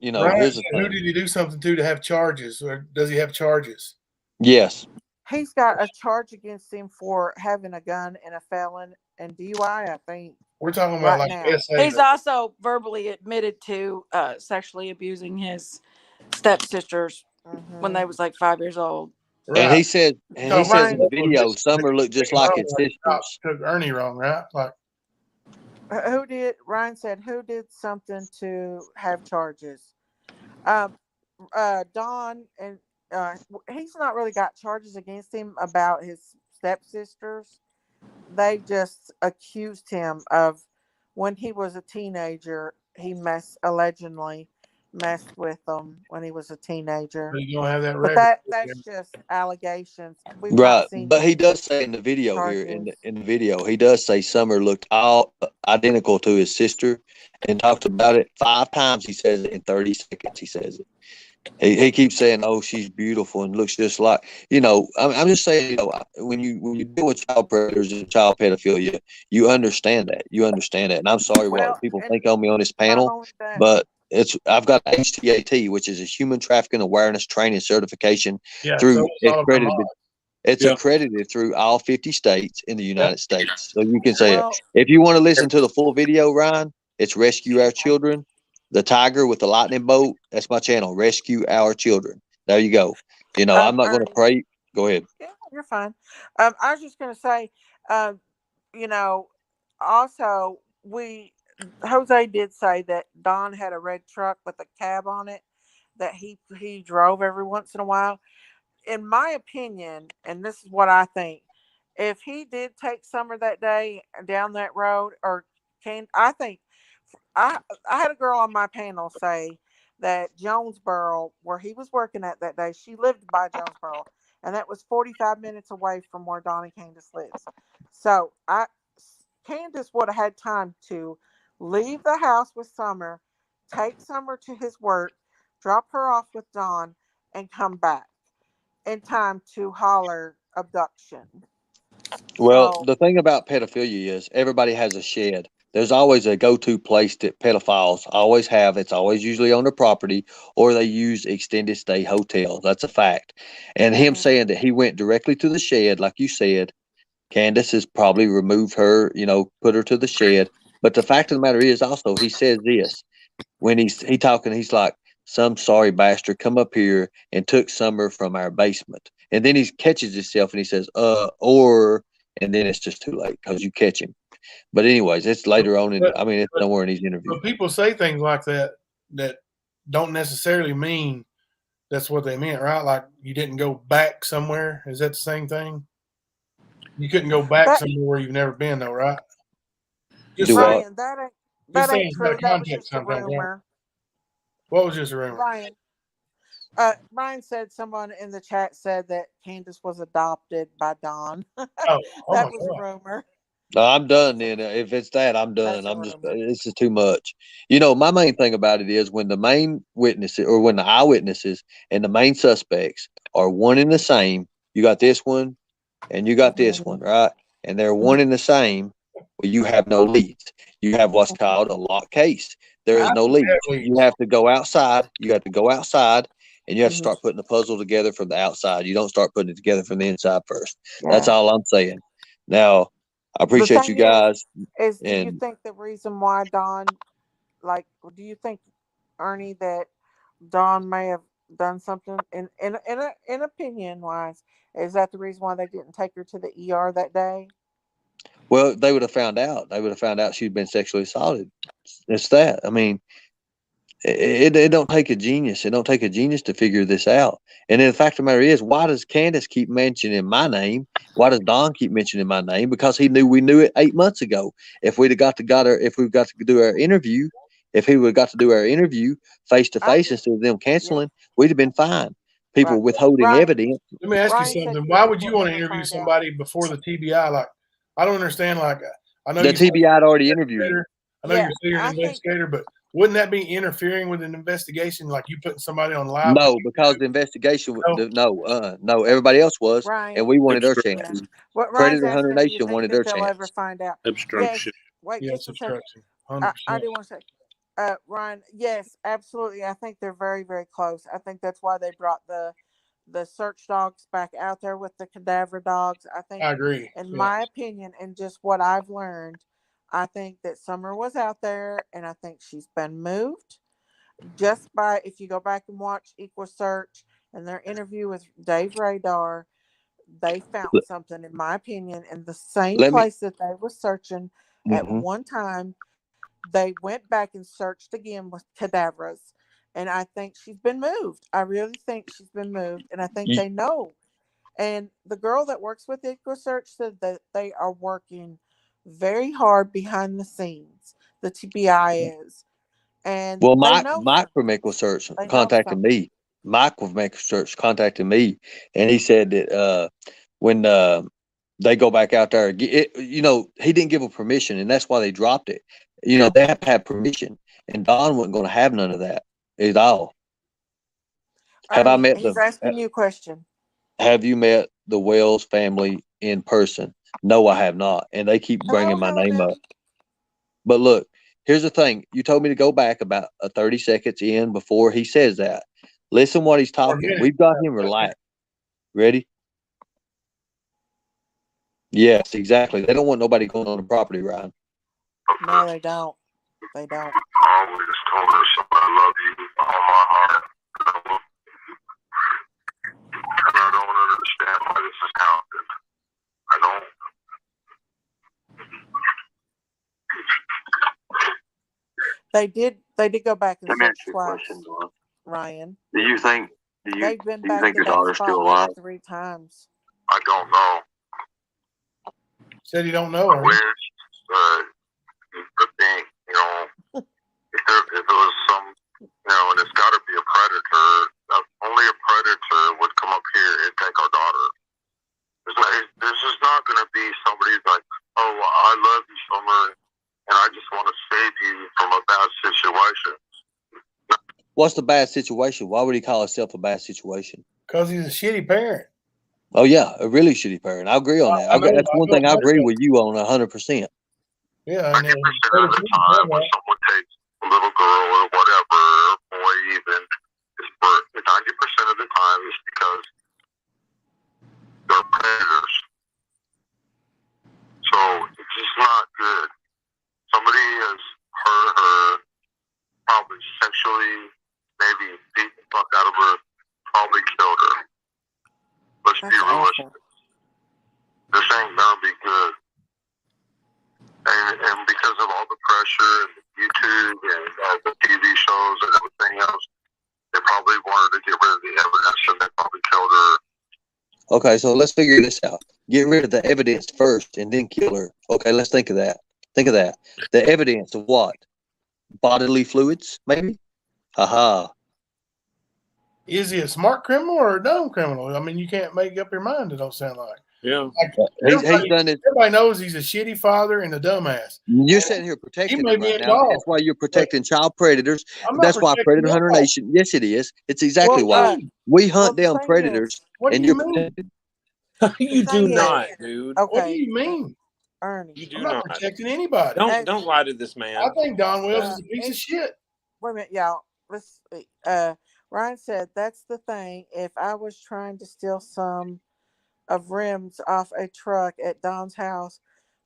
here's the thing. Who did he do something to have charges, or does he have charges? Yes. He's got a charge against him for having a gun and a felon and DUI, I think. We're talking about He's also verbally admitted to sexually abusing his stepsisters when they was like 5 years old. Right. And he says in the video, Summer looked just like his sisters. Took Ernie wrong, right? Like, who did? Ryan said, who did something to have charges? Don, and he's not really got charges against him about his stepsisters. They just accused him of when he was a teenager. He allegedly messed with them when he was a teenager. You don't have that record. But that's just allegations. Right, but he does say in the video charges. Here in the video, he does say Summer looked all identical to his sister, and talks about it 5 times. He says it in 30 seconds. He says it. He keeps saying, "Oh, she's beautiful and looks just like." I'm just saying. When you deal with child predators and child pedophilia, you understand that. And I'm sorry what people think on me on this panel, but I've got HTAT, which is a Human Trafficking Awareness Training Certification through accredited. It's accredited through all 50 states in the United States. So you can say it. If you want to listen to the full video, Ryan, it's Rescue Our Children. The tiger with the lightning bolt. That's my channel. Rescue Our Children. There you go. I'm not going to pray. Go ahead. Yeah, you're fine. I was just going to say, also Jose did say that Don had a red truck with a cab on it that he drove every once in a while. In my opinion, and this is what I think, if he did take Summer that day down that road, or can I think I I had a girl on my panel say that Jonesboro, where he was working at that day, she lived by Jonesboro, and that was 45 minutes away from where Donnie Candace lives. So Candace would have had time to leave the house with Summer, take Summer to his work, drop her off with Don, and come back in time to holler abduction. Well, So the thing about pedophilia is everybody has a shed. There's always a go-to place that pedophiles always have. It's always usually on their property, or they use extended stay hotels. That's a fact. And him mhm, saying that he went directly to the shed, like you said, Candace has probably removed her, put her to the shed. But the fact of the matter is also he says this when he talking, he's like, some sorry bastard come up here and took Summer from our basement. And then he catches himself and he says, and then it's just too late because you catch him. But anyways, it's later on But, it's but, somewhere in his interview. but people say things like that don't necessarily mean that's what they meant, right? Like you didn't go back somewhere. Is that the same thing? You couldn't go back that somewhere where you've never been, though, right? Just Do saying. what? Ryan, that ain't Just that saying. ain't It's got true. a That was context just a sometimes, right? rumor. What was just a rumor? Ryan said someone in the chat said that Candace was adopted by Don. Oh my That was a God. rumor. No, I'm done then. If it's that, I'm done. That's a rumor. This is too much. My main thing about it is when the main witnesses or when the eyewitnesses and the main suspects are one and the same, you got this one and you got this one, Mhm. right? And they're one and the same, well, you have no leads. You have what's called a locked case. There is How no do we have leads. You leads? have to go outside. You have to go outside and you have to Mhm. start putting the puzzle together from the outside. You don't start putting it together from the inside first. That's Yeah. all I'm saying. Now, I The appreciate you thing guys. is, do you And think the reason why Don, like, do you think, Ernie, that Don may have done something in opinion wise? Is that the reason why they didn't take her to the ER that day? well, they would have found out. They would have found out she'd been sexually assaulted. It's that. I mean, it don't take a genius. It don't take a genius to figure this out. And then the fact of the matter is, why does Candace keep mentioning my name? Why does Don keep mentioning my name? Because he knew we knew it 8 months ago. If we'd have if we got to do our interview, if he would have got to do our interview face to I face just, instead of them yeah, canceling, we'd have been fine. People right. withholding Ryan, evidence. Let me ask you Ryan said something. Why people would you will want to never interview find out. somebody before the TBI? Like, I don't understand. Like, I know The you say TBI had you're an already interviewed him. investigator. I know Yeah, you say you're I an think investigator, but wouldn't that be interfering with an investigation? Like you putting somebody on live on No, because YouTube? the investigation, No. no, everybody else was, and Ryan. we wanted our Yeah. Obstruction. chances. What Ryan's Predator Hunter asking, do you Nation think wanted that their they'll ever chance. find out? Obstruction. Yes. Wait Yes, just a second. obstruction. 100%. I do want to say, Ryan, yes, absolutely. I think they're very, very close. I think that's why they brought the search dogs back out there with the cadaver dogs. I think, I agree. in Yeah. my opinion, and just what I've learned, I think that Summer was out there, and I think she's been moved just by, if you go back and watch Equal Search and their interview with Dave Radar, they found Let, something, in my opinion, in the same let me. place that they were searching at Hmm. one time. They went back and searched again with cadavers. And I think she's been moved. I really think she's been moved. And I think You, they know. And the girl that works with Equal Search said that they are working very hard behind the scenes. The TBI is. And well, they Mike, know Mike something. from Equal Search They know contacted something. me. Mike from Equal Search contacted me, and he said that when they go back out there, he didn't give a permission, and that's why they dropped it. They have to have permission, and Don wasn't going to have none of that at all. Have I Ernie, met he's asking you a question. Have you met the Wells family in person? No, I have not, and they keep bringing Hello, my hello name now. up. But look, here's the thing. You told me to go back about 30 seconds in before he says that. Listen what he's For a talking. minute. We've got him relaxed. Ready? Yes, exactly. They don't want nobody going on the property, Ryan. No, they don't. They don't. I always told her, so I love you with all my heart. And I don't understand why this has happened. I don't. They did go back and Let me search ask you a twice, question, Dawn. Ryan. Do you think They've been do you back think to your that daughter's spot still like alive? 3 times. I don't know. Said you don't know I her. wish, but the thing, if it was some, and it's got to be a predator. Only a predator would come up here and take our daughter. This is not going to be somebody like, oh, I love you, Summer, and I just want to save you from a bad situation. What's the bad situation? Why would he call himself a bad situation? Because he's a shitty parent. Oh yeah, a really shitty parent. I agree on that. That's one thing I agree with you on 100%. Yeah, 90% of the time when someone takes a little girl or whatever, or boy even, 90% of the time is because they're predators. So it's just not good. Somebody has hurt her, probably sexually, maybe beat the fuck out of her, probably killed her. Let's be realistic. This ain't gonna be good. And because of all the pressure and YouTube and the TV shows and everything else, they probably wanted to get rid of the evidence and they probably killed her. Okay, so let's figure this out. Get rid of the evidence first and then kill her. Okay, let's think of that. Think of that. The evidence of what? Bodily fluids, maybe? Haha. Is he a smart criminal or a dumb criminal? I mean, you can't make up your mind, it don't sound like. Yeah. He's done it. Everybody knows he's a shitty father and a dumbass. You're sitting here protecting him right now. That's why you're protecting child predators. That's why Predator Hunter Nation. Yes, it is. It's exactly why. We hunt down predators. What do you mean? You do not, dude. Okay. What do you mean? Ernie. You do I'm not not protecting anybody. Don't lie to this man. I think Don Wells is a piece of shit. Wait a minute, y'all. Let's. Ryan said that's the thing. If I was trying to steal some of rims off a truck at Don's house,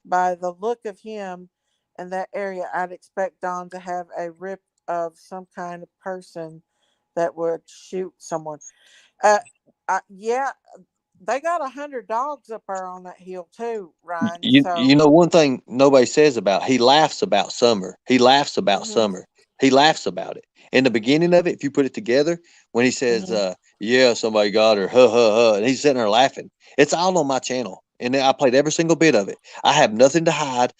by the look of him in that area, I'd expect Don to have a rip of some kind of person that would shoot someone. Yeah, they got 100 dogs up there on that hill too, Ryan. You know one thing nobody says about, he laughs about Summer. He laughs about Summer. He laughs about it. In the beginning of it, if you put it together, when he says, yeah, somebody got her, ha, ha, ha, and he's sitting there laughing. It's all on my channel. And I played every single bit of it. I have nothing to hide.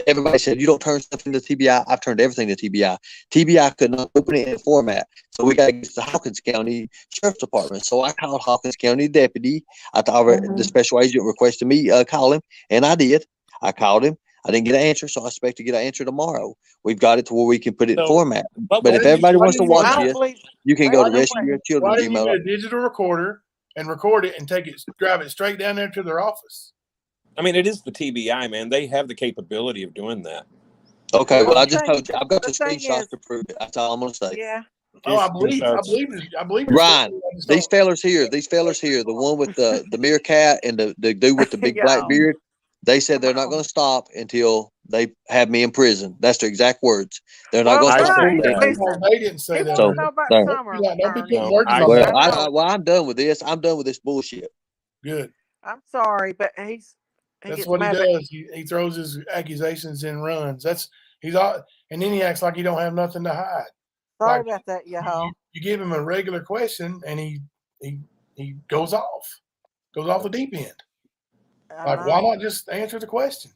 Everybody said, you don't turn stuff into TBI. I've turned everything to TBI. TBI could not open it in format. So we got to get to the Hawkins County Sheriff's Department. So I called Hawkins County deputy. I thought the special agent requested me call him, and I did. I called him. I didn't get an answer, so I expect to get an answer tomorrow. We've got it to where we can put it in format. But if everybody wants to watch this, you can go to Rescue Your Children. Why didn't you get a digital recorder and record it and drive it straight down there to their office? I mean, it is the TBI, man. They have the capability of doing that. Okay, well, I just told you. I've got the screenshots to prove it. That's all I'm going to say. Yeah. Oh, I believe Ryan, these fellers here, the one with the meerkat and the dude with the big black beard, they said they're not going to stop until they have me in prison. That's their exact words. They're not going to stop. They didn't say that. So, well, I'm done with this. I'm done with this bullshit. Good. I'm sorry, but that's what he does. He throws his accusations and runs. And then he acts like he don't have nothing to hide. Sorry about that, y'all. You give him a regular question and he goes off the deep end. Like, why not just answer the question?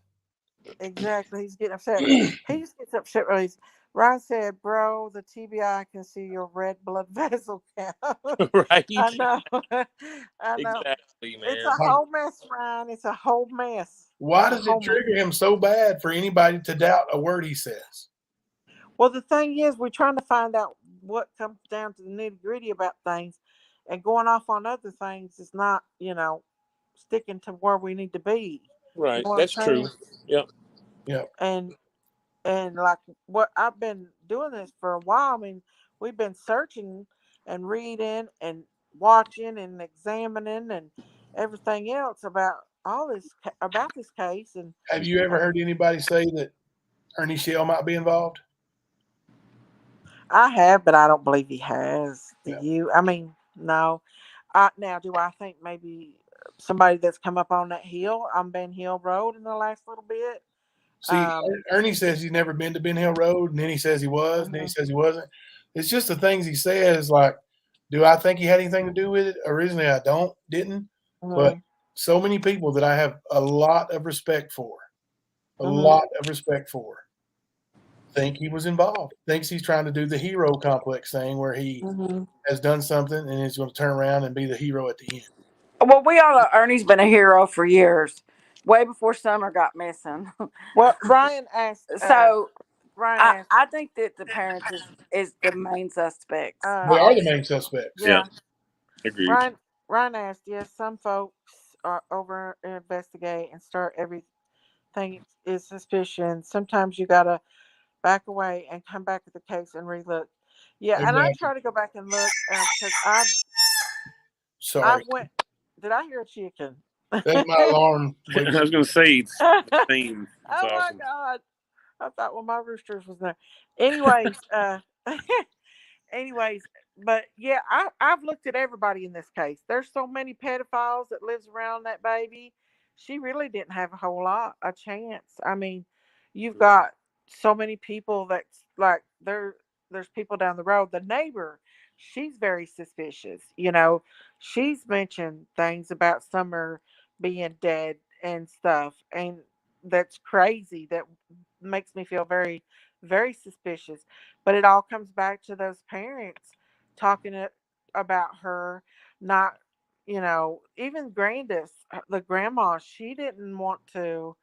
Exactly. He's getting upset. He just gets upset. Ryan said, bro, the TBI can see your red blood vessel count. Right. I know. Exactly, man. It's a whole mess, Ryan. It's a whole mess. Why does it trigger him so bad for anybody to doubt a word he says? Well, the thing is, we're trying to find out what comes down to the nitty gritty about things, and going off on other things is not, sticking to where we need to be. Right. That's true. Yep. Yeah. And like what I've been doing this for a while. I mean, we've been searching and reading and watching and examining and everything else about this case. And have you ever heard anybody say that Ernie Shell might be involved? I have, but I don't believe he has. Do you? I mean, no. Now, do I think maybe somebody that's come up on that hill, on Ben Hill Road in the last little bit? See, Ernie says he's never been to Ben Hill Road, and then he says he was, and then he says he wasn't. It's just the things he says. Like, do I think he had anything to do with it? Originally, I didn't. But so many people that I have a lot of respect for, think he was involved. Thinks he's trying to do the hero complex thing where he has done something and is going to turn around and be the hero at the end. Well, we all know Ernie's been a hero for years, way before Summer got missing. Well, Ryan asked. So Ryan asked. I think that the parents is the main suspects. They are the main suspects. Yeah. Agreed. Ryan asked, yes, some folks are over investigate and start everything is suspicion. Sometimes you gotta back away and come back at the case and relook. Yeah, and I try to go back and look because I went. Did I hear a chicken? That's my alarm. I was going to say it's the theme. Oh awesome. my God! I thought, well, my roosters was there. Anyways, but yeah, I've looked at everybody in this case. There's so many pedophiles that lives around that baby. She really didn't have a chance. I mean, you've got so many people that's like there's people down the road. The neighbor, she's very suspicious. She's mentioned things about Summer being dead and stuff, and that's crazy. That makes me feel very, very suspicious. But it all comes back to those parents talking about her not, even Grandis, the grandma, she didn't want to.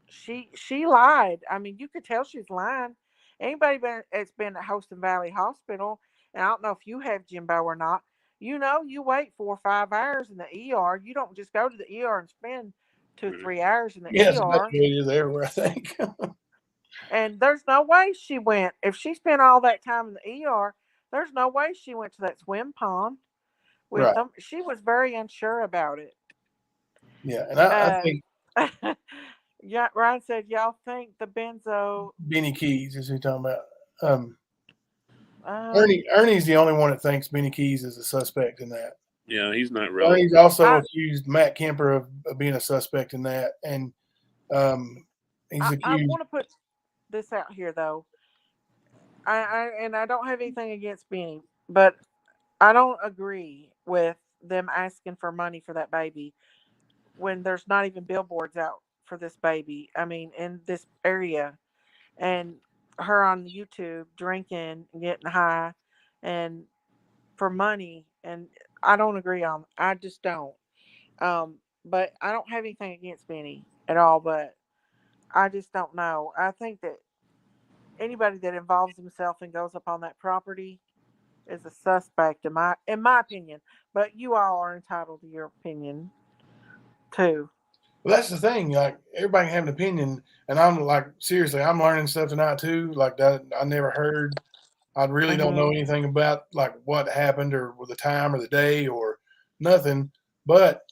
She lied. I mean, you could tell she's lying. Anybody that's been at Holston Valley Hospital, and I don't know if you have, Jimbo, or not. You wait 4 or 5 hours in the ER. You don't just go to the ER and spend 2 or 3 hours in the Yes, ER. that's what it is everywhere, I think. And there's no way she went. If she spent all that time in the ER, there's no way she went to that swim pond with them. She was very unsure about it. Yeah, and I think. Yeah, Ryan said, y'all think the benzo. Benny Keys is who talking about. Ernie's the only one that thinks Benny Keys is a suspect in that. Yeah, he's not relevant. Ernie's also accused Matt Kemper of being a suspect in that, and he's accused. I want to put this out here though. I don't have anything against Benny, but I don't agree with them asking for money for that baby when there's not even billboards out for this baby. I mean, in this area, and her on YouTube drinking and getting high and for money, and I don't agree on. I just don't. But I don't have anything against Benny at all, but I just don't know. I think that anybody that involves himself and goes up on that property is a suspect in my opinion. But you all are entitled to your opinion too. Well, that's the thing. Like, everybody can have an opinion, and I'm like, seriously, I'm learning stuff tonight too. Like, that I never heard. I really don't know anything about like what happened or the time or the day or nothing. But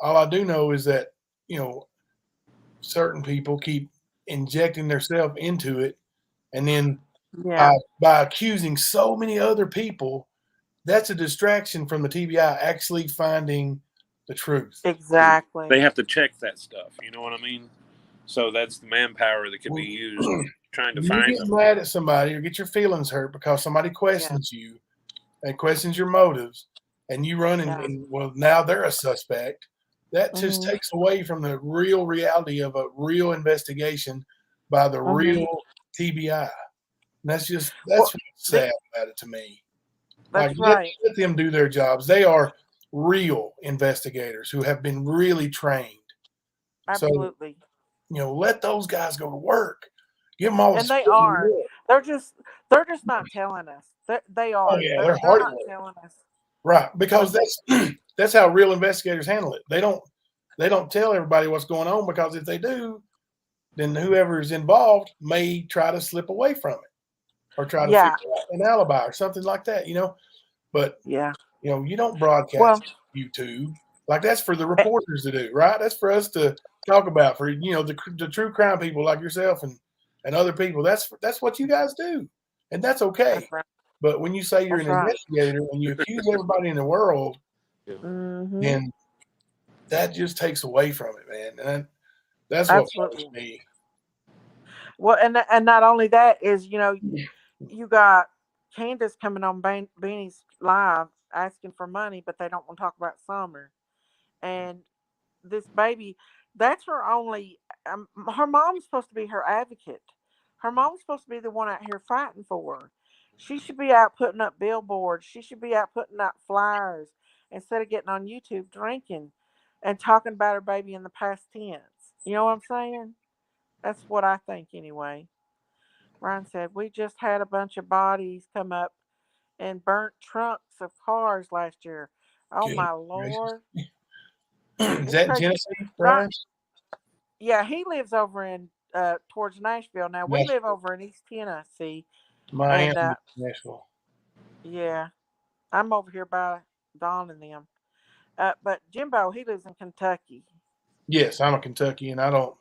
all I do know is that certain people keep injecting themselves into it, and then by accusing so many other people, that's a distraction from the TBI actually finding the truth. Exactly. They have to check that stuff. You know what I mean? So that's the manpower that can be used trying to find You them. get mad at somebody or get your feelings hurt because somebody questions you and questions your motives, and you run and well, now they're a suspect. That just takes away from the real reality of a real investigation by the real TBI. And that's what's sad about it to me. That's right. Let them do their jobs. They are real investigators who have been really trained. Absolutely. So, let those guys go to work. Give them all. And they are. They're just not telling us. They are. Oh yeah, they're not telling us. Right, because that's how real investigators handle it. They don't tell everybody what's going on, because if they do, then whoever is involved may try to slip away from it or try to figure out an alibi or something like that. But you don't broadcast YouTube. Like, that's for the reporters to do, right? That's for us to talk about, for the true crime people like yourself and other people. That's what you guys do, and that's okay. That's right. But when you say you're an investigator and you accuse everybody in the world, then that just takes away from it, man. And That's what bothers Absolutely. me. Well, and not only that is, you got Candace coming on Beanie's live asking for money, but they don't want to talk about Summer. And this baby, that's her only. Her mom's supposed to be her advocate. Her mom's supposed to be the one out here fighting for her. She should be out putting up billboards. She should be out putting out flyers instead of getting on YouTube drinking and talking about her baby in the past tense. You know what I'm saying? That's what I think anyway. Ryan said, we just had a bunch of bodies come up in burnt trunks of cars last year. Oh Good my gracious. Lord. Is It's that in crazy. Tennessee, Right. Brian? Yeah, he lives over in towards Nashville. Now we Nashville. live over in East Tennessee. My And aunt lives in Nashville. yeah, I'm over here by Don and them. But Jimbo, he lives in Kentucky. Yes, I'm a Kentuckian. I don't.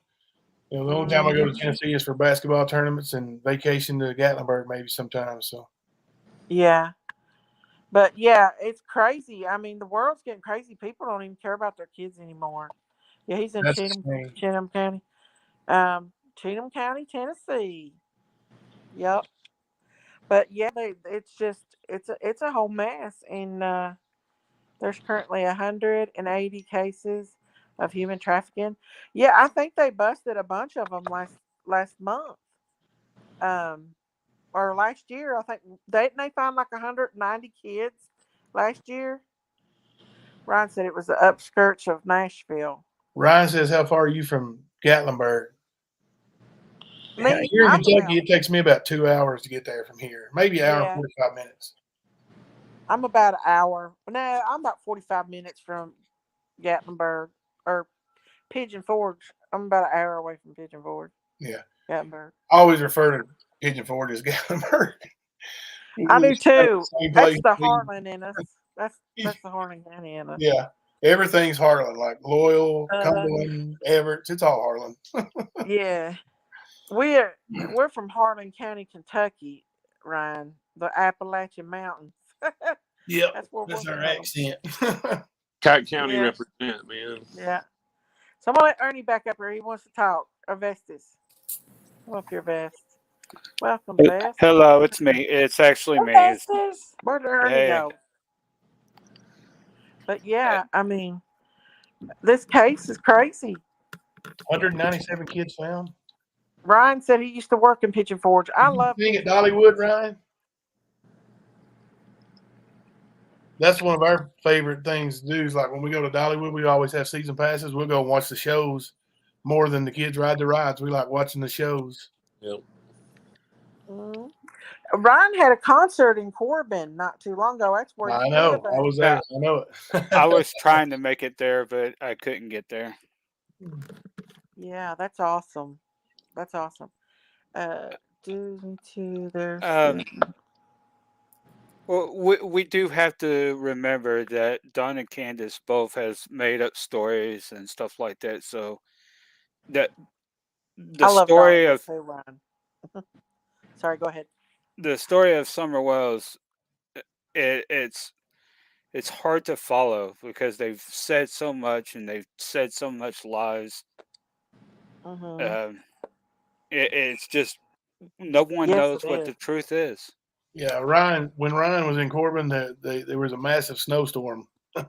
The only time I go to Hmm. Tennessee is for basketball tournaments and vacation to Gatlinburg maybe sometimes. So Yeah. But yeah, it's crazy. I mean, the world's getting crazy. People don't even care about their kids anymore. Yeah, he's in that's a shame. Cheatham County. Cheatham County, Tennessee. Yep. But yeah, it's just it's a whole mess, and there's currently 180 cases of human trafficking. Yeah, I think they busted a bunch of them last month, um, or last year. I think they found like 190 kids last year. Ryan said it was the upskirts of Nashville. Ryan says, "How far are you from Gatlinburg?" Me, Here in I'm Kentucky, about it takes me about 2 hours to get there from here. Maybe an hour and yeah, 45 minutes. I'm about an hour. No, I'm about 45 minutes from Gatlinburg or Pigeon Forge. I'm about an hour away from Pigeon Forge, Yeah, Gatlinburg. I always refer to Pigeon Forge as Gatlinburg. I do It's kind of too. the same That's place. the Harlan in us. That's the Harlan County in us. Yeah, everything's Harlan, like Loyal, Uh, Cumberland, Everett. It's all Harlan. yeah, we're we're from Harlan County, Kentucky, Ryan, the Appalachian Mountains. Yep, That's where we're that's our from. accent. Cotton County Yeah, represent, man. yeah. So I'm gonna let Ernie back up here. He wants to talk. Or Vestas. Come up here, Vest. Welcome, Vest. Hello, it's me. It's actually Hey, me. Vestas. Where did Ernie Hey, go? But yeah, I mean, this case is crazy. 197 kids found. Ryan said he used to work in Pigeon Forge. I Did you love sing at Pigeon Dollywood, Forge. Ryan? That's one of our favorite things to do. Is like when we go to Dollywood, we always have season passes. We'll go and watch the shows more than the kids ride the rides. We like watching the shows. Yep. Mm. Ryan had a concert in Corbin not too long ago. That's where I you know. live I at. was there. uh, I know I it. was trying to make it there, but I couldn't get there. Yeah, that's awesome. That's awesome. Uh, due to their Um, well, we do have to remember that Don and Candace both has made up stories and stuff like that. So that I the love Don and story them of too, Ryan. Sorry, go ahead. Summer Wells, it's hard to follow because they've said so much and they've said so much lies. Mm-hmm. Um, it's just no one Yes, knows it what is. the truth is. Yeah, Ryan. When Ryan was in Corbin, there was a massive snowstorm. uh,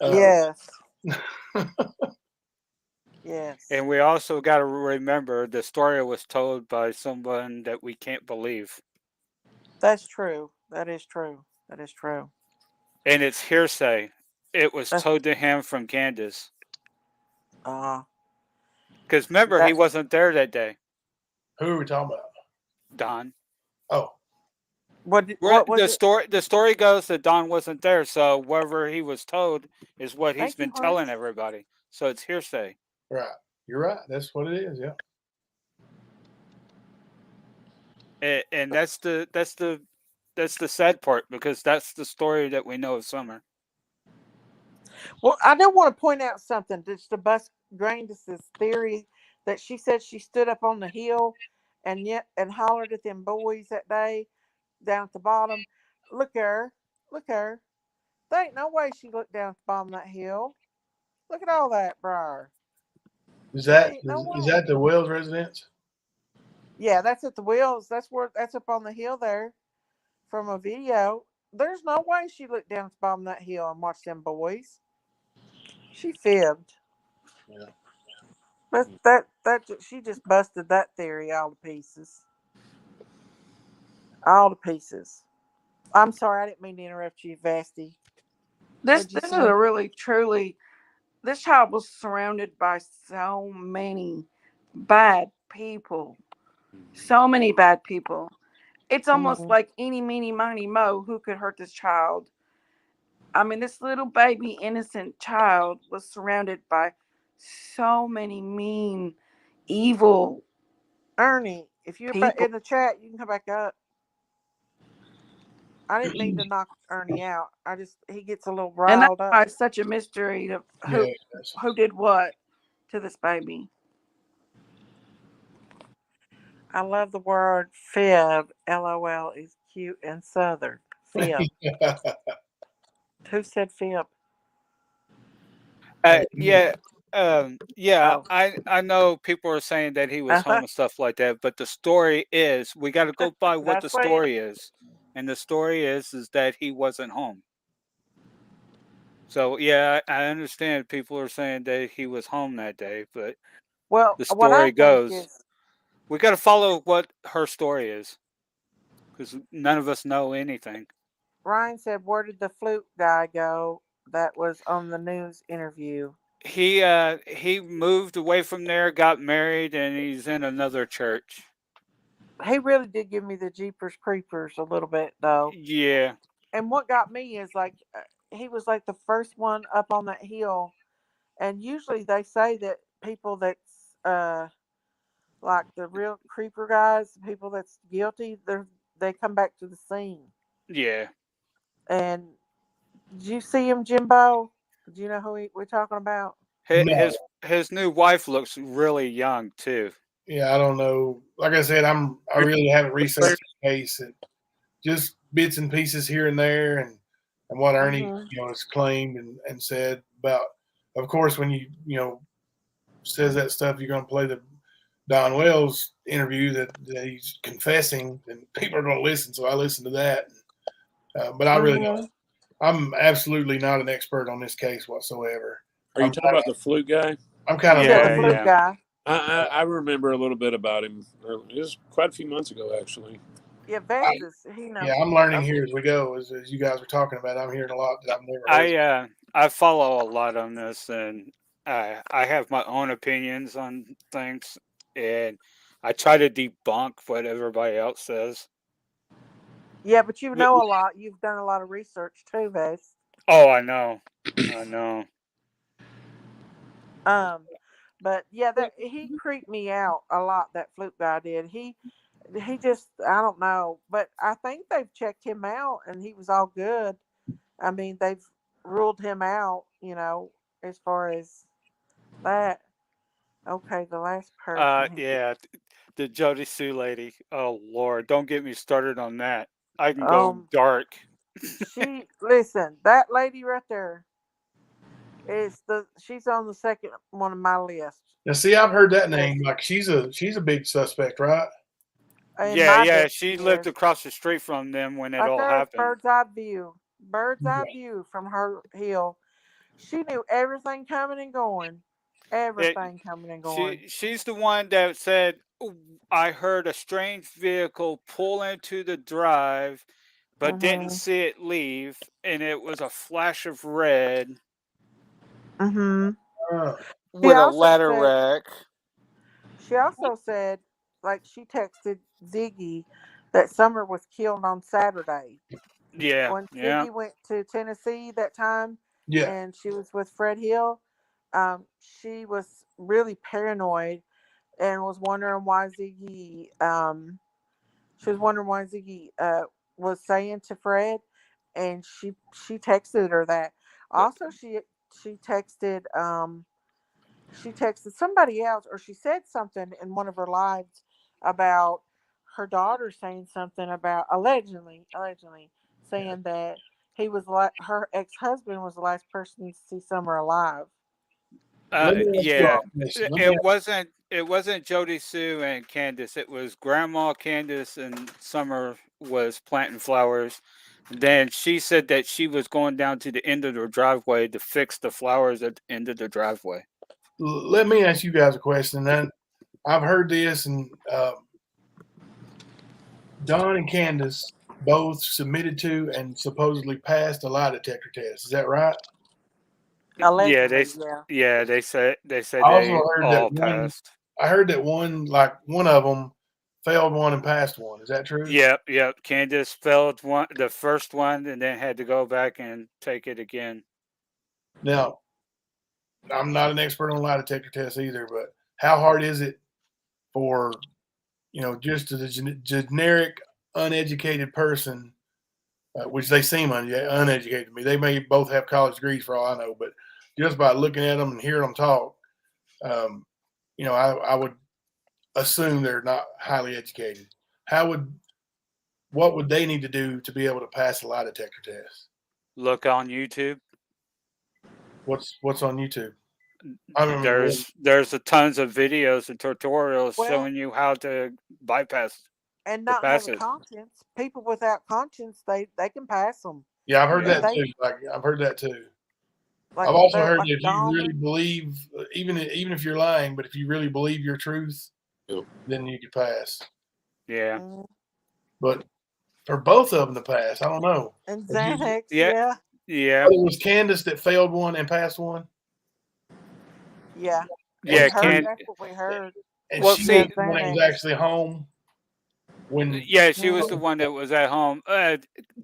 Yes. Yes. And we also got to remember the story was told by someone that we can't believe. That's true. That is true. That is true. And it's hearsay. It was That's told to him from Candace. uh Because remember, he that wasn't there that day, who are we talking about? Don. Oh, what was The it? story goes that Don wasn't there, so whatever he was told is what he's Thank you, been honey. telling everybody. So it's hearsay. right. You're right. That's what it is. Yeah. And that's the sad part because that's the story that we know of Summer. Well, I do want to point out something just to bust Grandis's theory that she said she stood up on the hill and yet and hollered at them boys that day down at the bottom. Look at her. Look at her. There ain't no way she looked down at the bottom of that hill. Look at all that, Briar. Is There that ain't no is way. that the Wells residence? Yeah, that's at the Wills. That's up on the hill there from a video. There's no way she looked down at the bottom of that hill and watched them boys. She fibbed. Yeah. She just busted that theory all to pieces. All to pieces. I'm sorry, I didn't mean to interrupt you, Vasty. This What'd you this is say? a really truly. This child was surrounded by so many bad people. So many bad people. It's almost Mm-hmm. like eeny, meeny, miny, mo. Who could hurt this child? I mean, this little baby, innocent child was surrounded by so many mean, evil Ernie, if you're people. in the chat, you can come back up. I didn't mean to knock Ernie out. He gets a little And that's riled up. why it's such a mystery of Yeah. who did what to this baby. I love the word fib. LOL is cute and southern. Fib. Who said fib? Yeah, yeah. Oh. I know people are saying that he was home and stuff like that, but the story is we got to go by what the That's what it story is, and the story is that he wasn't home. So yeah, I understand people are saying that he was home that day, but Well, the what I story think goes is we got to follow what her story is because none of us know anything. Ryan said, where did the flute guy go that was on the news interview? He moved away from there, got married, and he's in another church. He really did give me the Jeepers Creepers a little bit, though. Yeah, And what got me is like, he was like the first one up on that hill. And usually they say that people that's like the real creeper guys, the people that's guilty, they come back to the scene. yeah. And did you see him, Jimbo? Do you know who we're talking about? No. His new wife looks really young too. Yeah, I don't know. Like I said, I really haven't researched the case, and just bits and pieces here and there, and what Ernie Mm-hmm. has claimed and said about. Of course, when you says that stuff, you're going to play the Don Wells interview that he's confessing, and people are going to listen. So I listened to that, but I really Mm-hmm. don't. I'm absolutely not an expert on this case whatsoever. Are you talking about the flute guy? I'm kind of Yeah, the Yeah, learning. flute yeah. guy. I remember a little bit about him. It was quite a few months ago, actually. Yeah, I, Vestas. He yeah, knows. I'm learning Okay. here as we go. As you guys were talking about, I'm hearing a lot that I've never heard. I follow a lot on this, and I have my own opinions on things, and I try to debunk what everybody else says. Yeah, but you But, know a lot. You've done a lot of research too, Vest. oh, I know. Um, but yeah, that he creeped me out a lot. That flute guy did. He just I don't know, but I think they've checked him out and he was all good. I mean, they've ruled him out. As far as that. Okay, the last person. Yeah, the Jody Sue lady. Oh Lord, don't get me started on that. I can go Um, dark. she listen. That lady right there is she's on the second one of my list. Now, see, I've heard that Is name. Like she's a big suspect, right? in Yeah, my yeah. book She she lived is. across the street from them when it Right all there is happened. bird's eye view. Bird's eye Yeah. view from her hill. She knew everything coming and going. It, Everything coming and going. she's the one that said, "Oh, I heard a strange vehicle pull into the drive, but didn't Mhm. see it leave, and it was a flash of red Mhm. Uh, She with a also ladder said. rack." She also said, like she texted Ziggy that Summer was killed on Saturday Yeah, when yeah. Ziggy went to Tennessee that time, yeah. and she was with Fred Hill. She was really paranoid and was wondering why Ziggy. She was wondering why Ziggy was saying to Fred, and she texted her that. Also, she texted somebody else, or she said something in one of her lives about her daughter saying something about allegedly saying that he was like her ex husband was the last person to see Summer alive. Let me ask you Yeah, all a question. Let me it wasn't Jody Sue and Candace. It was Grandma Candace and Summer was planting flowers. Then she said that she was going down to the end of the driveway to fix the flowers at the end of the driveway. let me ask you guys a question. And I've heard this, and Don and Candace both submitted to and supposedly passed a lie detector test. Is that right? Yeah, Allegedly, yeah. they said I also they heard that all passed. I heard that one of them failed one and passed one. Is that true? Yep. Candace failed the first one, and then had to go back and take it again. Now, I'm not an expert on lie detector tests either, but how hard is it for, just a generic, uneducated person, which they seem uneducated to me. They may both have college degrees for all I know, but just by looking at them and hearing them talk, I would assume they're not highly educated. What would they need to do to be able to pass a lie detector test? Look on YouTube. What's on YouTube? I don't remember. There's a tons of videos and tutorials Well- showing you how to bypass And to not pass have a it. conscience. People without conscience, they can pass them. Yeah, I've heard Yeah. that too. I've heard that too. Like I've also they're heard like that if you really Dahmer. believe, even if you're lying, but if you really believe your truth, then you could pass. Yeah. Mhm. But for both of them to pass, I don't know. And If you- Xanax, Yeah. yeah. It was Candace that failed one and passed one. Yeah. Yeah, We heard, Can that's what we heard. And Well, she see- was the one that was Xanax. actually home when. Yeah, she was the one that was at home.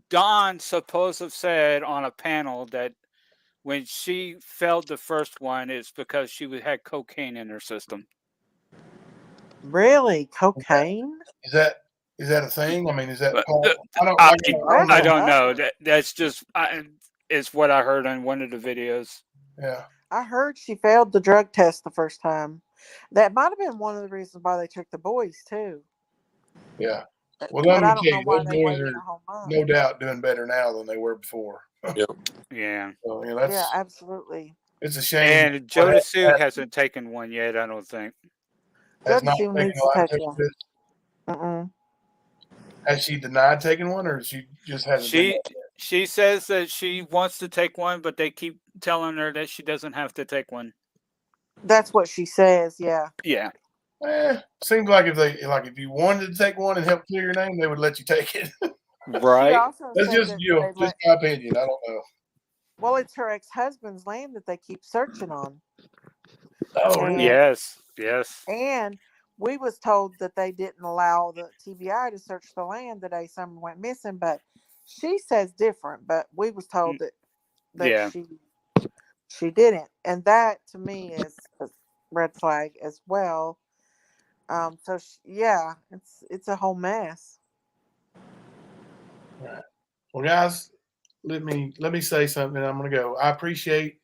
Dawn supposed to have said on a panel that when she failed the first one, it's because she had cocaine in her system. Really? Cocaine? Is that a thing? I mean, is that But part? the- I don't. I, Like, I don't know. That's just it's what I heard on one of the videos. Yeah. I heard she failed the drug test the first time. That might have been one of the reasons why they took the boys too. Yeah. Well, But let me I tell don't know you, why those they boys waited are a whole month. no doubt doing better now than they were before. Yeah. So, Yeah, absolutely. it's a shame. And Jody Sue hasn't taken one yet, I don't think. Has Jody not Sue taken needs a to lie take detector one. test? Has she denied taking one, or she just hasn't? She says that she wants to take one, but they keep telling her that she doesn't have to take one. That's what she says. Yeah. Yeah. Seems like if you wanted to take one and help clear your name, they would let you take it. She Right. also That's said just that just my opinion. I don't know. well, it's her ex-husband's land that they keep searching on. Oh, And, really? Yes. and we was told that they didn't allow the TBI to search the land the day Summer went missing, but she says different. But we was told that Yeah. she didn't, and that to me is a red flag as well. So yeah, it's a whole mess. All right. Well, guys, let me say something. I'm gonna go. I appreciate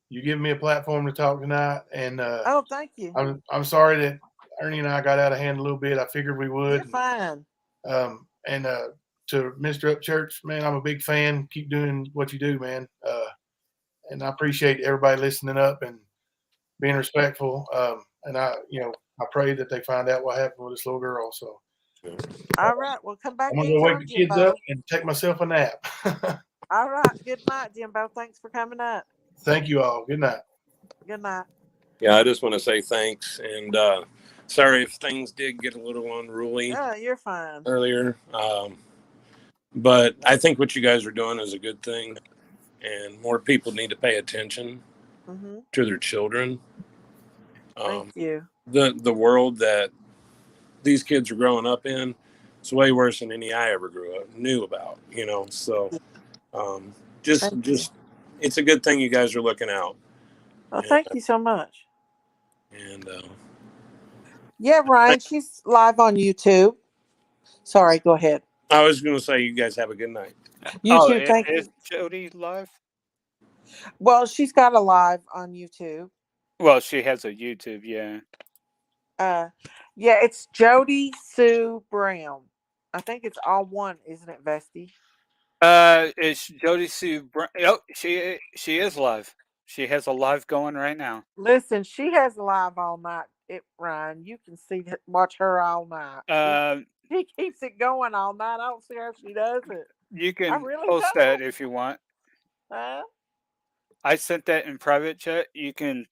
you giving me a platform to talk tonight, and Oh, thank you. I'm sorry that Ernie and I got out of hand a little bit. I figured we would. You're fine. And to Mr. Upchurch, man, I'm a big fan. Keep doing what you do, man. And I appreciate everybody listening up and being respectful. And I pray that they find out what happened with this little girl. So, All right, well, come back I'm gonna go wake anytime, the kids Jimbo. up and take myself a nap. All right, good night, Jimbo. Thanks for coming up. Thank you all. Good night. Good night. Yeah, I just want to say thanks, and sorry if things did get a little unruly You're fine. earlier. But I think what you guys are doing is a good thing, and more people need to pay attention to their children. Thank you. The world that these kids are growing up in, it's way worse than any I ever knew about. So just it's a good thing you guys are looking out. Well, thank you so much. And yeah, Ryan, she's live on YouTube. Sorry, go ahead. I was going to say, you guys have a good night. You too. Thank you. Is Jody live? Well, she's got a live on YouTube. Well, she has a YouTube, yeah. Yeah, it's Jody Sue Brown. I think it's all one, isn't it, Vesty? It's Jody Sue Brown. Oh, she is live. She has a live going right now. Listen, she has live all night. Ryan, you can watch her all night. She keeps it going all night. I don't see how she does it. You I can really post that don't. if you want. Huh? I sent that in private chat. You can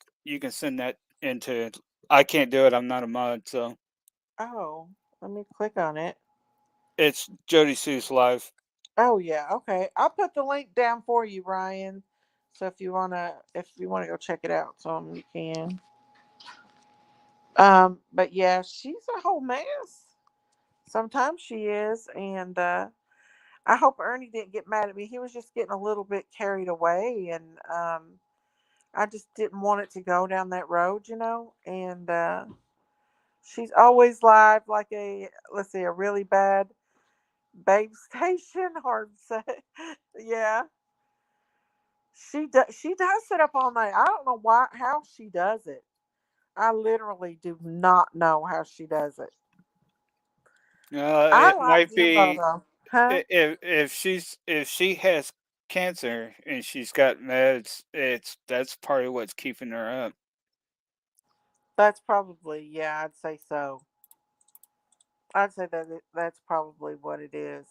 send that into. I can't do it. I'm not a mod, so Oh, let me click on it. it's Jody Sue's live. Oh yeah, okay. I'll put the link down for you, Ryan. So if you wanna go check it out, you can. But yeah, she's a whole mess. Sometimes she is, and I hope Ernie didn't get mad at me. He was just getting a little bit carried away, and I just didn't want it to go down that road, And she's always live like a really bad babe station. Hard to say, yeah. She does sit up all night. I don't know how she does it. I literally do not know how she does it. I It like might Jimbo be though. Huh? if she has cancer and she's got meds. That's part of what's keeping her up. That's probably, yeah, I'd say so. I'd say that's probably what it is.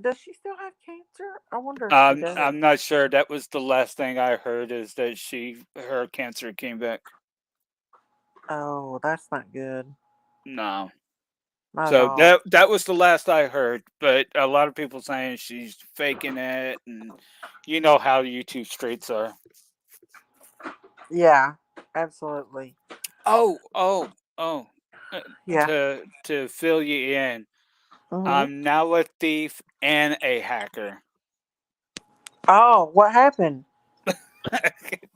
Does she still have cancer? I wonder if she does. I'm not sure. That was the last thing I heard is that her cancer came back. Oh, that's not good. No. Not at So all. that was the last I heard, but a lot of people saying she's faking it, and you know how YouTube streets are. Yeah, absolutely. Oh, oh, oh! Yeah. To fill you in, Hmm. I'm now a thief and a hacker. Oh, what happened?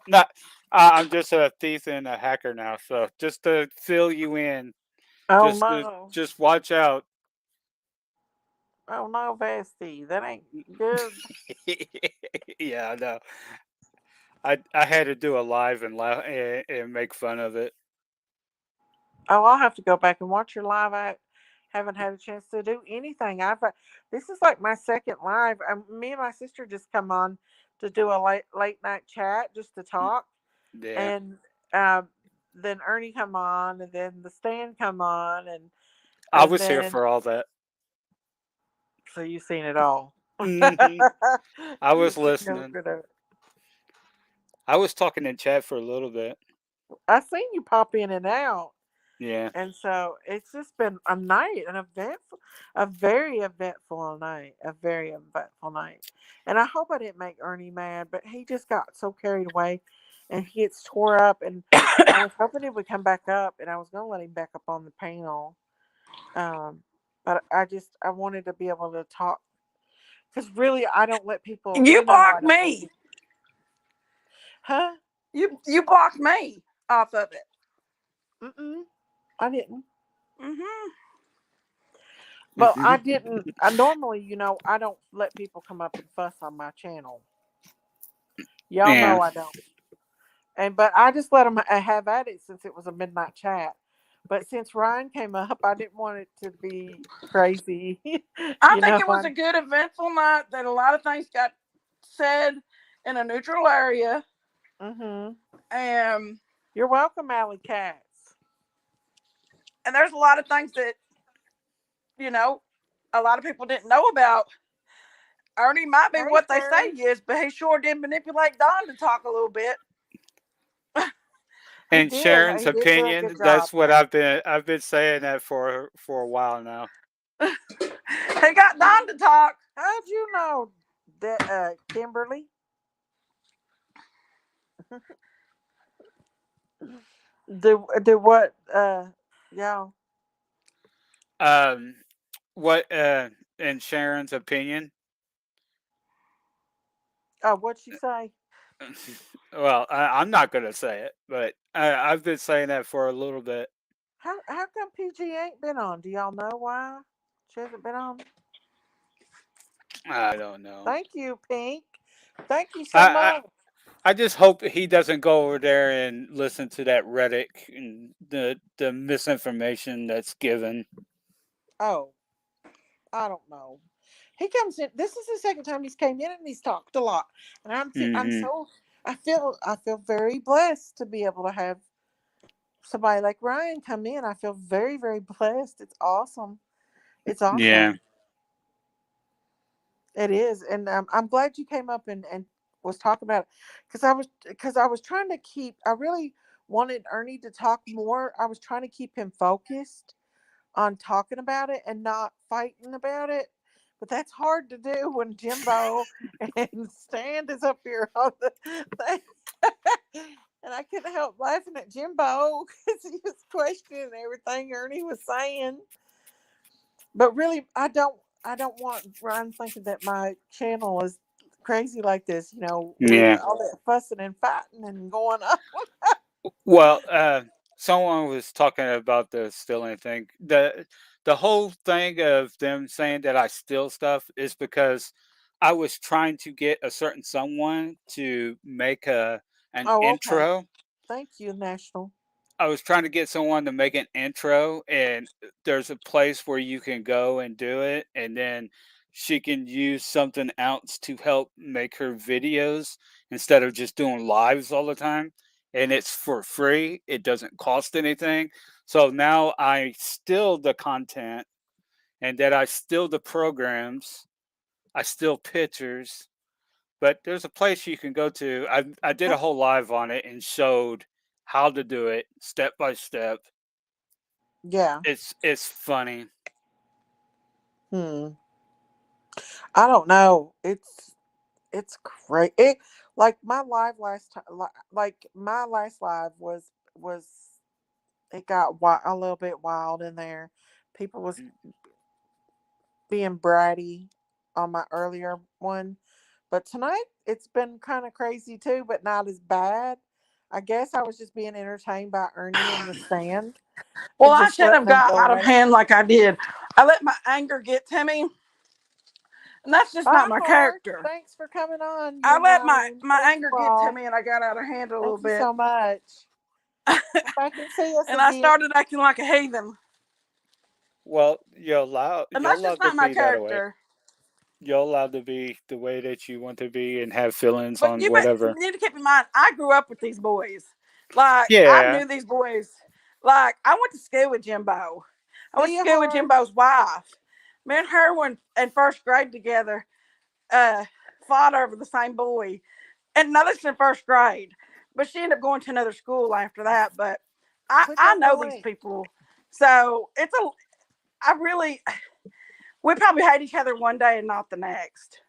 Not, I'm just a thief and a hacker now. So just to fill you in, Oh no. just watch out. Oh no, Vesty. That ain't good. Yeah, I know. I had to do a live and laugh and make fun of it. Oh, I'll have to go back and watch your live. I haven't had a chance to do anything. This is like my second live. Me and my sister just come on to do a late night chat just to talk, Yeah, and then Ernie come on, and then the stand come on, I and was here then for all that. so you've seen it all. Hmm. I You've was seen every listening. bit of it. I was talking in chat for a little bit. I seen you pop in and out. Yeah. And so it's just been a night, a very eventful night, a very eventful night. And I hope I didn't make Ernie mad, but he just got so carried away, and he gets tore up. And I was hoping he would come back up, and I was going to let him back up on the panel. Um, but I wanted to be able to talk because really I don't let people. You I blocked don't let me. people. Huh? You blocked me off of it. I didn't. Mm-hmm. But I didn't. I normally, I don't let people come up and fuss on my channel. Y'all Yeah. know I don't. But I just let them have at it since it was a midnight chat. But since Ryan came up, I didn't want it to be crazy. I think it was a good, eventful night that a lot of things got said in a neutral area. Mm-hmm. You're welcome, Alley Cats. And there's a lot of things that, a lot of people didn't know about. Ernie might be what they say he is, but he sure did manipulate Don to talk a little bit. And Sharon's He did do a opinion, good job. that's what I've been saying that for a while now. He got Don to talk. How'd you know that, Kimberly? do what? Yeah. What in Sharon's opinion? Oh, what'd she say? Well, I'm not gonna say it, but I've been saying that for a little bit. How come PG ain't been on? Do y'all know why she hasn't been on? I don't know. Thank you, Pink. Thank you so I, much. I just hope he doesn't go over there and listen to that Reddit and the misinformation that's given. Oh, I don't know. He comes in. This is the second time he's came in and he's talked a lot, and I'm Mm-hmm. so I feel very blessed to be able to have somebody like Ryan come in. I feel very, very blessed. It's awesome. It's Yeah. awesome. It is, and I'm glad you came up and was talking about it because I was trying to keep. I really wanted Ernie to talk more. I was trying to keep him focused on talking about it and not fighting about it. But that's hard to do when Jimbo and Stan is up here on the thing. And I couldn't help laughing at Jimbo because he was questioning everything Ernie was saying. But really, I don't want Ryan thinking that my channel is crazy like this, with Yeah. all that fussing and fighting and going on. Well, someone was talking about the stealing thing. The whole thing of them saying that I steal stuff is because I was trying to get a certain someone to make an Oh, okay. intro. Thank you, National. I was trying to get someone to make an intro, and there's a place where you can go and do it, and then she can use something else to help make her videos instead of just doing lives all the time. And it's for free, it doesn't cost anything. So now I steal the content, and that I steal the programs, I steal pictures. But there's a place you can go to. I did a whole live on it and showed how to do it step by step. Yeah. It's funny. Hmm. I don't know. It's great. Like my live last time, like my last live was it got a little bit wild in there. People was being bratty on my earlier one, but tonight it's been kind of crazy too, but not as bad. I guess I was just being entertained by Ernie in the stand Well, and I just shouldn't letting have them got go out of at it. hand like I did. I let my anger get to me, and that's just not Bye, my Mark. character. Thanks for coming on. I You're let my known. my Thank you anger get to all. me, and I got out of hand a little Thank you bit, so much. Come back and see us and I again. started acting like a heathen, Well, and you're that's just allowed to not my be that way. character. You're allowed to be the way that you want to be and have feelings But on you whatever. need to keep in mind, I grew up with these boys. Like I Yeah. knew these boys. Like I went to school with Jimbo. I went See to you, school with Heart. Jimbo's wife. Me and her went in first grade together. Uh, Fought over the same boy, and now this is in first grade. But she ended up going to another school after that. But Click I on the know these link. people, so I really we probably hate each other one day and not the next.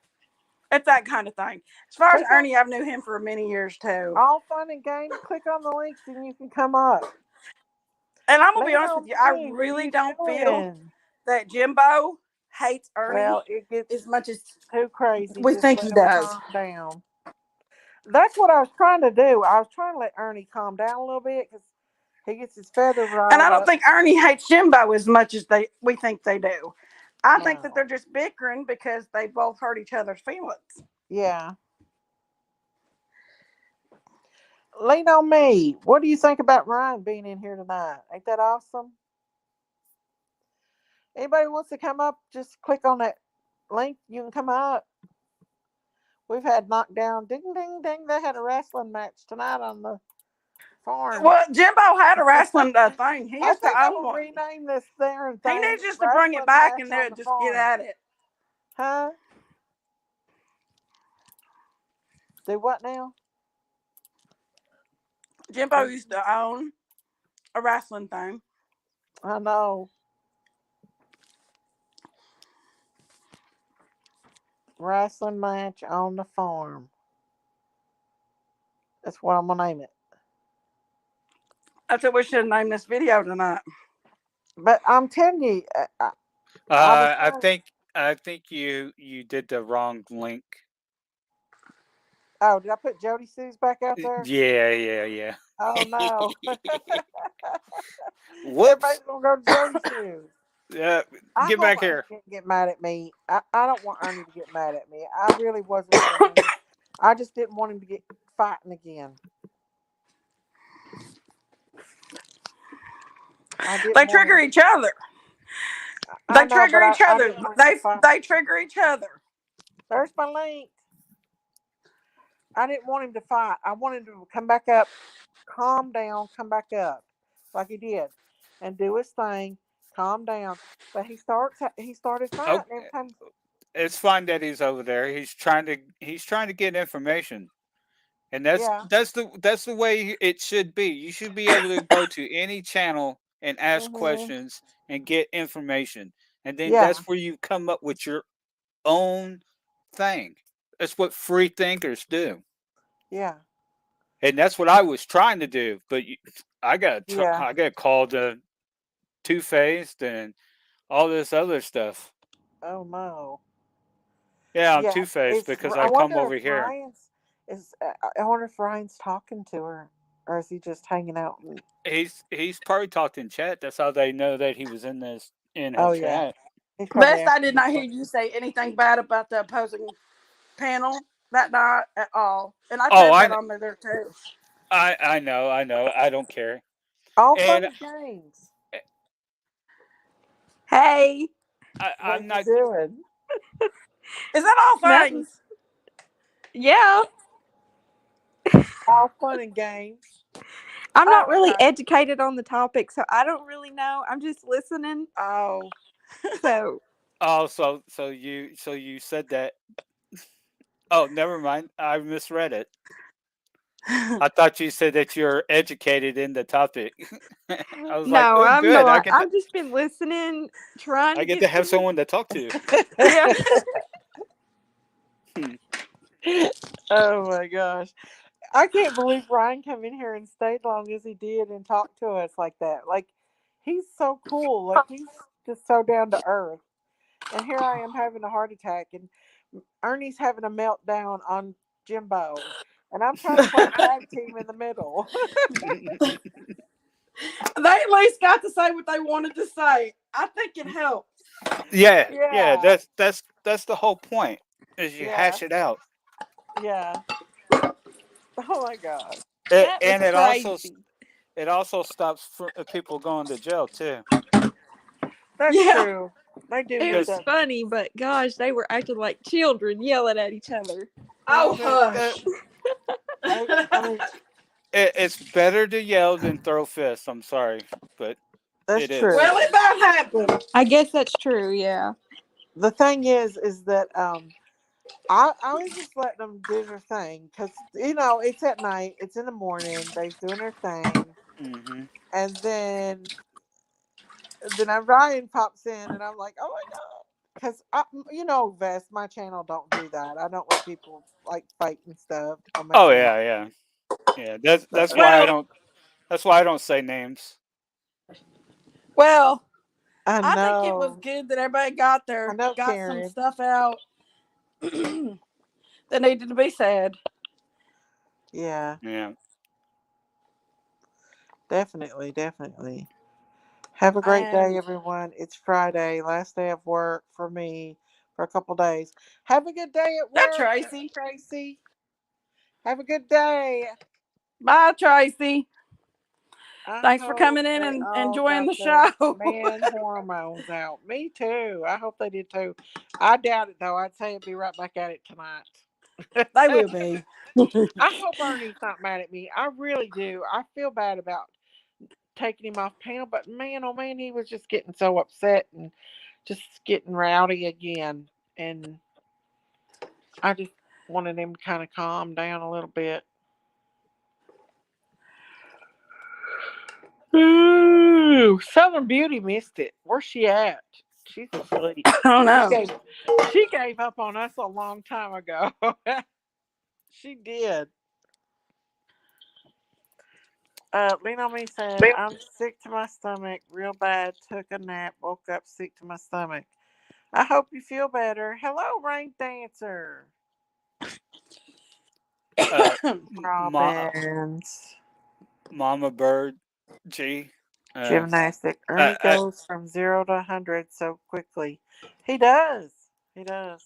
It's that kind of thing. As far as Click on Ernie, I've knew him for many years too. all fun and games. Click on the links and you can come up. And I'm gonna be Lean honest with on you, I me. What are really you don't feel doing? that Jimbo hates Well, Ernie it gets as much as too crazy. we Just think let he him does. calm down. That's what I was trying to do. I was trying to let Ernie calm down a little bit because he gets his feathers And I riled don't up. think Ernie hates Jimbo as much as we think they do. I think that No. they're just bickering because they both hurt each other's feelings. Yeah. Lean on me. What do you think about Ryan being in here tonight? Ain't that awesome? Anybody wants to come up, just click on that link. You can come up. We've had knockdown. Ding, ding, ding. They had a wrestling match tonight on the farm. Well, Jimbo had a wrestling thing. He I used to think I'm own going to one. rename this there He thing needs just to bring it Wrestling back Match and on the just get Farm. at it. Huh? Do what now? Jimbo used to own a wrestling thing. I know. Wrestling Match on the Farm. That's what I'm going to name it. That's what we should have named this video tonight. But I'm telling you, I was I trying. think you did the wrong link. Oh, did I put Jody Sue's back out there? Yeah. Oh, no. Whoops. Everybody's going to go to Jody Sue's. I Get hope back Ernie here. didn't get mad at me. I don't want Ernie to get mad at me. I really wasn't for him. I just didn't want him to get fighting again. I didn't They want trigger him. each other. I They know, trigger but each I other. didn't want him to fight. They trigger each other. There's my link. I didn't want him to fight. I wanted him to come back up, calm down, come back up, like he did, and do his thing, calm down. But he started Oh, fighting every time. it's fine that he's over there. He's trying to get information. And Yeah. that's the way it should be. You should be able to go to any channel and ask Mhm. questions and get information. And then Yeah. that's where you come up with your own thing. That's what free thinkers do. Yeah. And that's what I was trying to do, but Yeah. I got called two-faced and all this other stuff. Oh no. Yeah, I'm Yeah. two-faced It's. because I I come wonder if over here. Ryan's is. I wonder if Ryan's talking to her, or is he just hanging out? He's probably talked in chat. That's how they know that he was in her Oh yeah. chat. He's probably Best I did asking me not hear you questions. say anything bad about the opposing panel that night at all. And I Oh, said that on there too. I know, I don't care. All fun And and games. Hey, What I'm are you not. doing? Is that all nothing. things? Yeah, All fun and games. I'm not Oh, really okay. educated on the topic, so I don't really know. I'm just listening. Oh, So Oh, so you said that. Oh, never mind. I misread it. I thought you said that you're educated in the topic. I was like, no, oh, I'm good. not. I've just been listening, trying I to get to get have some. someone to talk to. Yeah. oh my gosh. I can't believe Ryan came in here and stayed long as he did and talked to us like that. Like, he's so cool. Like, he's just so down to earth. And here I am having a heart attack, and Ernie's having a meltdown on Jimbo. And I'm trying to play tag team in the middle. They at least got to say what they wanted to say. I think it helps. Yeah, yeah. yeah. That's the whole point. Is you Yeah. hash it out. Yeah. Oh my gosh. That was And crazy. it also stops people going to jail too. That's Yeah. true. They do It need was Because that. funny, but gosh, they were acting like children, yelling at each other. Oh, Well, hush. I mean, it's better to yell than throw fists. I'm sorry, but that's it is. true. Well, it about happened. I guess that's true. Yeah. The thing is that I was just letting them do their thing because it's at night, it's in the morning, they're doing their thing, Hmm. and then Ryan pops in, and I'm like, oh my god, because Vest, my channel don't do that. I don't let people like fight and stuff on my Oh channel. yeah, yeah, yeah. That's why I Well, don't. That's why I don't say names. well, I I think it was know, good that everybody got I there, know, got some Karen. stuff out that needed to be said. Yeah, Yeah. definitely, definitely. Have a great day, And everyone. It's Friday, last day of work for me for a couple days. Have a good day at that work, Tracy. Tracy. Have a good day. Bye, Tracy. I Thanks for hope coming in they and all enjoying got the their show. man hormones out. Me too. I hope they did too. I doubt it though. I'd say it'd be right back at it tonight. They will be. I hope Ernie's not mad at me. I really do. I feel bad about taking him off panel, but man, oh man, he was just getting so upset and just getting rowdy again. And I just wanted him to kind of calm down a little bit. Ooh, Southern Beauty missed it. Where's she at? She's asleep. I don't She know. gave she gave up on us a long time ago. she did. Lean on Me said, I'm sick to my stomach, real bad. Took a nap, woke up sick to my stomach. I hope you feel better. Hello, Rain Dancer. Uh, Ma, Robbins. Mama Bird, G. Uh, Gymnastic. I, Ernie I goes from 0 to 100 so quickly. He does. He does.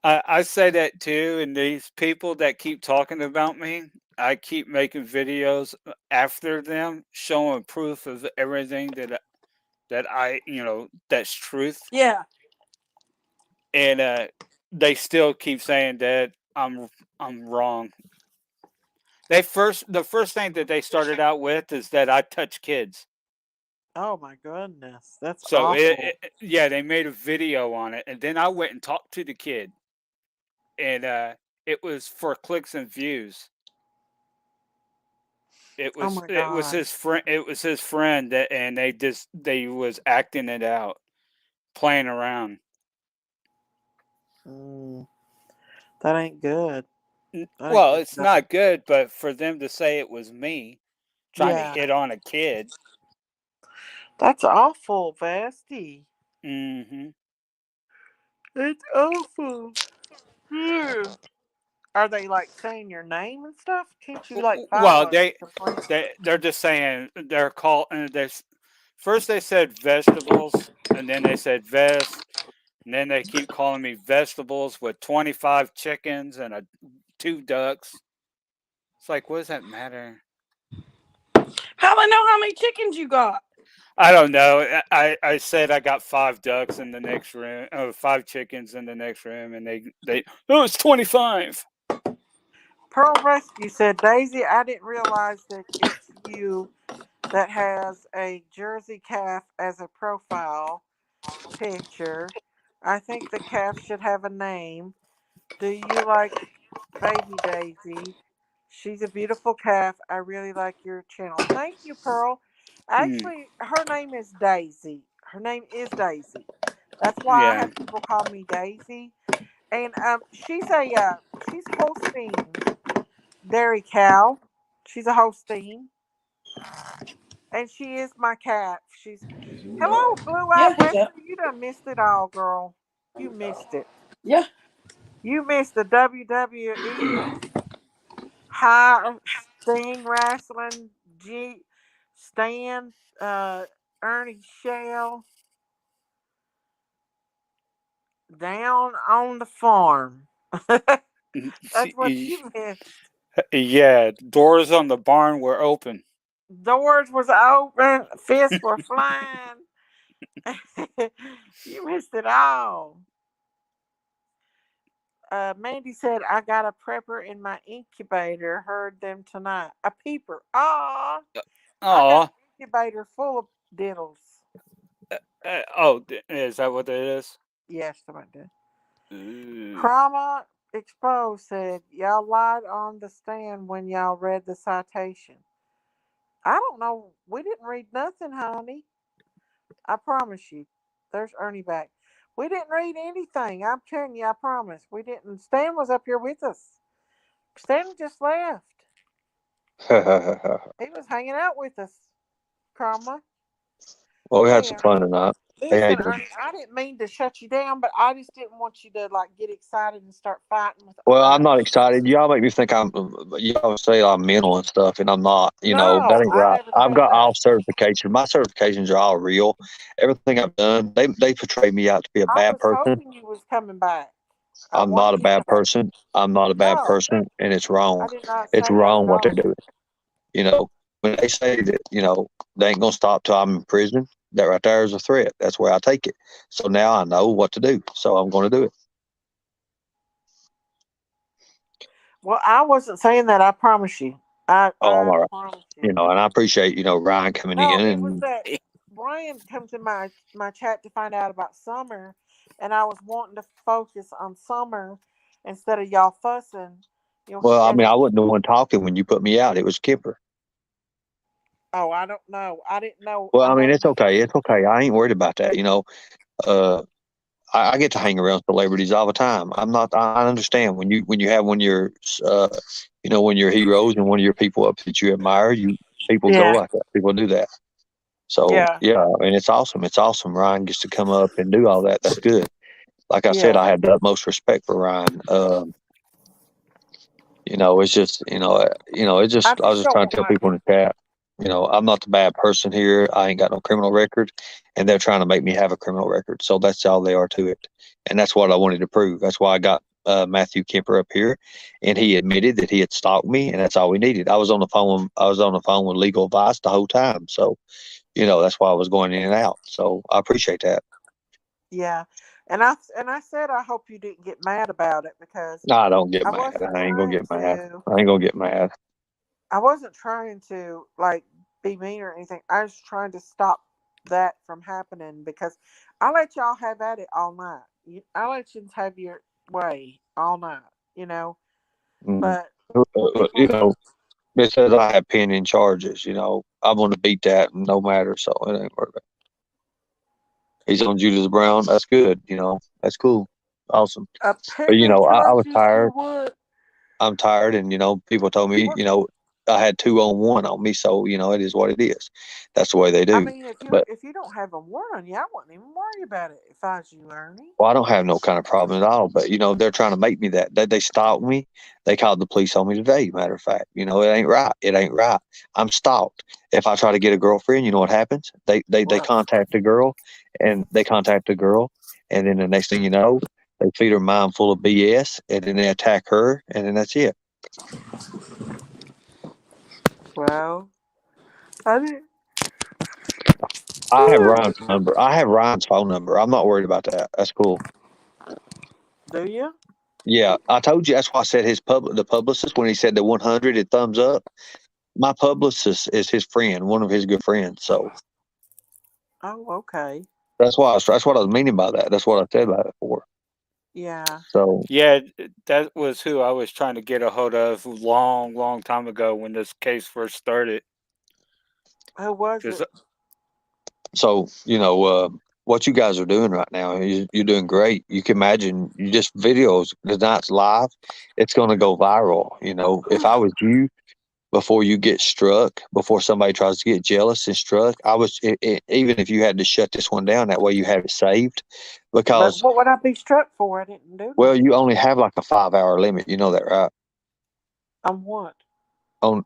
I say that too, and these people that keep talking about me, I keep making videos after them, showing proof of everything that that's truth, Yeah. and they still keep saying that I'm wrong. the first thing that they started out with is that I touch kids. Oh my goodness, that's So awful. yeah, they made a video on it, and then I went and talked to the kid, and it was for clicks and views. Oh my It was God. his friend. It was his friend that, and they was acting it out, playing around. Mm, that ain't good. That ain't Well, good. it's not good, but for them to say it was me trying to Yeah, hit on a kid. that's awful, Vasty. Mm-hmm. It's awful. Hmm. Are they like saying your name and stuff? Can't you like file Well, a complaint? they're just saying they're called. First they said vegetables, and then they said vest, and then they keep calling me vegetables with 25 chickens and 2 ducks. It's like, what does that matter? How they know how many chickens you got? I don't know. I said I got 5 ducks in the next room, 5 chickens in the next room, and they it's 25. Pearl Rescue said, Daisy, I didn't realize that it's you that has a Jersey calf as a profile picture. I think the calf should have a name. Do you like baby Daisy? She's a beautiful calf. I really like your channel. Thank you, Pearl. Mm, Actually, her name is Daisy. Her name is Daisy. That's why I yeah. have people call me Daisy. And she's Holstein dairy cow. She's a Holstein, and she is my cat. She's hello, blue eyed Yeah, yeah, Wesley. You done missed it all, girl. You missed it. yeah. You missed the WWE high Sting wrestling Stan Ernie Shell down on the farm. That's what you missed. Yeah, doors on the barn were open. Doors was open, fists were flying. You missed it all. Mandy said, I got a prepper in my incubator. Heard them tonight. A peeper. Ah, I got Oh, an incubator full of diddles. is that what it is? Yes, somebody did. Ooh. Trauma Exposed said, y'all lied on the stand when y'all read the citation. I don't know. We didn't read nothing, honey. I promise you. There's Ernie back. We didn't read anything. I'm telling you, I promise. We didn't. Stan was up here with us. Stan just left. Well, He was hanging out with us, Karma. we had Hey, some fun tonight. Hey, how you listen, doing? Ernie, I didn't mean to shut you down, but I just didn't want you to like get excited and start fighting with Well, I'm Ernie. not excited. Y'all make me think y'all say I'm mental and stuff, and I'm not. That No, ain't I right. never I've said got that. all certifications. My certifications are all real. Everything I've done, they portray me out to be a I bad was person. hoping you was coming back. I I'm not a wanted you bad back. person. I'm not a bad No, person, and it's I wrong. did not It's say that wrong at what they're all. doing. You know, when they say that, they ain't gonna stop till I'm in prison. That right there is a threat. That's where I take it. So now I know what to do. So I'm going to do it. Well, I wasn't saying that. I promise you. Oh, I'm I all right. promise you. And I appreciate Ryan coming in No, it was and that Brian comes in my chat to find out about Summer, and I was wanting to focus on Summer instead of y'all fussing. well, I And mean, I wasn't the one talking when you put me out. It was Kipper. oh, I don't know. I didn't know. Well, I I mean, know it's you. okay. It's okay. I ain't worried about that. Uh, I get to hang around celebrities all the time. I'm not. I understand when you have one of your, one of your heroes and one of your people up that you admire. People go Yeah, like that. People do that. So yeah, yeah, I mean, it's awesome. It's awesome. Ryan gets to come up and do all that. That's good. Like I said, yeah. I have the utmost respect for Ryan. It's just, it's I just, I was just just don't trying to want tell my. people in the chat, I'm not the bad person here. I ain't got no criminal record, and they're trying to make me have a criminal record. So that's all they are to it. And that's what I wanted to prove. That's why I got Matthew Kemper up here, and he admitted that he had stalked me, and that's all we needed. I was on the phone with legal advice the whole time. So, that's why I was going in and out. So I appreciate that. Yeah, and I said I hope you didn't get mad about it because No, I don't get I mad. wasn't I ain't gonna trying get mad. to. I ain't gonna get mad. I wasn't trying to like be mean or anything. I was trying to stop that from happening because I let y'all have at it all night. I let you have your way all night, you know. Mm. But when You people, know, it says I have pending charges. You know, I'm going to beat that no matter. So it ain't worth it. He's on Judas Brown. That's good. You know, that's cool. Awesome. But, you pending know, I was charges for tired. what? I'm tired, and people told me, What? I had 2 on 1 on me, so it is what it is. That's the way they I do. mean, But if you don't have a warrant on you, I wouldn't even worry about it if I was you, Ernie. well, I don't have no kind of problem at all. But they're trying to make me that. They stalked me. They called the police on me today. Matter of fact, it ain't right. It ain't right. I'm stalked. If I try to get a girlfriend, you know what happens? They What? contact the girl, and they contact the girl, and then the next thing you know, they feed her mind full of BS, and then they attack her, and then that's it. Well, I didn't. I have Ryan's number. I have Ryan's phone number. I'm not worried about that. That's cool. Do you? Yeah, I told you. That's why I said the publicist, when he said the 100 and thumbs up. My publicist is his friend, one of his good friends. So Oh, okay. that's what I was meaning by that. That's what I said about it for. Yeah. So Yeah, that was who I was trying to get a hold of long, long time ago when this case first started. Who was Because it? so what you guys are doing right now, you're doing great. You can imagine, you just videos tonight's live. It's going to go viral. If I was you, before you get struck, before somebody tries to get jealous and struck, even if you had to shut this one down, that way you have it saved. But Because, what would I be struck for? I didn't do well, nothing. you only have like a 5 hour limit. You know that, right? On what? On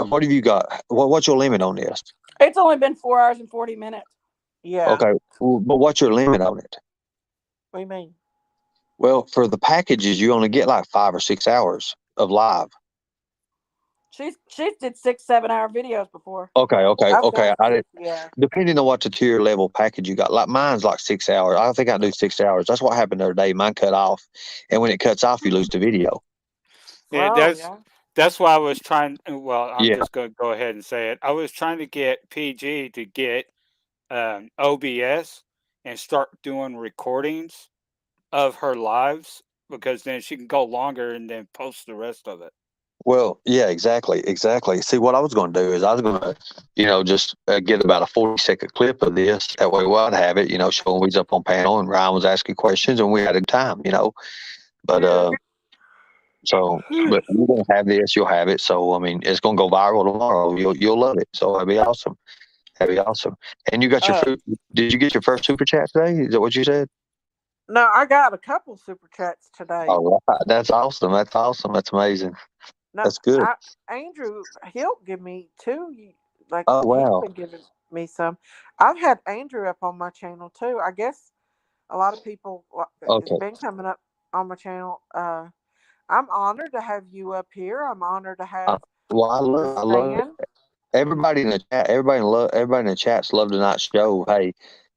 what have you got? What's your limit on this? It's only been 4 hours and 40 minutes. Yeah. Okay, but what's your limit on it? What do you mean? Well, for the packages, you only get like 5 or 6 hours of live. She's did 6, 7 hour videos before. I've Okay. done I six. did. Yeah. Depending on what the tier level package you got, like mine's like 6 hours. I think I do 6 hours. That's what happened the other day. Mine cut off, and when it cuts off, you lose the video. yeah, Oh, yeah. that's why I was trying. Well, I'm Yeah. just going to go ahead and say it. I was trying to get PG to get OBS and start doing recordings of her lives because then she can go longer and then post the rest of it. Well, yeah, exactly. See, what I was going to do is I was going to, just get about a 40-second clip of this. That way, I'd have it, showing we was up on panel and Ryan was asking questions and we had a good time. But Yeah. but you're gonna have this, you'll have it. So I mean, it's gonna go viral tomorrow. You'll love it. So that'd be awesome. That'd be awesome. And you got your Uh, food? Did you get your first super chat today? Is that what you said? no, I got a couple super chats today. Oh, wow. That's awesome. That's awesome. That's amazing. No, That's good. Andrew, he'll give me two. Like Oh he's wow. been giving me some. I've had Andrew up on my channel too. I guess a lot of people it's Okay. been coming up on my channel. I'm honored to have you up here. I'm honored to Uh, have well, the I love it. stand. Everybody in the chat. Everybody in the chats love tonight's show. Hey,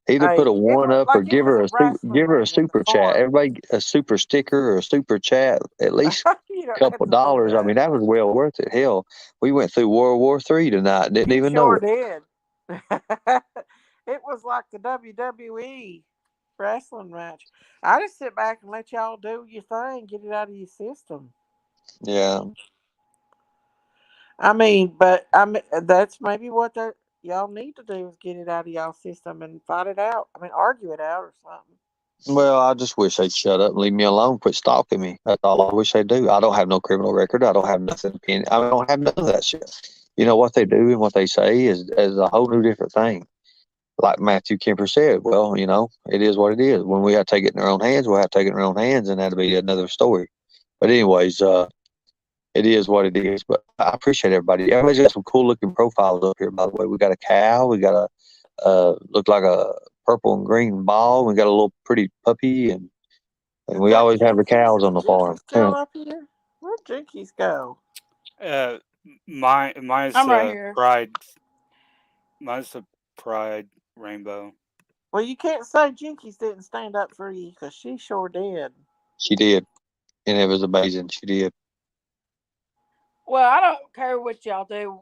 either put Hey, a it one was up or like it was a give wrestling her a ring at the super chat. farm. Everybody a super sticker or a super chat. At least You don't have couple to do dollars. I that. mean, that was well worth it. Hell, we went through World War III tonight. Didn't You even know sure it. did. It was like the WWE wrestling match. I just sit back and let y'all do your thing, get it out of your system. Yeah. I mean, but that's maybe what y'all need to do is get it out of y'all system and fight it out. I mean, argue it out or something. Well, I just wish they'd shut up and leave me alone. Quit stalking me. That's all I wish they'd do. I don't have no criminal record. I don't have nothing. I don't have none of that shit. What they do and what they say is a whole new different thing. Like Matthew Kemper said, well, it is what it is. When we have to take it in our own hands, we'll have to take it in our own hands, and that'll be another story. But anyways, it is what it is. But I appreciate everybody. Everybody's got some cool looking profiles up here. By the way, we got a cow. We got a look like a purple and green ball. We got a little pretty puppy, and Is we that always have the Jinkies? cows on Is the Jinkies farm. still up here? Where'd Jinkies go? Uh, mine's I'm right here. pride. Mine's a pride rainbow. Well, you can't say Jinkies didn't stand up for you because she sure did. She did, and it was amazing. She did. Well, I don't care what y'all do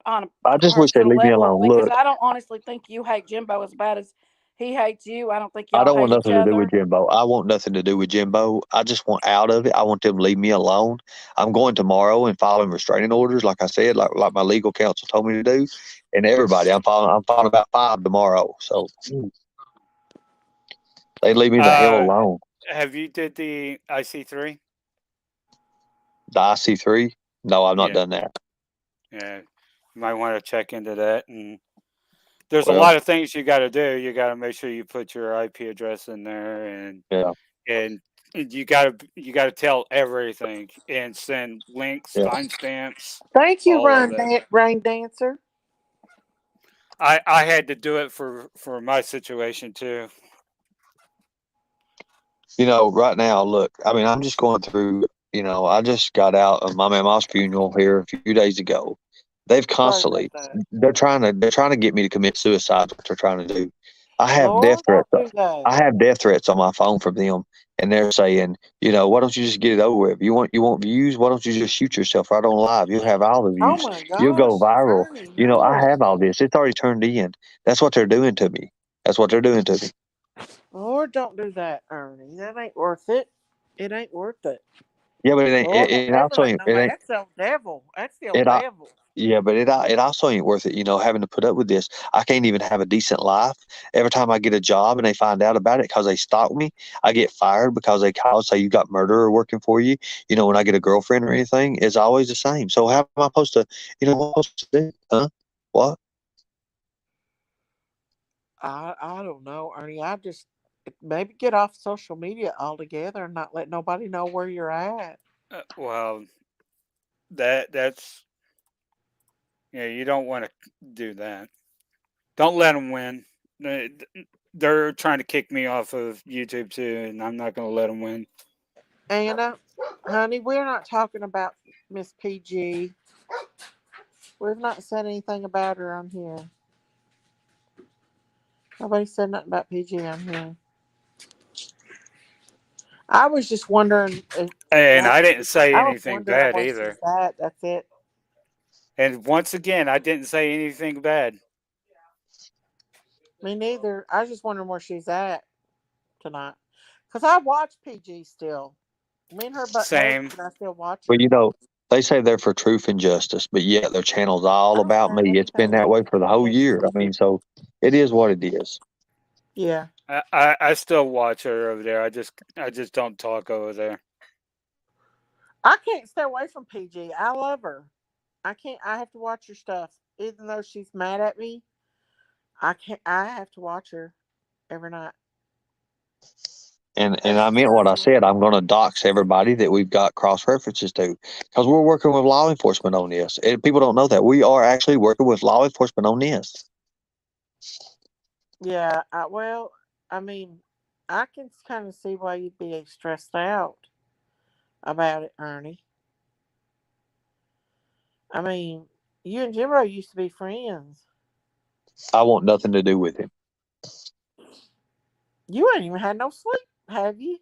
on a I just wish they'd personal leave me level, alone. because Look, I don't honestly think you hate Jimbo as bad as he hates you. I don't think I y'all don't want hate each nothing to do with other. Jimbo. I want nothing to do with Jimbo. I just want out of it. I want them to leave me alone. I'm going tomorrow and filing restraining orders, like I said, like my legal counsel told me to do. And everybody, I'm filing about 5 tomorrow. So they leave me the hell Uh, alone. have you did the IC3? The IC3? No, I've not Yeah, done that. yeah. You might want to check into that. And there's a Well, lot of things you got to do. You got to make sure you put your IP address in there, yeah, and you got to tell everything and send links, yeah. timestamps, Thank you, all of it. Rain Dancer. I had to do it for my situation too. Right now, look, I mean, I'm just going through, I just got out of my mama's funeral here a few days ago. They've Sorry about constantly, that. they're trying to get me to commit suicide, what they're trying to do. I have death Lord, threats. don't do that. I have death threats on my phone from them, and they're saying, why don't you just get it over with? You want views? Why don't you just shoot yourself right on live? You'll have all the Oh views. my You'll go gosh, viral. Ernie, I no. have all this. It's already turned in. That's what they're doing to me. That's what they're doing to me. Lord, don't do that, Ernie. That ain't worth it. It ain't worth it. Yeah, but it ain't. Lord It have also mercy. ain't. No, It ain't. that's the devil. That's the It. devil. Yeah, but it also ain't worth it, having to put up with this. I can't even have a decent life. Every time I get a job and they find out about it because they stalk me, I get fired because they call and say you got murderer working for you. When I get a girlfriend or anything, it's always the same. So how am I supposed to, what am I supposed to do? Huh? What? I don't know, Ernie. I just maybe get off social media altogether and not let nobody know where you're at. Well, that's you don't want to do that. Don't let them win. They're trying to kick me off of YouTube too, and I'm not going to let them win. Anna, honey, we're not talking about Miss PG. We've not said anything about her on here. Nobody said nothing about PG on here. I was just wondering if And I, I didn't say I was anything wondering bad where she's either. at. That's it. And once again, I didn't say anything bad. Me neither. I was just wondering where she's at tonight. Because I watch PG still. Me and her butt heads, Same. but I still watch Well, her. they say they're for truth and justice, but yet their channel's all I don't about care me. It's been anything that about way for the whole justice. year. I mean, so it is what it is. Yeah. I still watch her over there. I just don't talk over there. I can't stay away from PG. I love her. I can't. I have to watch her stuff. Even though she's mad at me, I can't. I have to watch her every night. And That's I just meant how what I I feel. said. I'm going to dox everybody that we've got cross references to because we're working with law enforcement on this. And people don't know that we are actually working with law enforcement on this. Yeah. Well, I mean, I can kind of see why you'd be stressed out about it, Ernie. I mean, you and Jimbo used to be friends. I want nothing to do with him. You ain't even had no sleep, have you?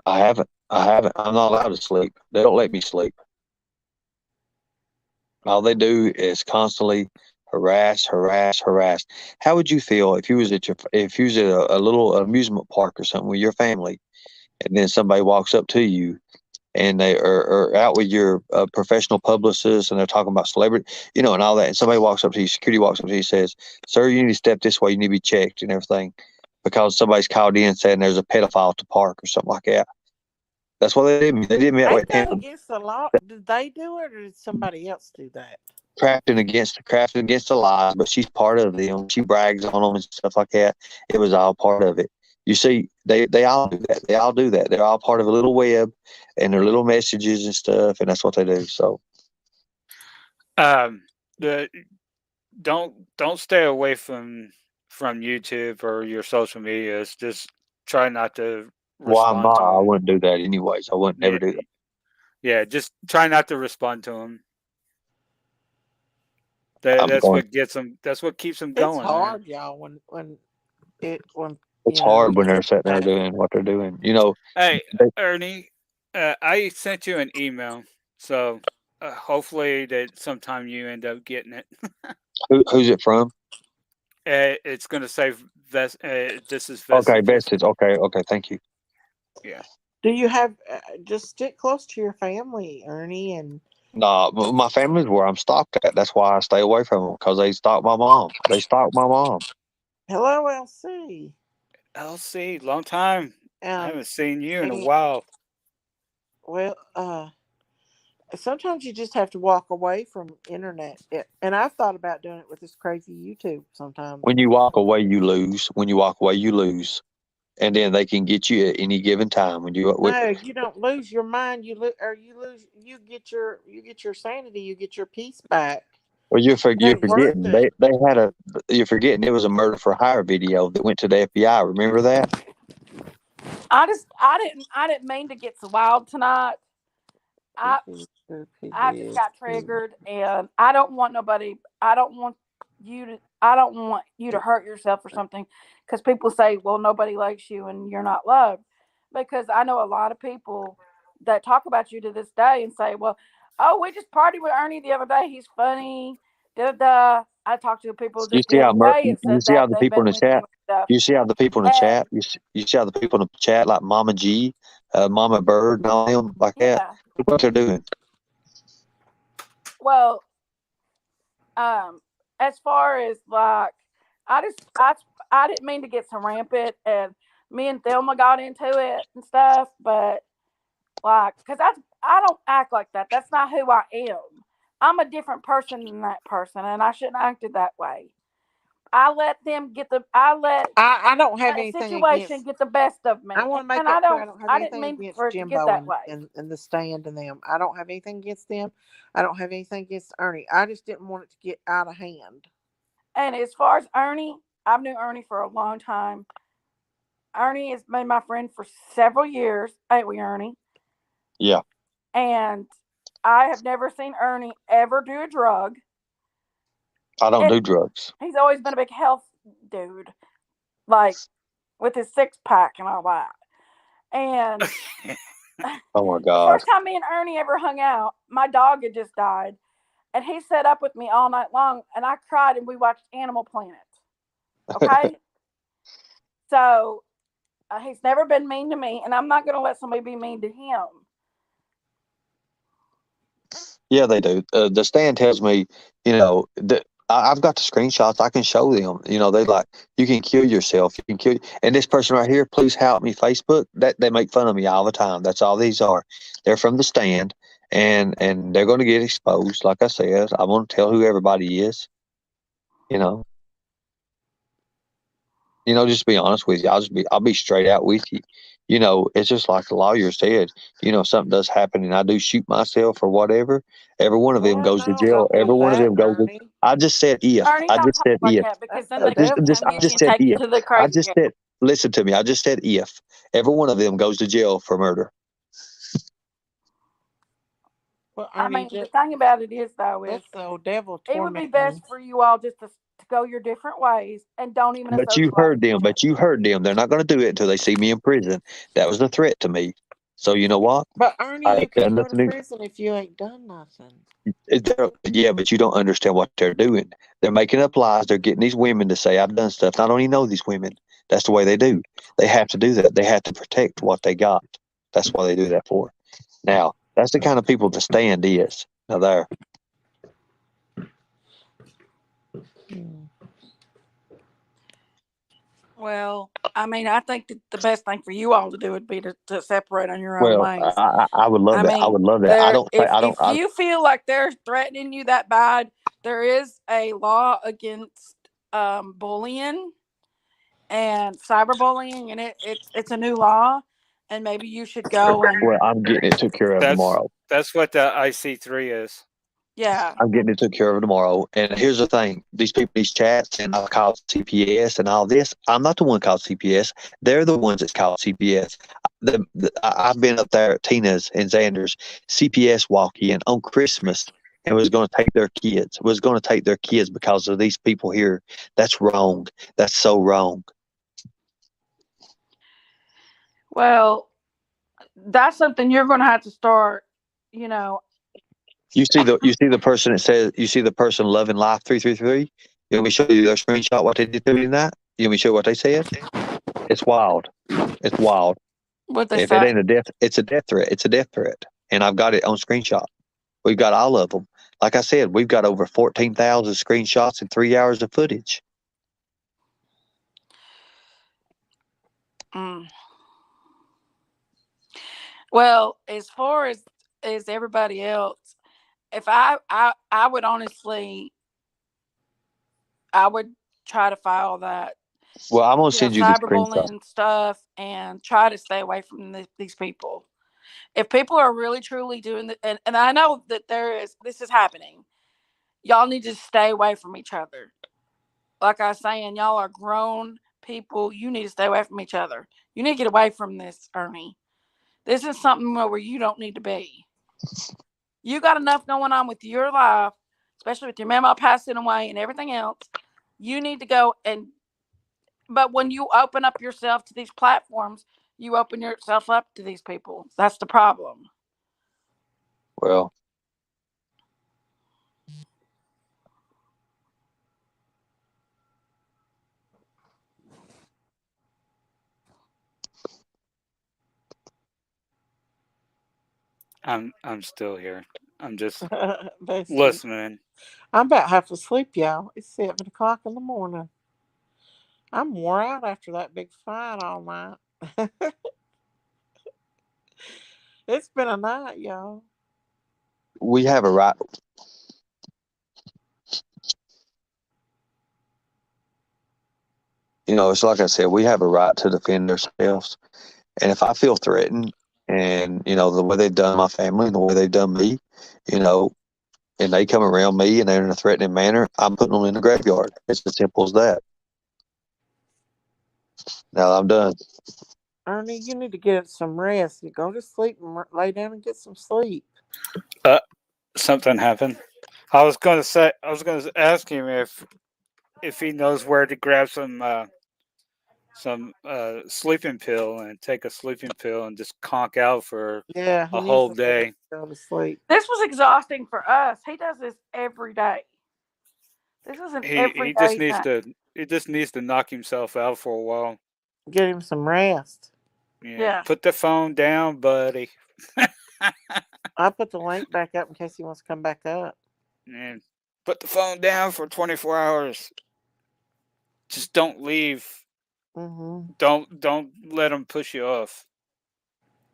I haven't. I haven't. I'm not allowed to sleep. They don't let me sleep. All they do is constantly harass, harass, harass. How would you feel if you was at a little amusement park or something with your family, and then somebody walks up to you and they are out with your professional publicist and they're talking about celebrity, and all that. And somebody walks up to you, security walks up to you, says, "Sir, you need to step this way. You need to be checked and everything," because somebody's called in saying there's a pedophile at the park or something like that. That's what they did me. They did me that way. Ain't that against the law? Did they do it or did somebody else do that? Crafting against the lies, but she's part of them. She brags on them and stuff like that. It was all part of it. You see, they all do that. They all do that. They're all part of a little web and their little messages and stuff, and that's what they do. So The don't stay away from YouTube or your social medias. Just try not to why I'm respond not, to I them. wouldn't do that anyways. I wouldn't never Yeah, do that. yeah. Just try not to respond to them. I'm That's going. what gets them. That's what keeps them It's going, man. hard, y'all, when It's you know hard when they're sitting there that. doing what they're doing. Hey, They, Ernie, I sent you an email, so hopefully that sometime you end up getting it. Who's it from? It's going to say this is Okay, Vestiges. Vestige. Okay, thank you. Yeah. Do you have just stick close to your family, Ernie? And Nah, my family's where I'm stalked at. That's why I stay away from them because they stalk my mom. They stalk my mom. hello, LC. LC, long time. I Um, haven't seen you in a and while. well, sometimes you just have to walk away from internet. And I've thought about doing it with this crazy YouTube sometimes. When you walk away, you lose. When you walk away, you lose. And then they can get you at any given time. When you No, you don't lose your mind. You lose. You get your sanity. You get your peace back. well, It you're ain't worth forgetting it. they had a you're forgetting it was a murder for hire video that went to the FBI. Remember that? I didn't mean to get so wild tonight. I I just got triggered, and I don't want nobody. I don't want you to hurt yourself or something, because people say, "Well, nobody likes you, and you're not loved." Because I know a lot of people that talk about you to this day and say, "Well, oh, we just partied with Ernie the other day. He's funny." Da da. I talked to people You just see the how other day and you said see how that the they've people in been the with you chat. and stuff. You see how the people in the And chat. You see how the people in the chat like Mama G, Mama Bird, and all them like that. yeah, Look what they're doing. well, as far as like, I just I didn't mean to get so rampant, and me and Thelma got into it and stuff, but like, because I don't act like that. That's not who I am. I'm a different person than that person, and I shouldn't have acted that way. I let I don't have a anything situation against. get the best of I me, want to make and that clear. I don't have I didn't anything mean against for it to get Jimbo that and way. and the stand and them. I don't have anything against them. I don't have anything against Ernie. I just didn't want it to get out of hand. And as far as Ernie, I've known Ernie for a long time. Ernie has been my friend for several years, ain't we, Ernie? Yeah, And I have never seen Ernie ever do a drug. I don't And do drugs. he's always been a big health dude, like with his six pack and all that. And Oh my the God. first time me and Ernie ever hung out, my dog had just died. And he sat up with me all night long, and I cried, and we watched Animal Planet. Okay? So he's never been mean to me, and I'm not going to let somebody be mean to him. Yeah, they do. The stand tells me, that I've got the screenshots. I can show them. They like you can kill yourself. You can kill. And this person right here, please help me. Facebook. That they make fun of me all the time. That's all these are. They're from the stand, and they're going to get exposed. Like I said, I'm going to tell who everybody is. You know. Just be honest with you. I'll be straight out with you. It's just like the lawyer said, something does happen and I do shoot myself or whatever, every one of them Well, goes to no, jail. don't Every do one of that, them goes to, Ernie. I just said if. Ernie, I don't just talk said like if. that, because That's then the they can devil, come I get you just and said take you if. to the I crazy just jail. said, listen to me. I just said if. Every one of them goes to jail for murder. Well, I Ernie, mean, the just thing about it is, though, is that's the old devil it would be tormenting. best for you all just to go your different ways and don't even But you associate heard with them. each other. But you heard them. They're not going to do it until they see me in prison. That was a threat to me. So you know what? But Ernie, I you ain't done can't go to nothing. prison if you ain't done nothing. Yeah, but you don't understand what they're doing. They're making up lies. They're getting these women to say, I've done stuff. I don't even know these women. That's the way they do. They have to do that. They have to protect what they got. That's why they do that for. Now, that's the kind of people the stand is. Now, there. Hmm. Well, I mean, I think that the best thing for you all to do would be to separate on your own Well, ways. I would love I that. I mean, would love that. I don't say, I don't, if you feel like they're threatening you that bad, there is a law against bullying and cyberbullying, and it's a new law, and maybe you should go and well, I'm getting it took care of tomorrow. That's what the IC3 is. yeah. I'm getting it took care of tomorrow. And here's the thing: these people, these chats, and I've called CPS and all this. I'm not the one called CPS. They're the ones that's called CPS. I've been up there at Tina's and Xander's. CPS walk in on Christmas and was going to take their kids. Was going to take their kids because of these people here. That's wrong. That's so wrong. Well, that's something you're going to have to start, you know, You see the person that says you see the person loving life 333. You want me to show you their screenshot what they did to me in that? You want me to show you what they said? It's wild. It's wild. What they If it say? ain't a death, it's a death threat. It's a death threat, and I've got it on screenshot. We've got all of them. Like I said, we've got over 14,000 screenshots and 3 hours of footage. Mm. Well, as far as everybody else, if I would honestly, I would try to file that, Well, I'm gonna send you the screenshot. cyberbullying stuff, and try to stay away from these people. If people are really truly doing that, and I know that this is happening, y'all need to stay away from each other. Like I was saying, y'all are grown people. You need to stay away from each other. You need to get away from this, Ernie. This is something where you don't need to be. You got enough going on with your life, especially with your mama passing away and everything else. You need to go but when you open up yourself to these platforms, you open yourself up to these people. That's the problem. Well, I'm still here. I'm just Basically, listening. I'm about half asleep, y'all. It's 7 o'clock in the morning. I'm wore out after that big fight all night. It's been a night, y'all. we have a right. It's like I said, we have a right to defend ourselves. And if I feel threatened, and the way they've done my family and the way they've done me, you know, and they come around me and they're in a threatening manner, I'm putting them in the graveyard. It's as simple as that. Now I'm done. Ernie, you need to get some rest. You go to sleep and lay down and get some sleep. Something happened. I was gonna ask him if he knows where to grab some sleeping pill and take a sleeping pill and just conk out for Yeah, he a needs whole to day. go to sleep. This was exhausting for us. He does this every day. This is an He just everyday needs thing. to knock himself out for a while. Get him some rest. Yeah, Yeah. put the phone down, buddy. I'll put the link back up in case he wants to come back up. And put the phone down for 24 hours. Just don't leave. Mm-hmm. Don't let them push you off.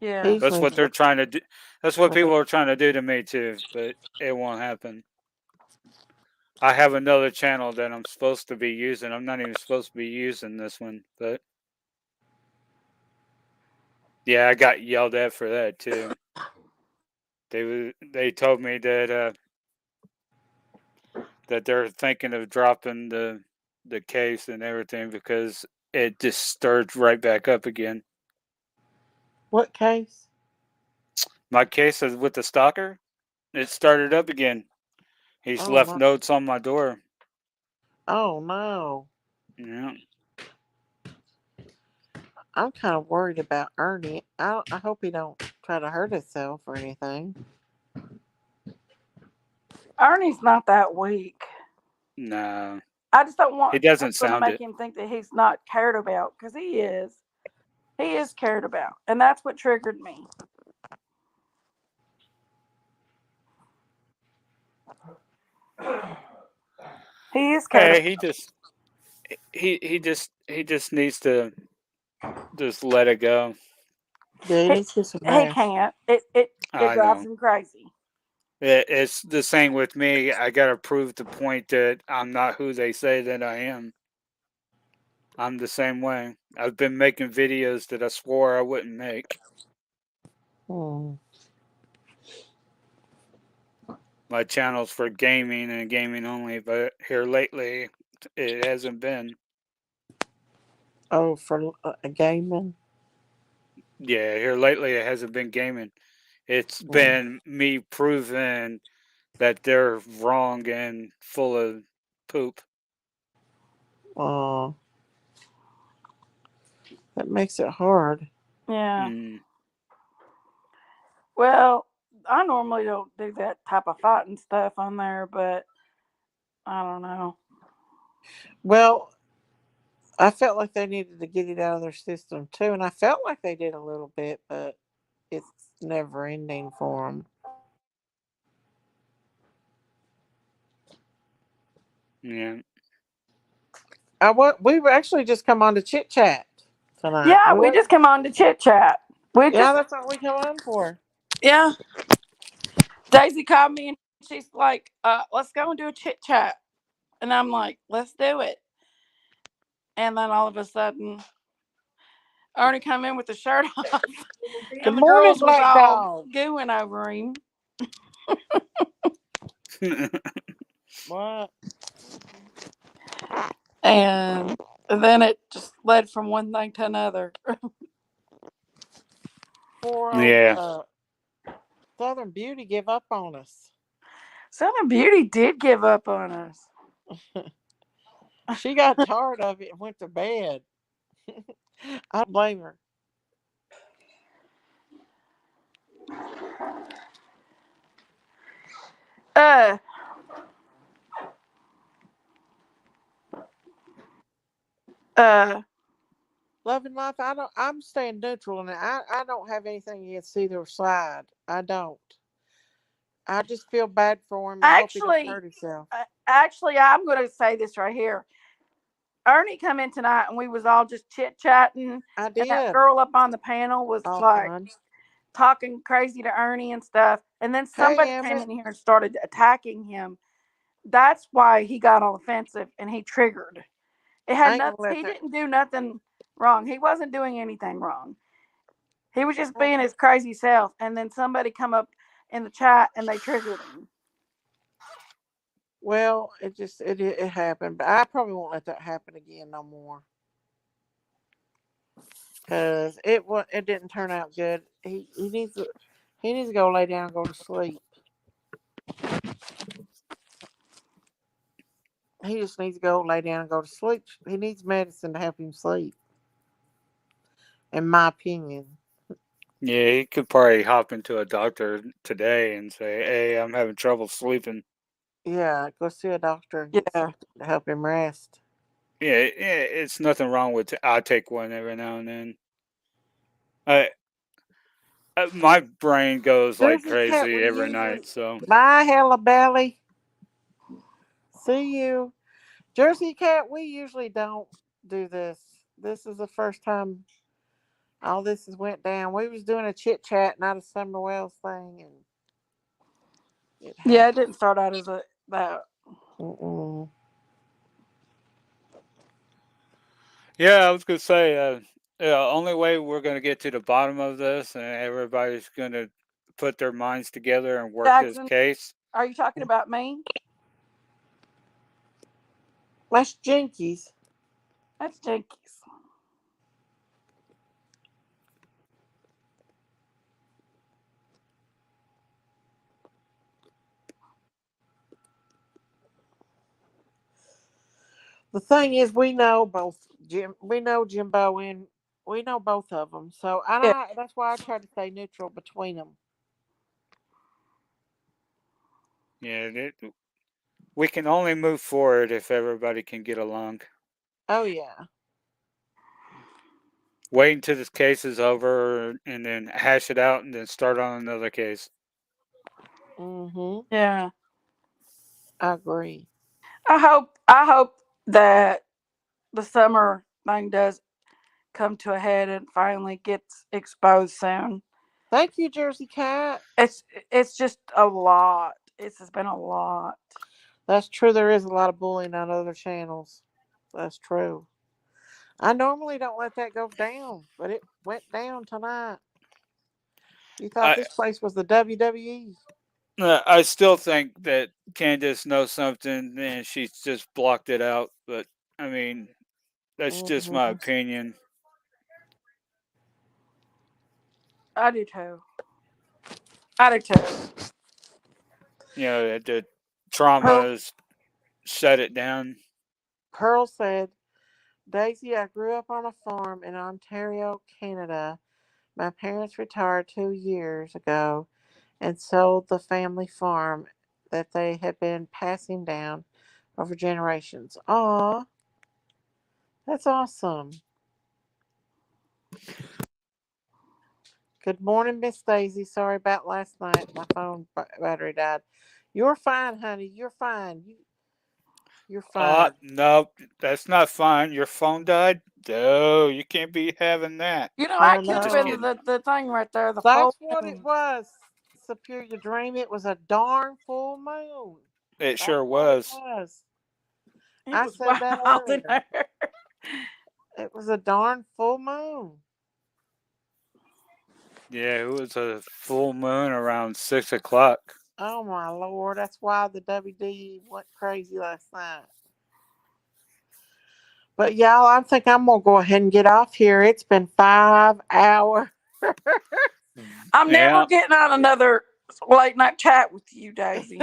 Yeah. He's That's needs what to they're trying to do. That's what go. people are trying to do to me too, but it won't happen. I have another channel that I'm supposed to be using. I'm not even supposed to be using this one, but yeah, I got yelled at for that too. They told me that they're thinking of dropping the case and everything because it just stirred right back up again. What case? My case is with the stalker. It started up again. He's Oh left no! notes on my door. Oh no! Yeah. I'm kind of worried about Ernie. I hope he don't try to hurt himself or anything. Ernie's not that weak. No, I just don't he want doesn't people to sound make it. him think that he's not cared about, because he is. He is cared about, and that's what triggered me. He is cared Hey, about. he just needs to just let it go. Yeah, he He, needs to get some he rest. can't. It I drives know. him crazy. It's the same with me. I gotta prove the point that I'm not who they say that I am. I'm the same way. I've been making videos that I swore I wouldn't make. Hmm. My channel's for gaming and gaming only, but here lately it hasn't been. Oh, for a gaming. Yeah, here lately it hasn't been gaming. It's Hmm. been me proving that they're wrong and full of poop. Oh, that makes it hard. Yeah. Mm. Well, I normally don't do that type of fighting stuff on there, but I don't know. Well, I felt like they needed to get it out of their system too, and I felt like they did a little bit, but it's never ending for them. Yeah. We were actually just come on to chit chat tonight. Yeah, We we were, just come on to chit chat. We yeah, just that's what we come on for. yeah. Daisy called me and she's like, let's go and do a chit chat. And I'm like, let's do it. And then all of a sudden, Ernie come in with the shirt off, Good and the morning, girls was Black all Dog. gooing over him. What? And then it just led from one thing to another. Poor old Yeah. Southern Beauty give up on us. Southern Beauty did give up on us. She got tired of it and went to bed. I blame her. Uh, uh, Love and life. I'm staying neutral, and I don't have anything against either side. I don't. I just feel bad for him. I hope he don't actually, hurt himself. I'm going to say this right here. Ernie come in tonight and we was all just chit chatting, I and that did. girl up on the panel was All like fun. talking crazy to Ernie and stuff. And then Hey, somebody came Emmett. in here and started attacking him. That's why he got all offensive and he triggered. It had I ain't nothing. gonna let He that. didn't do nothing wrong. He wasn't doing anything wrong. He was just being his crazy self. And then somebody come up in the chat and they triggered him. Well, it happened, but I probably won't let that happen again no more. Cause it didn't turn out good. He needs to go lay down and go to sleep. He just needs to go lay down and go to sleep. He needs medicine to help him sleep. In my opinion. Yeah, he could probably hop into a doctor today and say, "Hey, I'm having trouble sleeping." Yeah, go see a doctor and get Yeah. something to help him rest. Yeah, yeah, it's nothing wrong with. I take one every now and then. I my brain goes like Jersey Cat, crazy we every usually night. So bye Hella Belly. See you. Jersey Cat, we usually don't do this. This is the first time all this has went down. We was doing a chit chat, not a Summer Wells thing, and it Yeah, it happened. didn't start out as that. Mm-mm. yeah, I was gonna say, yeah, only way we're gonna get to the bottom of this, and everybody's gonna put their minds together and work this Jackson, case. are you talking about me? That's Jinkies. That's Jinkies. The thing is, we know both Jim. We know Jimbo, and we know both of them. So Yeah. that's why I try to stay neutral between them. Yeah, we can only move forward if everybody can get along. Oh yeah. Wait until this case is over, and then hash it out, and then start on another case. Mhm. Yeah. I agree. I hope that the summer thing does come to a head and finally gets exposed soon. Thank you, Jersey Cat. It's just a lot. It's just been a lot. That's true. There is a lot of bullying on other channels. That's true. I normally don't let that go down, but it went down tonight. You thought I this place was the WWE? I still think that Candace knows something, and she's just blocked it out. But I mean, that's just my Hmm. opinion. I do too. I do too. You know, the trauma Pearl, has shut it down. Pearl said, Daisy, I grew up on a farm in Ontario, Canada. My parents retired 2 years ago, and sold the family farm that they had been passing down over generations. Aw, that's awesome. Good morning, Miss Daisy. Sorry about last night. My phone battery died. You're fine, honey. You're fine. You're fine. No, that's not fine. Your phone died? No, you can't be having that. You know, I that could have Just been kidding. the thing right there, the full That's what it moon. was. Superior Dream. It was a darn full moon. It That's sure what it was. was. It I was said that wild in earlier. there. It was a darn full moon. Yeah, it was a full moon around 6 o'clock. Oh my Lord. That's why the WD went crazy last night. But y'all, I think I'm gonna go ahead and get off here. It's been 5 hours. I'm never Yeah. getting on another late night chat with you, Daisy.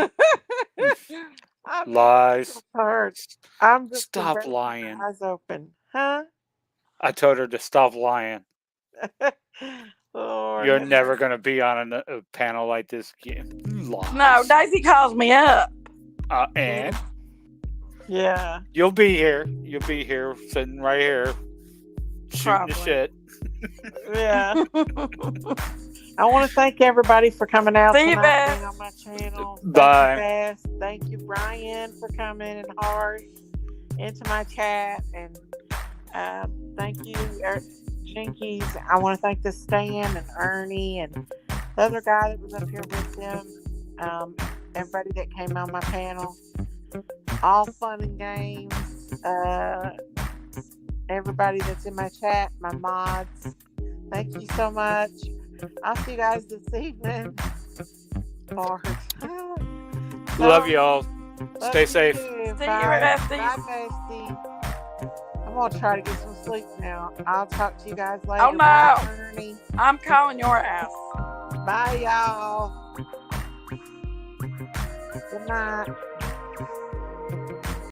I'm Lies. hurt. I'm just Stop keeping lying. my eyes open. Huh? I told her to stop lying. Lord, You're never going to be on a panel like this again. Lies. No, Daisy calls me up. And yeah, you'll be here. You'll be here, sitting right here, shooting the Probably. shit. yeah. I want to thank everybody for coming out See you, tonight, Beth. being on my channel. Bye. Thank you, Beth. Thank you, Brian, for coming and Harsh into my chat, and thank you, Jinkies. I want to thank the Stan and Ernie and the other guy that was up here with them. Everybody that came on my panel. All fun and games. Everybody that's in my chat, my mods. Thank you so much. I'll see you guys this evening. Love y'all. Love Stay you safe. too. See you, Bye. besties. Bye, bestie. I'm gonna try to get some sleep now. I'll talk to you guys later. Oh, no. Bye, Ernie. I'm calling your ass. Bye, y'all. Good night.